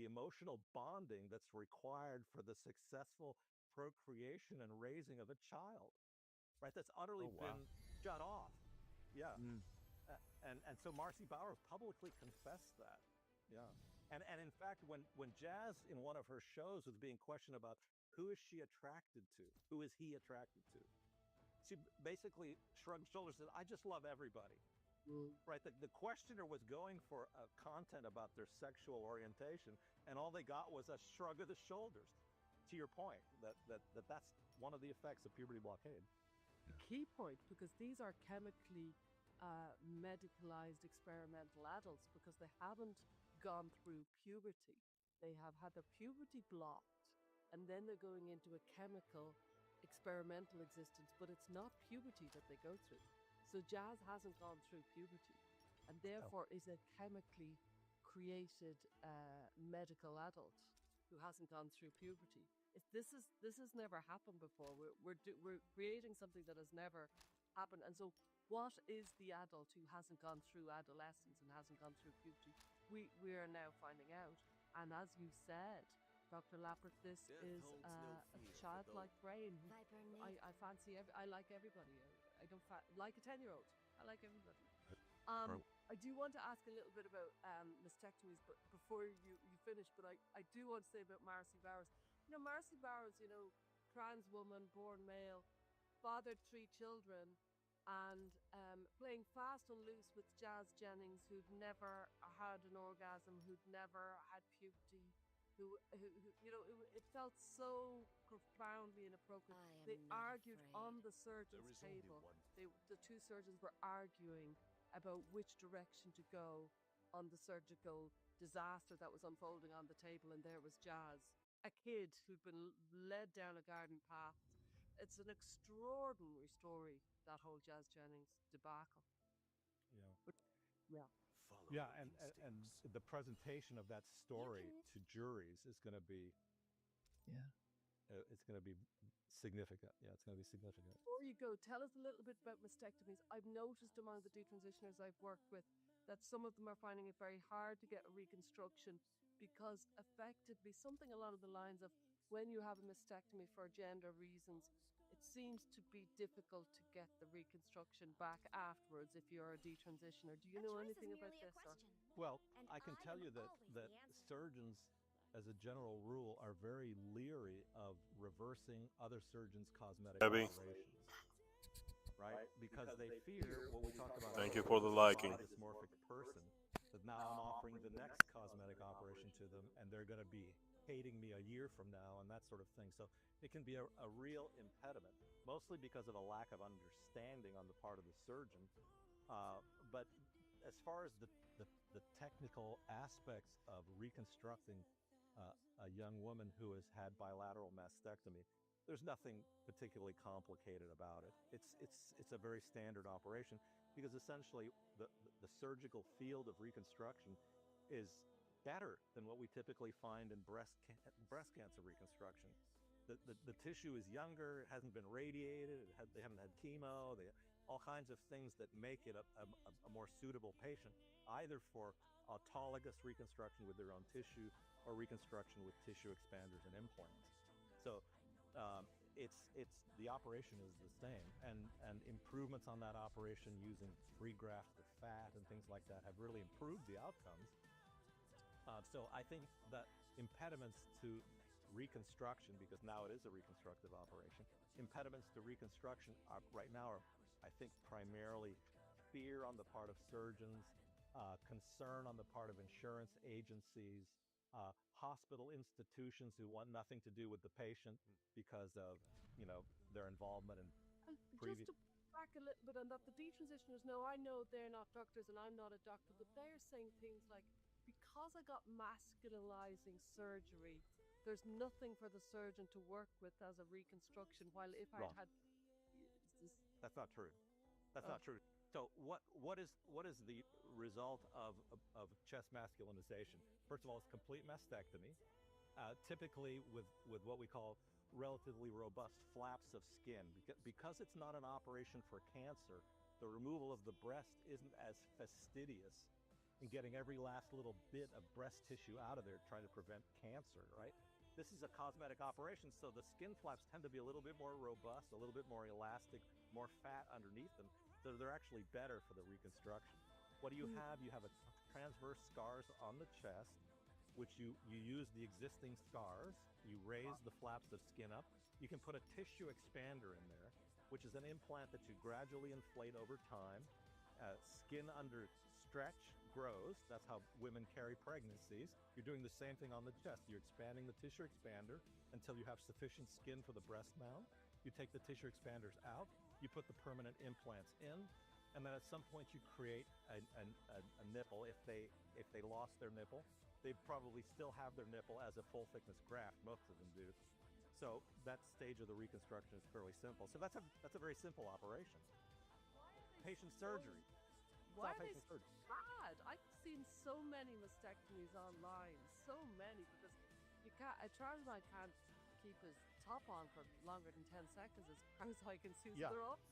emotional bonding that's required for the successful procreation and raising of a child, right? That's utterly been shut off. Yeah. And so Marcy Bowers publicly confessed that. Yeah. And in fact, when Jazz in one of her shows was being questioned about who is she attracted to, who is he attracted to, she basically shrugged shoulders and said, I just love everybody. Right? The questioner was going for content about their sexual orientation, and all they got was a shrug of the shoulders. To your point, that's one of the effects of puberty blockade. Key point, because these are chemically medicalized experimental adults, because they haven't gone through puberty. They have had their puberty blocked, and then they're going into a chemical experimental existence, but it's not puberty that they go through. So Jazz hasn't gone through puberty, and therefore is a chemically created medical adult who hasn't gone through puberty. This has never happened before. We're creating something that has never happened. And so, what is the adult who hasn't gone through adolescence and hasn't gone through puberty? We are now finding out. And as you said, Dr. Lappert, this is a childlike brain. I fancy. I like everybody. I don't like a 10-year-old. I like everybody. I do want to ask a little bit about mastectomies, but before you finish. But I do want to say about Marcy Bowers. You know, Marcy Bowers, trans woman, born male, fathered 3 children, and playing fast and loose with Jazz Jennings, who'd never had an orgasm, who'd never had puberty, who it felt so profoundly inappropriate. They argued on the surgeon's table. The 2 surgeons were arguing about which direction to go on the surgical disaster that was unfolding on the table, and there was Jazz, a kid who'd been led down a garden path. It's an extraordinary story, that whole Jazz Jennings debacle. Yeah. But, yeah. Yeah, and the presentation of that story to juries is going to be, it's going to be significant. Yeah, it's going to be significant. Before you go, tell us a little bit about mastectomies. I've noticed among the detransitioners I've worked with that some of them are finding it very hard to get a reconstruction because effectively something along the lines of when you have a mastectomy for gender reasons, it seems to be difficult to get the reconstruction back afterwards if you're a detransitioner. Do you know anything about this? Or? Well, I can tell you that surgeons, as a general rule, are very leery of reversing other surgeons' cosmetic Debbie. operations, right? Because they fear what we talked about Thank you earlier, for the this liking. body dysmorphic person, that now I'm offering the next cosmetic operation to them, and they're going to be hating me a year from now, and that sort of thing. So it can be a real impediment, mostly because of a lack of understanding on the part of the surgeon. But as far as the technical aspects of reconstructing a young woman who has had bilateral mastectomy, there's nothing particularly complicated about it. It's a very standard operation, because essentially the surgical field of reconstruction is better than what we typically find in breast cancer reconstruction. The tissue is younger, it hasn't been radiated, they haven't had chemo, all kinds of things that make it a more suitable patient, either for autologous reconstruction with their own tissue or reconstruction with tissue expanders and implants. So it's the operation is the same, and improvements on that operation using free grafted fat and things like that have really improved the outcomes. So I think that impediments to reconstruction, because now it is a reconstructive operation, impediments to reconstruction right now are, I think, primarily fear on the part of surgeons, concern on the part of insurance agencies, hospital institutions who want nothing to do with the patient because of, their involvement in previous. Just to back a little bit on that, the detransitioners, no, I know they're not doctors and I'm not a doctor, but they're saying things like, because I got masculinizing surgery, there's nothing for the surgeon to work with as a reconstruction, while if I'd had... That's not true. That's not true. So what is the result of chest masculinization? First of all, it's complete mastectomy, typically with what we call relatively robust flaps of skin. Because it's not an operation for cancer, the removal of the breast isn't as fastidious in getting every last little bit of breast tissue out of there, trying to prevent cancer, right? This is a cosmetic operation, so the skin flaps tend to be a little bit more robust, a little bit more elastic, more fat underneath them, so they're actually better for the reconstruction. What do you have? You have a transverse scars on the chest, which you use the existing scars, you raise the flaps of skin up, you can put a tissue expander in there, which is an implant that you gradually inflate over time. Skin under stretch grows. That's how women carry pregnancies. You're doing the same thing on the chest. You're expanding the tissue expander until you have sufficient skin for the breast mount. You take the tissue expanders out, you put the permanent implants in, and then at some point you create a nipple. If they lost their nipple, they probably still have their nipple as a full thickness graft. Most of them do. So that stage of the reconstruction is fairly simple. So that's a very simple operation. Patient surgery. Why are they so bad? I've seen so many mastectomies online, so many, because you can't. A trans man can't keep his top on for longer than 10 seconds, as far as I can see. So they're all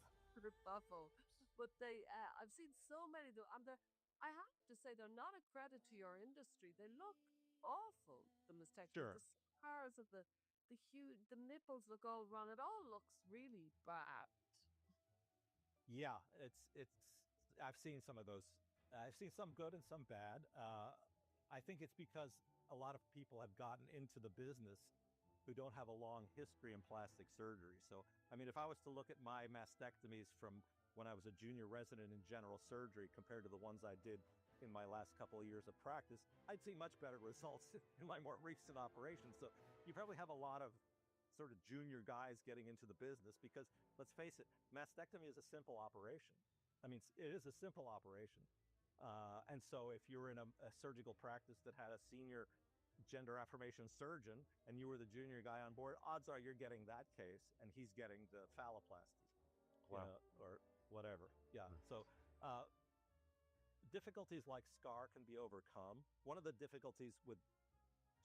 buffo. But I've seen so many though, and I have to say they're not a credit to your industry. They look awful. The mastectomies, the scars of the nipples look all wrong. It all looks really bad. Yeah, it's. I've seen some of those. I've seen some good and some bad. I think it's because a lot of people have gotten into the business who don't have a long history in plastic surgery. So, I mean, if I was to look at my mastectomies from when I was a junior resident in general surgery compared to the ones I did in my last couple of years of practice, I'd see much better results in my more recent operations. So you probably have a lot of sort of junior guys getting into the business because, let's face it, mastectomy is a simple operation. I mean, it is a simple operation. And so if you're in a surgical practice that had a senior gender affirmation surgeon and you were the junior guy on board, odds are you're getting that case and he's getting the phalloplasty. Wow. Or whatever. Yeah. So difficulties like scar can be overcome. One of the difficulties with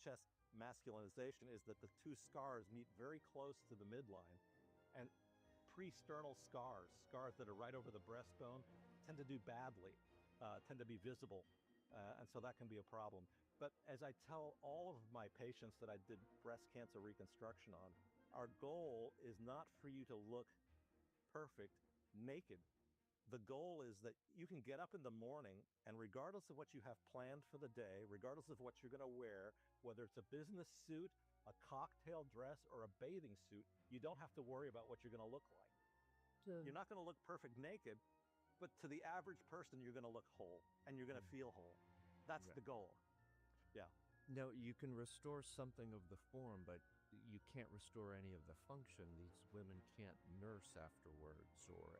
chest masculinization is that the two scars meet very close to the midline, and pre-sternal scars that are right over the breastbone, tend to do badly, tend to be visible And so that can be a problem. But as I tell all of my patients that I did breast cancer reconstruction on, our goal is not for you to look perfect naked. The goal is that you can get up in the morning and regardless of what you have planned for the day, regardless of what you're going to wear, whether it's a business suit, a cocktail dress, or a bathing suit, you don't have to worry about what you're going to look like. You're not going to look perfect naked, but to the average person, you're going to look whole and you're going to feel whole. That's the goal. Yeah. No, you can restore something of the form, but you can't restore any of the function. These women can't nurse afterwards,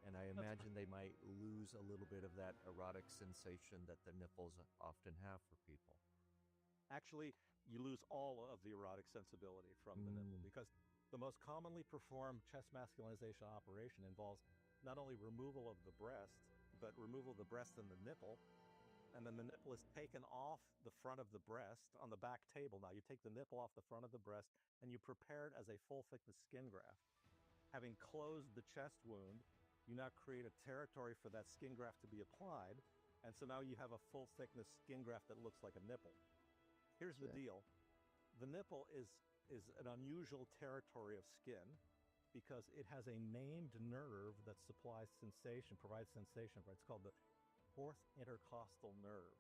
and I imagine they might lose a little bit of that erotic sensation that the nipples often have for people. Actually, you lose all of the erotic sensibility from the nipple because the most commonly performed chest masculinization operation involves not only removal of the breast, but removal of the breast and the nipple. And then the nipple is taken off the front of the breast on the back table. Now you take the nipple off the front of the breast and you prepare it as a full thickness skin graft. Having closed the chest wound, you now create a territory for that skin graft to be applied. And so now you have a full thickness skin graft that looks like a nipple. Here's the deal. The nipple is an unusual territory of skin because it has a named nerve that supplies sensation, provides sensation. It's called the fourth intercostal nerve,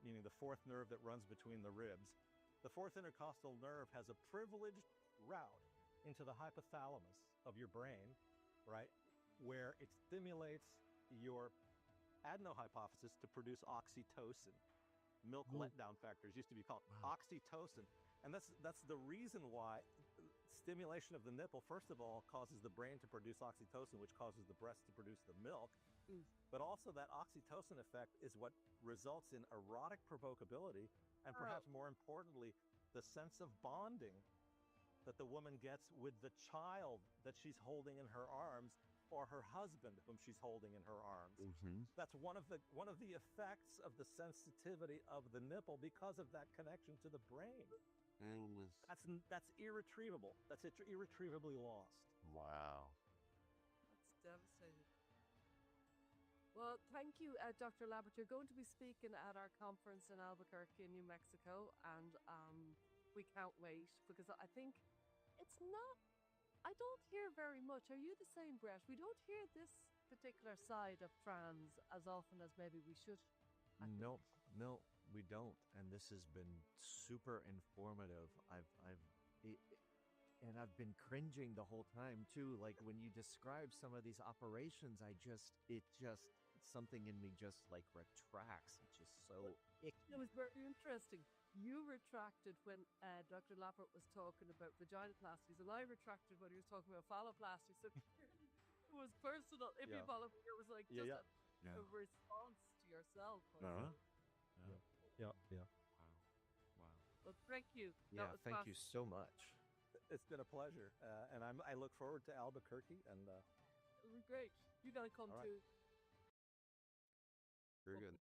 meaning the fourth nerve that runs between the ribs. The fourth intercostal nerve has a privileged route into the hypothalamus of your brain, right, where it stimulates your adenohypophysis to produce oxytocin. Milk letdown factors used to be called oxytocin. And that's the reason why stimulation of the nipple, first of all, causes the brain to produce oxytocin, which causes the breast to produce the milk. But also that oxytocin effect is what results in erotic provocability and perhaps more importantly, the sense of bonding that the woman gets with the child that she's holding in her arms or her husband whom she's holding in her arms. That's one of the effects of the sensitivity of the nipple because of that connection to the brain. That's irretrievable. That's irretrievably lost. Wow. That's devastating. Well, thank you, Dr. Labert. You're going to be speaking at our conference in Albuquerque, in New Mexico, and we can't wait because I think it's not. I don't hear very much. Are you the same, Brett? We don't hear this particular side of trans as often as maybe we should. No, we don't. And this has been super informative. And I've been cringing the whole time too. Like when you describe some of these operations, something in me just like retracts. It's just so icky. It was very interesting. You retracted when Dr. Lappert was talking about vaginoplasties, and I retracted when he was talking about phalloplasty. So it was personal. If you follow, it was like just a response to yourself. Yeah. Wow. Well, thank you. Yeah, thank you so much. It's been a pleasure, and I look forward to Albuquerque. And it'll be great. You gotta come too. Very good.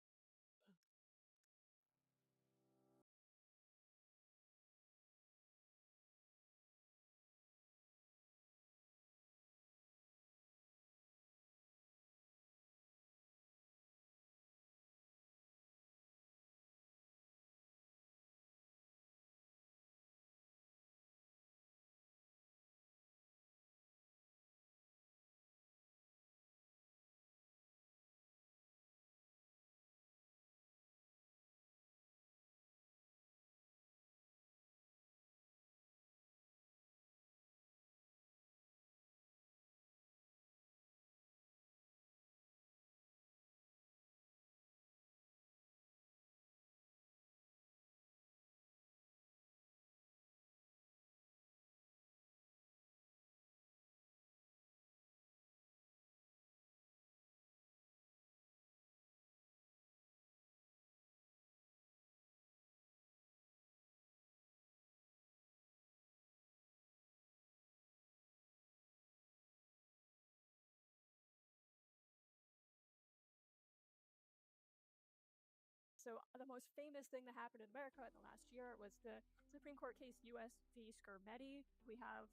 So the most famous thing that happened in America in the last year was the Supreme Court case U.S. v. Skermeti. We have,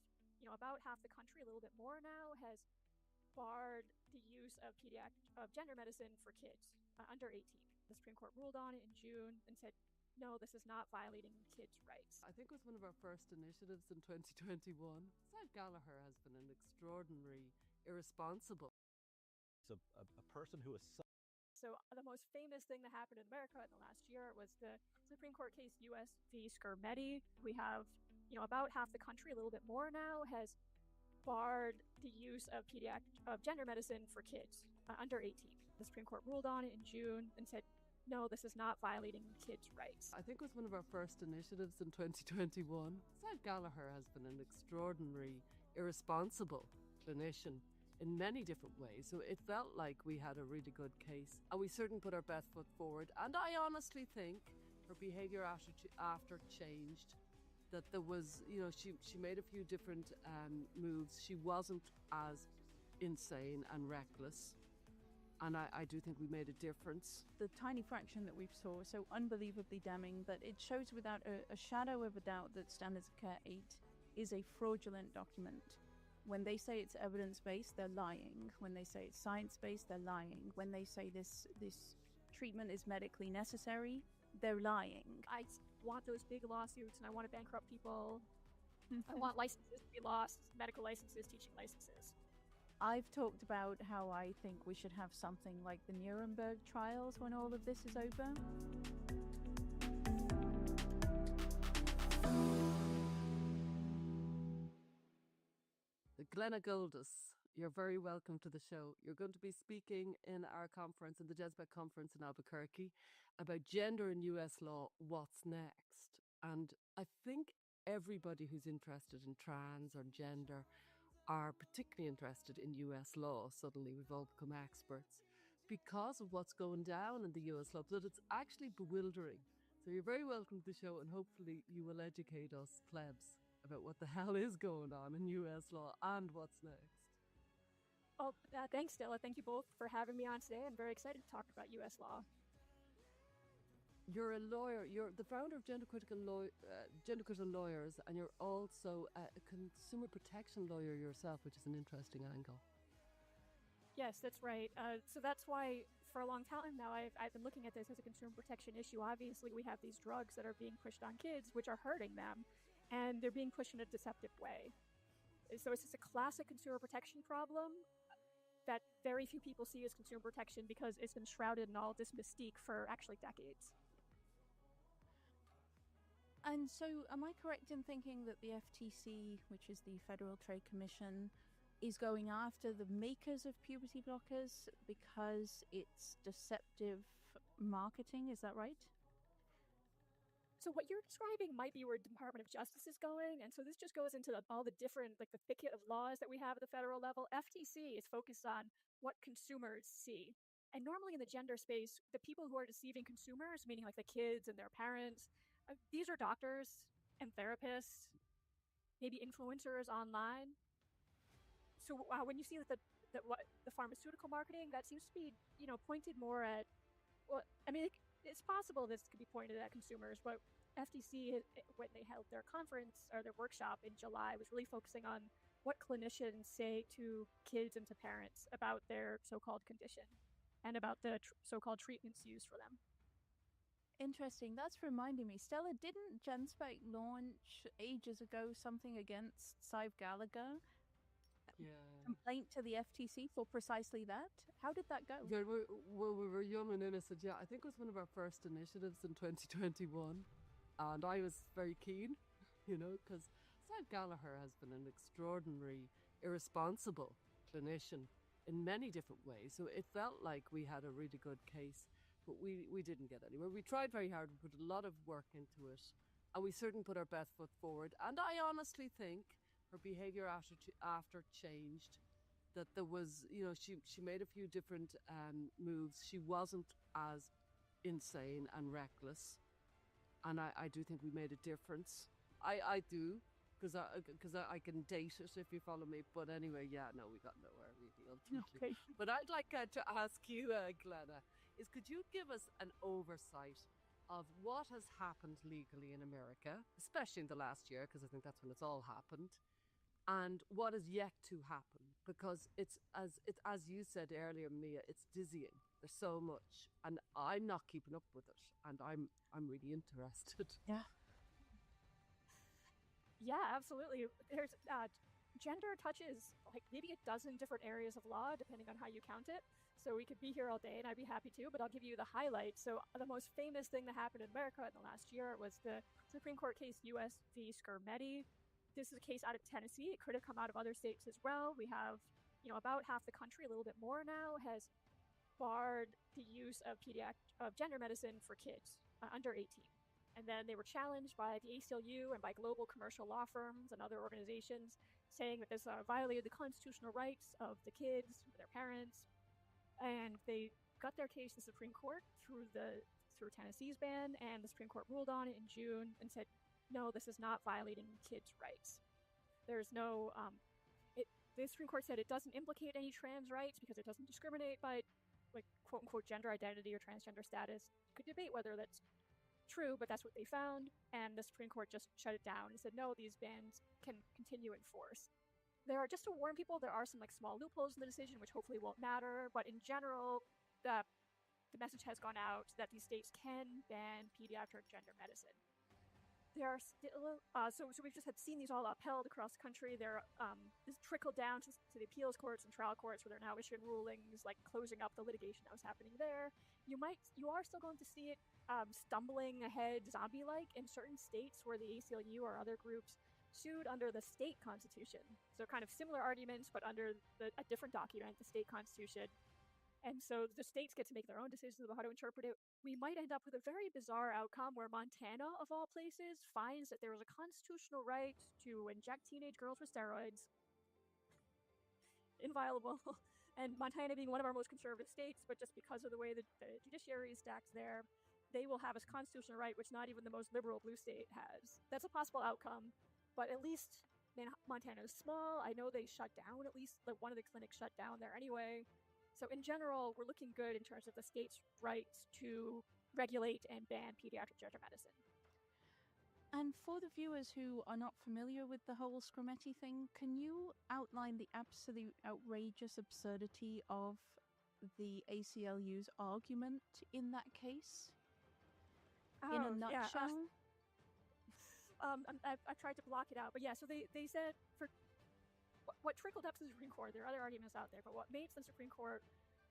about half the country, a little bit more now, has barred the use of gender medicine for kids under 18. The Supreme Court ruled on it in June and said, no, this is not violating kids' rights. I think it was one of our first initiatives in 2021. Said Gallagher has been an extraordinary, irresponsible. So a person who is So the most famous thing that happened in America in the last year was the Supreme Court case U.S. v. Skermeti. We have, about half the country, a little bit more now, has barred the use of gender medicine for kids under 18. The Supreme Court ruled on it in June and said, no, this is not violating kids' rights. I think it was one of our first initiatives in 2021. Said Gallagher has been an extraordinary, irresponsible clinician in many different ways. So it felt like we had a really good case, and we certainly put our best foot forward. And I honestly think her behaviour after changed. That there was, she made a few different moves. She wasn't as insane and reckless. And I do think we made a difference. The tiny fraction that we saw, so unbelievably damning, that it shows without a shadow of a doubt that Standards of Care 8 is a fraudulent document. When they say it's evidence-based, they're lying. When they say it's science-based, they're lying. When they say this treatment is medically necessary, they're lying. I want those big lawsuits, and I want to bankrupt people. I want licenses to be lost, medical licenses, teaching licenses. I've talked about how I think we should have something like the Nuremberg trials when all of this is over. Glenna Goldus, you're very welcome to the show. You're going to be speaking in our conference, in the Jezbek conference in Albuquerque, about gender in US law, what's next. And I think everybody who's interested in trans or gender are particularly interested in US law. Suddenly we've all become experts because of what's going down in the US law, but it's actually bewildering. So you're very welcome to the show, and hopefully you will educate us plebs about what the hell is going on in US law and what's next. Oh, thanks, Stella. Thank you both for having me on today. I'm very excited to talk about US law. You're a lawyer. You're the founder of Gender Critical Lawyers, and you're also a consumer protection lawyer yourself, which is an interesting angle. Yes, that's right. So that's why for a long time now I've been looking at this as a consumer protection issue. Obviously, we have these drugs that are being pushed on kids, which are hurting them, and they're being pushed in a deceptive way. So it's just a classic consumer protection problem that very few people see as consumer protection because it's been shrouded in all this mystique for actually decades. And so, am I correct in thinking that the FTC, which is the Federal Trade Commission, is going after the makers of puberty blockers because it's deceptive marketing? Is that right? So what you're describing might be where the Department of Justice is going, and so this just goes into all the different, the thicket of laws that we have at the federal level. FTC is focused on what consumers see. And normally in the gender space, the people who are deceiving consumers, meaning like the kids and their parents, these are doctors and therapists, maybe influencers online. So when you see that the pharmaceutical marketing, that seems to be, pointed more at, well, I mean, it's possible this could be pointed at consumers, but FTC, when they held their conference or their workshop in July, was really focusing on what clinicians say to kids and to parents about their so-called condition and about the so-called treatments used for them. Interesting. That's reminding me. Stella, didn't Genspec launch ages ago something against Sive Gallagher? Yeah. Complaint to the FTC for precisely that? How did that go? Yeah, we were young and innocent. Yeah, I think it was one of our first initiatives in 2021. And I was very keen, because Sive Gallagher has been an extraordinary, irresponsible clinician in many different ways. So it felt like we had a really good case. But we didn't get anywhere. We tried very hard. We put a lot of work into it. And we certainly put our best foot forward. And I honestly think her behaviour after changed. That there was, she made a few different moves. She wasn't as insane and reckless. And I do think we made a difference. I do, because I can date it if you follow me. But anyway, yeah, no, we got nowhere really ultimately. Okay. But I'd like to ask you, Glenna, could you give us an oversight of what has happened legally in America, especially in the last year, because I think that's when it's all happened, and what is yet to happen? because it's as you said earlier, Mia. It's dizzying. There's so much, and I'm not keeping up with it, and I'm really interested. Yeah. Yeah, absolutely. There's gender touches like maybe a dozen different areas of law, depending on how you count it. So we could be here all day, and I'd be happy to, but I'll give you the highlights. So the most famous thing that happened in America in the last year was the Supreme Court case U.S. v. Skirmetti. This is a case out of Tennessee. It could have come out of other states as well. We have, about half the country, a little bit more now, has barred the use of gender medicine for kids under 18. And then they were challenged by the ACLU and by global commercial law firms and other organizations, saying that this violated the constitutional rights of the kids, their parents, and they got their case to the Supreme Court through Tennessee's ban, and the Supreme Court ruled on it in June and said, no, this is not violating kids' rights. There's no, the Supreme Court said it doesn't implicate any trans rights because it doesn't discriminate by, like, quote unquote, gender identity or transgender status. You could debate whether that's true, but that's what they found, and the Supreme Court just shut it down and said, no, these bans can continue in force. There are, just to warn people, there are some like small loopholes in the decision, which hopefully won't matter. But in general, the message has gone out that these states can ban pediatric gender medicine. There are still so we've just seen these all upheld across the country. This trickled down to the appeals courts and trial courts, where they're now issuing rulings, like closing up the litigation that was happening there. You are still going to see it stumbling ahead, zombie-like, in certain states where the ACLU or other groups sued under the state constitution. So kind of similar arguments, but under a different document, the state constitution. And so the states get to make their own decisions about how to interpret it. We might end up with a very bizarre outcome where Montana, of all places, finds that there is a constitutional right to inject teenage girls with steroids. Inviolable. And Montana being one of our most conservative states, but just because of the way the judiciary is stacked there, they will have a constitutional right, which not even the most liberal blue state has. That's a possible outcome. But at least Montana is small. I know they shut down at least one of the clinics shut down there anyway. So in general, we're looking good in terms of the state's rights to regulate and ban pediatric gender medicine. And for the viewers who are not familiar with the whole Scrimeti thing, can you outline the absolute outrageous absurdity of the ACLU's argument in that case? In a nutshell? I tried to block it out, but yeah, so they said for what trickled up to the Supreme Court, there are other arguments out there, but what made the Supreme Court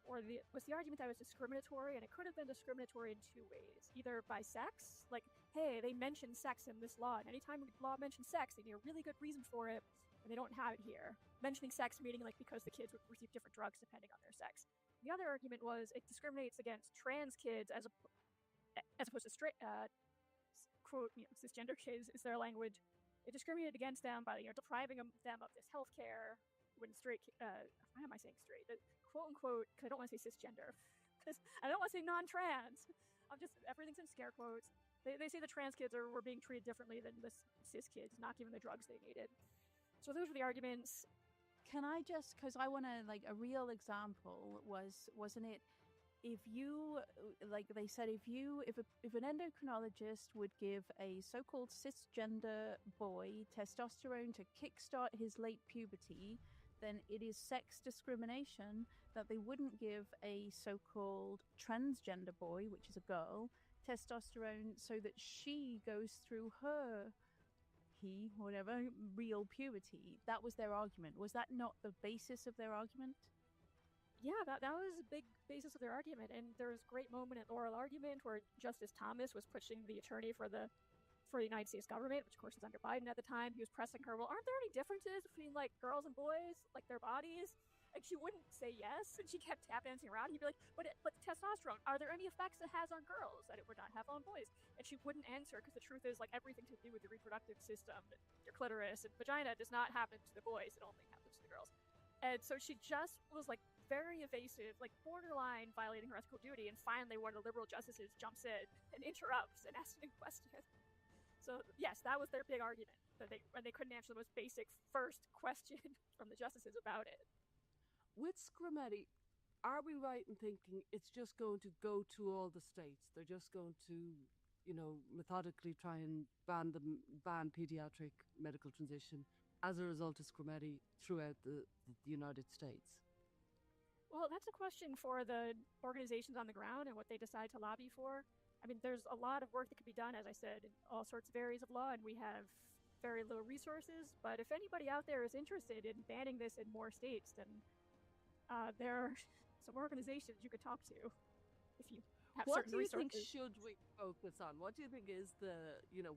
was the argument that it was discriminatory, and it could have been discriminatory in two ways. Either by sex, like, hey, they mentioned sex in this law, and anytime a law mentions sex, they need a really good reason for it, and they don't have it here. Mentioning sex meaning like because the kids would receive different drugs depending on their sex. The other argument was it discriminates against trans kids as opposed to straight, quote, cisgender kids is their language. It discriminated against them by depriving them of this health care when straight. Why am I saying straight? Quote unquote. Because I don't want to say cisgender. Because I don't want to say non-trans. Everything's in scare quotes. They say the trans kids were being treated differently than the cis kids, not given the drugs they needed. So those were the arguments. Can I just, because I want to, like, a real example wasn't it? If you, like they said, if an endocrinologist would give a so-called cisgender boy testosterone to kickstart his late puberty, then it is sex discrimination that they wouldn't give a so-called transgender boy, which is a girl, testosterone so that she goes through her real puberty. That was their argument. Was that not the basis of their argument? Yeah, that was a big basis of their argument, and there was a great moment in oral argument where Justice Thomas was pushing the attorney for the United States government, which of course was under Biden at the time. He was pressing her, well, aren't there any differences between like girls and boys, like their bodies? Like she wouldn't say yes, and she kept tap dancing around. He'd be like, but testosterone, are there any effects it has on girls that it would not have on boys? And she wouldn't answer because the truth is like everything to do with the reproductive system, your clitoris and vagina does not happen to the boys, it only happens to the girls. And so she just was like very evasive, like borderline violating her ethical duty, and finally one of the liberal justices jumps in and interrupts and asks a new question. So yes, that was their big argument, that they couldn't answer the most basic first question from the justices about it. With Scrimeti, are we right in thinking it's just going to go to all the states? They're just going to, methodically try and ban pediatric medical transition, as a result of Scrimeti throughout the United States? Well, that's a question for the organizations on the ground and what they decide to lobby for. I mean, there's a lot of work that could be done, as I said, in all sorts of areas of law, and we have very little resources. But if anybody out there is interested in banning this in more states, then there are some organizations you could talk to if you have What certain do you think resources. should we focus on? What do you think is the,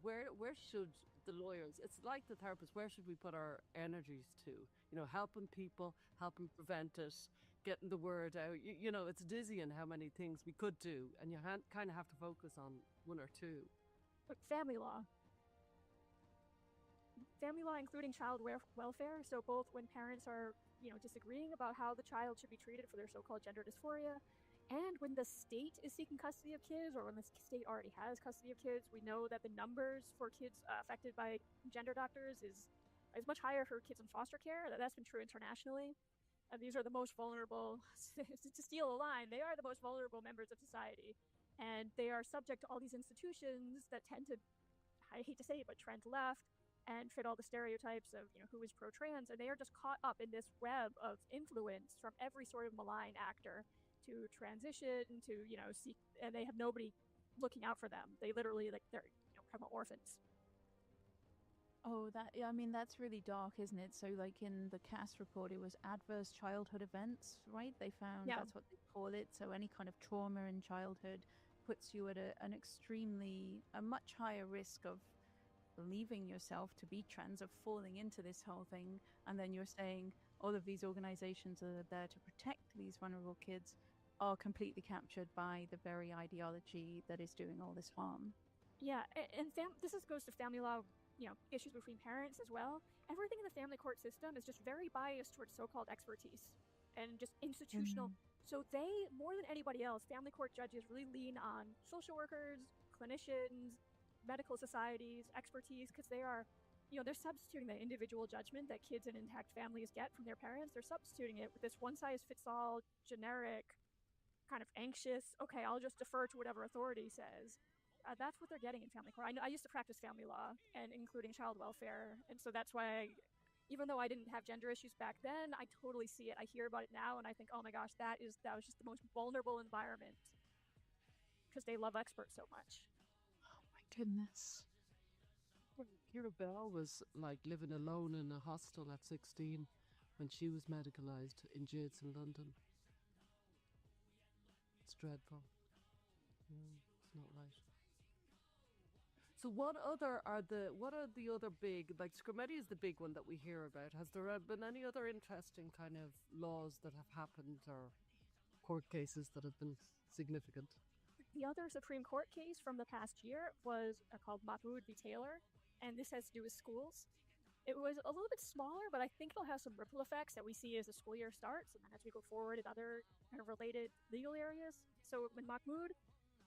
where should the lawyers, it's like the therapists, where should we put our energies to? Helping people, helping prevent it, getting the word out. It's dizzying how many things we could do, and you kind of have to focus on one or two. But family law, including child welfare. So both when parents are, disagreeing about how the child should be treated for their so-called gender dysphoria, and when the state is seeking custody of kids, or when the state already has custody of kids, we know that the numbers for kids affected by gender doctors is much higher for kids in foster care. That's been true internationally. These are the most vulnerable, to steal a line, they are the most vulnerable members of society. And they are subject to all these institutions that tend to, I hate to say it, but trend left and fit all the stereotypes of, who is pro-trans. And they are just caught up in this web of influence from every sort of malign actor to transition, to, seek, and they have nobody looking out for them. They literally, they're, kind of orphans. Oh, I mean, that's really dark, isn't it? So, like in the CAS report, it was adverse childhood events, right? They found that's what they call it. So, any kind of trauma in childhood puts you at a much higher risk of believing yourself to be trans, of falling into this whole thing. And then you're saying all of these organizations that are there to protect these vulnerable kids are completely captured by the very ideology that is doing all this harm. Yeah, and this goes to family law, issues between parents as well. Everything in the family court system is just very biased towards so-called expertise and just institutional. So they, more than anybody else, family court judges really lean on social workers, clinicians, medical societies, expertise, because they are, they're substituting the individual judgment that kids in intact families get from their parents. They're substituting it with this one-size-fits-all, generic, kind of anxious, okay, I'll just defer to whatever authority says. That's what they're getting in family court. I used to practice family law, and including child welfare, and so that's why even though I didn't have gender issues back then, I totally see it. I hear about it now, and I think, oh my gosh, that was just the most vulnerable environment because they love experts so much. Oh my goodness. Kira Bell was like living alone in a hostel at 16 when she was medicalized in jails in London. It's dreadful. It's not right. So what are the other big, like Scrimeti is the big one that we hear about. Has there been any other interesting kind of laws that have happened or court cases that have been significant? The other Supreme Court case from the past year was called Mahmoud v. Taylor, and this has to do with schools. It was a little bit smaller, but I think it'll have some ripple effects that we see as the school year starts and then as we go forward in other kind of related legal areas. So in Mahmoud,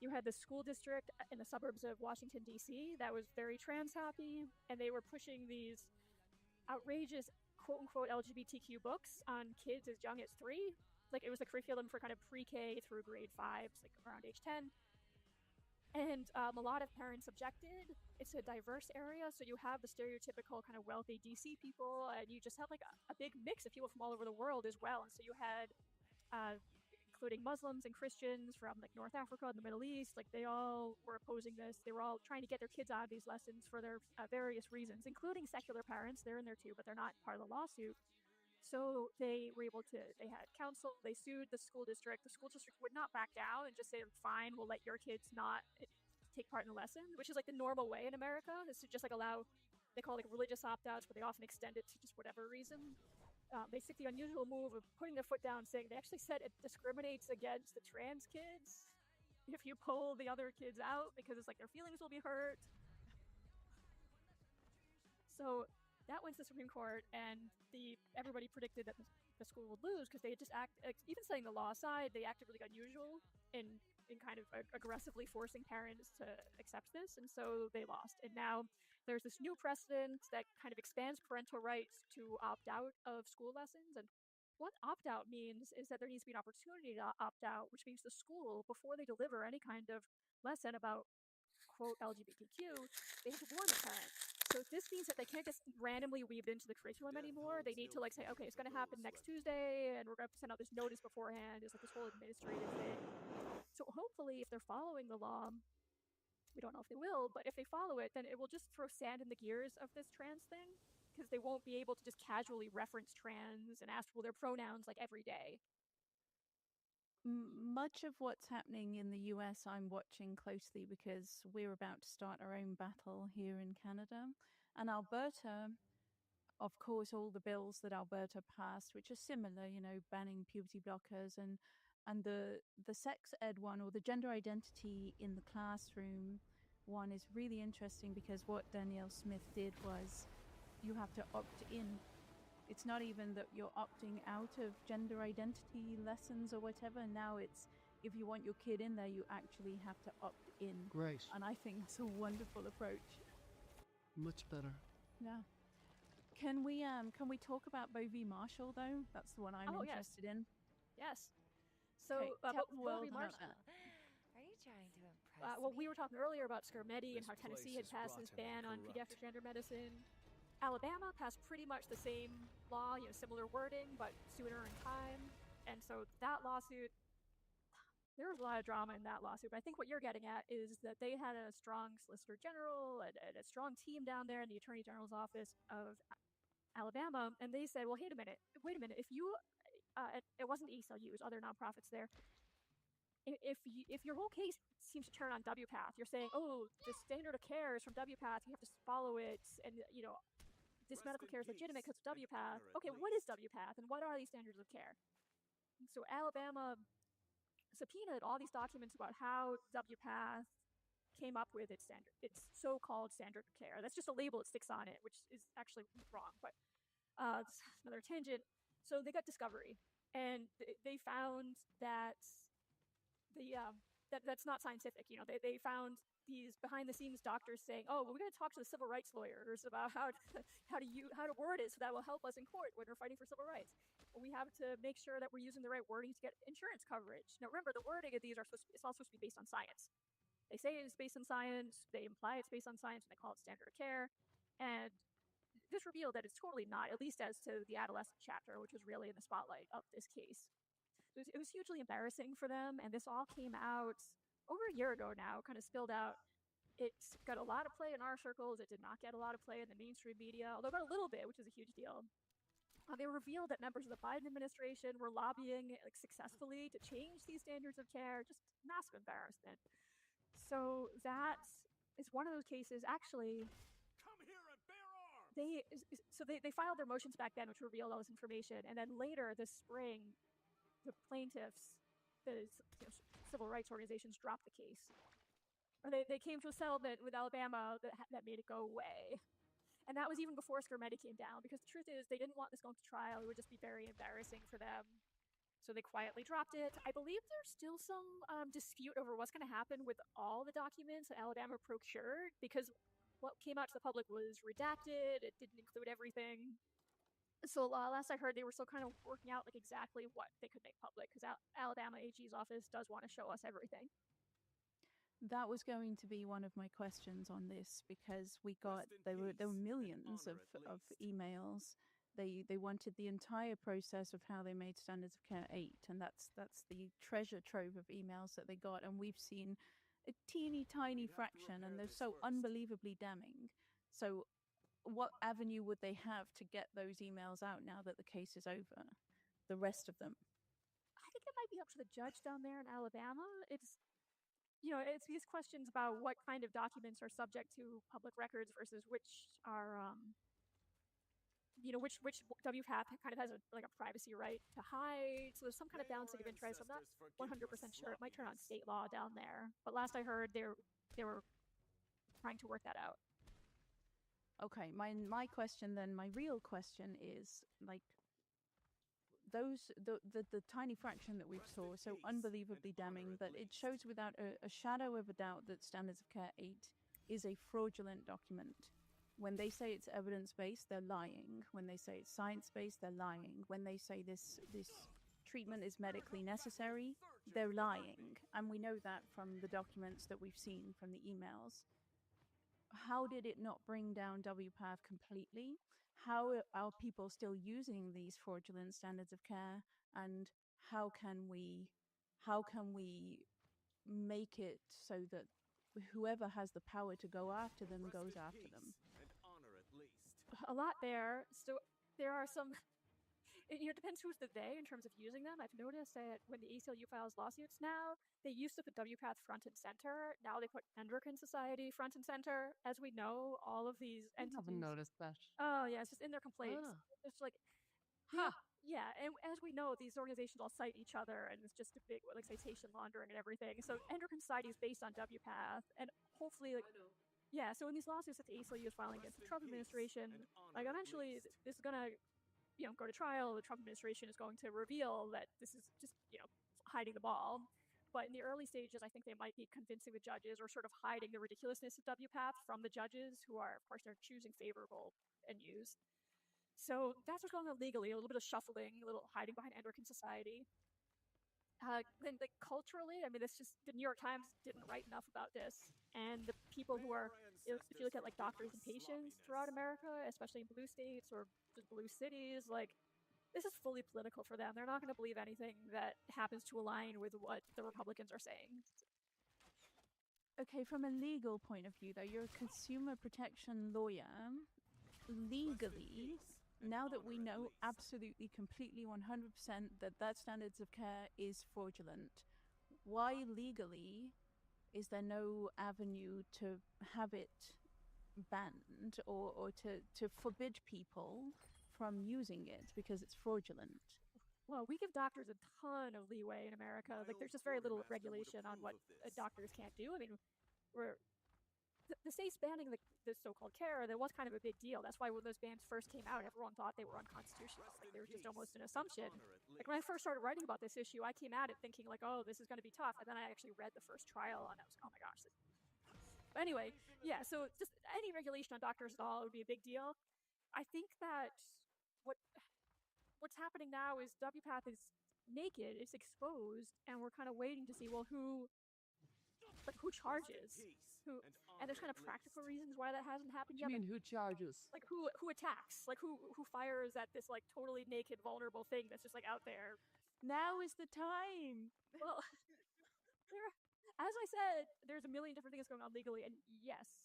you had the school district in the suburbs of Washington, D.C. that was very trans happy, and they were pushing these outrageous quote-unquote LGBTQ books on kids as young as 3. Like, it was the curriculum for kind of pre-K through grade 5, like around age 10. And a lot of parents objected. It's a diverse area, so you have the stereotypical kind of wealthy DC people, and you just have like a big mix of people from all over the world as well. And so you had including Muslims and Christians from like North Africa and the Middle East. Like, they all were opposing this. They were all trying to get their kids out of these lessons for their various reasons, including secular parents. They're in there too, but they're not part of the lawsuit. So they were able to, they had counsel, they sued the school district. The school district would not back down and just say, fine, we'll let your kids not take part in the lesson, which is like the normal way in America, is to just like allow, they call it like religious opt-outs, but they often extend it to just whatever reason. They took the unusual move of putting their foot down, saying they actually said it discriminates against the trans kids if you pull the other kids out, because it's like their feelings will be hurt. So that went to the Supreme Court, and everybody predicted that the school would lose because they just even setting the law aside, they acted really unusual in kind of aggressively forcing parents to accept this, and so they lost. And now there's this new precedent that kind of expands parental rights to opt out of school lessons. And what opt out means is that there needs to be an opportunity to opt out, which means the school, before they deliver any kind of lesson about quote LGBTQ, they have to warn the parents. So this means that they can't just randomly weave it into the curriculum anymore. They need to like say, okay, it's going to happen next Tuesday, and we're going to send out this notice beforehand. It's like this whole administrative thing. So hopefully, if they're following the law, we don't know if they will, but if they follow it, then it will just throw sand in the gears of this trans thing, because they won't be able to just casually reference trans and ask for their pronouns like every day. Much of what's happening in the US I'm watching closely because we're about to start our own battle here in Canada. And Alberta, of course, all the bills that Alberta passed, which are similar, you know, banning puberty blockers and the sex ed one, or the gender identity in the classroom one, is really interesting because what Danielle Smith did was you have to opt in. It's not even that you're opting out of gender identity lessons or whatever. Now it's, if you want your kid in there, you actually have to opt in. Great. And I think it's a wonderful approach. Much better. Yeah. Can we talk about Bo v. Marshall though? That's the one I'm interested in. Yes. So Okay, tell the Bo world v. about Marshall. that. Are you trying to impress Well, me? we were talking earlier about Skermedi and This how Tennessee had place is passed this rotten ban and on corrupt. pediatric gender medicine. Alabama passed pretty much the same law, you know, similar wording, but sooner in time. And so that lawsuit, there was a lot of drama in that lawsuit. But I think what you're getting at is that they had a strong Solicitor General and a strong team down there in the Attorney General's office of Alabama, and they said, well, wait a minute, if you, it wasn't the ACLU, it was other nonprofits there. If your whole case seems to turn on WPATH, you're saying, oh, the standard of care is from WPATH, you have to follow it, and, you know, this medical care is legitimate because of WPATH. Okay, what is WPATH, and what are these standards of care? So Alabama subpoenaed all these documents about how WPATH came up with its so-called standard of care. That's just a label it sticks on it, which is actually wrong, but it's another tangent. So they got discovery, and they found that that's not scientific. You know, they found these behind-the-scenes doctors saying, "Oh, well, we're going to talk to the civil rights lawyers about how to word it so that will help us in court when we're fighting for civil rights. We have to make sure that we're using the right wording to get insurance coverage." Now, remember, the wording of these it's all supposed to be based on science. They say it's based on science, they imply it's based on science, and they call it standard of care. And this revealed that it's totally not, at least as to the adolescent chapter, which was really in the spotlight of this case. It was hugely embarrassing for them, and this all came out over a year ago now, kind of spilled out. It's got a lot of play in our circles. It did not get a lot of play in the mainstream media, although it got a little bit, which is a huge deal. They revealed that members of the Biden administration were lobbying successfully to change these standards of care. Just massive embarrassment. So that is one of those cases. Actually, Come here and bear arms! they filed their motions back then, which revealed all this information, and then later this spring, the plaintiffs, the civil rights organizations, dropped the case. Or they came to a settlement with Alabama that made it go away. And that was even before Skermedi came down, because the truth is they didn't want this going to trial. It would just be very embarrassing for them. So they quietly dropped it. I believe there's still some dispute over what's going to happen with all the documents that Alabama procured, because what came out to the public was redacted. It didn't include everything. So last I heard, they were still kind of working out like exactly what they could make public, because Alabama AG's office does want to show us everything. That was going to be one of my questions on this, because we got there were millions of emails. They wanted the entire process of how they made Standards of Care 8, and that's the treasure trove of emails that they got, and we've seen a teeny tiny fraction, and they're so unbelievably damning. So what avenue would they have to get those emails out now that the case is over? The rest of them. I think it might be up to the judge down there in Alabama. It's these questions about what kind of documents are subject to public records versus which are, which WPATH kind of has a privacy right to hide. So there's some kind of balancing of interest. I'm not 100% sure. It might turn on state law down there. But last I heard, they were trying to work that out. Okay, my question then, my real question is, like, the tiny fraction that we saw, so unbelievably damning, that it shows without a shadow of a doubt that Standards of Care 8 is a fraudulent document. When they say it's evidence-based, they're lying. When they say it's science-based, they're lying. When they say this treatment is medically necessary, they're lying. And we know that from the documents that we've seen from the emails. how did it not bring down WPATH completely? How are people still using these fraudulent standards of care, and how can we make it so that whoever has the power to go after them goes after them? And honor at least. A lot there. So there are some. It depends who's the they in terms of using them. I've noticed that when the ACLU files lawsuits now, they used to put WPATH front and center. Now they put Endocrine Society front and center. As we know, all of these I entities. haven't noticed that. Oh yeah, it's just in their complaints. Ah. It's like, Huh. yeah, and as we know, these organizations all cite each other, and it's just a big like citation laundering and everything. So Endocrine Society is based on WPATH, and hopefully, like, yeah. So in these lawsuits that the ACLU is filing against the Trump administration, like eventually this is gonna, go to trial. The Trump administration is going to reveal that this is just, hiding the ball. But in the early stages, I think they might be convincing the judges or sort of hiding the ridiculousness of WPATH from the judges, who are, of course, they're choosing favorable and use. So that's what's going on legally, a little bit of shuffling, a little hiding behind Endocrine Society. Then, like, culturally, I mean, this just, the New York Times didn't write enough about this. And the people who are, if you look at, like, doctors and patients throughout America, especially in blue states or just blue cities, like, this is fully political for them. They're not going to believe anything that happens to align with what the Republicans are saying. Okay, from a legal point of view, though, you're a consumer protection lawyer. Legally, now that we know absolutely, completely, 100% that standards of care is fraudulent, why legally is there no avenue to have it banned or to forbid people from using it because it's fraudulent? Well, we give doctors a ton of leeway in America. Like, there's just very little regulation on what doctors can't do. I mean, the states banning the so-called care, that was kind of a big deal. That's why when those bans first came out, everyone thought they were unconstitutional. Like, there was just almost an assumption. Like, when I first started writing about this issue, I came at it thinking, like, oh, this is going to be tough. And then I actually read the first trial, and I was like, oh my gosh. But anyway, yeah, so just any regulation on doctors at all would be a big deal. I think that what's happening now is WPATH is naked, it's exposed, and we're kind of waiting to see, well, who charges? And there's kind of practical reasons why that hasn't happened yet. You mean who charges? Like, who attacks? Like, who fires at this, like, totally naked, vulnerable thing that's just, like, out there? Now is the time. Well, as I said, there's a million different things going on legally, and yes,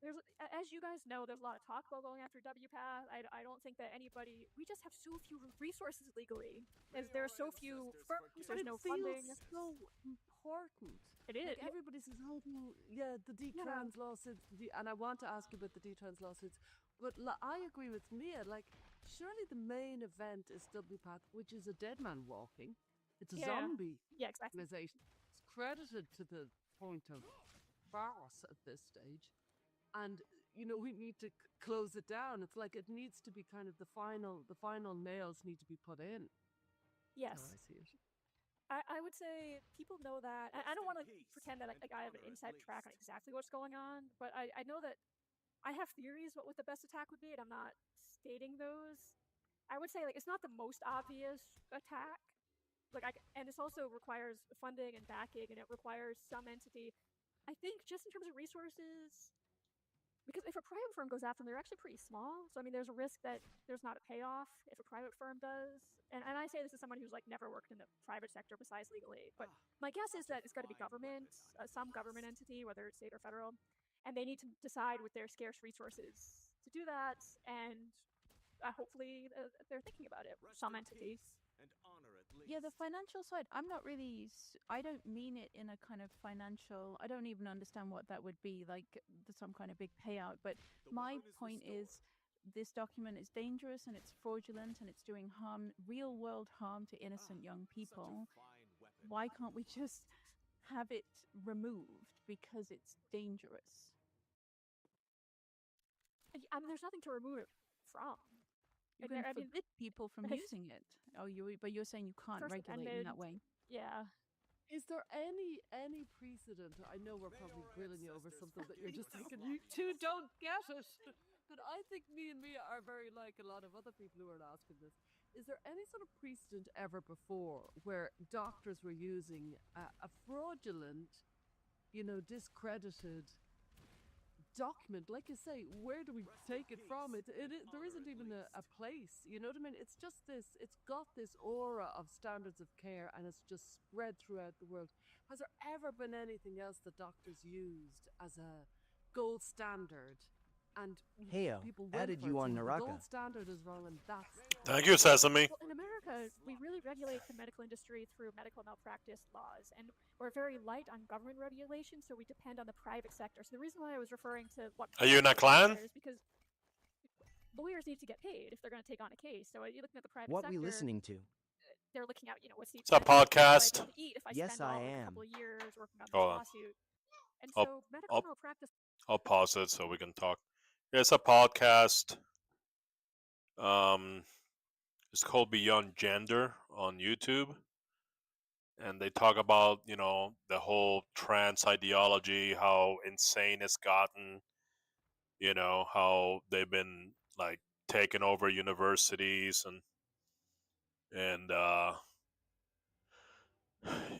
there's, as you guys know, there's a lot of talk about going after WPATH. I don't think that anybody. We just have so few resources legally, as there are so few firms. There's no funding. So important. It is. Like, everybody says, "Oh, the detrans lawsuits," and I want to ask you about the detrans lawsuits. But I agree with Mia. Like, surely the main event is WPATH, which is a dead man walking. It's a zombie. Yeah, exactly. Organization. It's credited to the point of farce at this stage. And, we need to close it down. It's like it needs to be kind of the final nails need to be put in. Yes. That's how I see it. I would say people know that. I don't want to pretend that I have an inside track on exactly what's going on, but I know that I have theories about what the best attack would be, and I'm not stating those. I would say, like, it's not the most obvious attack. Like, and this also requires funding and backing, and it requires some entity. I think just in terms of resources, because if a private firm goes after them, they're actually pretty small. So, I mean, there's a risk that there's not a payoff if a private firm does. And I say this as someone who's, like, never worked in the private sector besides legally. But my guess is that it's got to be government, some government entity, whether it's state or federal. And they need to decide with their scarce resources to do that. And hopefully they're thinking about it, some entity. Yeah, the financial side, I don't mean it in a kind of financial, I don't even understand what that would be, like some kind of big payout. But my point is, this document is dangerous and it's fraudulent and it's doing harm, real world harm to innocent young people. Why can't we just have it removed because it's dangerous? I mean, there's nothing to remove it from. You can forbid people from using it. But you're saying you can't regulate in that way. Yeah. Is there any precedent? I know we're probably grilling you over something that you're just thinking, you two don't get it. But I think me and Mia are very like a lot of other people who are asking this. Is there any sort of precedent ever before where doctors were using a fraudulent, discredited document, like you say, where do we take it from? There isn't even a place, you know what I mean? It's just this, it's got this aura of standards of care and it's just spread throughout the world. Has there ever been anything else that doctors used as a gold standard? And Heyo, people went added for you it, on saying the Naraka. gold standard is wrong and that's Thank you, Sesame. Well, in America, we really regulate the medical industry through medical malpractice laws, and we're very light on government regulation, so we depend on the private sector. So the reason why I was referring to what Are you in a clan? is because lawyers need to get paid if they're going to take on a case. So you're looking at the private What sector. we listening to? They're looking at, what's the It's a podcast. to eat if I Yes, spend I a am. couple of years working on this Hold on. lawsuit. And I'll, so medical I'll, malpractice. I'll pause it so we can talk. It's a podcast. It's called Beyond Gender on YouTube. And they talk about, the whole trans ideology, how insane it's gotten, how they've been like taking over universities and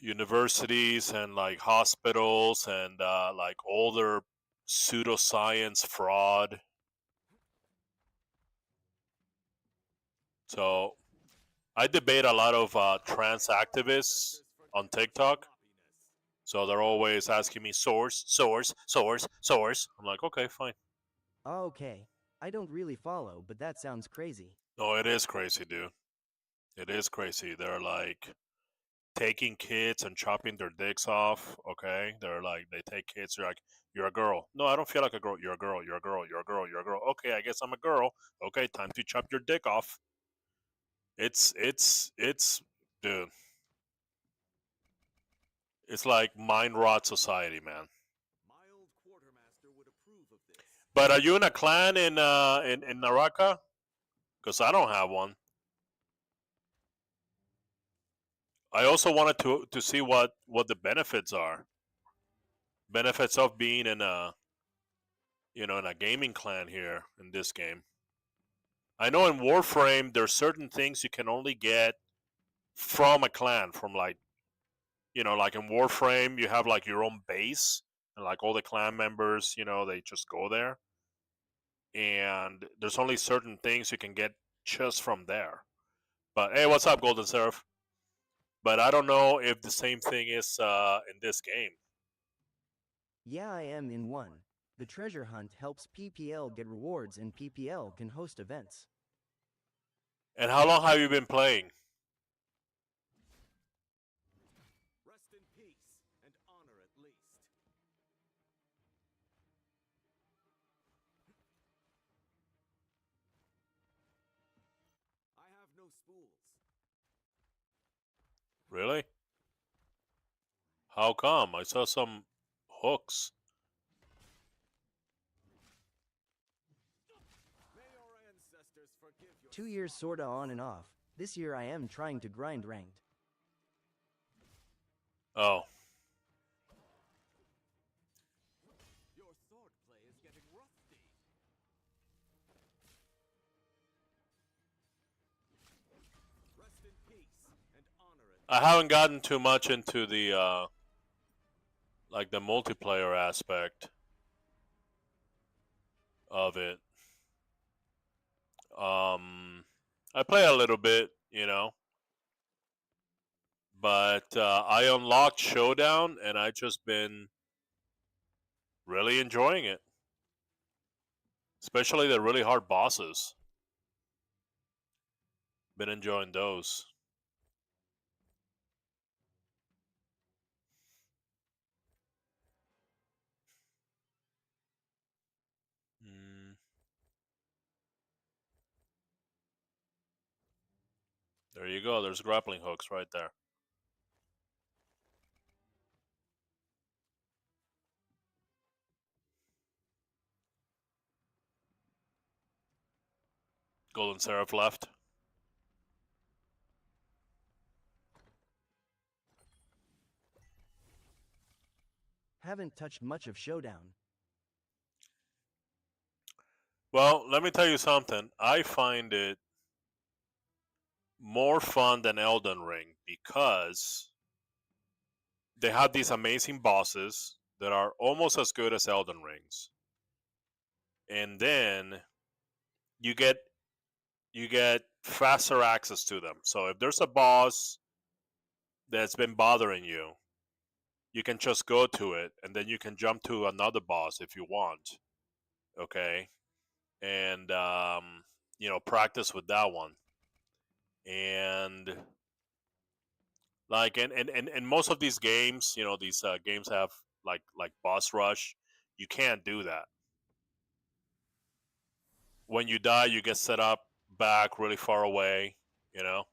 universities and like hospitals and like older pseudoscience fraud. So I debate a lot of trans activists on TikTok. So they're always asking me source, source, source, source. I'm like, okay, fine. Okay. I don't really follow, but that sounds crazy. No, it is crazy, dude. It is crazy. They're like taking kids and chopping their dicks off. Okay, they're like they take kids. They're like, you're a girl. No, I don't feel like a girl. You're a girl. You're a girl. You're a girl. You're a girl. Okay, I guess I'm a girl. Okay, time to chop your dick off. It's dude. It's like mind rot society, man. But are you in a clan in Naraka? Because I don't have one. I also wanted to see what the benefits are. Benefits of being in a in a gaming clan here in this game. I know in Warframe there's certain things you can only get from a clan, from like like in Warframe you have like your own base and like all the clan members, they just go there. And there's only certain things you can get just from there. But hey, what's up, Golden Seraph? But I don't know if the same thing is in this game. Yeah, I am in one. The treasure hunt helps PPL get rewards and PPL can host events. And how long have you been playing? Rest in peace and honor at least. I have no spools. Really? How come? I saw some hooks. 2 years sorta on and off. This year I am trying to grind ranked. Oh. Your swordplay is getting rusty. Rest in peace and honor it. I haven't gotten too much into the like the multiplayer aspect of it. I play a little bit, but I unlocked Showdown and I just been really enjoying it. Especially the really hard bosses. Been enjoying those. There you go. There's grappling hooks right there. Golden Seraph left. Haven't touched much of Showdown. Well, let me tell you something. I find it more fun than Elden Ring because they have these amazing bosses that are almost as good as Elden Rings. and then you get faster access to them. So if there's a boss that's been bothering you, you can just go to it, and then you can jump to another boss if you want. Okay, and practice with that one. And like and most of these games, these games have like boss rush. You can't do that. When you die, you get set up back really far away. You know.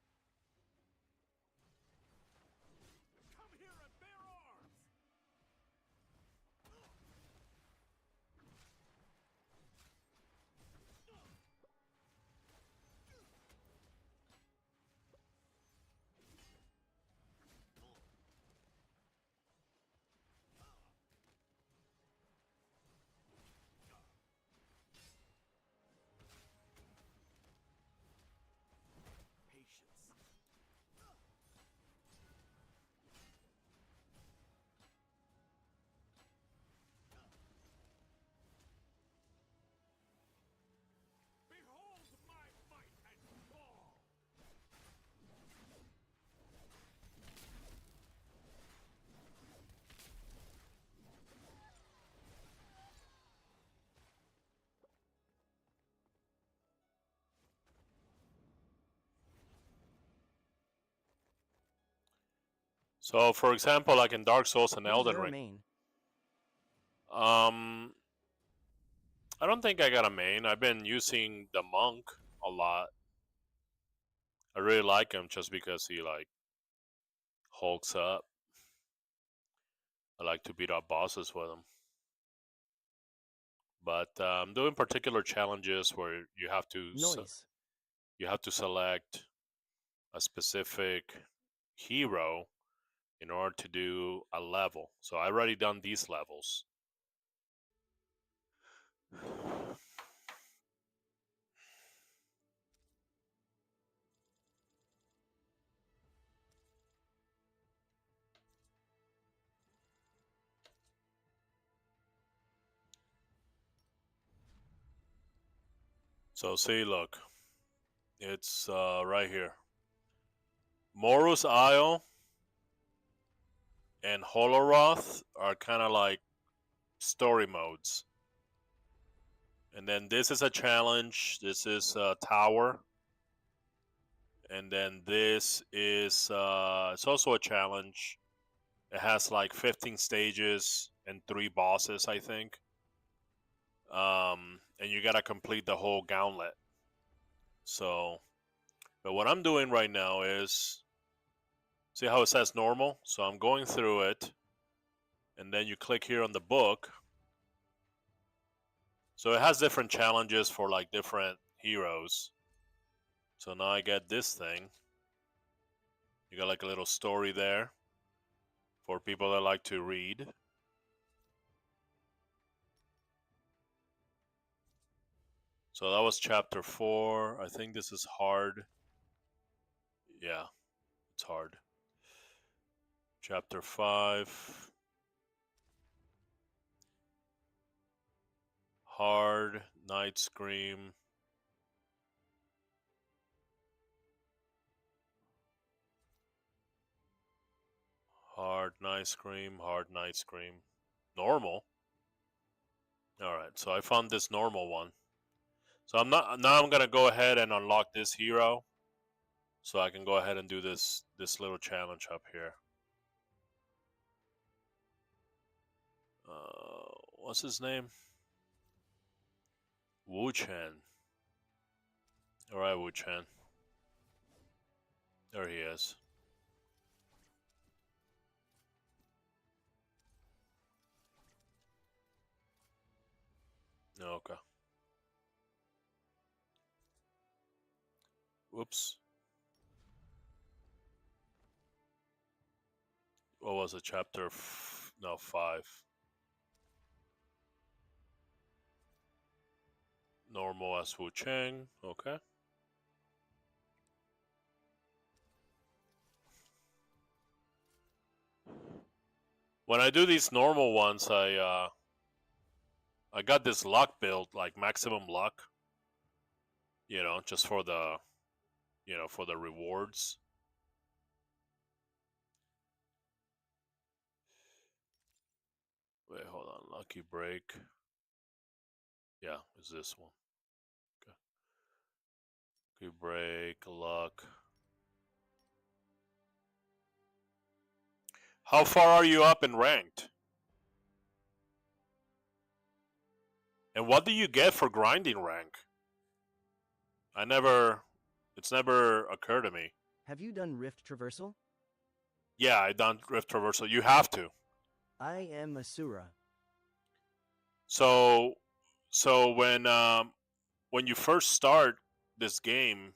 So, for example, like in Dark Souls and Who's Elden your Ring, main? um, I don't think I got a main. I've been using the monk a lot. I really like him just because he like hulks up. I like to beat up bosses with him. But I'm doing particular challenges where Noise. you have to select a specific hero in order to do a level. So I already done these levels. So see, look, it's right here. Morus Isle and Holoroth are kind of like story modes. And then this is a challenge. This is a tower. And then this is it's also a challenge. It has like 15 stages and 3 bosses, I think. And you gotta complete the whole gauntlet. So, but what I'm doing right now is see how it says normal. So I'm going through it, and then you click here on the book. So it has different challenges for like different heroes. So now I get this thing. You got like a little story there for people that like to read. So that was chapter 4. I think this is hard. Yeah, it's hard. Chapter 5. Hard, Night Scream. Hard, Night Scream, Hard, Night Scream. Normal. Alright, so I found this normal one. So now I'm gonna go ahead and unlock this hero. So I can go ahead and do this little challenge up here. What's his name? Wu Chen. Alright, Wu Chen. There he is. Okay. Whoops. What was it? Chapter 5. Normal as Wu Cheng. Okay. When I do these normal ones, I I got this luck build, like maximum luck. Just for the, for the rewards. Wait, hold on. Lucky break. Yeah, is this one? Okay. Lucky break, luck. How far are you up in ranked? And what do you get for grinding rank? It's never occurred to me. Have you done Rift Traversal? Yeah, I done Rift Traversal. You have to. I am Asura. So when you first start this game,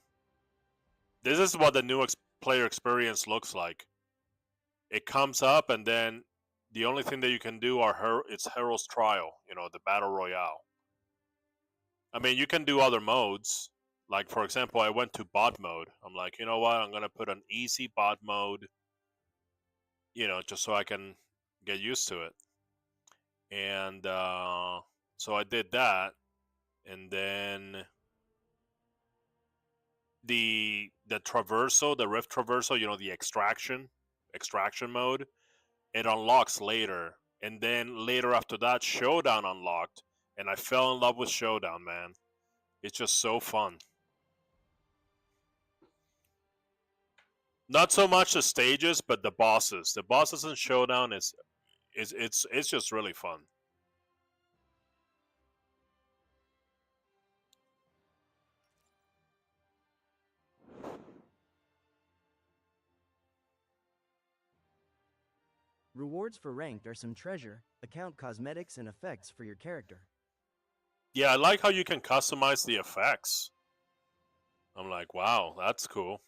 this is what the new player experience looks like. It comes up, and then the only thing that you can do it's Hero's Trial, the battle royale. I mean, you can do other modes. Like, for example, I went to bot mode. I'm like, you know what? I'm gonna put an easy bot mode, just so I can get used to it. And so I did that, and then the traversal, the rift traversal, the extraction mode, it unlocks later, and then later after that, showdown unlocked, and I fell in love with showdown, man. It's just so fun. Not so much the stages, but the bosses. The bosses in showdown it's just really fun. Rewards for ranked are some treasure, account cosmetics, and effects for your character. Yeah, I like how you can customize the effects. I'm like, wow, that's cool.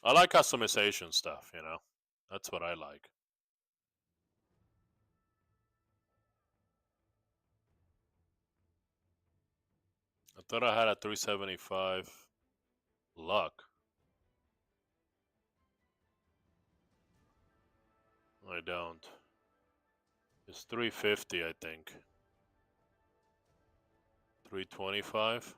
I like customization stuff, That's what I like. I thought I had a 375 luck. I don't. It's 350, I think. 325.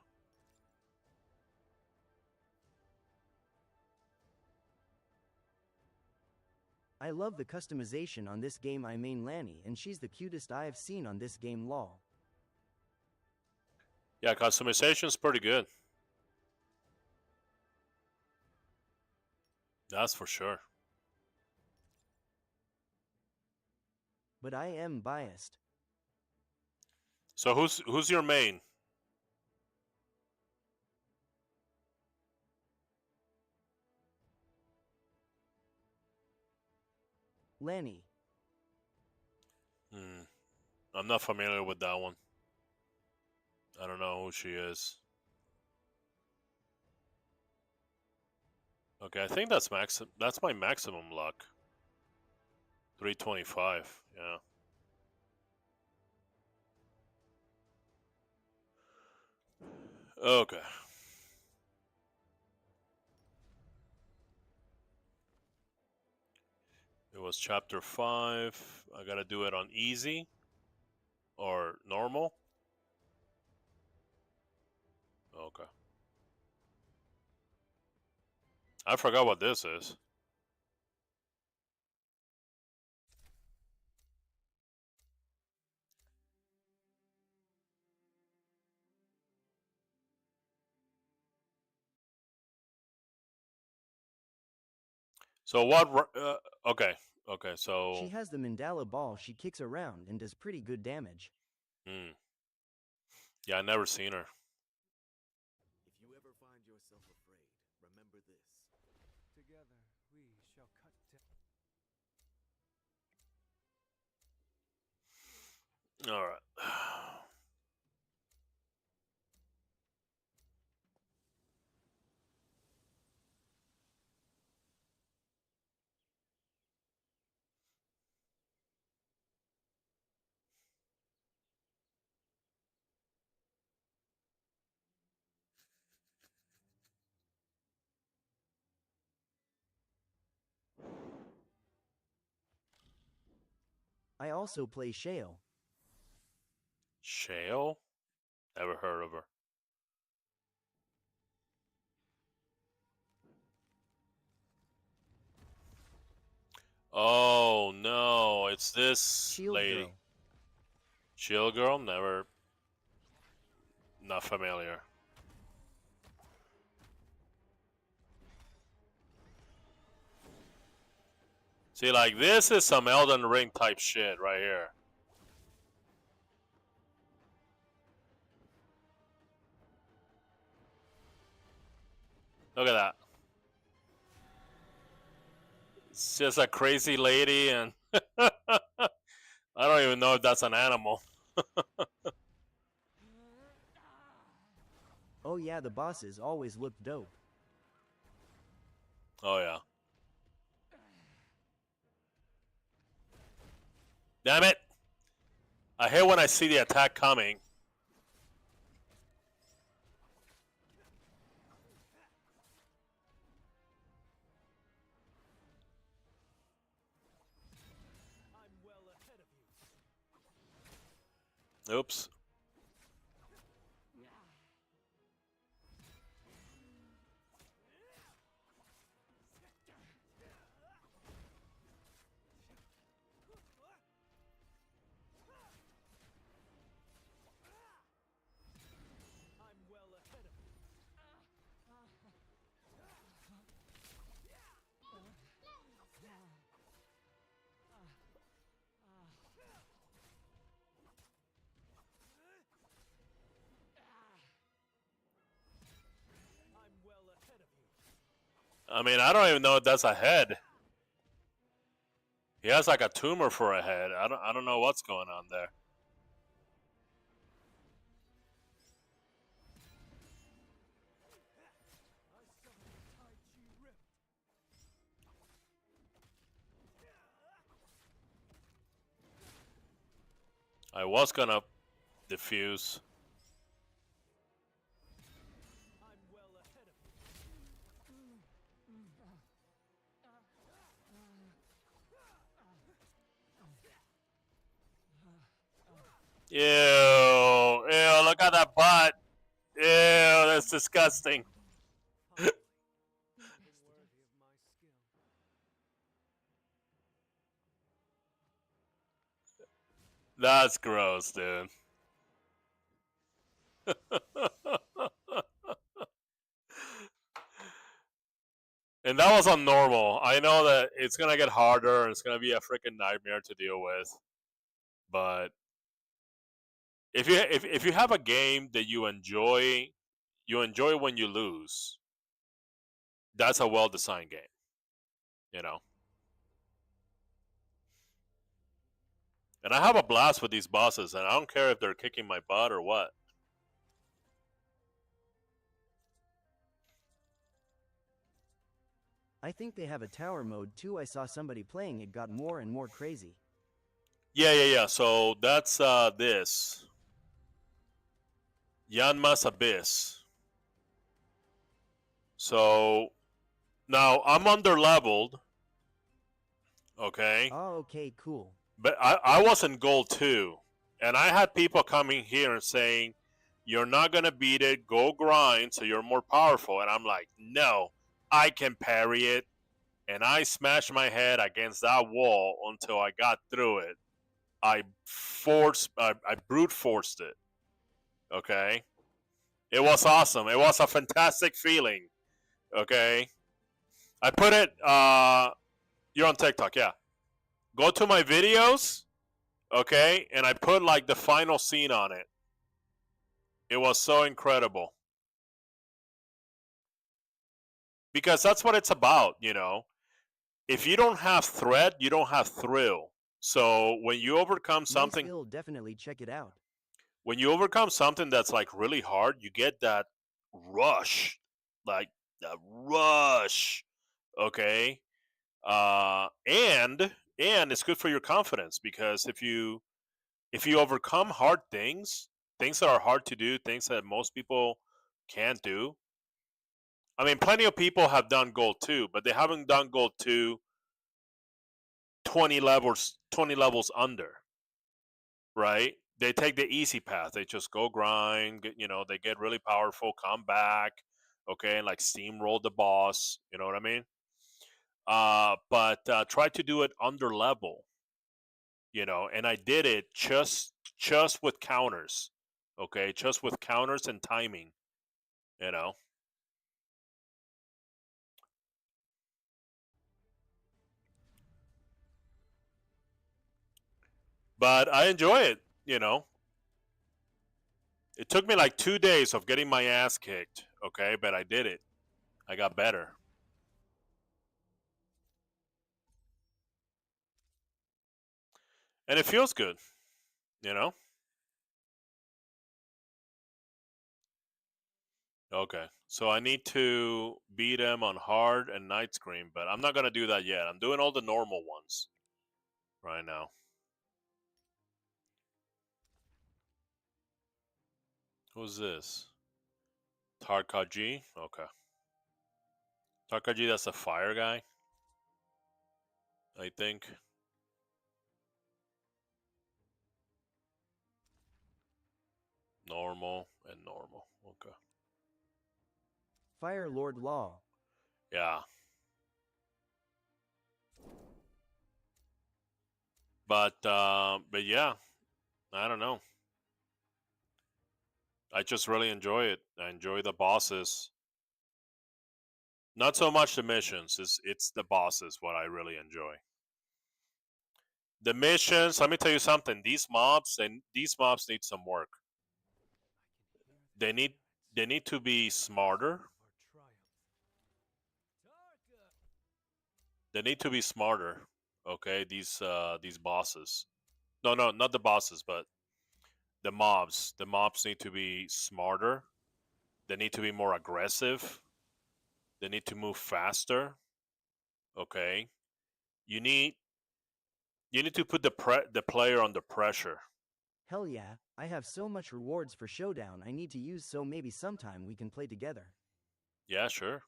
I love the customization on this game. I main Lanny, and she's the cutest I've seen on this game. Lol. Yeah, customization's pretty good. That's for sure. But I am biased. So who's your main? Lanny. I'm not familiar with that one. I don't know who she is. Okay, I think that's my maximum luck. 325. Yeah. Okay. It was chapter 5. I gotta do it on easy or normal. Okay. I forgot what this is. So what? Okay. Okay. So. She has the mandala ball. She kicks around and does pretty good damage. Yeah, I never seen her. If you ever find yourself afraid, remember this. Together we shall cut down. All right. I also play Shale. Shale? Never heard of her. Oh no, it's this Shield lady. Girl. Shield Girl? Never. Not familiar. See, like, this is some Elden Ring type shit right here. Look at that. It's just a crazy lady, and I don't even know if that's an animal. Oh yeah, the bosses always look dope. Oh yeah. Damn it! I hate when I see the attack coming. Oops. I mean, I don't even know if that's a head. He has like a tumor for a head. I don't know what's going on there. I was gonna defuse. Ew, ew, look at that butt. Ew, that's disgusting. That's gross, dude. And that was on normal. I know that it's gonna get harder and it's gonna be a freaking nightmare to deal with. But if you have a game that you enjoy when you lose. That's a well designed game. You know. And I have a blast with these bosses, and I don't care if they're kicking my butt or what. I think they have a tower mode too. I saw somebody playing it got more and more crazy. Yeah. So that's this. Yanma's Abyss. So now I'm under leveled. Okay. Oh, okay, cool. But I was in gold 2. And I had people coming here and saying, you're not going to beat it. Go grind so you're more powerful. And I'm like, no, I can parry it. And I smashed my head against that wall until I got through it. I brute forced it. Okay. It was awesome. It was a fantastic feeling. Okay. I put it, you're on TikTok, yeah. Go to my videos, okay, and I put like the final scene on it. It was so incredible. Because that's what it's about, you know. If you don't have threat, you don't have thrill. So when you overcome something, Nice build, definitely check it out. when you overcome something that's like really hard, you get that rush, like that rush, okay. And it's good for your confidence because if you overcome hard things, things that are hard to do, things that most people can't do. I mean, plenty of people have done gold 2, but they haven't done gold 2 20 levels under, right? They take the easy path. They just go grind. They get really powerful, come back, okay, and like steamroll the boss. You know what I mean? But try to do it under level, and I did it just with counters, okay, just with counters and timing, you know. But I enjoy it. It took me like 2 days of getting my ass kicked, okay, but I did it. I got better. And it feels good, you know? Okay. So I need to beat him on hard and night scream, but I'm not gonna do that yet. I'm doing all the normal ones right now. Who's this? Tarkaji? Okay. Tarkaji, that's a fire guy, I think. Normal and normal. Okay. Fire Lord Law. Yeah. But yeah, I don't know. I just really enjoy it. I enjoy the bosses. Not so much the missions. It's the bosses what I really enjoy. The missions. Let me tell you something. These mobs need some work. They need to be smarter. They need to be smarter. Okay, these bosses. No, not the bosses, but the mobs. The mobs need to be smarter. They need to be more aggressive. They need to move faster. Okay, you need to put the player under pressure. Hell yeah, I have so much rewards for Showdown I need to use, so maybe sometime we can play together. Yeah, sure.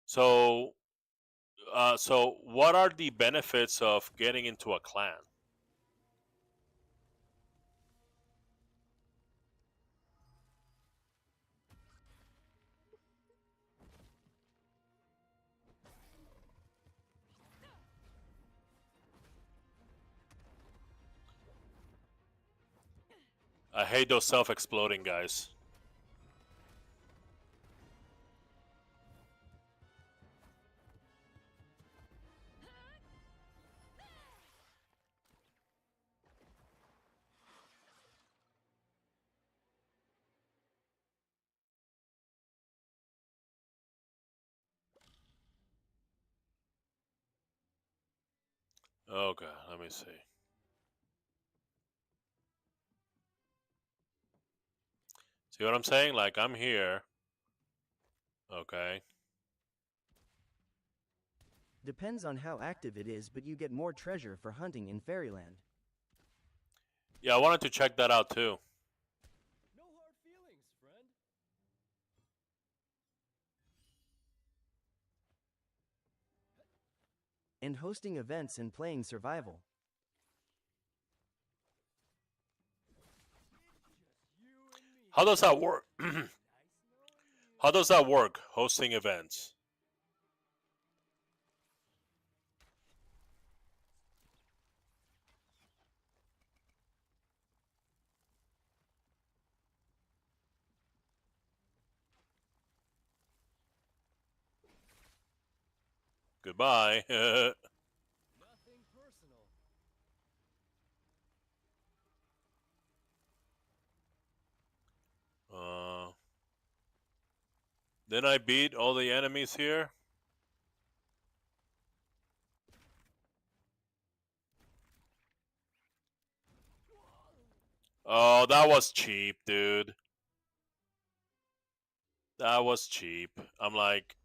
So, so what are the benefits of getting into a clan? I hate those self-exploding guys. Okay, let me see. See what I'm saying? Like, I'm here. Okay. Depends on how active it is, but you get more treasure for hunting in Fairyland. Yeah, I wanted to check that out too. No hard feelings, friend. And hosting events and playing survival. How does that work? How does that work? Hosting events. Goodbye. Nothing personal. Then I beat all the enemies here. Oh, that was cheap, dude. That was cheap. I'm like,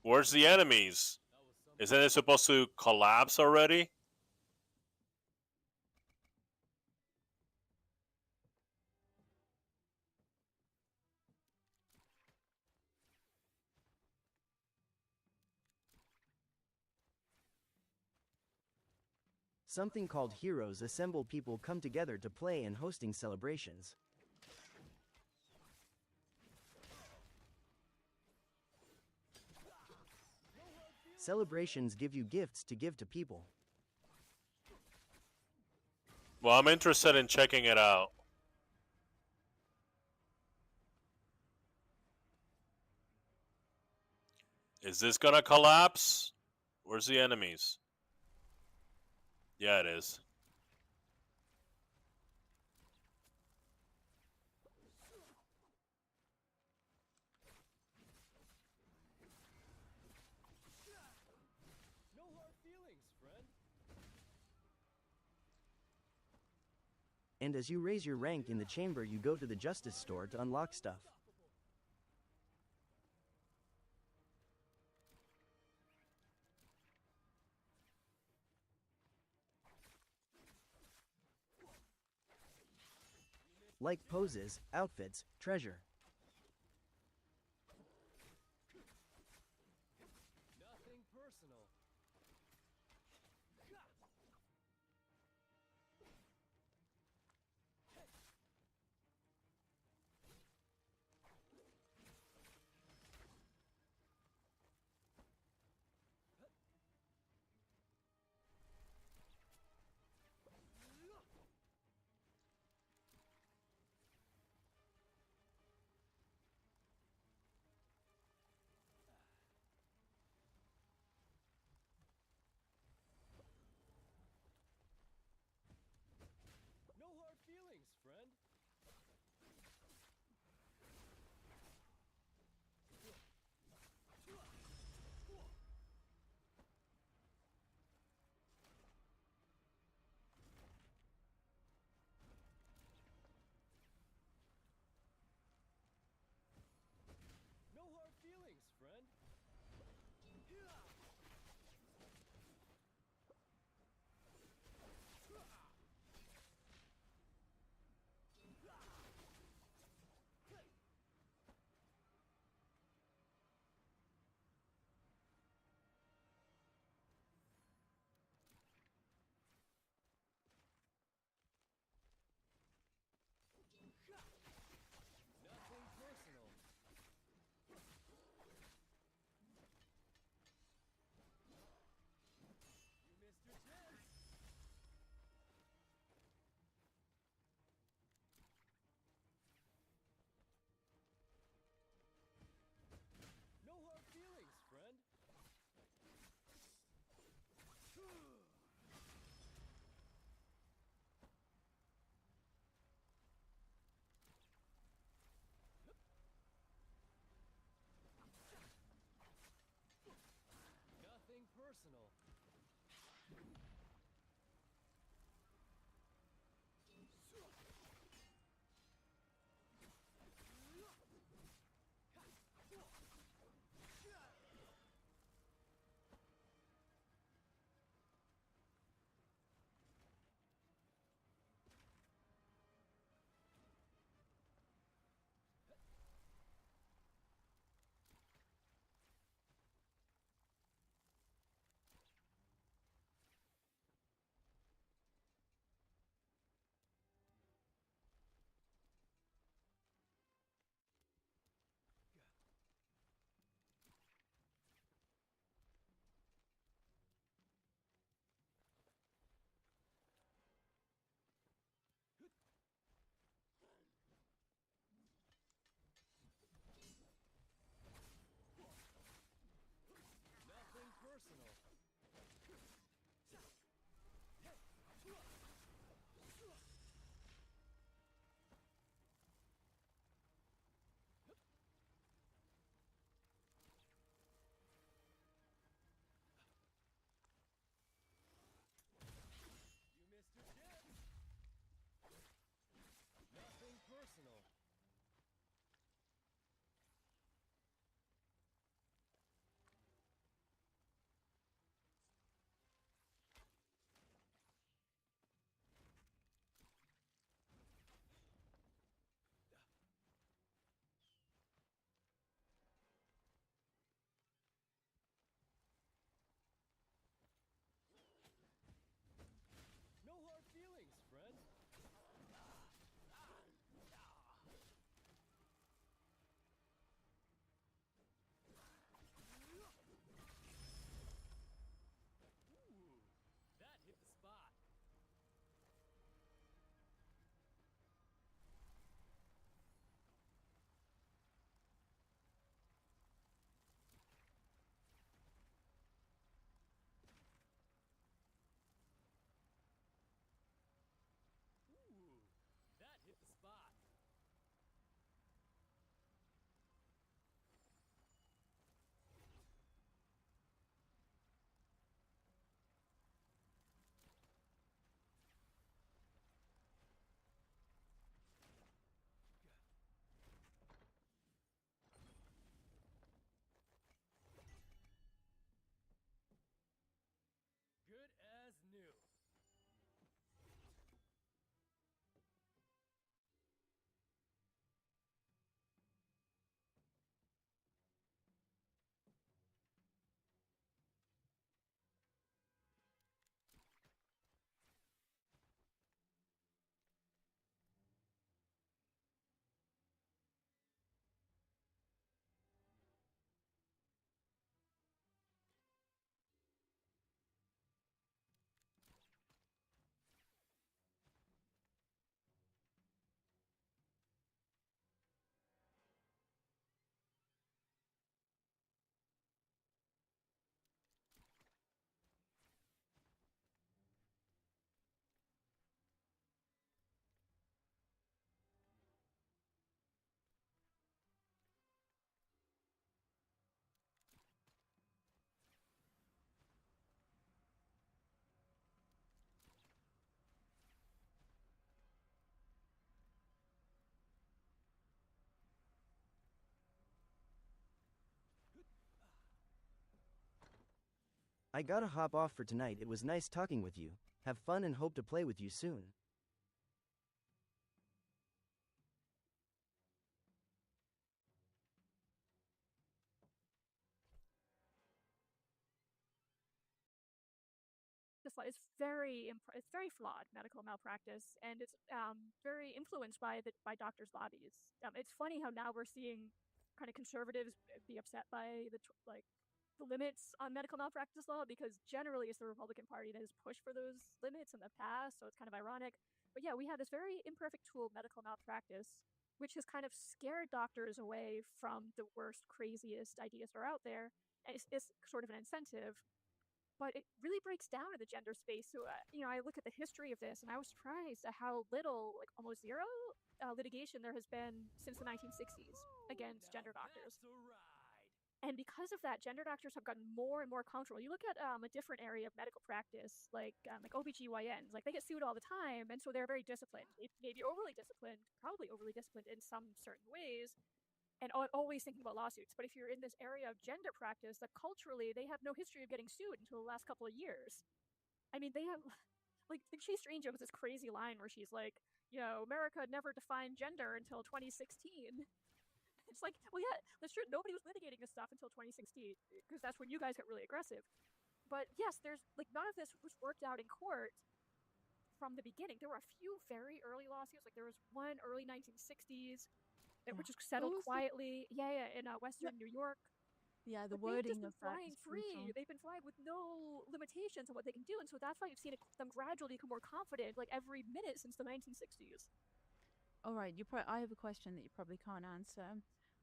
where's the enemies? Isn't it supposed to collapse already? Something called Heroes assemble people come together to play and hosting celebrations. Celebrations give you gifts to give to people. Well, I'm interested in checking it out. Is this gonna collapse? Where's the enemies? Yeah, it is. No hard feelings, friend. And as you raise your rank in the chamber, you go to the Justice store to unlock stuff. Like poses, outfits, treasure. Nothing personal. No hard feelings, friend. No hard feelings, friend. Nothing personal. You missed your chance. No hard feelings, friend. Nothing personal. I gotta hop off for tonight. It was nice talking with you. Have fun and hope to play with you soon. It's it's very flawed medical malpractice, and it's very influenced by doctors' lobbies. It's funny how now we're seeing kind of conservatives be upset by the limits on medical malpractice law, because generally it's the Republican Party that has pushed for those limits in the past. So it's kind of ironic. But yeah, we have this very imperfect tool, medical malpractice, which has kind of scared doctors away from the worst, craziest ideas that are out there. And it's sort of an incentive, but it really breaks down in the gender space. So, I look at the history of this, and I was surprised at how little, like almost zero, litigation there has been since the 1960s against gender doctors. And because of that, gender doctors have gotten more and more comfortable. You look at a different area of medical practice, like OBGYNs, like they get sued all the time, and so they're very disciplined. Maybe overly disciplined, probably overly disciplined in some certain ways, and always thinking about lawsuits. But if you're in this area of gender practice, that culturally they have no history of getting sued until the last couple of years. I mean, they have, like Chase Strange has this crazy line where she's like, America never defined gender until 2016. It's like, well, yeah, that's true. Nobody was litigating this stuff until 2016, because that's when you guys got really aggressive. But yes, there's none of this was worked out in court from the beginning. There were a few very early lawsuits. Like there was one early 1960s, which was settled quietly. In Western New York. Yeah, the But they've just wording been of that flying is free. brutal. They've been flying with no limitations on what they can do, and so that's why you've seen them gradually become more confident, like every minute since the 1960s. All right, I have a question that you probably can't answer.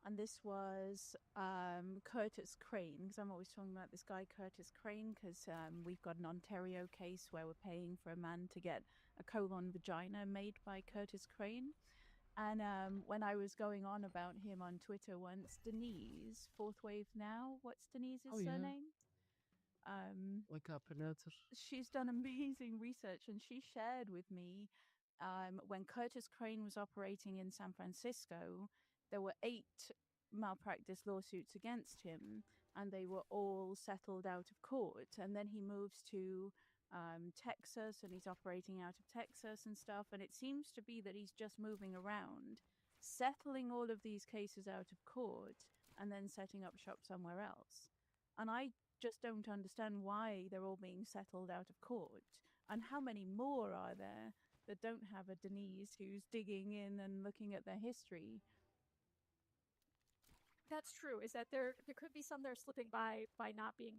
And this was Curtis Crane, because I'm always talking about this guy, Curtis Crane, because we've got an Ontario case where we're paying for a man to get a colon vagina made by Curtis Crane. And when I was going on about him on Twitter once, Denise, Fourth Wave Now, what's Denise's surname? I can't pronounce it. She's done amazing research, and she shared with me when Curtis Crane was operating in San Francisco, there were 8 malpractice lawsuits against him, and they were all settled out of court. And then he moves to Texas, and he's operating out of Texas and stuff. And it seems to be that he's just moving around, settling all of these cases out of court, and then setting up shop somewhere else. And I just don't understand why they're all being settled out of court, and how many more are there that don't have a Denise who's digging in and looking at their history. That's true. Is that there could be some that are slipping by not being,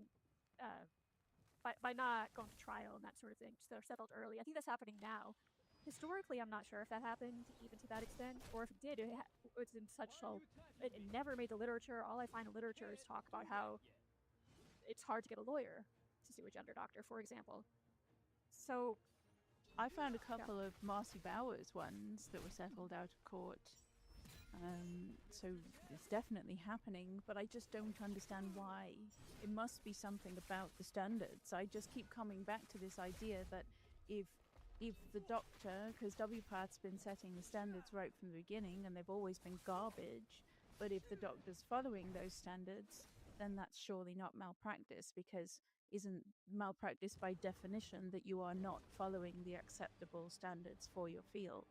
by not going to trial and that sort of thing. So they're settled early. I think that's happening now. Historically, I'm not sure if that happened even to that extent, or if it did. It's in such it never made the literature. All I find in literature is talk about how it's hard to get a lawyer to sue a gender doctor, for example. So I found a couple of Marcy Bowers ones that were settled out of court. So it's definitely happening, but I just don't understand why. It must be something about the standards. I just keep coming back to this idea that if the doctor, because WPATH's been setting the standards right from the beginning, and they've always been garbage, but if the doctor's following those standards, then that's surely not malpractice, because isn't malpractice by definition that you are not following the acceptable standards for your field?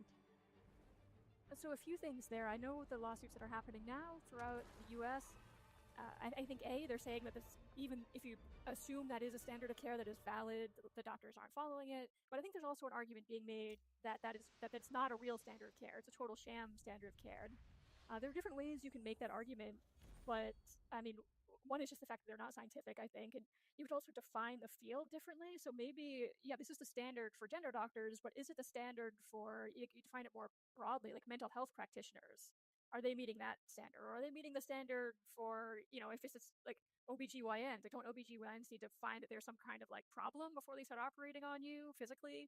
So a few things there. I know the lawsuits that are happening now throughout the U.S. I think they're saying that this, even if you assume that is a standard of care that is valid, the doctors aren't following it. But I think there's also an argument being made that it's not a real standard of care. It's a total sham standard of care. There are different ways you can make that argument, but I mean, one is just the fact that they're not scientific, I think, and you could also define the field differently. So maybe, this is the standard for gender doctors, but is it the standard for, you define it more broadly, like mental health practitioners? Are they meeting that standard? Or are they meeting the standard for, if it's like OBGYNs? Like, don't OBGYNs need to find that there's some kind of like problem before they start operating on you physically?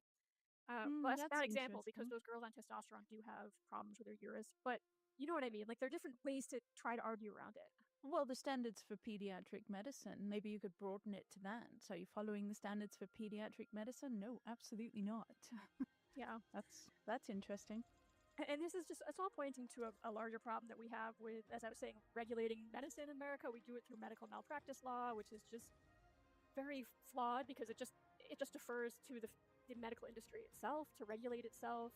Well, that's a bad example, because those girls on testosterone do have problems with their uterus, but you know what I mean? Like, there are different ways to try to argue around it. Well, the standards for pediatric medicine, maybe you could broaden it to that. So you're following the standards for pediatric medicine? No, absolutely not. Yeah. That's interesting. And this is just, it's all pointing to a larger problem that we have with, as I was saying, regulating medicine in America. We do it through medical malpractice law, which is just very flawed because it just defers to the medical industry itself to regulate itself.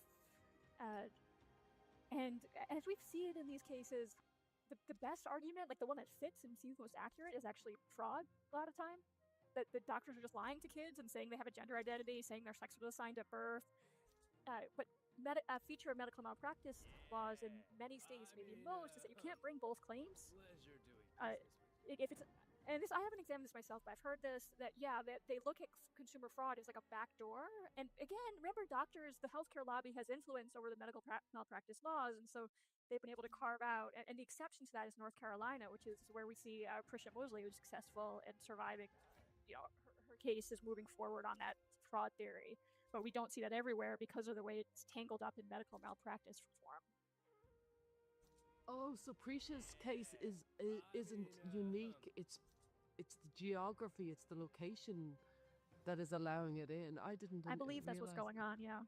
And as we've seen in these cases, the best argument, like the one that fits and seems most accurate, is actually fraud a lot of time. That the doctors are just lying to kids and saying they have a gender identity, saying their sex was assigned at birth. But a feature of medical malpractice laws in many states, maybe most, is that you can't bring both claims. If it's and this, I haven't examined this myself, but I've heard this, that they look at consumer fraud as like a backdoor. And again, remember, doctors, the healthcare lobby has influence over the medical malpractice laws, and so they've been able to carve out. And the exception to that is North Carolina, which is where we see Prisha Mosley, who's successful and surviving. Her case is moving forward on that fraud theory, but we don't see that everywhere because of the way it's tangled up in medical malpractice reform. Oh, so Prisha's case isn't unique. It's the geography, it's the location that is allowing it in. I believe that's what's going on. Yeah.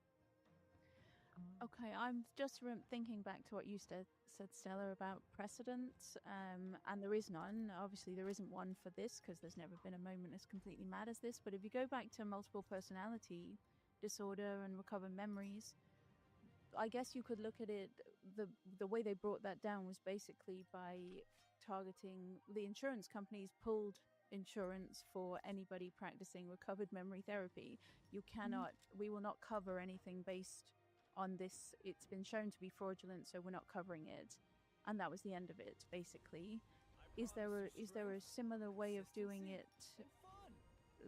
Okay, I'm just thinking back to what you said, Stella, about precedents, and there is none. Obviously, there isn't one for this because there's never been a moment as completely mad as this. But if you go back to multiple personality disorder and recover memories, I guess you could look at it. The way they brought that down was basically by targeting the insurance companies pulled insurance for anybody practicing recovered memory therapy. You cannot. We will not cover anything based on this. It's been shown to be fraudulent, so we're not covering it, and that was the end of it. Basically, is there a similar way of doing it?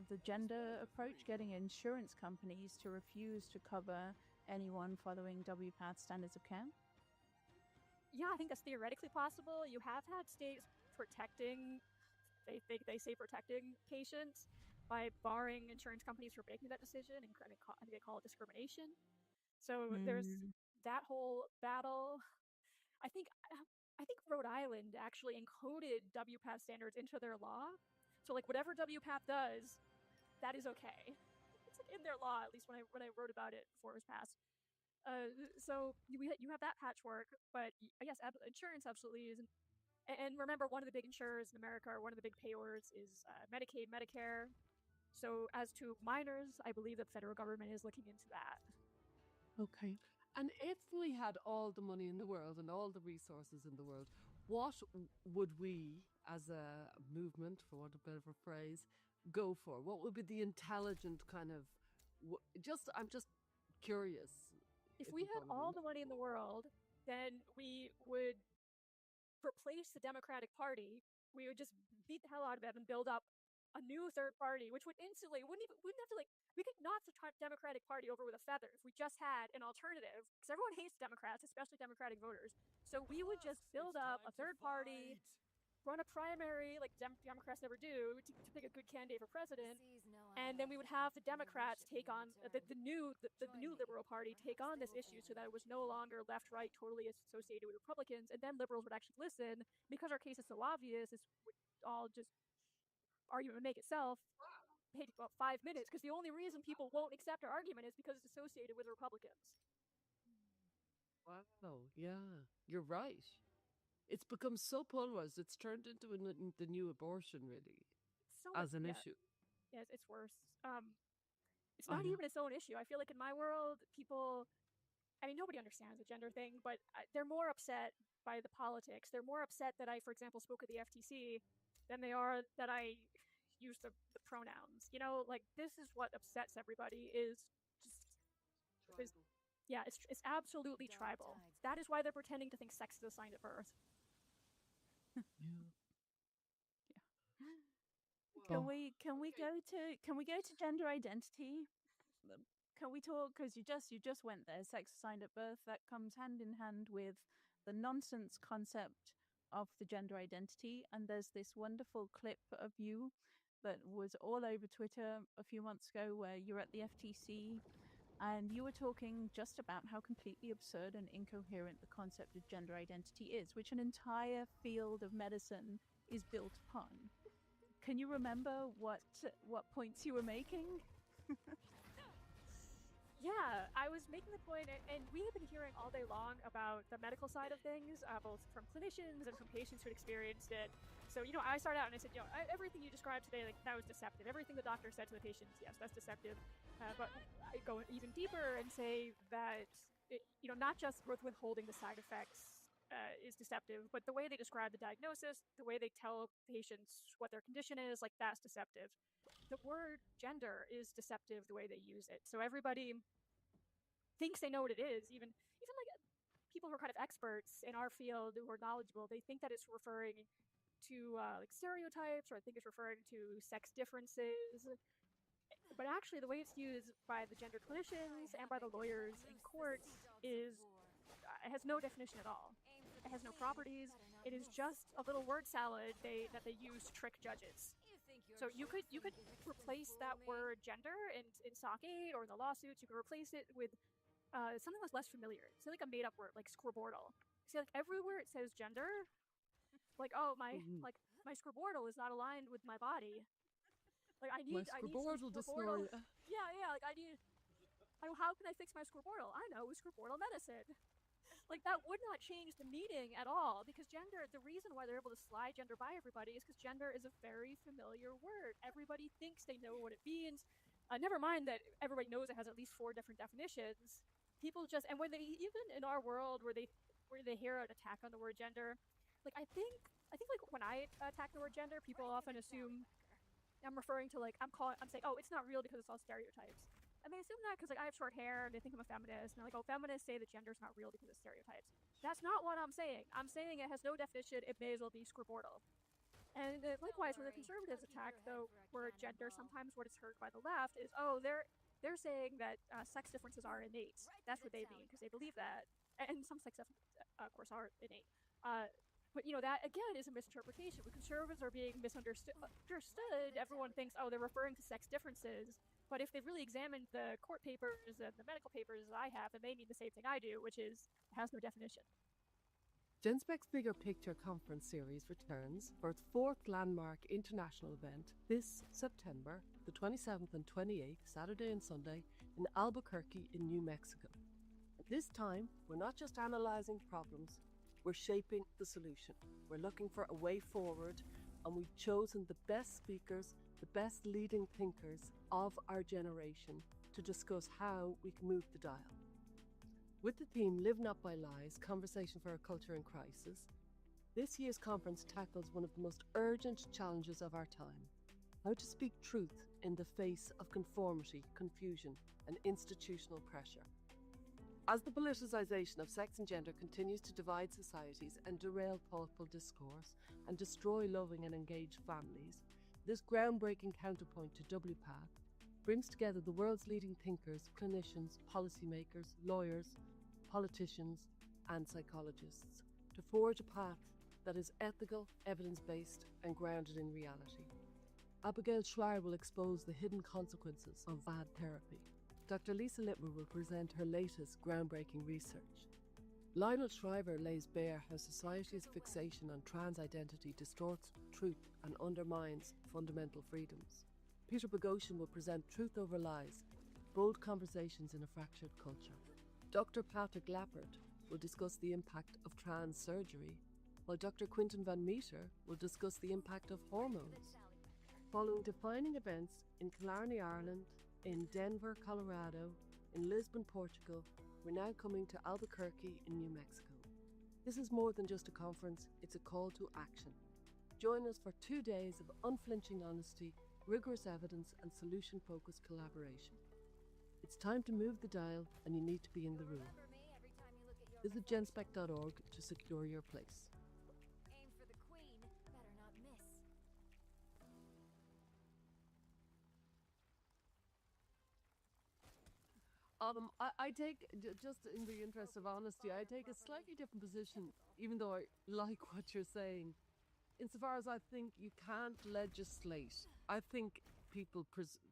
The gender approach, getting insurance companies to refuse to cover anyone following WPATH standards of care? Yeah, I think that's theoretically possible. You have had states protecting, they say protecting patients by barring insurance companies from making that decision, and I think they call it discrimination. So there's that whole battle. I think Rhode Island actually encoded WPATH standards into their law. So like whatever WPATH does, that is okay. It's like in their law, at least when I wrote about it before it was passed. So you have that patchwork, but yes, insurance absolutely is. And remember, one of the big insurers in America, or one of the big payors, is Medicaid, Medicare. So as to minors, I believe the federal government is looking into that. Okay. And if we had all the money in the world and all the resources in the world, what would we, as a movement, for want of a better phrase, go for? What would be the intelligent kind of? I'm just curious. If we had all the money in the world, then we would replace the Democratic Party. We would just beat the hell out of it and build up a new third party, which would instantly wouldn't have to we could knock the Democratic Party over with a feather if we just had an alternative, because everyone hates Democrats, especially Democratic voters. So we would just build up a third party, run a primary like Democrats never do to pick a good candidate for president, and then we would have the Democrats take on the new Liberal Party take on this issue, so that it was no longer left right totally associated with Republicans, and then liberals would actually listen because our case is so obvious. It's all just argument would make itself. Take about 5 minutes, because the only reason people won't accept our argument is because it's associated with Republicans. Wow, yeah, you're right. It's become so polarized. It's turned into the new abortion, really, as an issue. Yes, it's worse. It's not even its own issue. I feel like in my world, people, I mean, nobody understands the gender thing, but they're more upset by the politics. They're more upset that I, for example, spoke at the FTC than they are that I use the pronouns. Like, this is what upsets everybody, is just it's absolutely tribal. That is why they're pretending to think sex is assigned at birth. Can we go to gender identity? Can we talk, because you just went there, sex assigned at birth? That comes hand in hand with the nonsense concept of the gender identity. And there's this wonderful clip of you that was all over Twitter a few months ago, where you're at the FTC and you were talking just about how completely absurd and incoherent the concept of gender identity is, which an entire field of medicine is built upon. Can you remember what points you were making? Yeah, I was making the point, and we have been hearing all day long about the medical side of things, both from clinicians and from patients who experienced it. So, I started out and I said, everything you described today, like, that was deceptive. Everything the doctor said to the patients, yes, that's deceptive. But I go even deeper and say that, not just with withholding the side effects is deceptive, but the way they describe the diagnosis, the way they tell patients what their condition is, like, that's deceptive. The word gender is deceptive the way they use it. So everybody thinks they know what it is. Even like people who are kind of experts in our field who are knowledgeable, they think that it's referring to like stereotypes, or I think it's referring to sex differences. But actually, the way it's used by the gender clinicians and by the lawyers in courts is it has no definition at all. It has no properties. It is just a little word salad that they use to trick judges. So you could replace that word gender in sake or in the lawsuits. You could replace it with something that's less familiar. Say like a made up word like scribortal. See, like everywhere it says gender, like my scribortal is not aligned with my body. Like I need some scribortal. Yeah. Like I need. How can I fix my scribortal? I know scribortal medicine. Like that would not change the meaning at all, because gender, the reason why they're able to slide gender by everybody is because gender is a very familiar word. Everybody thinks they know what it means. Never mind that everybody knows it has at least 4 different definitions. People just, and when they, even in our world where they hear an attack on the word gender, like I think like when I attack the word gender, people often assume I'm referring to like I'm saying, oh, it's not real because it's all stereotypes. And they assume that because like I have short hair and they think I'm a feminist, and they're like, oh, feminists say that gender's not real because it's stereotypes. That's not what I'm saying. I'm saying it has no definition. It may as well be scribortal. And likewise, when the conservatives attack the word gender, sometimes what is heard by the left is, oh, they're saying that sex differences are innate. That's what they mean because they believe that, and some sex differences, of course, are innate. But that again is a misinterpretation. When conservatives are being misunderstood, everyone thinks, oh, they're referring to sex differences. But if they've really examined the court papers and the medical papers that I have, then they mean the same thing I do, which is it has no definition. GenSpec's Bigger Picture Conference Series returns for its 4th landmark international event this September, the 27th and 28th, Saturday and Sunday, in Albuquerque in New Mexico. This time, we're not just analysing problems, we're shaping the solution. We're looking for a way forward, and we've chosen the best speakers, the best leading thinkers of our generation to discuss how we can move the dial. With the theme Live Not by Lies, Conversation for a Culture in Crisis, this year's conference tackles one of the most urgent challenges of our time: how to speak truth in the face of conformity, confusion, and institutional pressure. As the politicization of sex and gender continues to divide societies and derail thoughtful discourse and destroy loving and engaged families, this groundbreaking counterpoint to WPATH brings together the world's leading thinkers, clinicians, policymakers, lawyers, politicians, and psychologists to forge a path that is ethical, evidence-based, and grounded in reality. Abigail Schreier will expose the hidden consequences of bad therapy. Dr. Lisa Littmer will present her latest groundbreaking research. Lionel Shriver lays bare how society's fixation on trans identity distorts truth and undermines fundamental freedoms. Peter Boghossian will present Truth Over Lies, Bold Conversations in a Fractured Culture. Dr. Patrick Lappert will discuss the impact of trans surgery, while Dr. Quinton Van Meter will discuss the impact of hormones. Following defining events in Killarney, Ireland, in Denver, Colorado, in Lisbon, Portugal, we're now coming to Albuquerque in New Mexico. This is more than just a conference, it's a call to action. Join us for 2 days of unflinching honesty, rigorous evidence, and solution-focused collaboration. It's time to move the dial, and you need to be in the room. Visit genspec.org to secure your place. Aim for the queen, better not miss. I take, just in the interest of honesty, I take a slightly different position, even though I like what you're saying. Insofar as I think you can't legislate. I think people,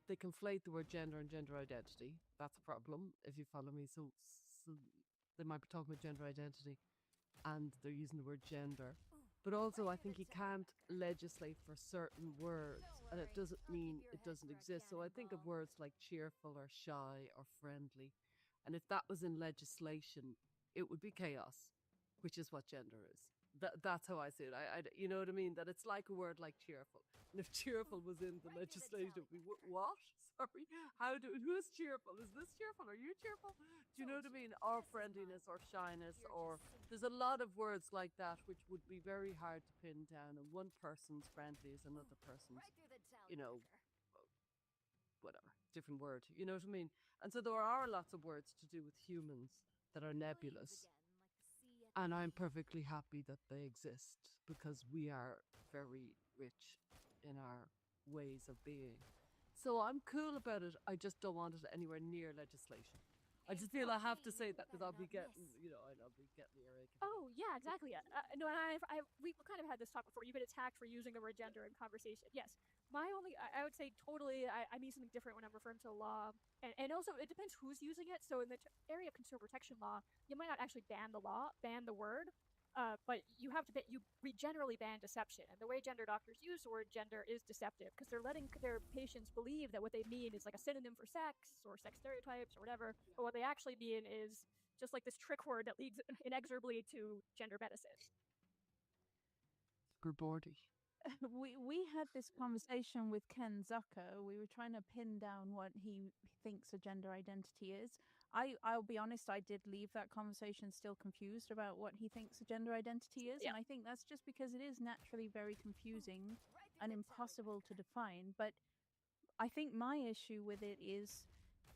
they conflate the word gender and gender identity. That's a problem, if you follow me. So they might be talking about gender identity, and they're using the word gender. But also, I think you can't legislate for certain words, and it doesn't mean it doesn't exist. So I think of words like cheerful or shy or friendly. And if that was in legislation, it would be chaos, which is what gender is. That's how I see it. You know what I mean? That it's like a word like cheerful. And if cheerful was in the legislation, it would be what? Sorry. Who's cheerful? Is this cheerful? Are you cheerful? Do you know what I mean? Or friendliness or shyness, or there's a lot of words like that which would be very hard to pin down. And one person's friendly is another person's, you know, whatever, different word. You know what I mean? And so there are lots of words to do with humans that are nebulous. And I'm perfectly happy that they exist because we are very rich in our ways of being. So I'm cool about it. I just don't want it anywhere near legislation. I just feel I have to say that because I'll be getting, I'll be getting earache. Oh yeah, exactly. No, and we kind of had this talk before. You've been attacked for using the word gender in conversation. Yes, I would say totally. I mean something different when I'm referring to a law, and also it depends who's using it. So in the area of consumer protection law, you might not actually ban the word. But we generally ban deception, and the way gender doctors use the word gender is deceptive because they're letting their patients believe that what they mean is like a synonym for sex or sex stereotypes or whatever, but what they actually mean is just like this trick word that leads inexorably to gender medicine. Gerbordy. We had this conversation with Ken Zucker. We were trying to pin down what he thinks a gender identity is. I'll be honest, I did leave that conversation still confused about what he thinks a gender identity is. Yeah. And I think that's just because it is naturally very confusing and impossible to define. But I think my issue with it is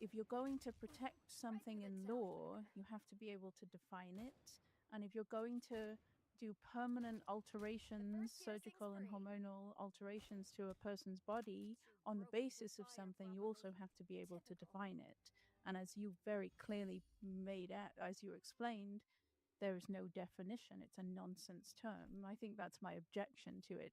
if you're going to protect something in law, you have to be able to define it. And if you're going to do permanent alterations, surgical and hormonal alterations to a person's body on the basis of something, you also have to be able to define it. And as you very clearly made out, as you explained, there is no definition. It's a nonsense term. I think that's my objection to it.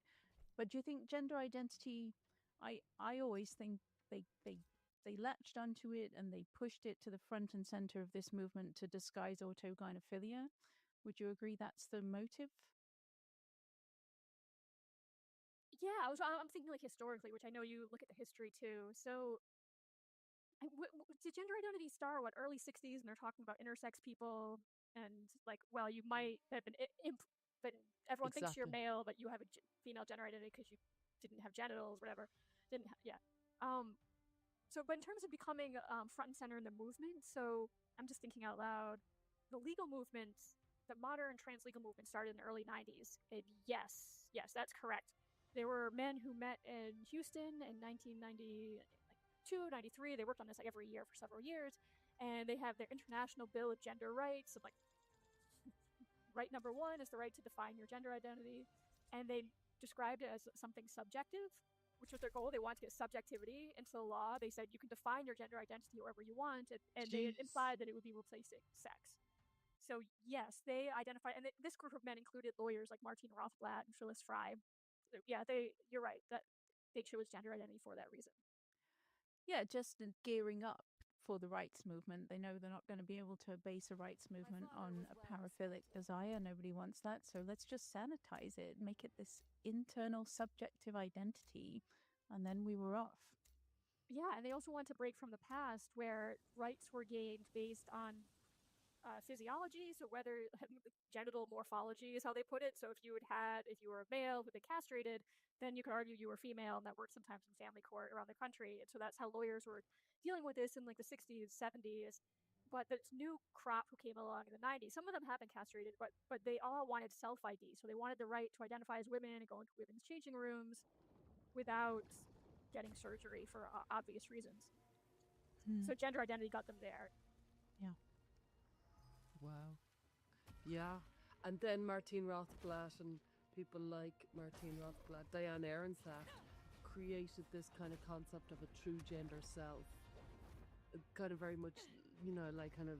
But do you think gender identity? I always think they latched onto it and they pushed it to the front and center of this movement to disguise autogynephilia. Would you agree that's the motive? Yeah, I'm thinking like historically, which I know you look at the history too. So did gender identity start early 60s, and they're talking about intersex people, and like, well, you might have been but everyone thinks you're Exactly. male, but you have a female gender identity because you didn't have genitals, whatever. Yeah. So but in terms of becoming front and center in the movement, so I'm just thinking out loud, the legal movement, the modern trans legal movement started in the early 90s. And yes, that's correct. There were men who met in Houston in 1990, 93. They worked on this like every year for several years, and they have their International Bill of Gender Rights. Of like, right number one is the right to define your gender identity, and they described it as something subjective, which was their goal. They wanted to get subjectivity into the law. They said you can define your gender identity however you want, and they implied that it would be replacing sex. So yes, they identified, and this group of men included lawyers like Martine Rothblatt and Phyllis Fry. So, yeah, you're right that they chose gender identity for that reason. Yeah, just gearing up for the rights movement. They know they're not going to be able to base a rights movement on a paraphilic desire. Nobody wants that. So let's just sanitize it, make it this internal subjective identity, and then we were off. Yeah, and they also want to break from the past where rights were gained based on physiology, so whether genital morphology is how they put it. So if you were a male who'd been castrated, then you could argue you were female, and that worked sometimes in family court around the country. And so that's how lawyers were dealing with this in like the 60s, 70s. But this new crop who came along in the 90s, some of them have been castrated, but they all wanted self ID. So they wanted the right to identify as women and go into women's changing rooms without getting surgery for obvious reasons. So gender identity got them there. Yeah. Wow. Yeah. And then Martine Rothblatt and people like Martine Rothblatt, Diane Ehrensaft, created this kind of concept of a true gender self. Kind of very much, like kind of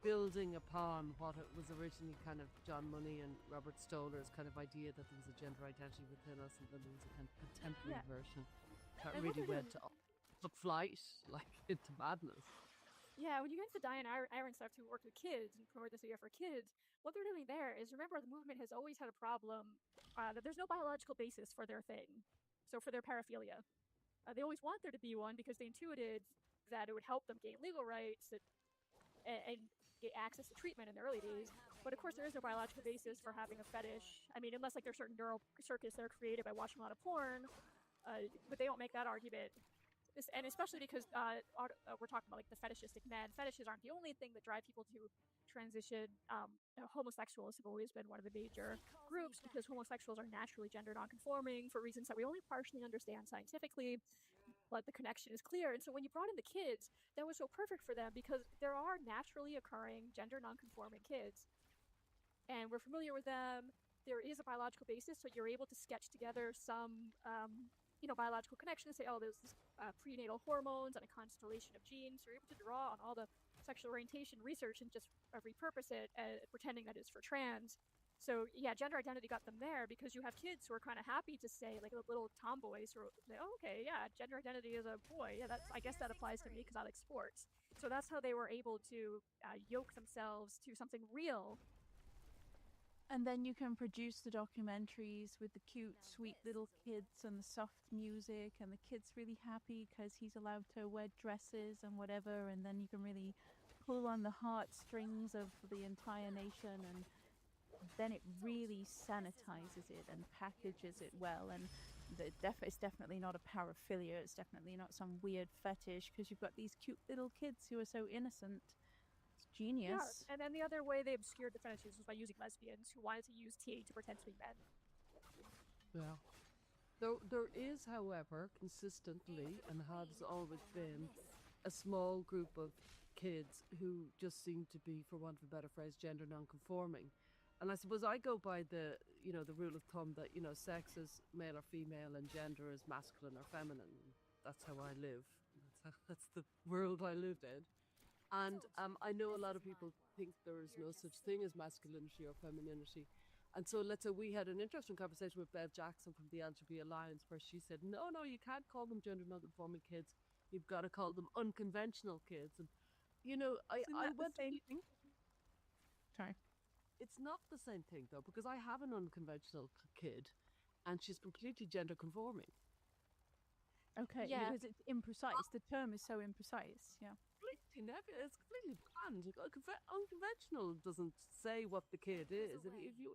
building upon what it was originally kind of John Money and Robert Stoller's kind of idea that there was a gender identity within us, and then there was a kind of contemporary version that really went to flight, like into madness. Yeah, when you get into Diane Iron stuff who worked with kids and promoted this idea for kids, what they're doing there is, remember, the movement has always had a problem that there's no biological basis for their thing. So for their paraphilia. They always want there to be one because they intuited that it would help them gain legal rights and get access to treatment in the early days. But of course, there is no biological basis for having a fetish. I mean, unless like there's certain neural circuits that are created by watching a lot of porn, but they don't make that argument. And especially because we're talking about like the fetishistic men. Fetishes aren't the only thing that drive people to transition. Homosexuals have always been one of the major groups because homosexuals are naturally gender nonconforming for reasons that we only partially understand scientifically, but the connection is clear. And so when you brought in the kids, that was so perfect for them because there are naturally occurring gender nonconforming kids, and we're familiar with them. There is a biological basis, so you're able to sketch together some biological connections, say, oh, there's this prenatal hormones and a constellation of genes. So you're able to draw on all the sexual orientation research and just repurpose it, pretending that it's for trans. So yeah, gender identity got them there because you have kids who are kind of happy to say, like little tomboys who say, oh, okay, yeah, gender identity is a boy. Yeah, I guess that applies to me because I like sports. So that's how they were able to yoke themselves to something real. And then you can produce the documentaries with the cute, sweet little kids and the soft music, and the kid's really happy because he's allowed to wear dresses and whatever, and then you can really pull on the heartstrings of the entire nation, and then it really sanitizes it and packages it well. And it's definitely not a paraphilia, it's definitely not some weird fetish, because you've got these cute little kids who are so innocent. Genius. Yeah, and then the other way they obscured the fetishes was by using lesbians who wanted to use tea to pretend to be men. Yeah. There is, however, consistently and has always been a small group of kids who just seem to be, for want of a better phrase, gender non-conforming. And I suppose I go by the rule of thumb that, sex is male or female and gender is masculine or feminine. That's how I live. That's the world I lived in. And I know a lot of people think there is no such thing as masculinity or femininity. And so let's say we had an interesting conversation with Bev Jackson from the LGBT Alliance where she said, no, you can't call them gender non-conforming kids. You've got to call them unconventional kids. And, I went to... Sorry. It's not the same thing, though, because I have an unconventional kid and she's completely gender conforming. Okay, yeah. Because it's imprecise. The term is so imprecise, yeah. It's completely banned. Unconventional doesn't say what the kid is. If you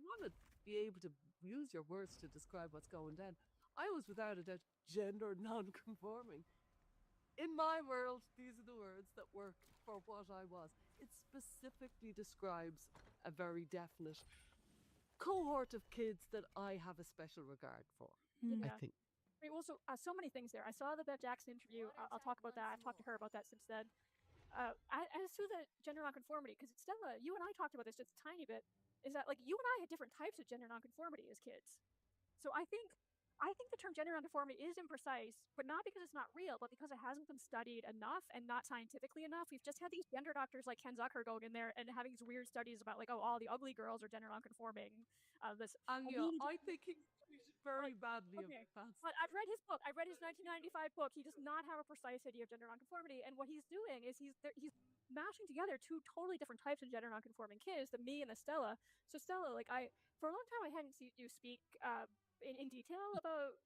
want to be able to use your words to describe what's going down. I was without a doubt gender non-conforming. In my world, these are the words that work for what I was. It specifically describes a very definite cohort of kids that I have a special regard for. Yeah. I think. Right, well, so many things there. I saw the Bev Jackson interview. I'll talk about that. I've talked to her about that since then. As to the gender nonconformity, because Stella, you and I talked about this just a tiny bit, is that like you and I had different types of gender nonconformity as kids. So I think the term gender nonconformity is imprecise, but not because it's not real, but because it hasn't been studied enough and not scientifically enough. We've just had these gender doctors like Ken Zucker going in there and having these weird studies about like, oh, all the ugly girls are gender nonconforming. I think he's very badly of fans. But I've read his book. I read his 1995 book. He does not have a precise idea of gender nonconformity, and what he's doing is he's mashing together two totally different types of gender nonconforming kids, the me and the Stella. So Stella, for a long time I hadn't seen you speak in detail about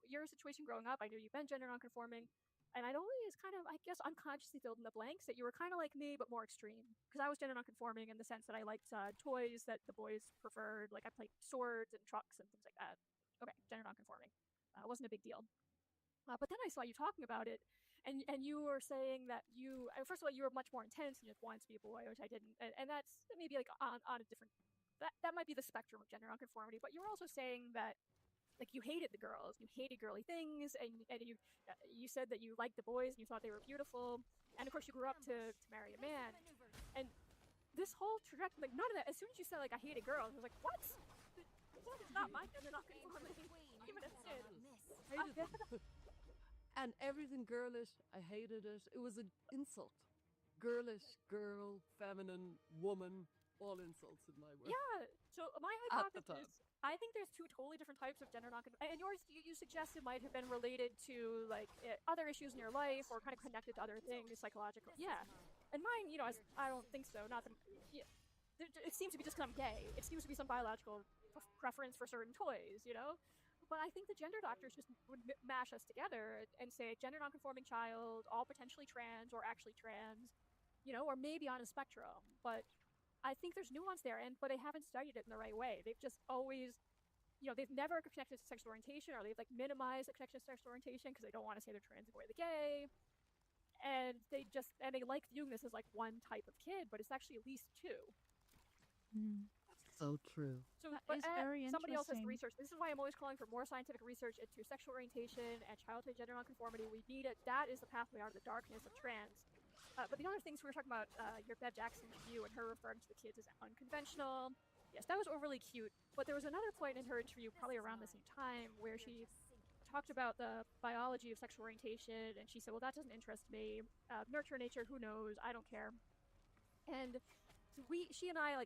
your situation growing up. I knew you've been gender nonconforming, and I'd always kind of, I guess, unconsciously filled in the blanks that you were kind of like me, but more extreme. Because I was gender nonconforming in the sense that I liked toys that the boys preferred. Like I played swords and trucks and things like that. Okay, gender nonconforming. Wasn't a big deal. But then I saw you talking about it, and you were saying that you, first of all, you were much more intense and you just wanted to be a boy, which I didn't. And that's maybe like on a different, that might be the spectrum of gender nonconformity. But you were also saying that like you hated the girls, you hated girly things, and you said that you liked the boys and you thought they were beautiful, and of course you grew up to marry a man, and this whole trajectory, like none of that. As soon as you said like I hated girls, I was like, what? That is not my gender nonconformity. Even as a kid. And everything girlish, I hated it. It was an insult. Girlish, girl, feminine, woman, all insults in my world. Yeah. So my At the hypothesis, time. I think there's two totally different types of gender non-conforming. And yours, you suggested might have been related to like other issues in your life or kind of connected to other things, psychological. Yeah. And mine, I don't think so. Not that. Yeah. It seems to be just because I'm gay. It seems to be some biological preference for certain toys, But I think the gender doctors just would mash us together and say gender non-conforming child, all potentially trans or actually trans, or maybe on a spectrum. But I think there's nuance there, but they haven't studied it in the right way. They've just always, they've never connected to sexual orientation, or they've like minimized the connection to sexual orientation because they don't want to say they're trans and away the gay. And they like viewing this as like one type of kid, but it's actually at least two. So true. So, That is very somebody else has the interesting. research. This is why I'm always calling for more scientific research into sexual orientation and childhood gender nonconformity. We need it. That is the pathway out of the darkness of trans. But the other things we were talking about, your Bev Jackson interview and her referring to the kids as unconventional. Yes, that was overly cute. But there was another point in her interview, probably around the same time, where she talked about the biology of sexual orientation, and she said, "Well, that doesn't interest me. Nurture nature, who knows? I don't care." And she and I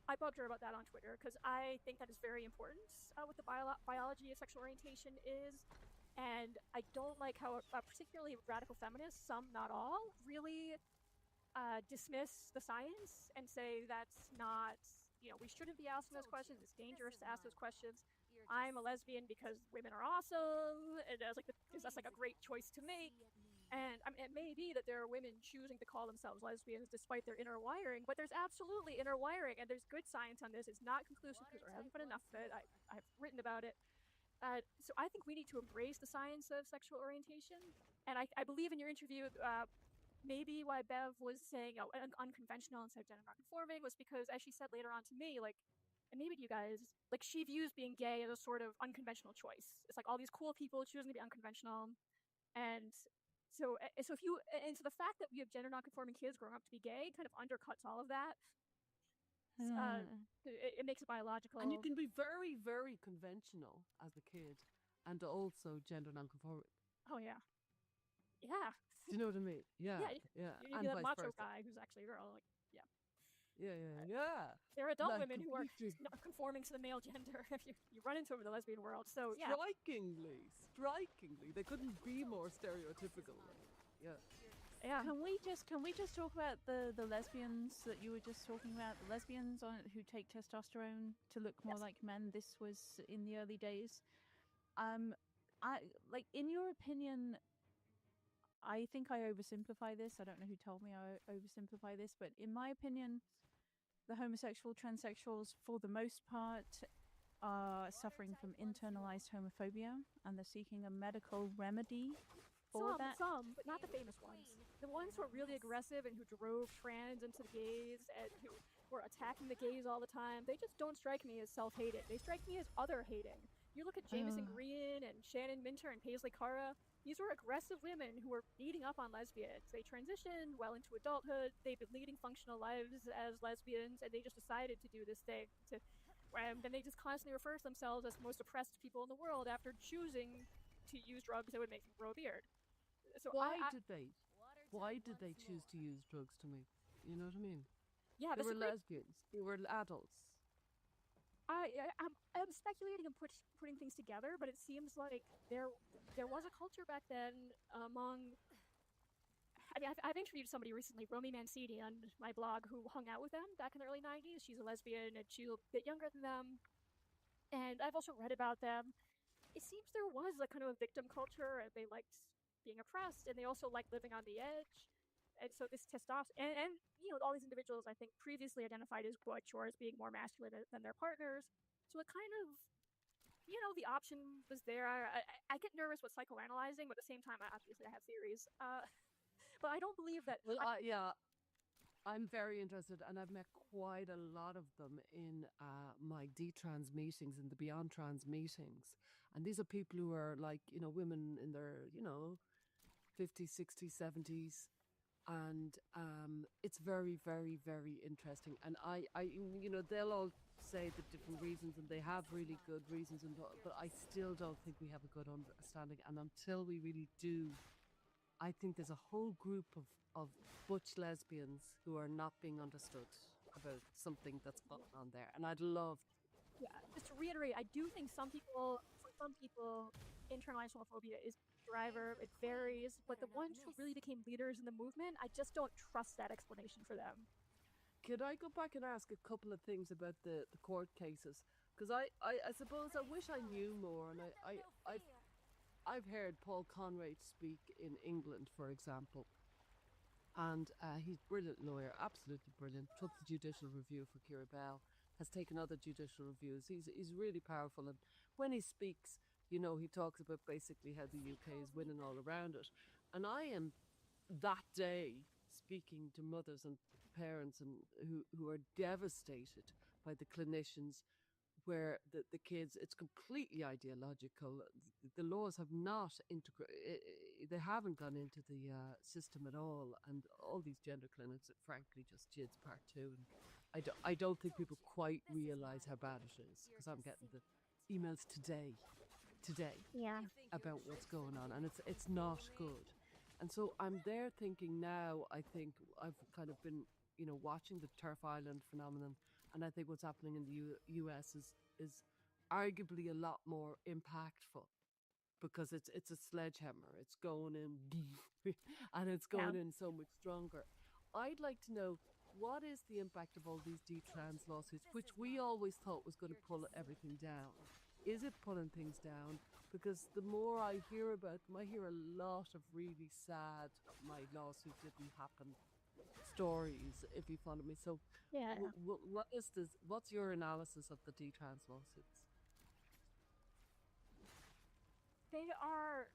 I bugged her about that on Twitter because I think that is very important. What the biology of sexual orientation is. And I don't like how particularly radical feminists, some not all, really dismiss the science and say that's not, we shouldn't be asking those questions. It's dangerous to ask those questions. I'm a lesbian because women are awesome, and that's like a great choice to make. And it may be that there are women choosing to call themselves lesbians despite their inner wiring, but there's absolutely inner wiring, and there's good science on this. It's not conclusive because there hasn't been enough of it. I've written about it. So I think we need to embrace the science of sexual orientation. And I believe in your interview, maybe why Bev was saying unconventional instead of gender nonconforming was because, as she said later on to me, and maybe to you guys, she views being gay as a sort of unconventional choice. It's like all these cool people choosing to be unconventional. And so the fact that we have gender nonconforming kids growing up to be gay kind of undercuts all of that. It makes it biological. And you can be very, very conventional as a kid and also gender nonconforming. Oh, yeah. Yeah. Do you know what I mean? Yeah. Yeah. You And get that vice macho versa. guy who's actually a girl. Yeah. Yeah. There are adult Like, women who are completely- not conforming to the male gender. If you run into them in the lesbian world. So, yeah. Strikingly. They couldn't be more stereotypical. Yeah. Yeah. Can we just talk about the lesbians that you were just talking about? The lesbians who take testosterone to look more like men. This was in the early days. In your opinion, I think I oversimplify this. I don't know who told me I oversimplify this, but in my opinion, the homosexual transsexuals, for the most part, are suffering from internalized homophobia, and they're seeking a medical remedy for that. Some, but not the famous ones. The ones who are really aggressive and who drove trans into the gays and who were attacking the gays all the time, they just don't strike me as self-hated. They strike me as other-hating. You look at Jameson Green and Shannon Minter and Paisley Cara. These were aggressive women who were beating up on lesbians. They transitioned well into adulthood. They've been leading functional lives as lesbians, and they just decided to do this thing. Then they just constantly refer to themselves as the most oppressed people in the world after choosing to use drugs that would make them grow a beard. So Why did they choose to use drugs to make? You know what I mean? Yeah, they were lesbians. They were adults. I'm speculating and putting things together, but it seems like there was a culture back then among. I mean, I've interviewed somebody recently, Romy Mancini, on my blog, who hung out with them back in the early '90s. She's a lesbian, and she's a bit younger than them. And I've also read about them. It seems there was a kind of a victim culture, and they liked being oppressed, and they also liked living on the edge. And so this testosterone, and all these individuals, I think, previously identified as butch or as being more masculine than their partners. So it kind of, the option was there. I get nervous with psychoanalyzing, but at the same time, obviously I have theories. But I don't believe that. Well, I'm very interested, and I've met quite a lot of them in my detrans meetings and the Beyond Trans meetings. And these are people who are women in their, 50s, 60s, 70s. And it's very, very, very interesting. And they'll all say the different reasons, and they have really good reasons, but I still don't think we have a good understanding. And until we really do, I think there's a whole group of butch lesbians who are not being understood about something that's going on there. And I'd love. Yeah, just to reiterate, I do think for some people, internalized homophobia is the driver. It varies, but the ones who really became leaders in the movement, I just don't trust that explanation for them. Could I go back and ask a couple of things about the court cases? Because I suppose I wish I knew more, and I've heard Paul Conrad speak in England, for example, and he's a brilliant lawyer, absolutely brilliant. Took the judicial review for Kira Bell, has taken other judicial reviews. He's really powerful, and when he speaks, you know, he talks about basically how the UK is winning all around it. And I am that day speaking to mothers and parents and who are devastated by the clinicians where the kids, it's completely ideological. The laws have not they haven't gone into the system at all, and all these gender clinics, frankly, just jids part two. And I don't think people quite realize how bad it is, because I'm getting the emails today Yeah. about what's going on, and it's not good. And so I'm there thinking now, I think I've kind of been, you know, watching the Turf Island phenomenon, and I think what's happening in the US is arguably a lot more impactful, because it's a sledgehammer. It's going in and it's going in so much stronger. I'd like to know, what is the impact of all these detrans lawsuits, which we always thought was going to pull everything down? Is it pulling things down? Because the more I hear about them, I hear a lot of really sad, my lawsuit didn't happen stories, if you follow me. So Yeah. what's your analysis of the detrans lawsuits? They are,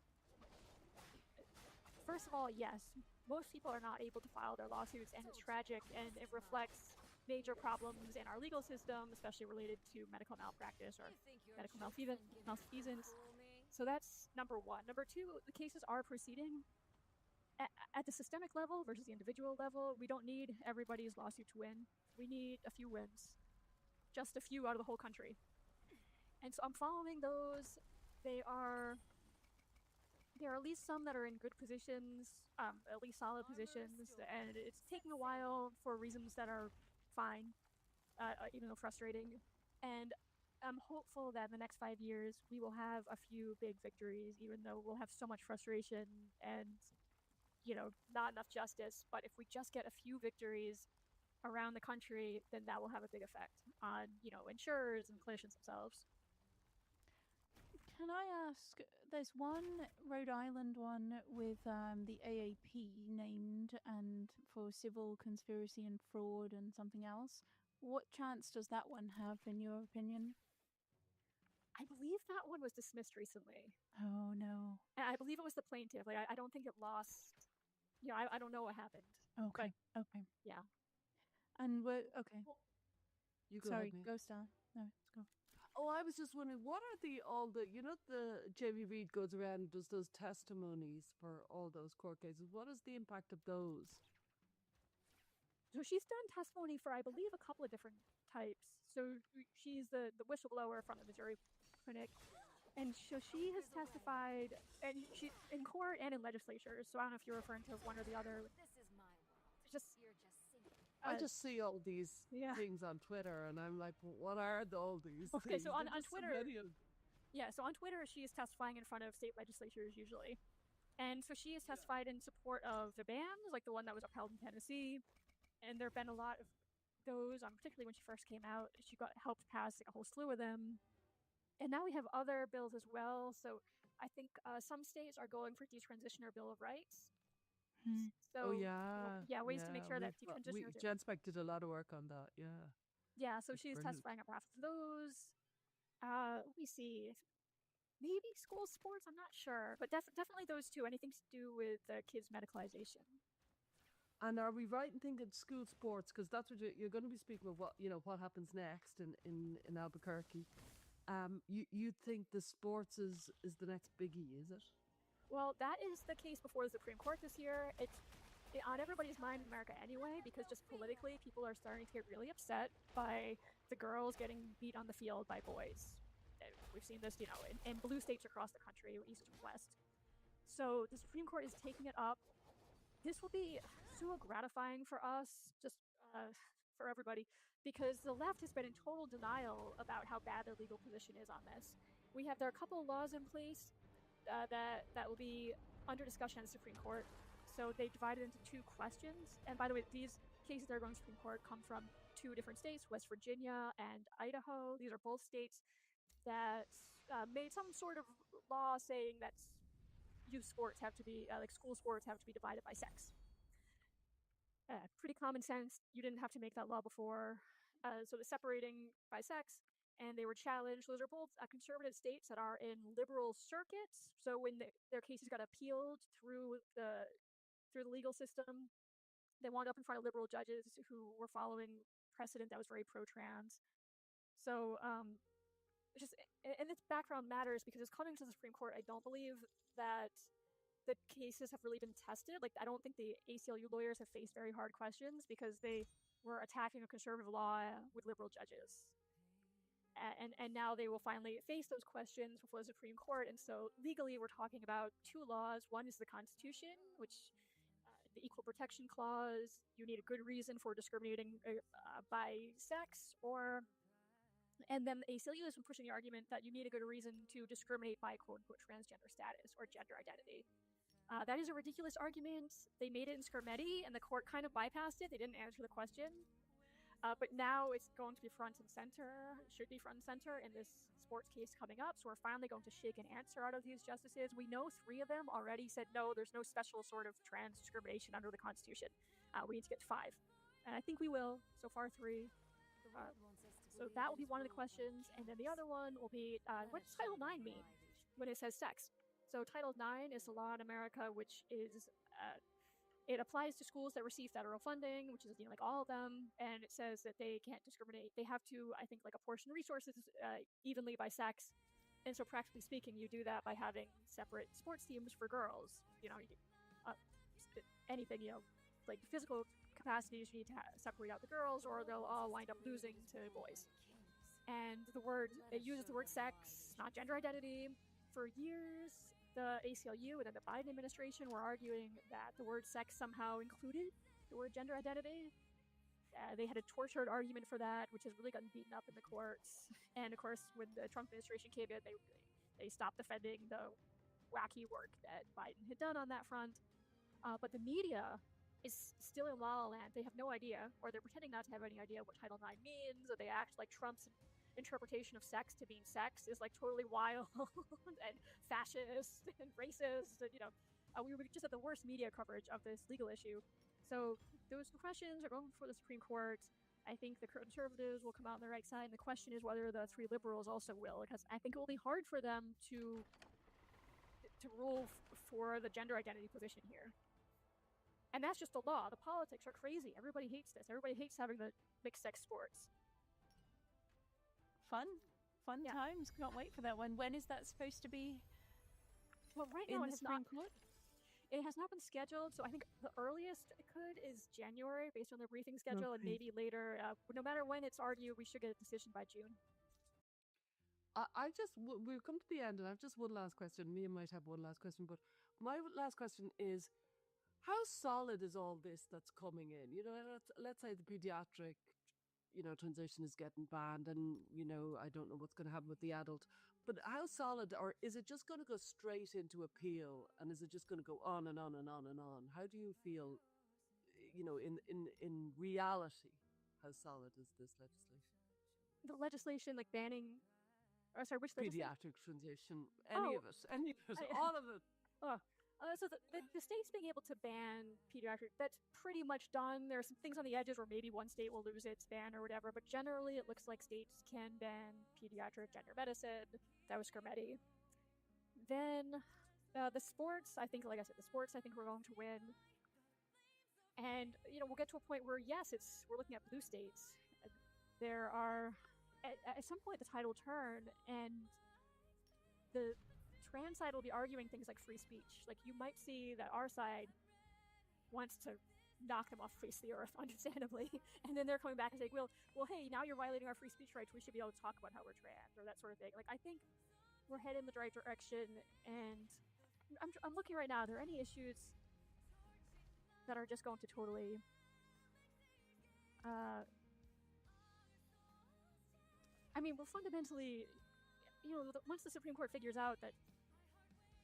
first of all, yes, most people are not able to file their lawsuits, and it's tragic, and it reflects major problems in our legal system, especially related to medical malpractice or medical malfeasance. So that's number one. Number two, the cases are proceeding at the systemic level versus the individual level. We don't need everybody's lawsuit to win. We need a few wins, just a few out of the whole country. And so I'm following those. There are at least some that are in good positions, at least solid positions, and it's taking a while for reasons that are fine, even though frustrating. And I'm hopeful that in the next 5 years we will have a few big victories, even though we'll have so much frustration and, you know, not enough justice. But if we just get a few victories around the country, then that will have a big effect on, you know, insurers and clinicians themselves. Can I ask, there's one Rhode Island one with the AAP named, and for civil conspiracy and fraud and something else. What chance does that one have, in your opinion? I believe that one was dismissed recently. Oh, no. And I believe it was the plaintiff. Like, I don't think it lost. Yeah, I don't know what happened. Okay, but, okay. Yeah. And we're, okay. You go Sorry, ahead, Mia. go Star. No, let's go. Oh, I was just wondering, what are the Jamie Reid goes around and does those testimonies for all those court cases. What is the impact of those? So she's done testimony for, I believe, a couple of different types. So she's the whistleblower from the Missouri clinic. And so she has testified, and she in court and in legislatures. So I don't know if you're referring to one or the other. This is my world. Just I just see all these things on Twitter, and I'm like, what are all these Okay, things? so on There's Twitter, so on Twitter, she is testifying in front of state legislatures usually. And so she has testified in support of the bans, like the one that was upheld in Tennessee. And there have been a lot of those, particularly when she first came out. She helped pass like a whole slew of them. And now we have other bills as well. So I think some states are going for detransitioner Bill of Rights. So ways to make sure that detransitioners. Jen Speck did a lot of work on that. Yeah, so she's brilliant. testifying on behalf of those. Let me see. Maybe school sports, I'm not sure. But definitely those two, anything to do with kids' medicalization. And are we right in thinking school sports? Because that's what you're going to be speaking of, what happens next in Albuquerque. You think the sports is the next biggie, is it? Well, that is the case before the Supreme Court this year. It's on everybody's mind in America anyway, because just politically, people are starting to get really upset by the girls getting beat on the field by boys. We've seen this, in blue states across the country, east and west. So the Supreme Court is taking it up. This will be so gratifying for us, just for everybody, because the left has been in total denial about how bad their legal position is on this. There are a couple of laws in place that will be under discussion at the Supreme Court. So they divided into two questions. And by the way, these cases that are going to the Supreme Court come from two different states, West Virginia and Idaho. These are both states that made some sort of law saying that youth sports have to be, like school sports have to be divided by sex. Pretty common sense. You didn't have to make that law before. So the separating by sex, and they were challenged. Those are both conservative states that are in liberal circuits. So when their cases got appealed through the legal system, they wound up in front of liberal judges who were following precedent that was very pro-trans. So and this background matters because it's coming to the Supreme Court. I don't believe that the cases have really been tested. Like, I don't think the ACLU lawyers have faced very hard questions because they were attacking a conservative law with liberal judges. And now they will finally face those questions before the Supreme Court. And so legally, we're talking about two laws. One is the Constitution, which the Equal Protection Clause, you need a good reason for discriminating by sex, and then the ACLU has been pushing the argument that you need a good reason to discriminate by quote-unquote transgender status or gender identity. That is a ridiculous argument. They made it in Skirmetti, and the court kind of bypassed it. They didn't answer the question. But now it's going to be front and center, should be front and center in this sports case coming up. So we're finally going to shake an answer out of these justices. We know 3 of them already said, no, there's no special sort of trans discrimination under the Constitution. We need to get to 5. And I think we will. So far, 3. So that will be one of the questions. And then the other one will be, what does Title IX mean when it says sex? So Title IX is the law in America, which is... it applies to schools that receive federal funding, which is like all of them, and it says that they can't discriminate. They have to, I think, like apportion resources evenly by sex. And so practically speaking, you do that by having separate sports teams for girls. Anything, like physical capacities, you need to separate out the girls or they'll all wind up losing to boys. And it uses the word sex, not gender identity. For years, the ACLU and then the Biden administration were arguing that the word sex somehow included the word gender identity. They had a tortured argument for that, which has really gotten beaten up in the courts. And of course, when the Trump administration came in, they stopped defending the wacky work that Biden had done on that front. But the media is still in La La Land. They have no idea, or they're pretending not to have any idea what Title IX means, or they act like Trump's interpretation of sex to mean sex is like totally wild and fascist and racist. And, we were just at the worst media coverage of this legal issue. So those questions are going before the Supreme Court. I think the conservatives will come out on the right side. And the question is whether the 3 liberals also will, because I think it will be hard for them to rule for the gender identity position here. And that's just the law. The politics are crazy. Everybody hates this. Everybody hates having the mixed sex sports. Fun times. Can't wait for that one. When is that supposed to be? Well, right in now the Supreme Court? It has not been scheduled, so I think the earliest it could is January, based on their briefing schedule, and maybe later. No matter when it's argued, we should get a decision by June. We've come to the end, and I've just one last question. Mia might have one last question, but my last question is, how solid is all this that's coming in? Let's say the pediatric transition is getting banned, and I don't know what's going to happen with the adult, but how solid, or is it just going to go straight into appeal, and is it just going to go on and on and on and on? How do you feel, in reality, how solid is this legislation? The legislation like banning, which pediatric transition, any of it, all of it. So the states being able to ban pediatric, that's pretty much done. There are some things on the edges where maybe one state will lose its ban or whatever, but generally it looks like states can ban pediatric gender medicine. That was Skirmetti. Then the sports, I think, like I said, we're going to win. And, we'll get to a point where, yes, we're looking at blue states. There are, at some point, the tide will turn, and the trans side will be arguing things like free speech. Like, you might see that our side wants to knock them off the face of the earth, understandably, and then they're coming back and saying, well, hey, now you're violating our free speech rights, we should be able to talk about how we're trans, or that sort of thing. Like, I think we're heading in the right direction, and I'm looking right now, are there any issues that are just going to totally I mean, we're fundamentally, once the Supreme Court figures out that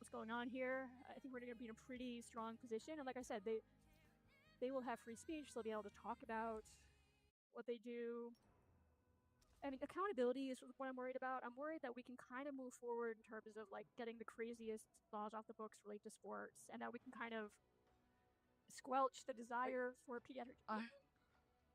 what's going on here, I think we're going to be in a pretty strong position. And like I said, they will have free speech. They'll be able to talk about what they do. I mean, accountability is what I'm worried about. I'm worried that we can kind of move forward in terms of like getting the craziest laws off the books related to sports, and that we can kind of squelch the desire for pediatric.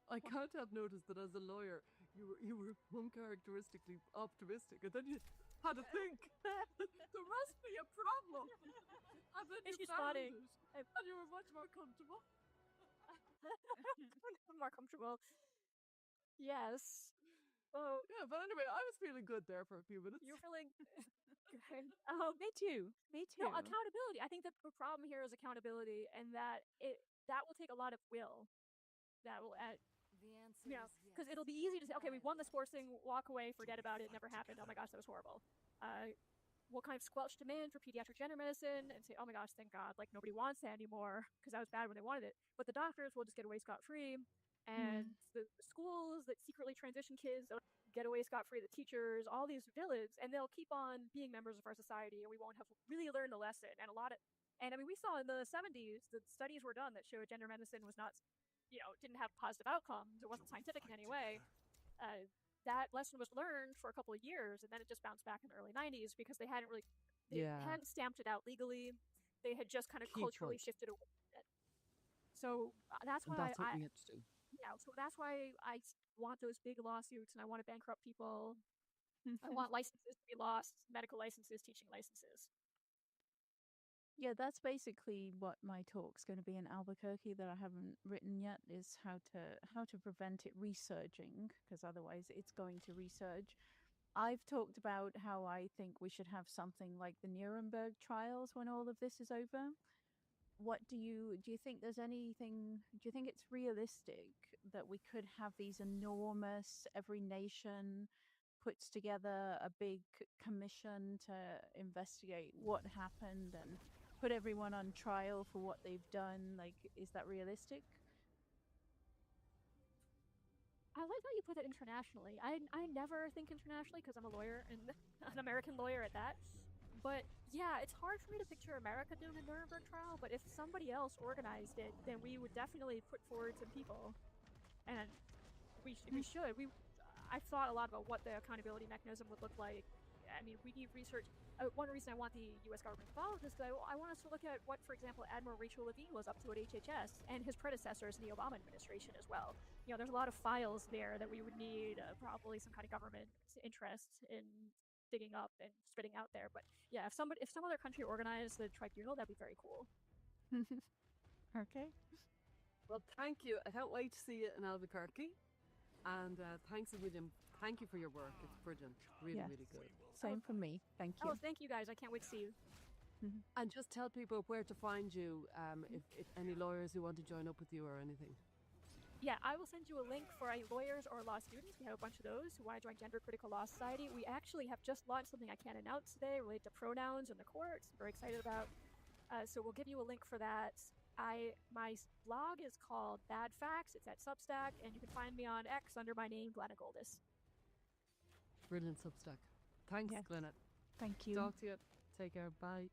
I can't help notice that as a lawyer, you were uncharacteristically optimistic, and then you had to think there must be a problem, and then you found it, and you were much more comfortable. More comfortable. Yes. Oh yeah, but anyway, I was feeling good there for a few minutes. You're feeling good. Me too. Me too. No, accountability. I think that the problem here is accountability, and that will take a lot of will. That will add. The answer is because it'll be easy to say, okay, we won the sports thing, walk away, forget about it, never happened. Oh my gosh, that was horrible. We'll kind of squelch demand for pediatric gender medicine and say, oh my gosh, thank God, like nobody wants that anymore because that was bad when they wanted it. But the doctors will just get away scot-free, and the schools that secretly transition kids get away scot-free, the teachers, all these villains, and they'll keep on being members of our society, and we won't have really learned the lesson. And I mean, we saw in the 70s, the studies were done that showed gender medicine was not, didn't have positive outcomes. It wasn't scientific in any way. That lesson was learned for a couple of years, and then it just bounced back in the early 90s because they hadn't hadn't stamped it out legally. They had just kind of culturally shifted away from it. So that's why what we had to do. Yeah, so that's why I want those big lawsuits, and I want to bankrupt people. I want licenses to be lost, medical licenses, teaching licenses. Yeah, that's basically what my talk's going to be in Albuquerque that I haven't written yet, is how to prevent it resurging, because otherwise it's going to resurge. I've talked about how I think we should have something like the Nuremberg trials when all of this is over. What do you think there's anything, do you think it's realistic that we could have these enormous, every nation puts together a big commission to investigate what happened and put everyone on trial for what they've done? Like, is that realistic? I like how you put it internationally. I never think internationally because I'm a lawyer, and an American lawyer at that. But yeah, it's hard for me to picture America doing a Nuremberg trial, but if somebody else organized it, then we would definitely put forward some people. And we should. I've thought a lot about what the accountability mechanism would look like. I mean, we need research. One reason I want the U.S. government involved is that I want us to look at what, for example, Admiral Rachel Levine was up to at HHS and his predecessors in the Obama administration as well. There's a lot of files there that we would need probably some kind of government interest in digging up and spitting out there. But yeah, if some other country organized the tribunal, that'd be very cool. Okay. Well, thank you. I can't wait to see you in Albuquerque. And thanks a million. Thank you for your work. It's brilliant. Really, really good. Same for me. Thank you. Oh, thank you guys. I can't wait to see you. And just tell people where to find you if any lawyers who want to join up with you or anything. Yeah, I will send you a link for any lawyers or law students. We have a bunch of those who want to join Gender Critical Law Society. We actually have just launched something I can't announce today related to pronouns in the courts. I'm very excited about. So we'll give you a link for that. My blog is called Bad Facts. It's at Substack, and you can find me on X under my name, Glenna Goldis. Brilliant Substack. Thanks, Glenna. Thank you. Talk to you. Take care. Bye.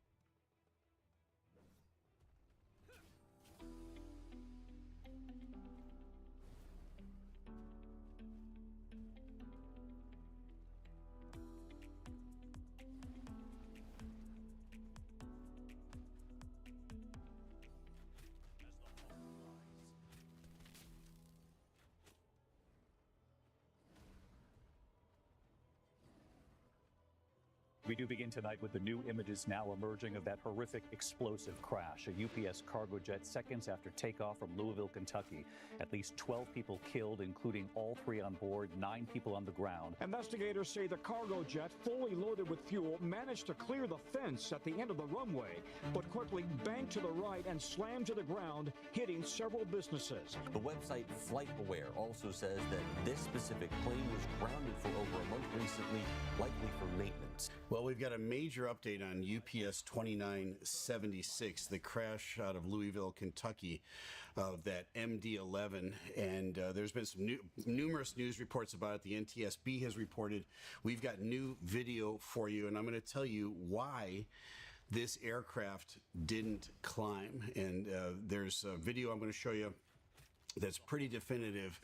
We do begin tonight with the new images now emerging of that horrific explosive crash. A UPS cargo jet seconds after takeoff from Louisville, Kentucky. At least 12 people killed, including all 3 on board, 9 people on the ground. Investigators say the cargo jet, fully loaded with fuel, managed to clear the fence at the end of the runway, but quickly banked to the right and slammed to the ground, hitting several businesses. The website FlightAware also says that this specific plane was grounded for over a month recently, likely for maintenance. Well, Well, we've got a major update on UPS 2976, the crash out of Louisville, Kentucky, of that MD-11, and there's been some numerous news reports about it. The NTSB has reported. We've got new video for you, and I'm going to tell you why this aircraft didn't climb. And there's a video I'm going to show you that's pretty definitive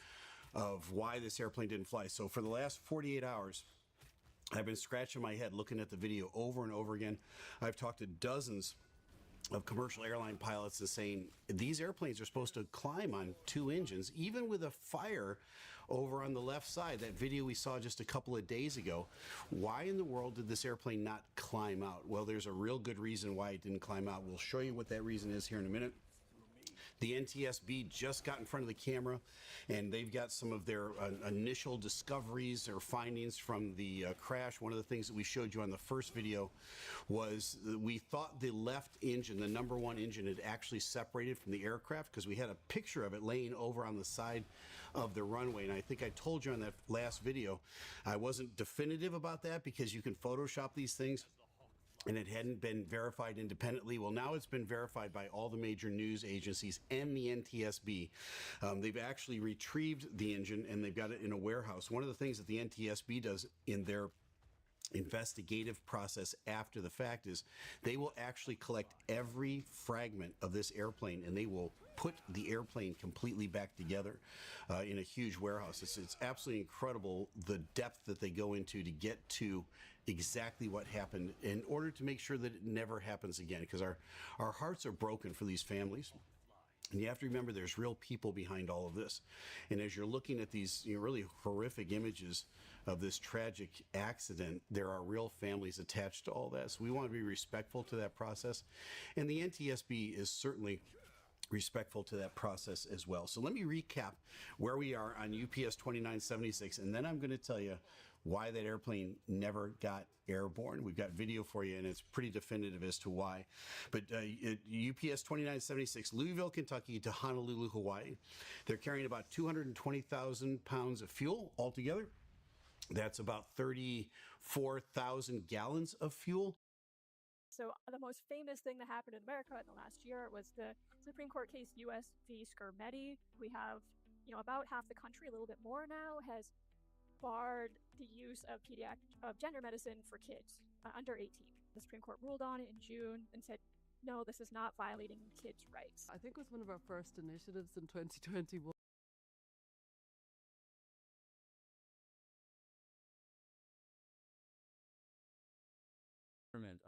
of why this airplane didn't fly. So for the last 48 hours, I've been scratching my head looking at the video over and over again. I've talked to dozens of commercial airline pilots and saying these airplanes are supposed to climb on two engines, even with a fire over on the left side. That video we saw just a couple of days ago. Why in the world did this airplane not climb out? Well, there's a real good reason why it didn't climb out. We'll show you what that reason is here in a minute. The NTSB just got in front of the camera, and they've got some of their initial discoveries or findings from the crash. One of the things that we showed you on the first video was we thought the left engine, the number one engine, had actually separated from the aircraft because we had a picture of it laying over on the side of the runway. And I think I told you on that last video, I wasn't definitive about that because you can Photoshop these things, and it hadn't been verified independently. Well, now it's been verified by all the major news agencies and the NTSB. They've actually retrieved the engine, and they've got it in a warehouse. One of the things that the NTSB does in their investigative process after the fact is they will actually collect every fragment of this airplane, and they will put the airplane completely back together in a huge warehouse. It's absolutely incredible the depth that they go into to get to exactly what happened in order to make sure that it never happens again, because our hearts are broken for these families. And you have to remember there's real people behind all of this. And as you're looking at these really horrific images of this tragic accident, there are real families attached to all that. So we want to be respectful to that process. And the NTSB is certainly respectful to that process as well. So let me recap where we are on UPS 2976, and then I'm going to tell you why that airplane never got airborne. We've got video for you, and it's pretty definitive as to why. But UPS 2976, Louisville, Kentucky to Honolulu, Hawaii. They're carrying about 220,000 pounds of fuel altogether. That's about 34,000 gallons of fuel. So the most famous thing that happened in America in the last year was the Supreme Court case U.S. v. Skermeti. We have, about half the country, a little bit more now, has barred the use of gender medicine for kids under 18. The Supreme Court ruled on it in June and said, no, this is not violating kids' rights. I think it was one of our first initiatives in 2021.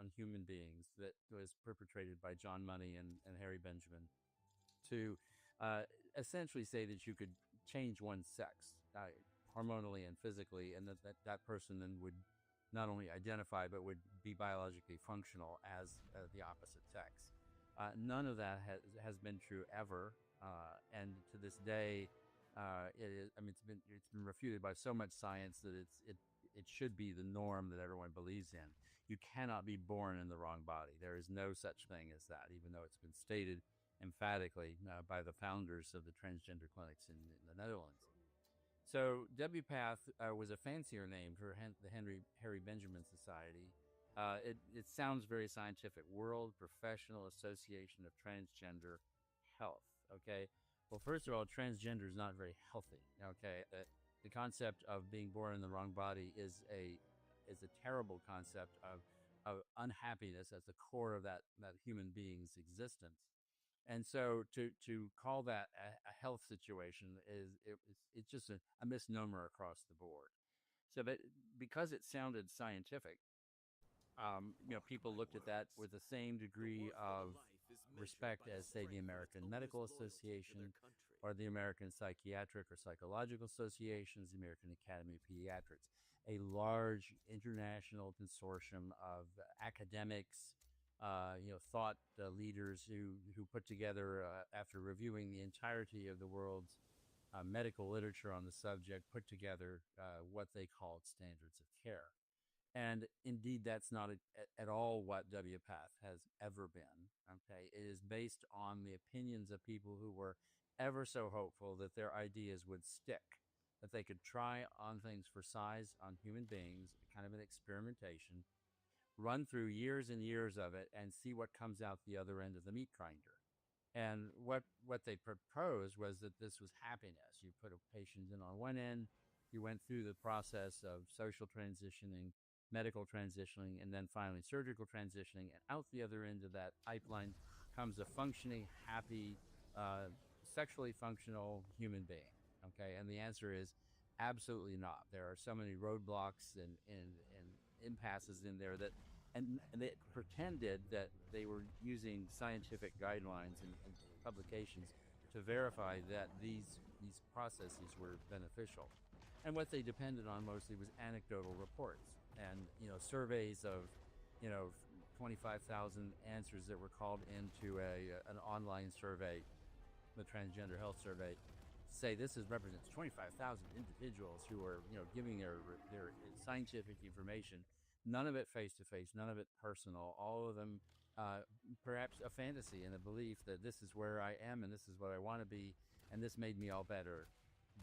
On human beings that was perpetrated by John Money and Harry Benjamin to essentially say that you could change one's sex hormonally and physically, and that person then would not only identify but would be biologically functional as the opposite sex. None of that has been true ever, and to this day, it is. I mean, it's been refuted by so much science that it should be the norm that everyone believes in. You cannot be born in the wrong body. There is no such thing as that, even though it's been stated emphatically by the founders of the transgender clinics in the Netherlands. So WPATH was a fancier name for the Harry Benjamin Society. It sounds very scientific. World Professional Association of Transgender Health. Okay. Well, first of all, transgender is not very healthy. Okay. The concept of being born in the wrong body is a terrible concept of unhappiness at the core of that human being's existence. And so to call that a health situation it's just a misnomer across the board. So that because it sounded scientific, people looked at that with the same degree of respect as, say, the American Medical Association or the American Psychiatric or Psychological Associations, the American Academy of Pediatrics, a large international consortium of academics, thought leaders who put together, after reviewing the entirety of the world's medical literature on the subject, put together what they called standards of care. And indeed, that's not at all what WPATH has ever been. Okay, it is based on the opinions of people who were ever so hopeful that their ideas would stick, that they could try on things for size on human beings, kind of an experimentation, run through years and years of it, and see what comes out the other end of the meat grinder. And what they proposed was that this was happiness. You put a patient in on one end, you went through the process of social transitioning, medical transitioning, and then finally surgical transitioning, and out the other end of that pipeline comes a functioning, happy, sexually functional human being. Okay, and the answer is absolutely not. There are so many roadblocks and impasses in there that, and they pretended that they were using scientific guidelines and publications to verify that these processes were beneficial. And what they depended on mostly was anecdotal reports and surveys of 25,000 answers that were called into an online survey, the Transgender Health Survey, say this represents 25,000 individuals who are giving their scientific information. None of it face to face, none of it personal. All of them, perhaps a fantasy and a belief that this is where I am and this is what I want to be, and this made me all better.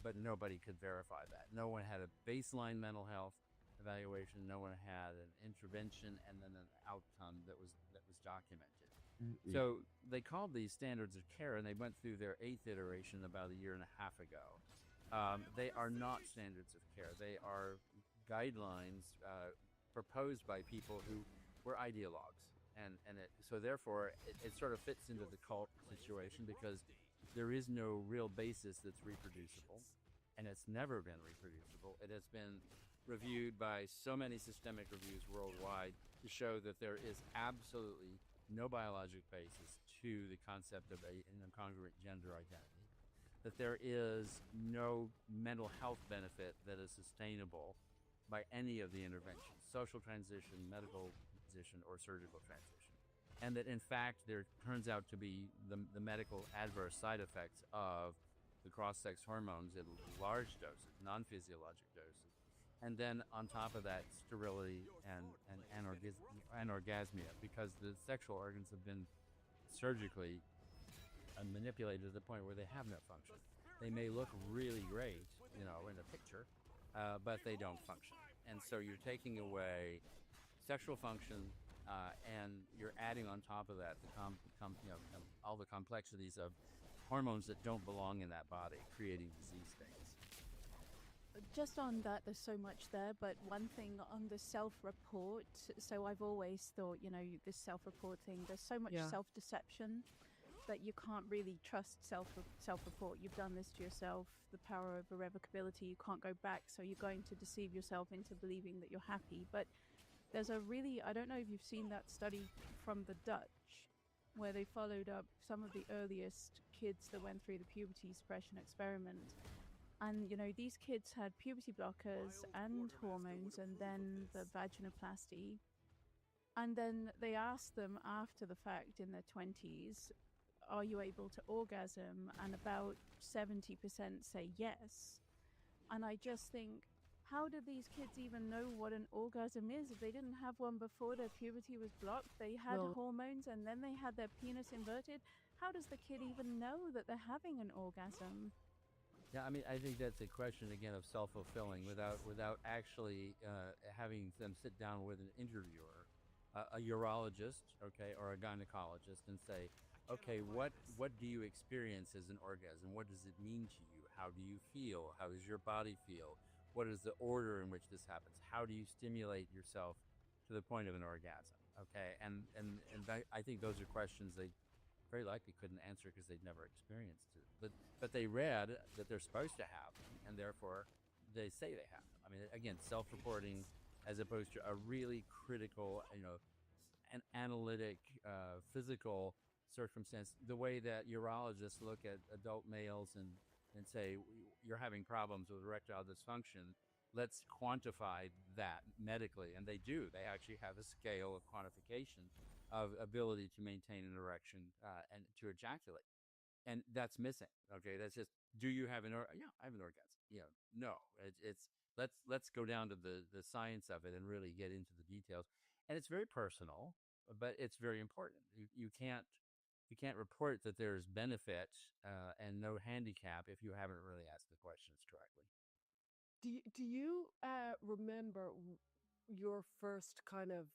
But nobody could verify that. No one had a baseline mental health evaluation. No one had an intervention and then an outcome that was documented. Mm-hmm. So they called these standards of care, and they went through their 8th iteration about a year and a half ago. They are not standards of care. They are guidelines proposed by people who were ideologues. So therefore, it sort of fits into the cult situation because there is no real basis that's reproducible, and it's never been reproducible. It has been reviewed by so many systemic reviews worldwide to show that there is absolutely no biologic basis to the concept of an incongruent gender identity, that there is no mental health benefit that is sustainable by any of the interventions, social transition, medical transition, or surgical transition. And that in fact, there turns out to be the medical adverse side effects of the cross-sex hormones in large doses, non-physiologic doses. And then on top of that, sterility and anorgasmia, because the sexual organs have been surgically manipulated to the point where they have no function. They may look really great, in a picture, but they don't function. And so you're taking away sexual function, and you're adding on top of that all the complexities of hormones that don't belong in that body, creating disease states. Just on that, there's so much there, but one thing on the self-report, so I've always thought, this self-report thing, there's so much self-deception that you can't really trust self-report. You've done this to yourself, the power of irrevocability, you can't go back, so you're going to deceive yourself into believing that you're happy. But there's I don't know if you've seen that study from the Dutch, where they followed up some of the earliest kids that went through the puberty suppression experiment. And, these kids had puberty blockers and hormones and then the vaginoplasty. And then they asked them after the fact in their 20s, are you able to orgasm? And about 70% say yes. And I just think, how do these kids even know what an orgasm is? If they didn't have one before their puberty was blocked, they had hormones and then they had their penis inverted. How does the kid even know that they're having an orgasm? Yeah, I mean, I think that's a question, again, of self-fulfilling without actually having them sit down with an interviewer, a urologist, okay, or a gynecologist, and say, okay, what do you experience as an orgasm? What does it mean to you? How do you feel? How does your body feel? What is the order in which this happens? How do you stimulate yourself to the point of an orgasm? Okay, and I think those are questions they very likely couldn't answer because they'd never experienced it. But they read that they're supposed to have them, and therefore they say they have them. I mean, again, self-reporting as opposed to a really critical, an analytic, physical circumstance. The way that urologists look at adult males and say, you're having problems with erectile dysfunction, let's quantify that medically. And they do. They actually have a scale of quantification of ability to maintain an erection and to ejaculate. And that's missing. Okay, that's just, do you have yeah, I have an orgasm. Yeah, no. It's let's go down to the science of it and really get into the details. And it's very personal, but it's very important. You can't report that there's benefit and no handicap if you haven't really asked the questions correctly. Do you remember your first kind of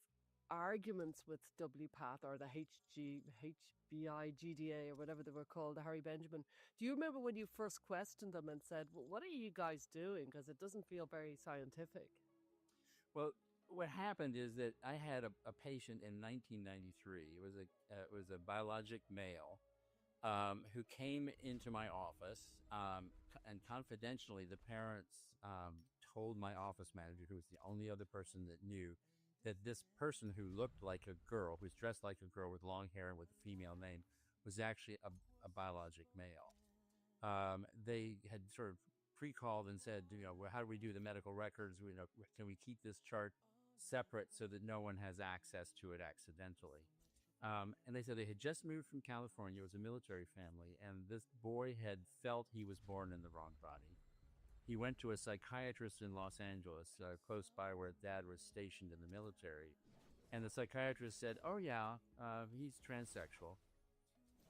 arguments with WPATH or the HBI, GDA, or whatever they were called, the Harry Benjamin. Do you remember when you first questioned them and said, well, what are you guys doing? Because it doesn't feel very scientific. Well, what happened is that I had a patient in 1993. It was a biologic male who came into my office, and confidentially, the parents told my office manager, who was the only other person that knew, that this person who looked like a girl, who's dressed like a girl with long hair and with a female name, was actually a biologic male. They had sort of pre-called and said, well, how do we do the medical records? Can we keep this chart separate so that no one has access to it accidentally? And they said they had just moved from California. It was a military family, and this boy had felt he was born in the wrong body. He went to a psychiatrist in Los Angeles, close by where Dad was stationed in the military. And the psychiatrist said, oh, yeah, he's transsexual.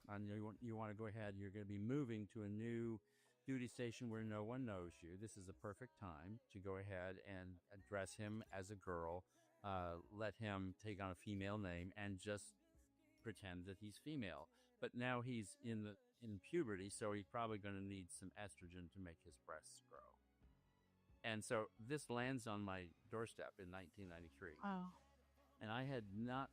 And you want to go ahead. You're going to be moving to a new duty station where no one knows you. This is the perfect time to go ahead and address him as a girl, let him take on a female name, and just pretend that he's female. But now he's in puberty, so he's probably going to need some estrogen to make his breasts grow. And so this lands on my doorstep in 1993. Wow. And I had not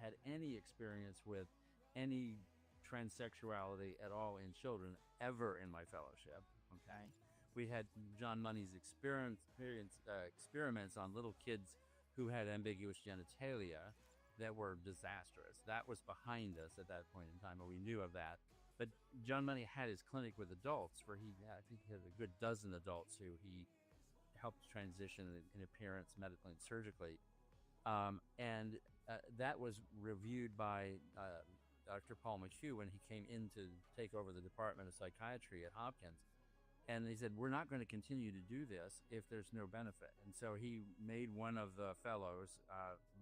had any experience with any transsexuality at all in children ever in my fellowship. Okay. We had John Money's experiments on little kids who had ambiguous genitalia that were disastrous. That was behind us at that point in time, and we knew of that. But John Money had his clinic with adults where I think he had a good dozen adults who he helped transition in appearance medically and surgically. And that was reviewed by Dr. Paul McHugh when he came in to take over the Department of Psychiatry at Hopkins. And he said, we're not going to continue to do this if there's no benefit. And so he made one of the fellows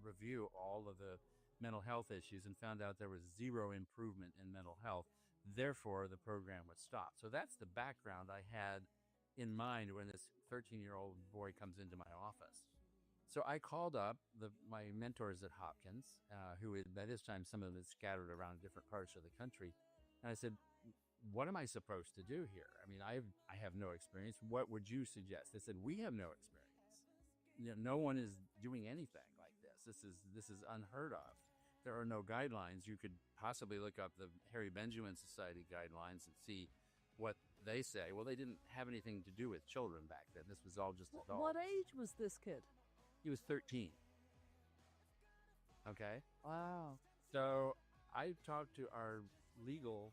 review all of the mental health issues and found out there was zero improvement in mental health. Therefore, the program was stopped. So that's the background I had in mind when this 13-year-old boy comes into my office. So I called up my mentors at Hopkins, who had, by this time, some of them had scattered around different parts of the country. And I said, what am I supposed to do here? I mean, I have no experience. What would you suggest? They said, we have no experience. No one is doing anything like this. This is unheard of. There are no guidelines. You could possibly look up the Harry Benjamin Society guidelines and see what they say. Well, they didn't have anything to do with children back then. This was all just adults. What age was this kid? He was 13. Okay. Wow. So I talked to our legal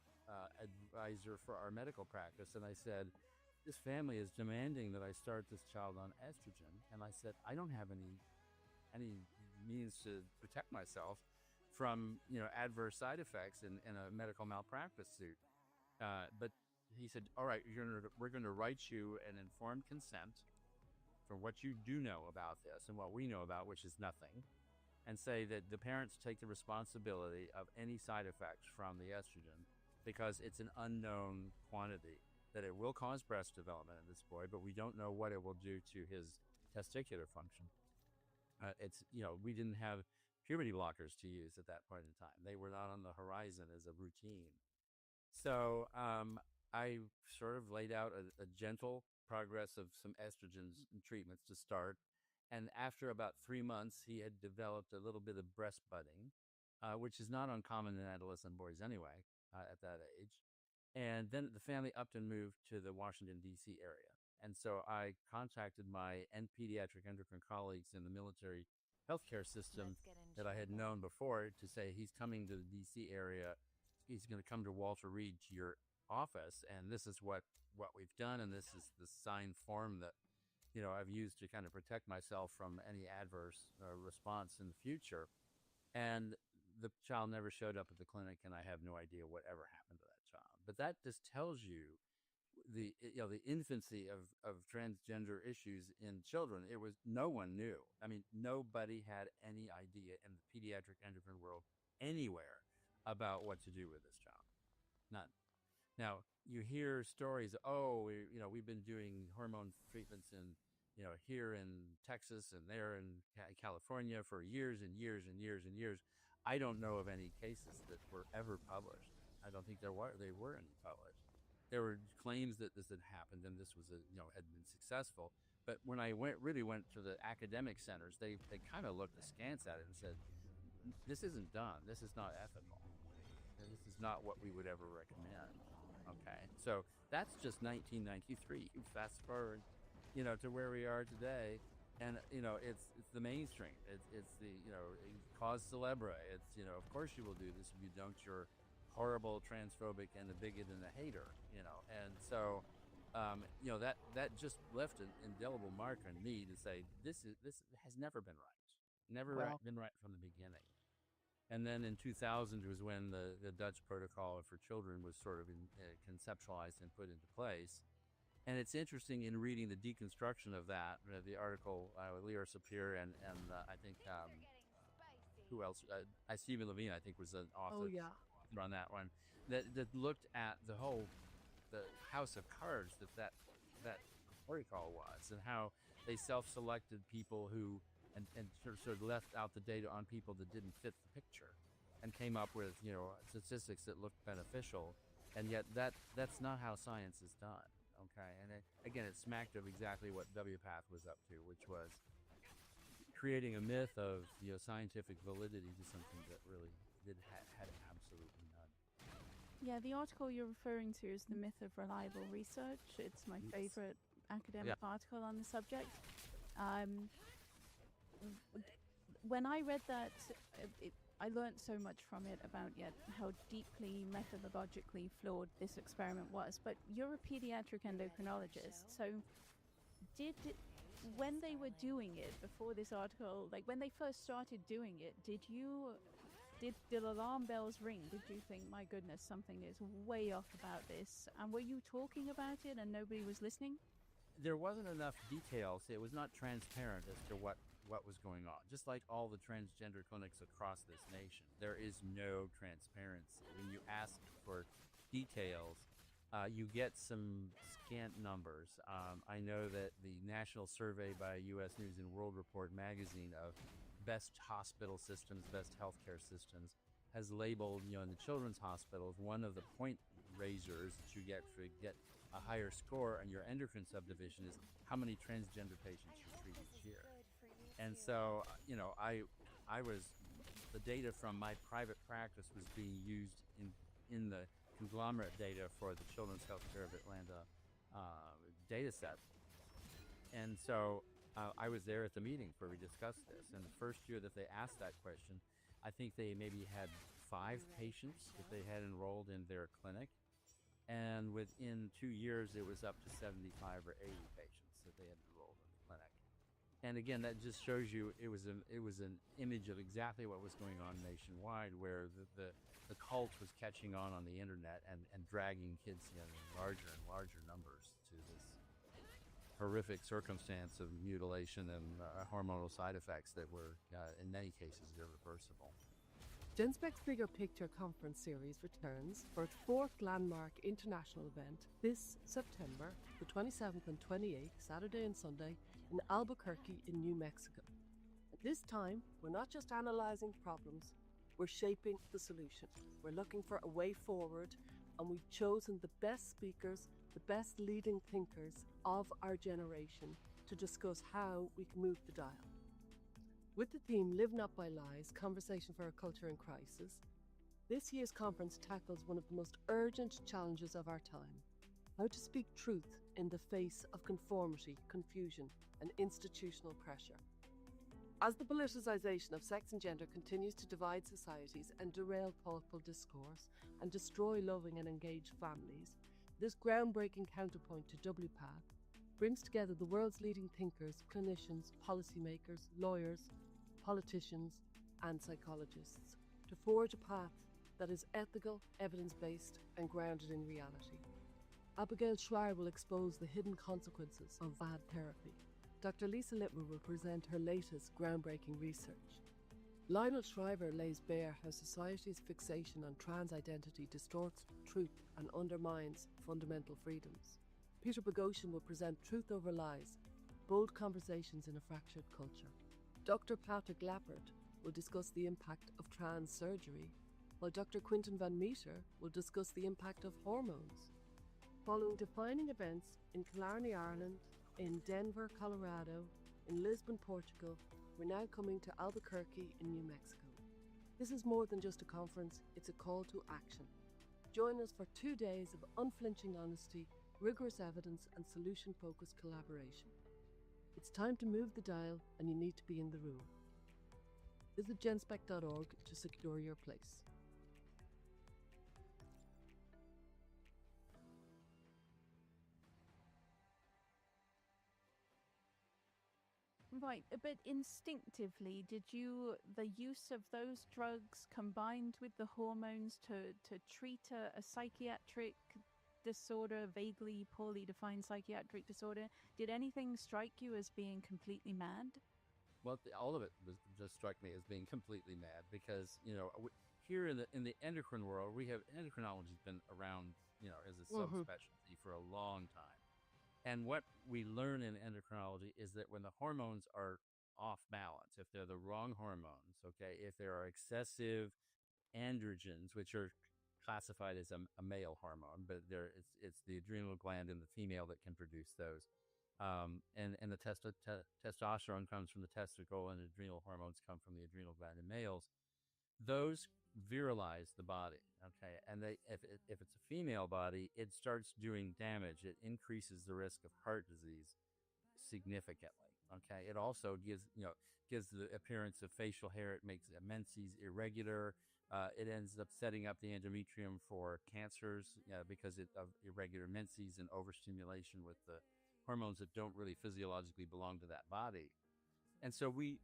advisor for our medical practice, and I said, this family is demanding that I start this child on estrogen. And I said, I don't have any means to protect myself from adverse side effects in a medical malpractice suit. But he said, all right, we're going to write you an informed consent for what you do know about this and what we know about, which is nothing, and say that the parents take the responsibility of any side effects from the estrogen because it's an unknown quantity, that it will cause breast development in this boy, but we don't know what it will do to his testicular function. We didn't have puberty blockers to use at that point in time. They were not on the horizon as a routine. So I sort of laid out a gentle progress of some estrogen treatments to start. And after about 3 months, he had developed a little bit of breast budding, which is not uncommon in adolescent boys anyway, at that age. And then the family upped and moved to the Washington, D.C. area. And so I contacted my pediatric endocrine colleagues in the military healthcare system that I had known before to say, he's coming to the D.C. area. He's going to come to Walter Reed to your office, and this is what we've done, and this is the signed form that I've used to kind of protect myself from any adverse response in the future. And the child never showed up at the clinic, and I have no idea whatever happened to that child. But that just tells you the infancy of transgender issues in children. It was, no one knew. I mean, nobody had any idea in the pediatric endocrine world anywhere about what to do with this child. None. Now, you hear stories, we've been doing hormone treatments in here in Texas and there in California for years and years and years and years. I don't know of any cases that were ever published. I don't think they were any published. There were claims that this had happened and this was had been successful. But when I really went to the academic centers, they kind of looked askance at it and said, "This isn't done. This is not ethical. And this is not what we would ever recommend." Okay, so that's just 1993. You fast forward, to where we are today, and it's the mainstream. It's the cause célèbre. It's of course you will do this. If you don't, you're horrible, transphobic, and a bigot and a hater. And so that just left an indelible mark on me to say this has never been right, been right from the beginning. And then in 2000 was when the Dutch Protocol for Children was sort of conceptualized and put into place. And it's interesting in reading the deconstruction of that, the article with Leora Sapir and I think who else? Stephen Levine, I think, was an author on that one that looked at the house of cards that protocol was, and how they self-selected people who and sort of left out the data on people that didn't fit the picture, and came up with statistics that looked beneficial, and yet that's not how science is done. Okay, and again, it smacked of exactly what WPATH was up to, which was creating a myth of scientific validity to something that really had absolutely none. Yeah, the article you're referring to is The Myth of Reliable Research. It's my favorite academic article on the subject. When I read that, I learned so much from it about how deeply methodologically flawed this experiment was. But you're a pediatric endocrinologist, so when they were doing it before this article, like when they first started doing it, did alarm bells ring? Did you think, my goodness, something is way off about this? And were you talking about it and nobody was listening? There wasn't enough details. It was not transparent as to what was going on. Just like all the transgender clinics across this nation, there is no transparency. When you ask for details, you get some scant numbers. I know that the national survey by U.S. News and World Report magazine of best hospital systems, best healthcare systems, has labeled, in the children's hospitals, one of the point raisers that you get to get a higher score on your endocrine subdivision is how many transgender patients you treat each year. And so, I was, the data from my private practice was being used in the conglomerate data for the Children's Healthcare of Atlanta data set. And so I was there at the meeting where we discussed this. And the first year that they asked that question, I think they maybe had 5 patients that they had enrolled in their clinic. And within 2 years, it was up to 75 or 80 patients that they had enrolled in the clinic. And again, that just shows you it was an image of exactly what was going on nationwide, where the cult was catching on the internet and dragging kids in larger and larger numbers to this horrific circumstance of mutilation and hormonal side effects that were, in many cases, irreversible. GenSpec's Bigger Picture Conference Series returns for its 4th landmark international event this September, the 27th and 28th, Saturday and Sunday, in Albuquerque in New Mexico. At this time, we're not just analysing problems, we're shaping the solution. We're looking for a way forward, and we've chosen the best speakers, the best leading thinkers of our generation to discuss how we can move the dial. With the theme Live Not by Lies, Conversation for a Culture in Crisis, this year's conference tackles one of the most urgent challenges of our time: how to speak truth in the face of conformity, confusion, and institutional pressure. As the politicization of sex and gender continues to divide societies and derail thoughtful discourse and destroy loving and engaged families, this groundbreaking counterpoint to WPATH brings together the world's leading thinkers, clinicians, policymakers, lawyers, politicians, and psychologists to forge a path that is ethical, evidence-based, and grounded in reality. Abigail Schreier will expose the hidden consequences of bad therapy. Dr. Lisa Littmer will present her latest groundbreaking research. Lionel Shriver lays bare how society's fixation on trans identity distorts truth and undermines fundamental freedoms. Peter Boghossian will present Truth Over Lies, Bold Conversations in a Fractured Culture. Dr. Patrick Lappert will discuss the impact of trans surgery, while Dr. Quinton Van Meter will discuss the impact of hormones. Following defining events in Killarney, Ireland, in Denver, Colorado, in Lisbon, Portugal, we're now coming to Albuquerque in New Mexico. This is more than just a conference, it's a call to action. Join us for 2 days of unflinching honesty, rigorous evidence, and solution-focused collaboration. It's time to move the dial, and you need to be in the room. Visit genspec.org to secure your place. Right, but instinctively, did the use of those drugs combined with the hormones to treat a psychiatric disorder, vaguely poorly defined psychiatric disorder, did anything strike you as being completely mad? Well, all of it just struck me as being completely mad because, here in the endocrine world, endocrinology's been around, as a subspecialty for a long time. And what we learn in endocrinology is that when the hormones are off balance, if they're the wrong hormones, okay, if there are excessive androgens, which are classified as a male hormone, but it's the adrenal gland in the female that can produce those. And the testosterone comes from the testicle, and adrenal hormones come from the adrenal gland in males. Those virilize the body, okay? And if it's a female body, it starts doing damage. It increases the risk of heart disease significantly, okay? It also gives the appearance of facial hair. It makes menses irregular. It ends up setting up the endometrium for cancers because of irregular menses and overstimulation with the hormones that don't really physiologically belong to that body. And so we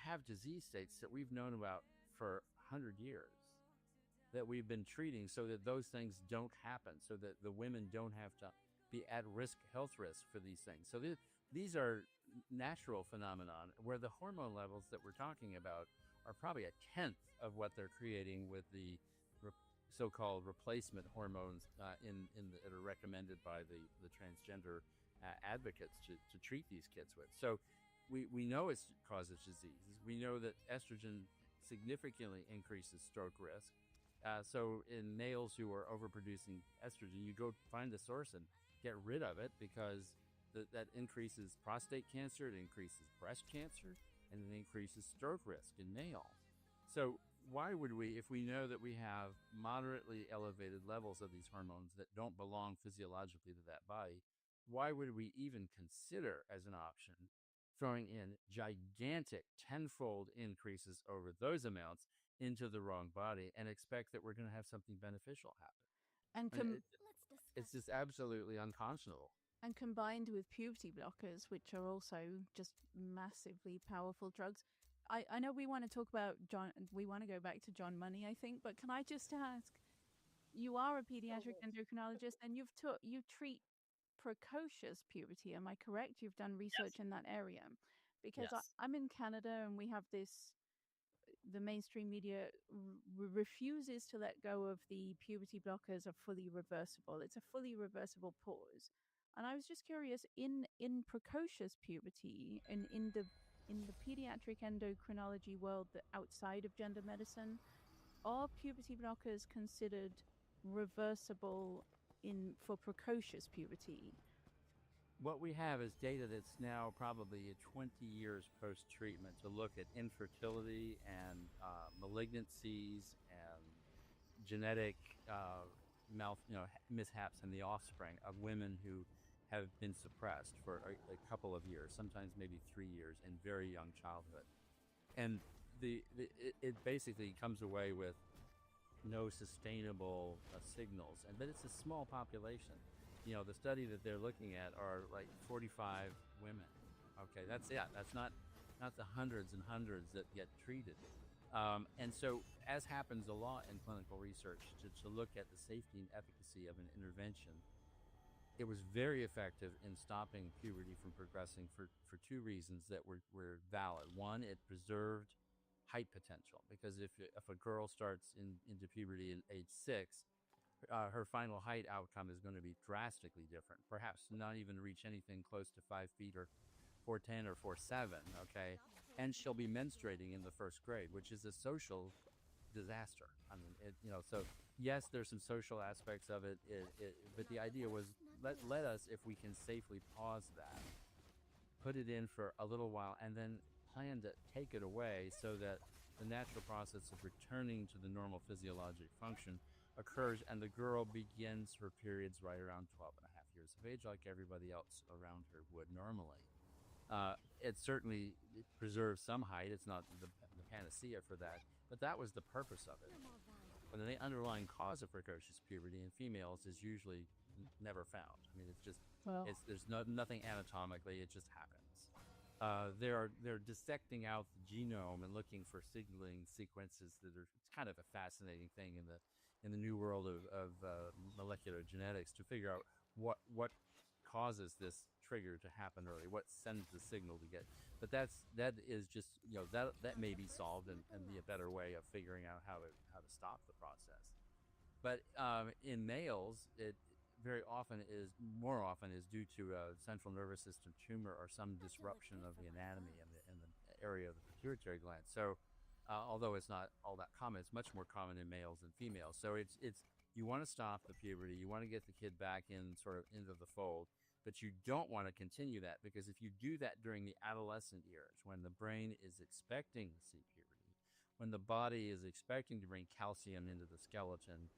have disease states that we've known about for 100 years that we've been treating so that those things don't happen, so that the women don't have to be at health risk for these things. So these are natural phenomenon where the hormone levels that we're talking about are probably a tenth of what they're creating with the so-called replacement hormones that are recommended by the transgender advocates to treat these kids with. So we know it causes diseases. We know that estrogen significantly increases stroke risk. So in males who are overproducing estrogen, you go find the source and get rid of it because that increases prostate cancer, it increases breast cancer, and it increases stroke risk in males. So why would we, if we know that we have moderately elevated levels of these hormones that don't belong physiologically to that body, why would we even consider as an option throwing in gigantic tenfold increases over those amounts into the wrong body and expect that we're going to have something beneficial happen? And it's just absolutely unconscionable. And combined with puberty blockers, which are also just massively powerful drugs. I know we want to talk about we want to go back to John Money, I think, but can I just ask, you are a pediatric endocrinologist and you treat precocious puberty, am I correct? You've done research in that area. Because I'm in Canada and we have the mainstream media refuses to let go of the puberty blockers are fully reversible. It's a fully reversible pause. And I was just curious, in precocious puberty, in the pediatric endocrinology world outside of gender medicine, are puberty blockers considered reversible for precocious puberty? What we have is data that's now probably 20 years post-treatment to look at infertility and malignancies and genetic mishaps in the offspring of women who have been suppressed for a couple of years, sometimes maybe 3 years in very young childhood. And it basically comes away with no sustainable signals, but it's a small population. The study that they're looking at are like 45 women. Okay, that's not the hundreds and hundreds that get treated. And so, as happens a lot in clinical research, to look at the safety and efficacy of an intervention, it was very effective in stopping puberty from progressing for two reasons that were valid. One, it preserved height potential, because if a girl starts into puberty at age 6, her final height outcome is going to be drastically different, perhaps not even reach anything close to 5 feet or 410 or 47, okay, and she'll be menstruating in the first grade, which is a social disaster. I mean, so yes, there's some social aspects of it, but the idea was let us, if we can safely pause that, put it in for a little while, and then plan to take it away so that the natural process of returning to the normal physiologic function occurs, and the girl begins her periods right around 12 and a half years of age, like everybody else around her would normally. It certainly preserves some height. It's not the panacea for that, but that was the purpose of it. But the underlying cause of precocious puberty in females is usually never found. I mean, it's just there's nothing anatomically. It just happens. They're dissecting out the genome and looking for signaling sequences that are kind of a fascinating thing in the new world of molecular genetics to figure out what causes this trigger to happen early, what sends the signal to get. But that is just that may be solved and be a better way of figuring out how to stop the process. But in males, it more often is due to a central nervous system tumor or some disruption of the anatomy in the area of the pituitary gland. So although it's not all that common, it's much more common in males than females. So it's you want to stop the puberty, you want to get the kid back into the fold, but you don't want to continue that, because if you do that during the adolescent years, when the brain is expecting to see puberty, when the body is expecting to bring calcium into the skeleton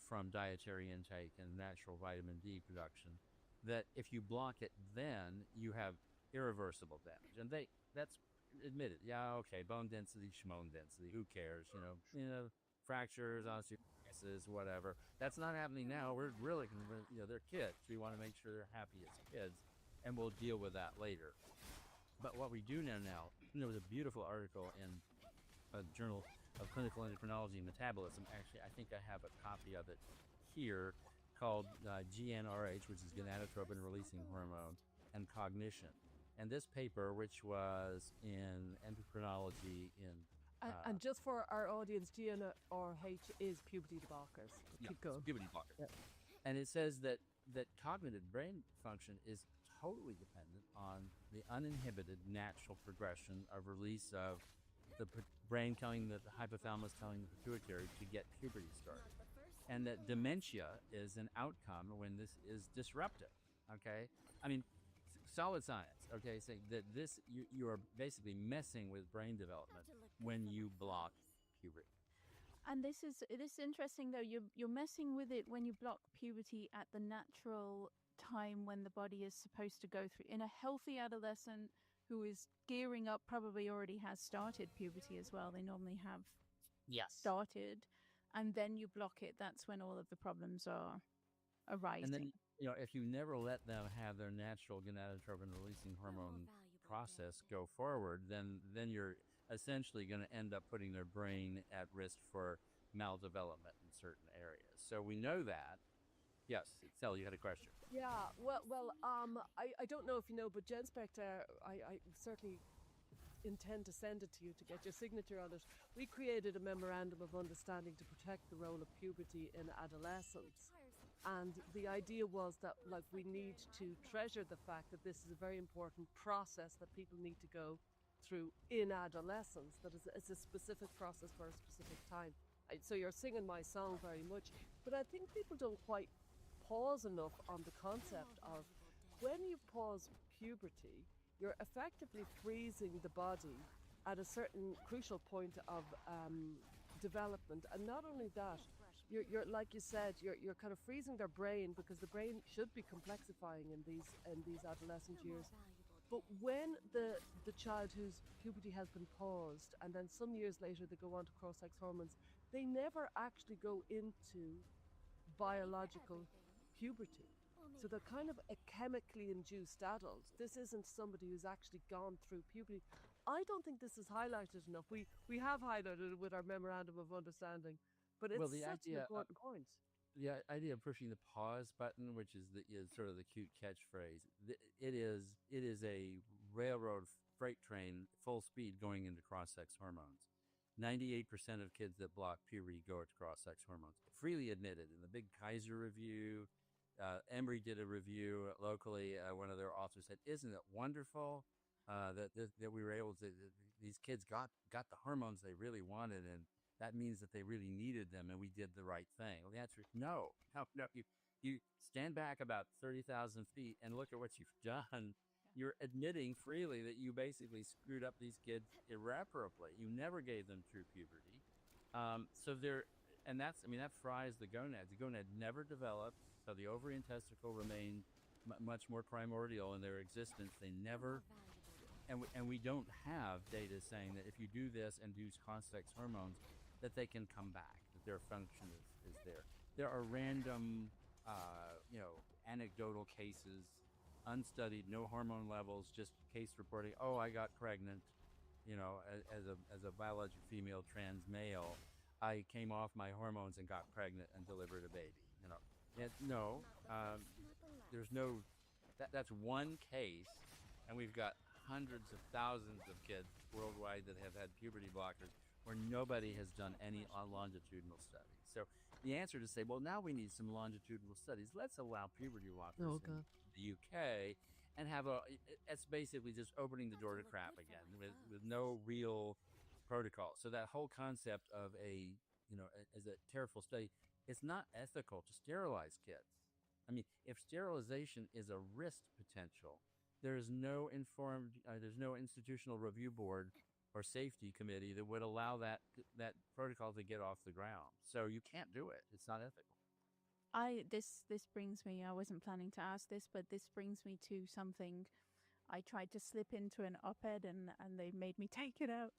from dietary intake and natural vitamin D production, that if you block it, then you have irreversible damage. And that's admitted. Yeah, okay, bone density, schmone density, who cares? Fractures, osteoporosis, whatever. That's not happening now. We're really, they're kids. We want to make sure they're happy as kids, and we'll deal with that later. But what we do now, there was a beautiful article in a Journal of Clinical Endocrinology and Metabolism. Actually, I think I have a copy of it here, called GnRH, which is gonadotropin releasing hormone, and cognition. And this paper, which was in endocrinology and just for our audience, GnRH is puberty blockers. Keep going. Puberty blockers. Yeah. And it says that cognitive brain function is totally dependent on the uninhibited natural progression of release of the brain telling the hypothalamus telling the pituitary to get puberty started. And that dementia is an outcome when this is disrupted. Okay? I mean, solid science, okay, saying that you are basically messing with brain development when you block puberty. And this is interesting though. You're messing with it when you block puberty at the natural time when the body is supposed to go through. In a healthy adolescent who is gearing up, probably already has started puberty as well. They normally have started, and then you block it. That's when all of the problems are arising. And then if you never let them have their natural gonadotropin releasing hormone process go forward, then you're essentially going to end up putting their brain at risk for maldevelopment in certain areas. So we know that. Yes, Sel, you had a question. Yeah, well, I don't know if you know, but Jen Spector, I certainly intend to send it to you to get your signature on it. We created a memorandum of understanding to protect the role of puberty in adolescence. And the idea was that we need to treasure the fact that this is a very important process that people need to go through in adolescence, that it's a specific process for a specific time. So you're singing my song very much, but I think people don't quite pause enough on the concept of when you pause puberty, you're effectively freezing the body at a certain crucial point of development. And not only that, you're like you said, you're kind of freezing their brain, because the brain should be complexifying in these adolescent years. But when the child whose puberty has been paused, and then some years later they go on to cross-sex hormones, they never actually go into biological puberty. So they're kind of a chemically induced adult. This isn't somebody who's actually gone through puberty. I don't think this is highlighted enough. We have highlighted it with our memorandum of understanding, but it's such an important point. The idea of pushing the pause button, which is sort of the cute catchphrase, it is a railroad freight train full speed going into cross-sex hormones. 98% of kids that block puberty go to cross-sex hormones. Freely admitted in the big Kaiser review, Emory did a review locally. One of their authors said, "Isn't it wonderful that we were able to? These kids got the hormones they really wanted, and that means that they really needed them, and we did the right thing." Well, the answer is no, no, no. You stand back about 30,000 feet and look at what you've done. You're admitting freely that you basically screwed up these kids irreparably. You never gave them true puberty. That fries the gonad. The gonad never developed, so the ovary and testicle remain much more primordial in their existence. They never, and we don't have data saying that if you do this and use complex hormones, that they can come back, that their function is there. There are random, anecdotal cases, unstudied, no hormone levels, just case reporting. Oh, I got pregnant, as a biological female trans male. I came off my hormones and got pregnant and delivered a baby. There's no. That's one case, and we've got hundreds of thousands of kids worldwide that have had puberty blockers where nobody has done any longitudinal studies. So the answer to say, well, now we need some longitudinal studies. Let's allow puberty blockers in the UK and have it's basically just opening the door to crap again with no real protocol. So that whole concept of as a careful study, it's not ethical to sterilize kids. I mean, if sterilization is a risk potential, there's no institutional review board or safety committee that would allow that protocol to get off the ground. So you can't do it. It's not ethical. This brings me, I wasn't planning to ask this, but this brings me to something I tried to slip into an op-ed and they made me take it out.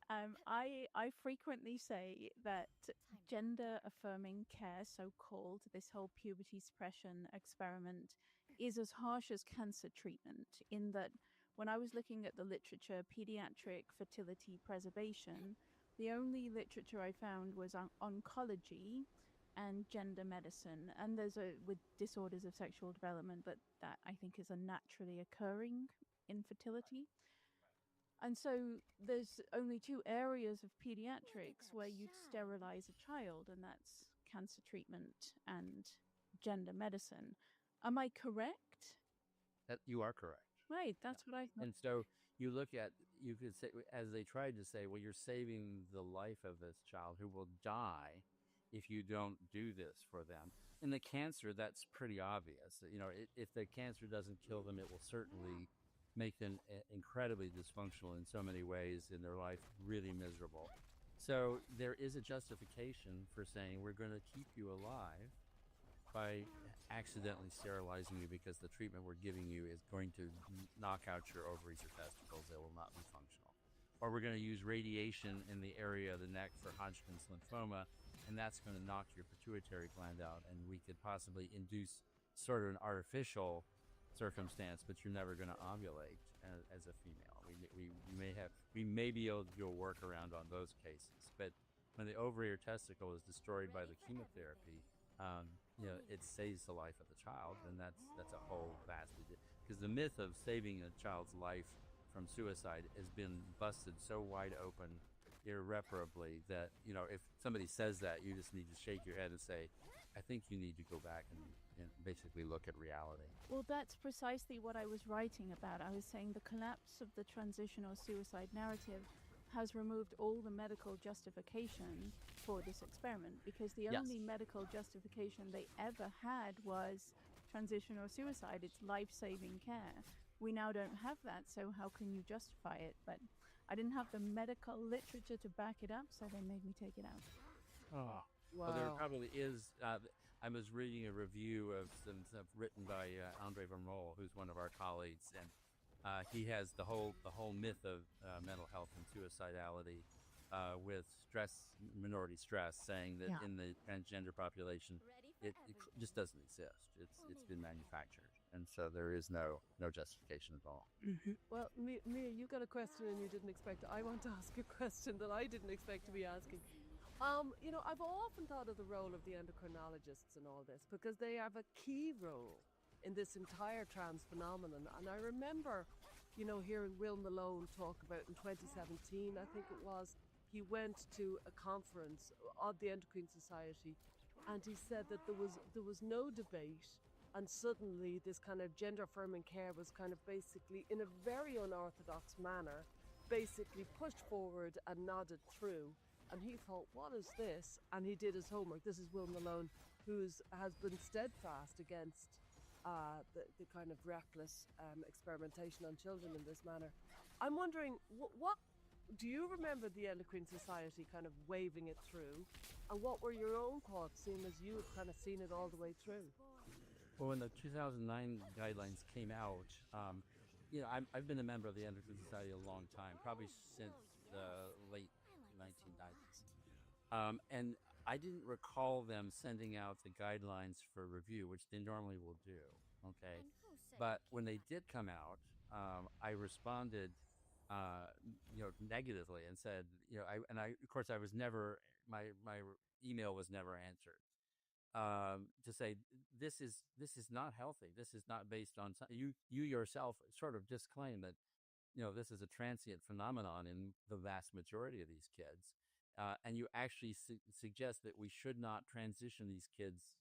I frequently say that gender affirming care, so-called, this whole puberty suppression experiment, is as harsh as cancer treatment, in that when I was looking at the literature, pediatric fertility preservation, the only literature I found was on oncology and gender medicine. And there's with disorders of sexual development, but that I think is a naturally occurring infertility. And so there's only two areas of pediatrics where you'd sterilize a child, and that's cancer treatment and gender medicine. Am I correct? That you are correct. Right, that's what I thought. And so you could say, as they tried to say, well, you're saving the life of this child who will die if you don't do this for them. In the cancer, that's pretty obvious. If the cancer doesn't kill them, it will certainly make them incredibly dysfunctional in so many ways in their life, really miserable. So there is a justification for saying we're going to keep you alive by accidentally sterilizing you because the treatment we're giving you is going to knock out your ovaries or testicles. They will not be functional. Or we're going to use radiation in the area of the neck for Hodgkin's lymphoma, and that's going to knock your pituitary gland out, and we could possibly induce sort of an artificial circumstance, but you're never going to ovulate as a female. We may be able to do a workaround on those cases, but when the ovary or testicle is destroyed by the chemotherapy, it saves the life of the child, and that's a whole vastly because the myth of saving a child's life from suicide has been busted so wide open irreparably that if somebody says that, you just need to shake your head and say, I think you need to go back and basically look at reality. Well, that's precisely what I was writing about. I was saying the collapse of the transitional suicide narrative has removed all the medical justification for this experiment, because the only medical justification they ever had was transitional suicide. It's life-saving care. We now don't have that, so how can you justify it? But I didn't have the medical literature to back it up, so they made me take it out. Oh. Wow. Well, there probably is. I was reading a review of some stuff written by Andre Van Mol, who's one of our colleagues, and he has the whole myth of mental health and suicidality with minority stress, saying that in the transgender population, it just doesn't exist. It's been manufactured, and so there is no justification at all. Mm-hmm. Well, Mia, you got a question and you didn't expect it. I want to ask a question that I didn't expect to be asking. I've often thought of the role of the endocrinologists in all this because they have a key role in this entire trans phenomenon. And I remember, hearing Will Malone talk about in 2017, I think it was, he went to a conference of the Endocrine Society and he said that there was no debate and suddenly this kind of gender affirming care was kind of basically, in a very unorthodox manner, basically pushed forward and nodded through. And he thought, what is this? And he did his homework. This is Will Malone, who has been steadfast against the kind of reckless experimentation on children in this manner. I'm wondering, what do you remember the Endocrine Society kind of waving it through? And what were your own thoughts, seeing as you had kind of seen it all the way through? Well, when the 2009 guidelines came out, I've been a member of the Endocrine Society a long time, probably since the late 1990s. And I didn't recall them sending out the guidelines for review, which they normally will do. Okay. But when they did come out, I responded, negatively and said, of course, I was never, my email was never answered. To say this is not healthy. This is not based on you yourself sort of disclaim that this is a transient phenomenon in the vast majority of these kids, and you actually suggest that we should not transition these kids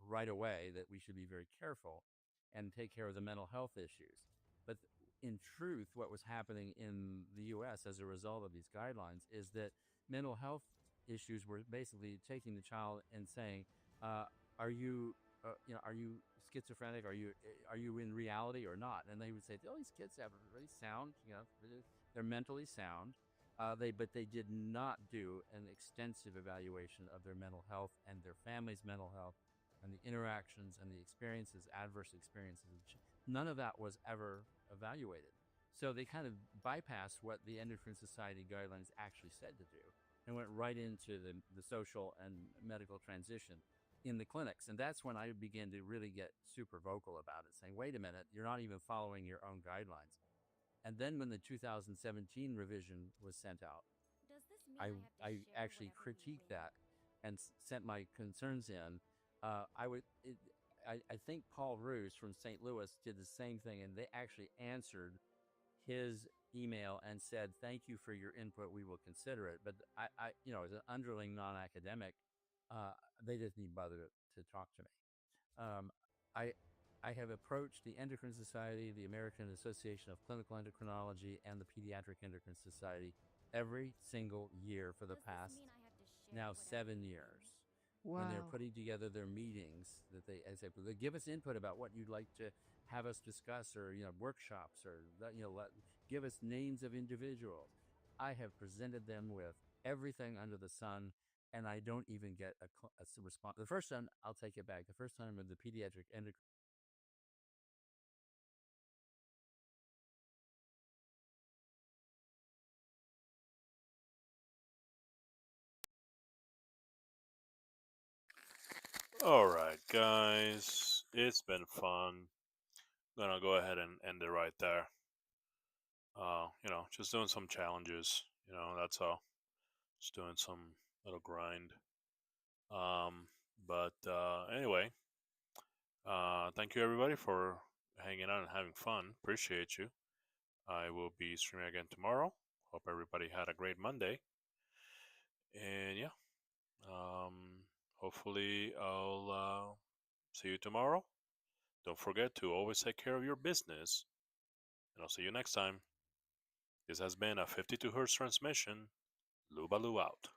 right away. That we should be very careful and take care of the mental health issues. But in truth, what was happening in the U.S. as a result of these guidelines is that mental health issues were basically taking the child and saying, are you schizophrenic? Are you in reality or not? And they would say, oh, these kids have really sound, they're mentally sound. But they did not do an extensive evaluation of their mental health and their family's mental health and the interactions and the experiences, adverse experiences. None of that was ever evaluated. So they kind of bypassed what the Endocrine Society guidelines actually said to do and went right into the social and medical transition in the clinics. And that's when I began to really get super vocal about it, saying, wait a minute, you're not even following your own guidelines. And then when the 2017 revision was sent out, I actually critiqued that and sent my concerns in. I think Paul Roos from St. Louis did the same thing, and they actually answered his email and said, thank you for your input, we will consider it. But I as an underling non-academic, they just didn't bother to talk to me. I have approached the Endocrine Society, the American Association of Clinical Endocrinology, and the Pediatric Endocrine Society every single year for the past now 7 years. Wow. When they're putting together their meetings, that they give us input about what you'd like to have us discuss, or workshops, or give us names of individuals. I have presented them with everything under the sun, and I don't even get a response. The first time, I'll take it back. The first time with the Pediatric Endocrine. All right, guys, it's been fun. Gonna go ahead and end it right there. Just doing some challenges. That's all. Just doing some little grind. But anyway, thank you everybody for hanging out and having fun. Appreciate you. I will be streaming again tomorrow. Hope everybody had a great Monday. And yeah, hopefully I'll see you tomorrow. Don't forget to always take care of your business. And I'll see you next time. This has been a 52 Hz transmission. Lubaloo out.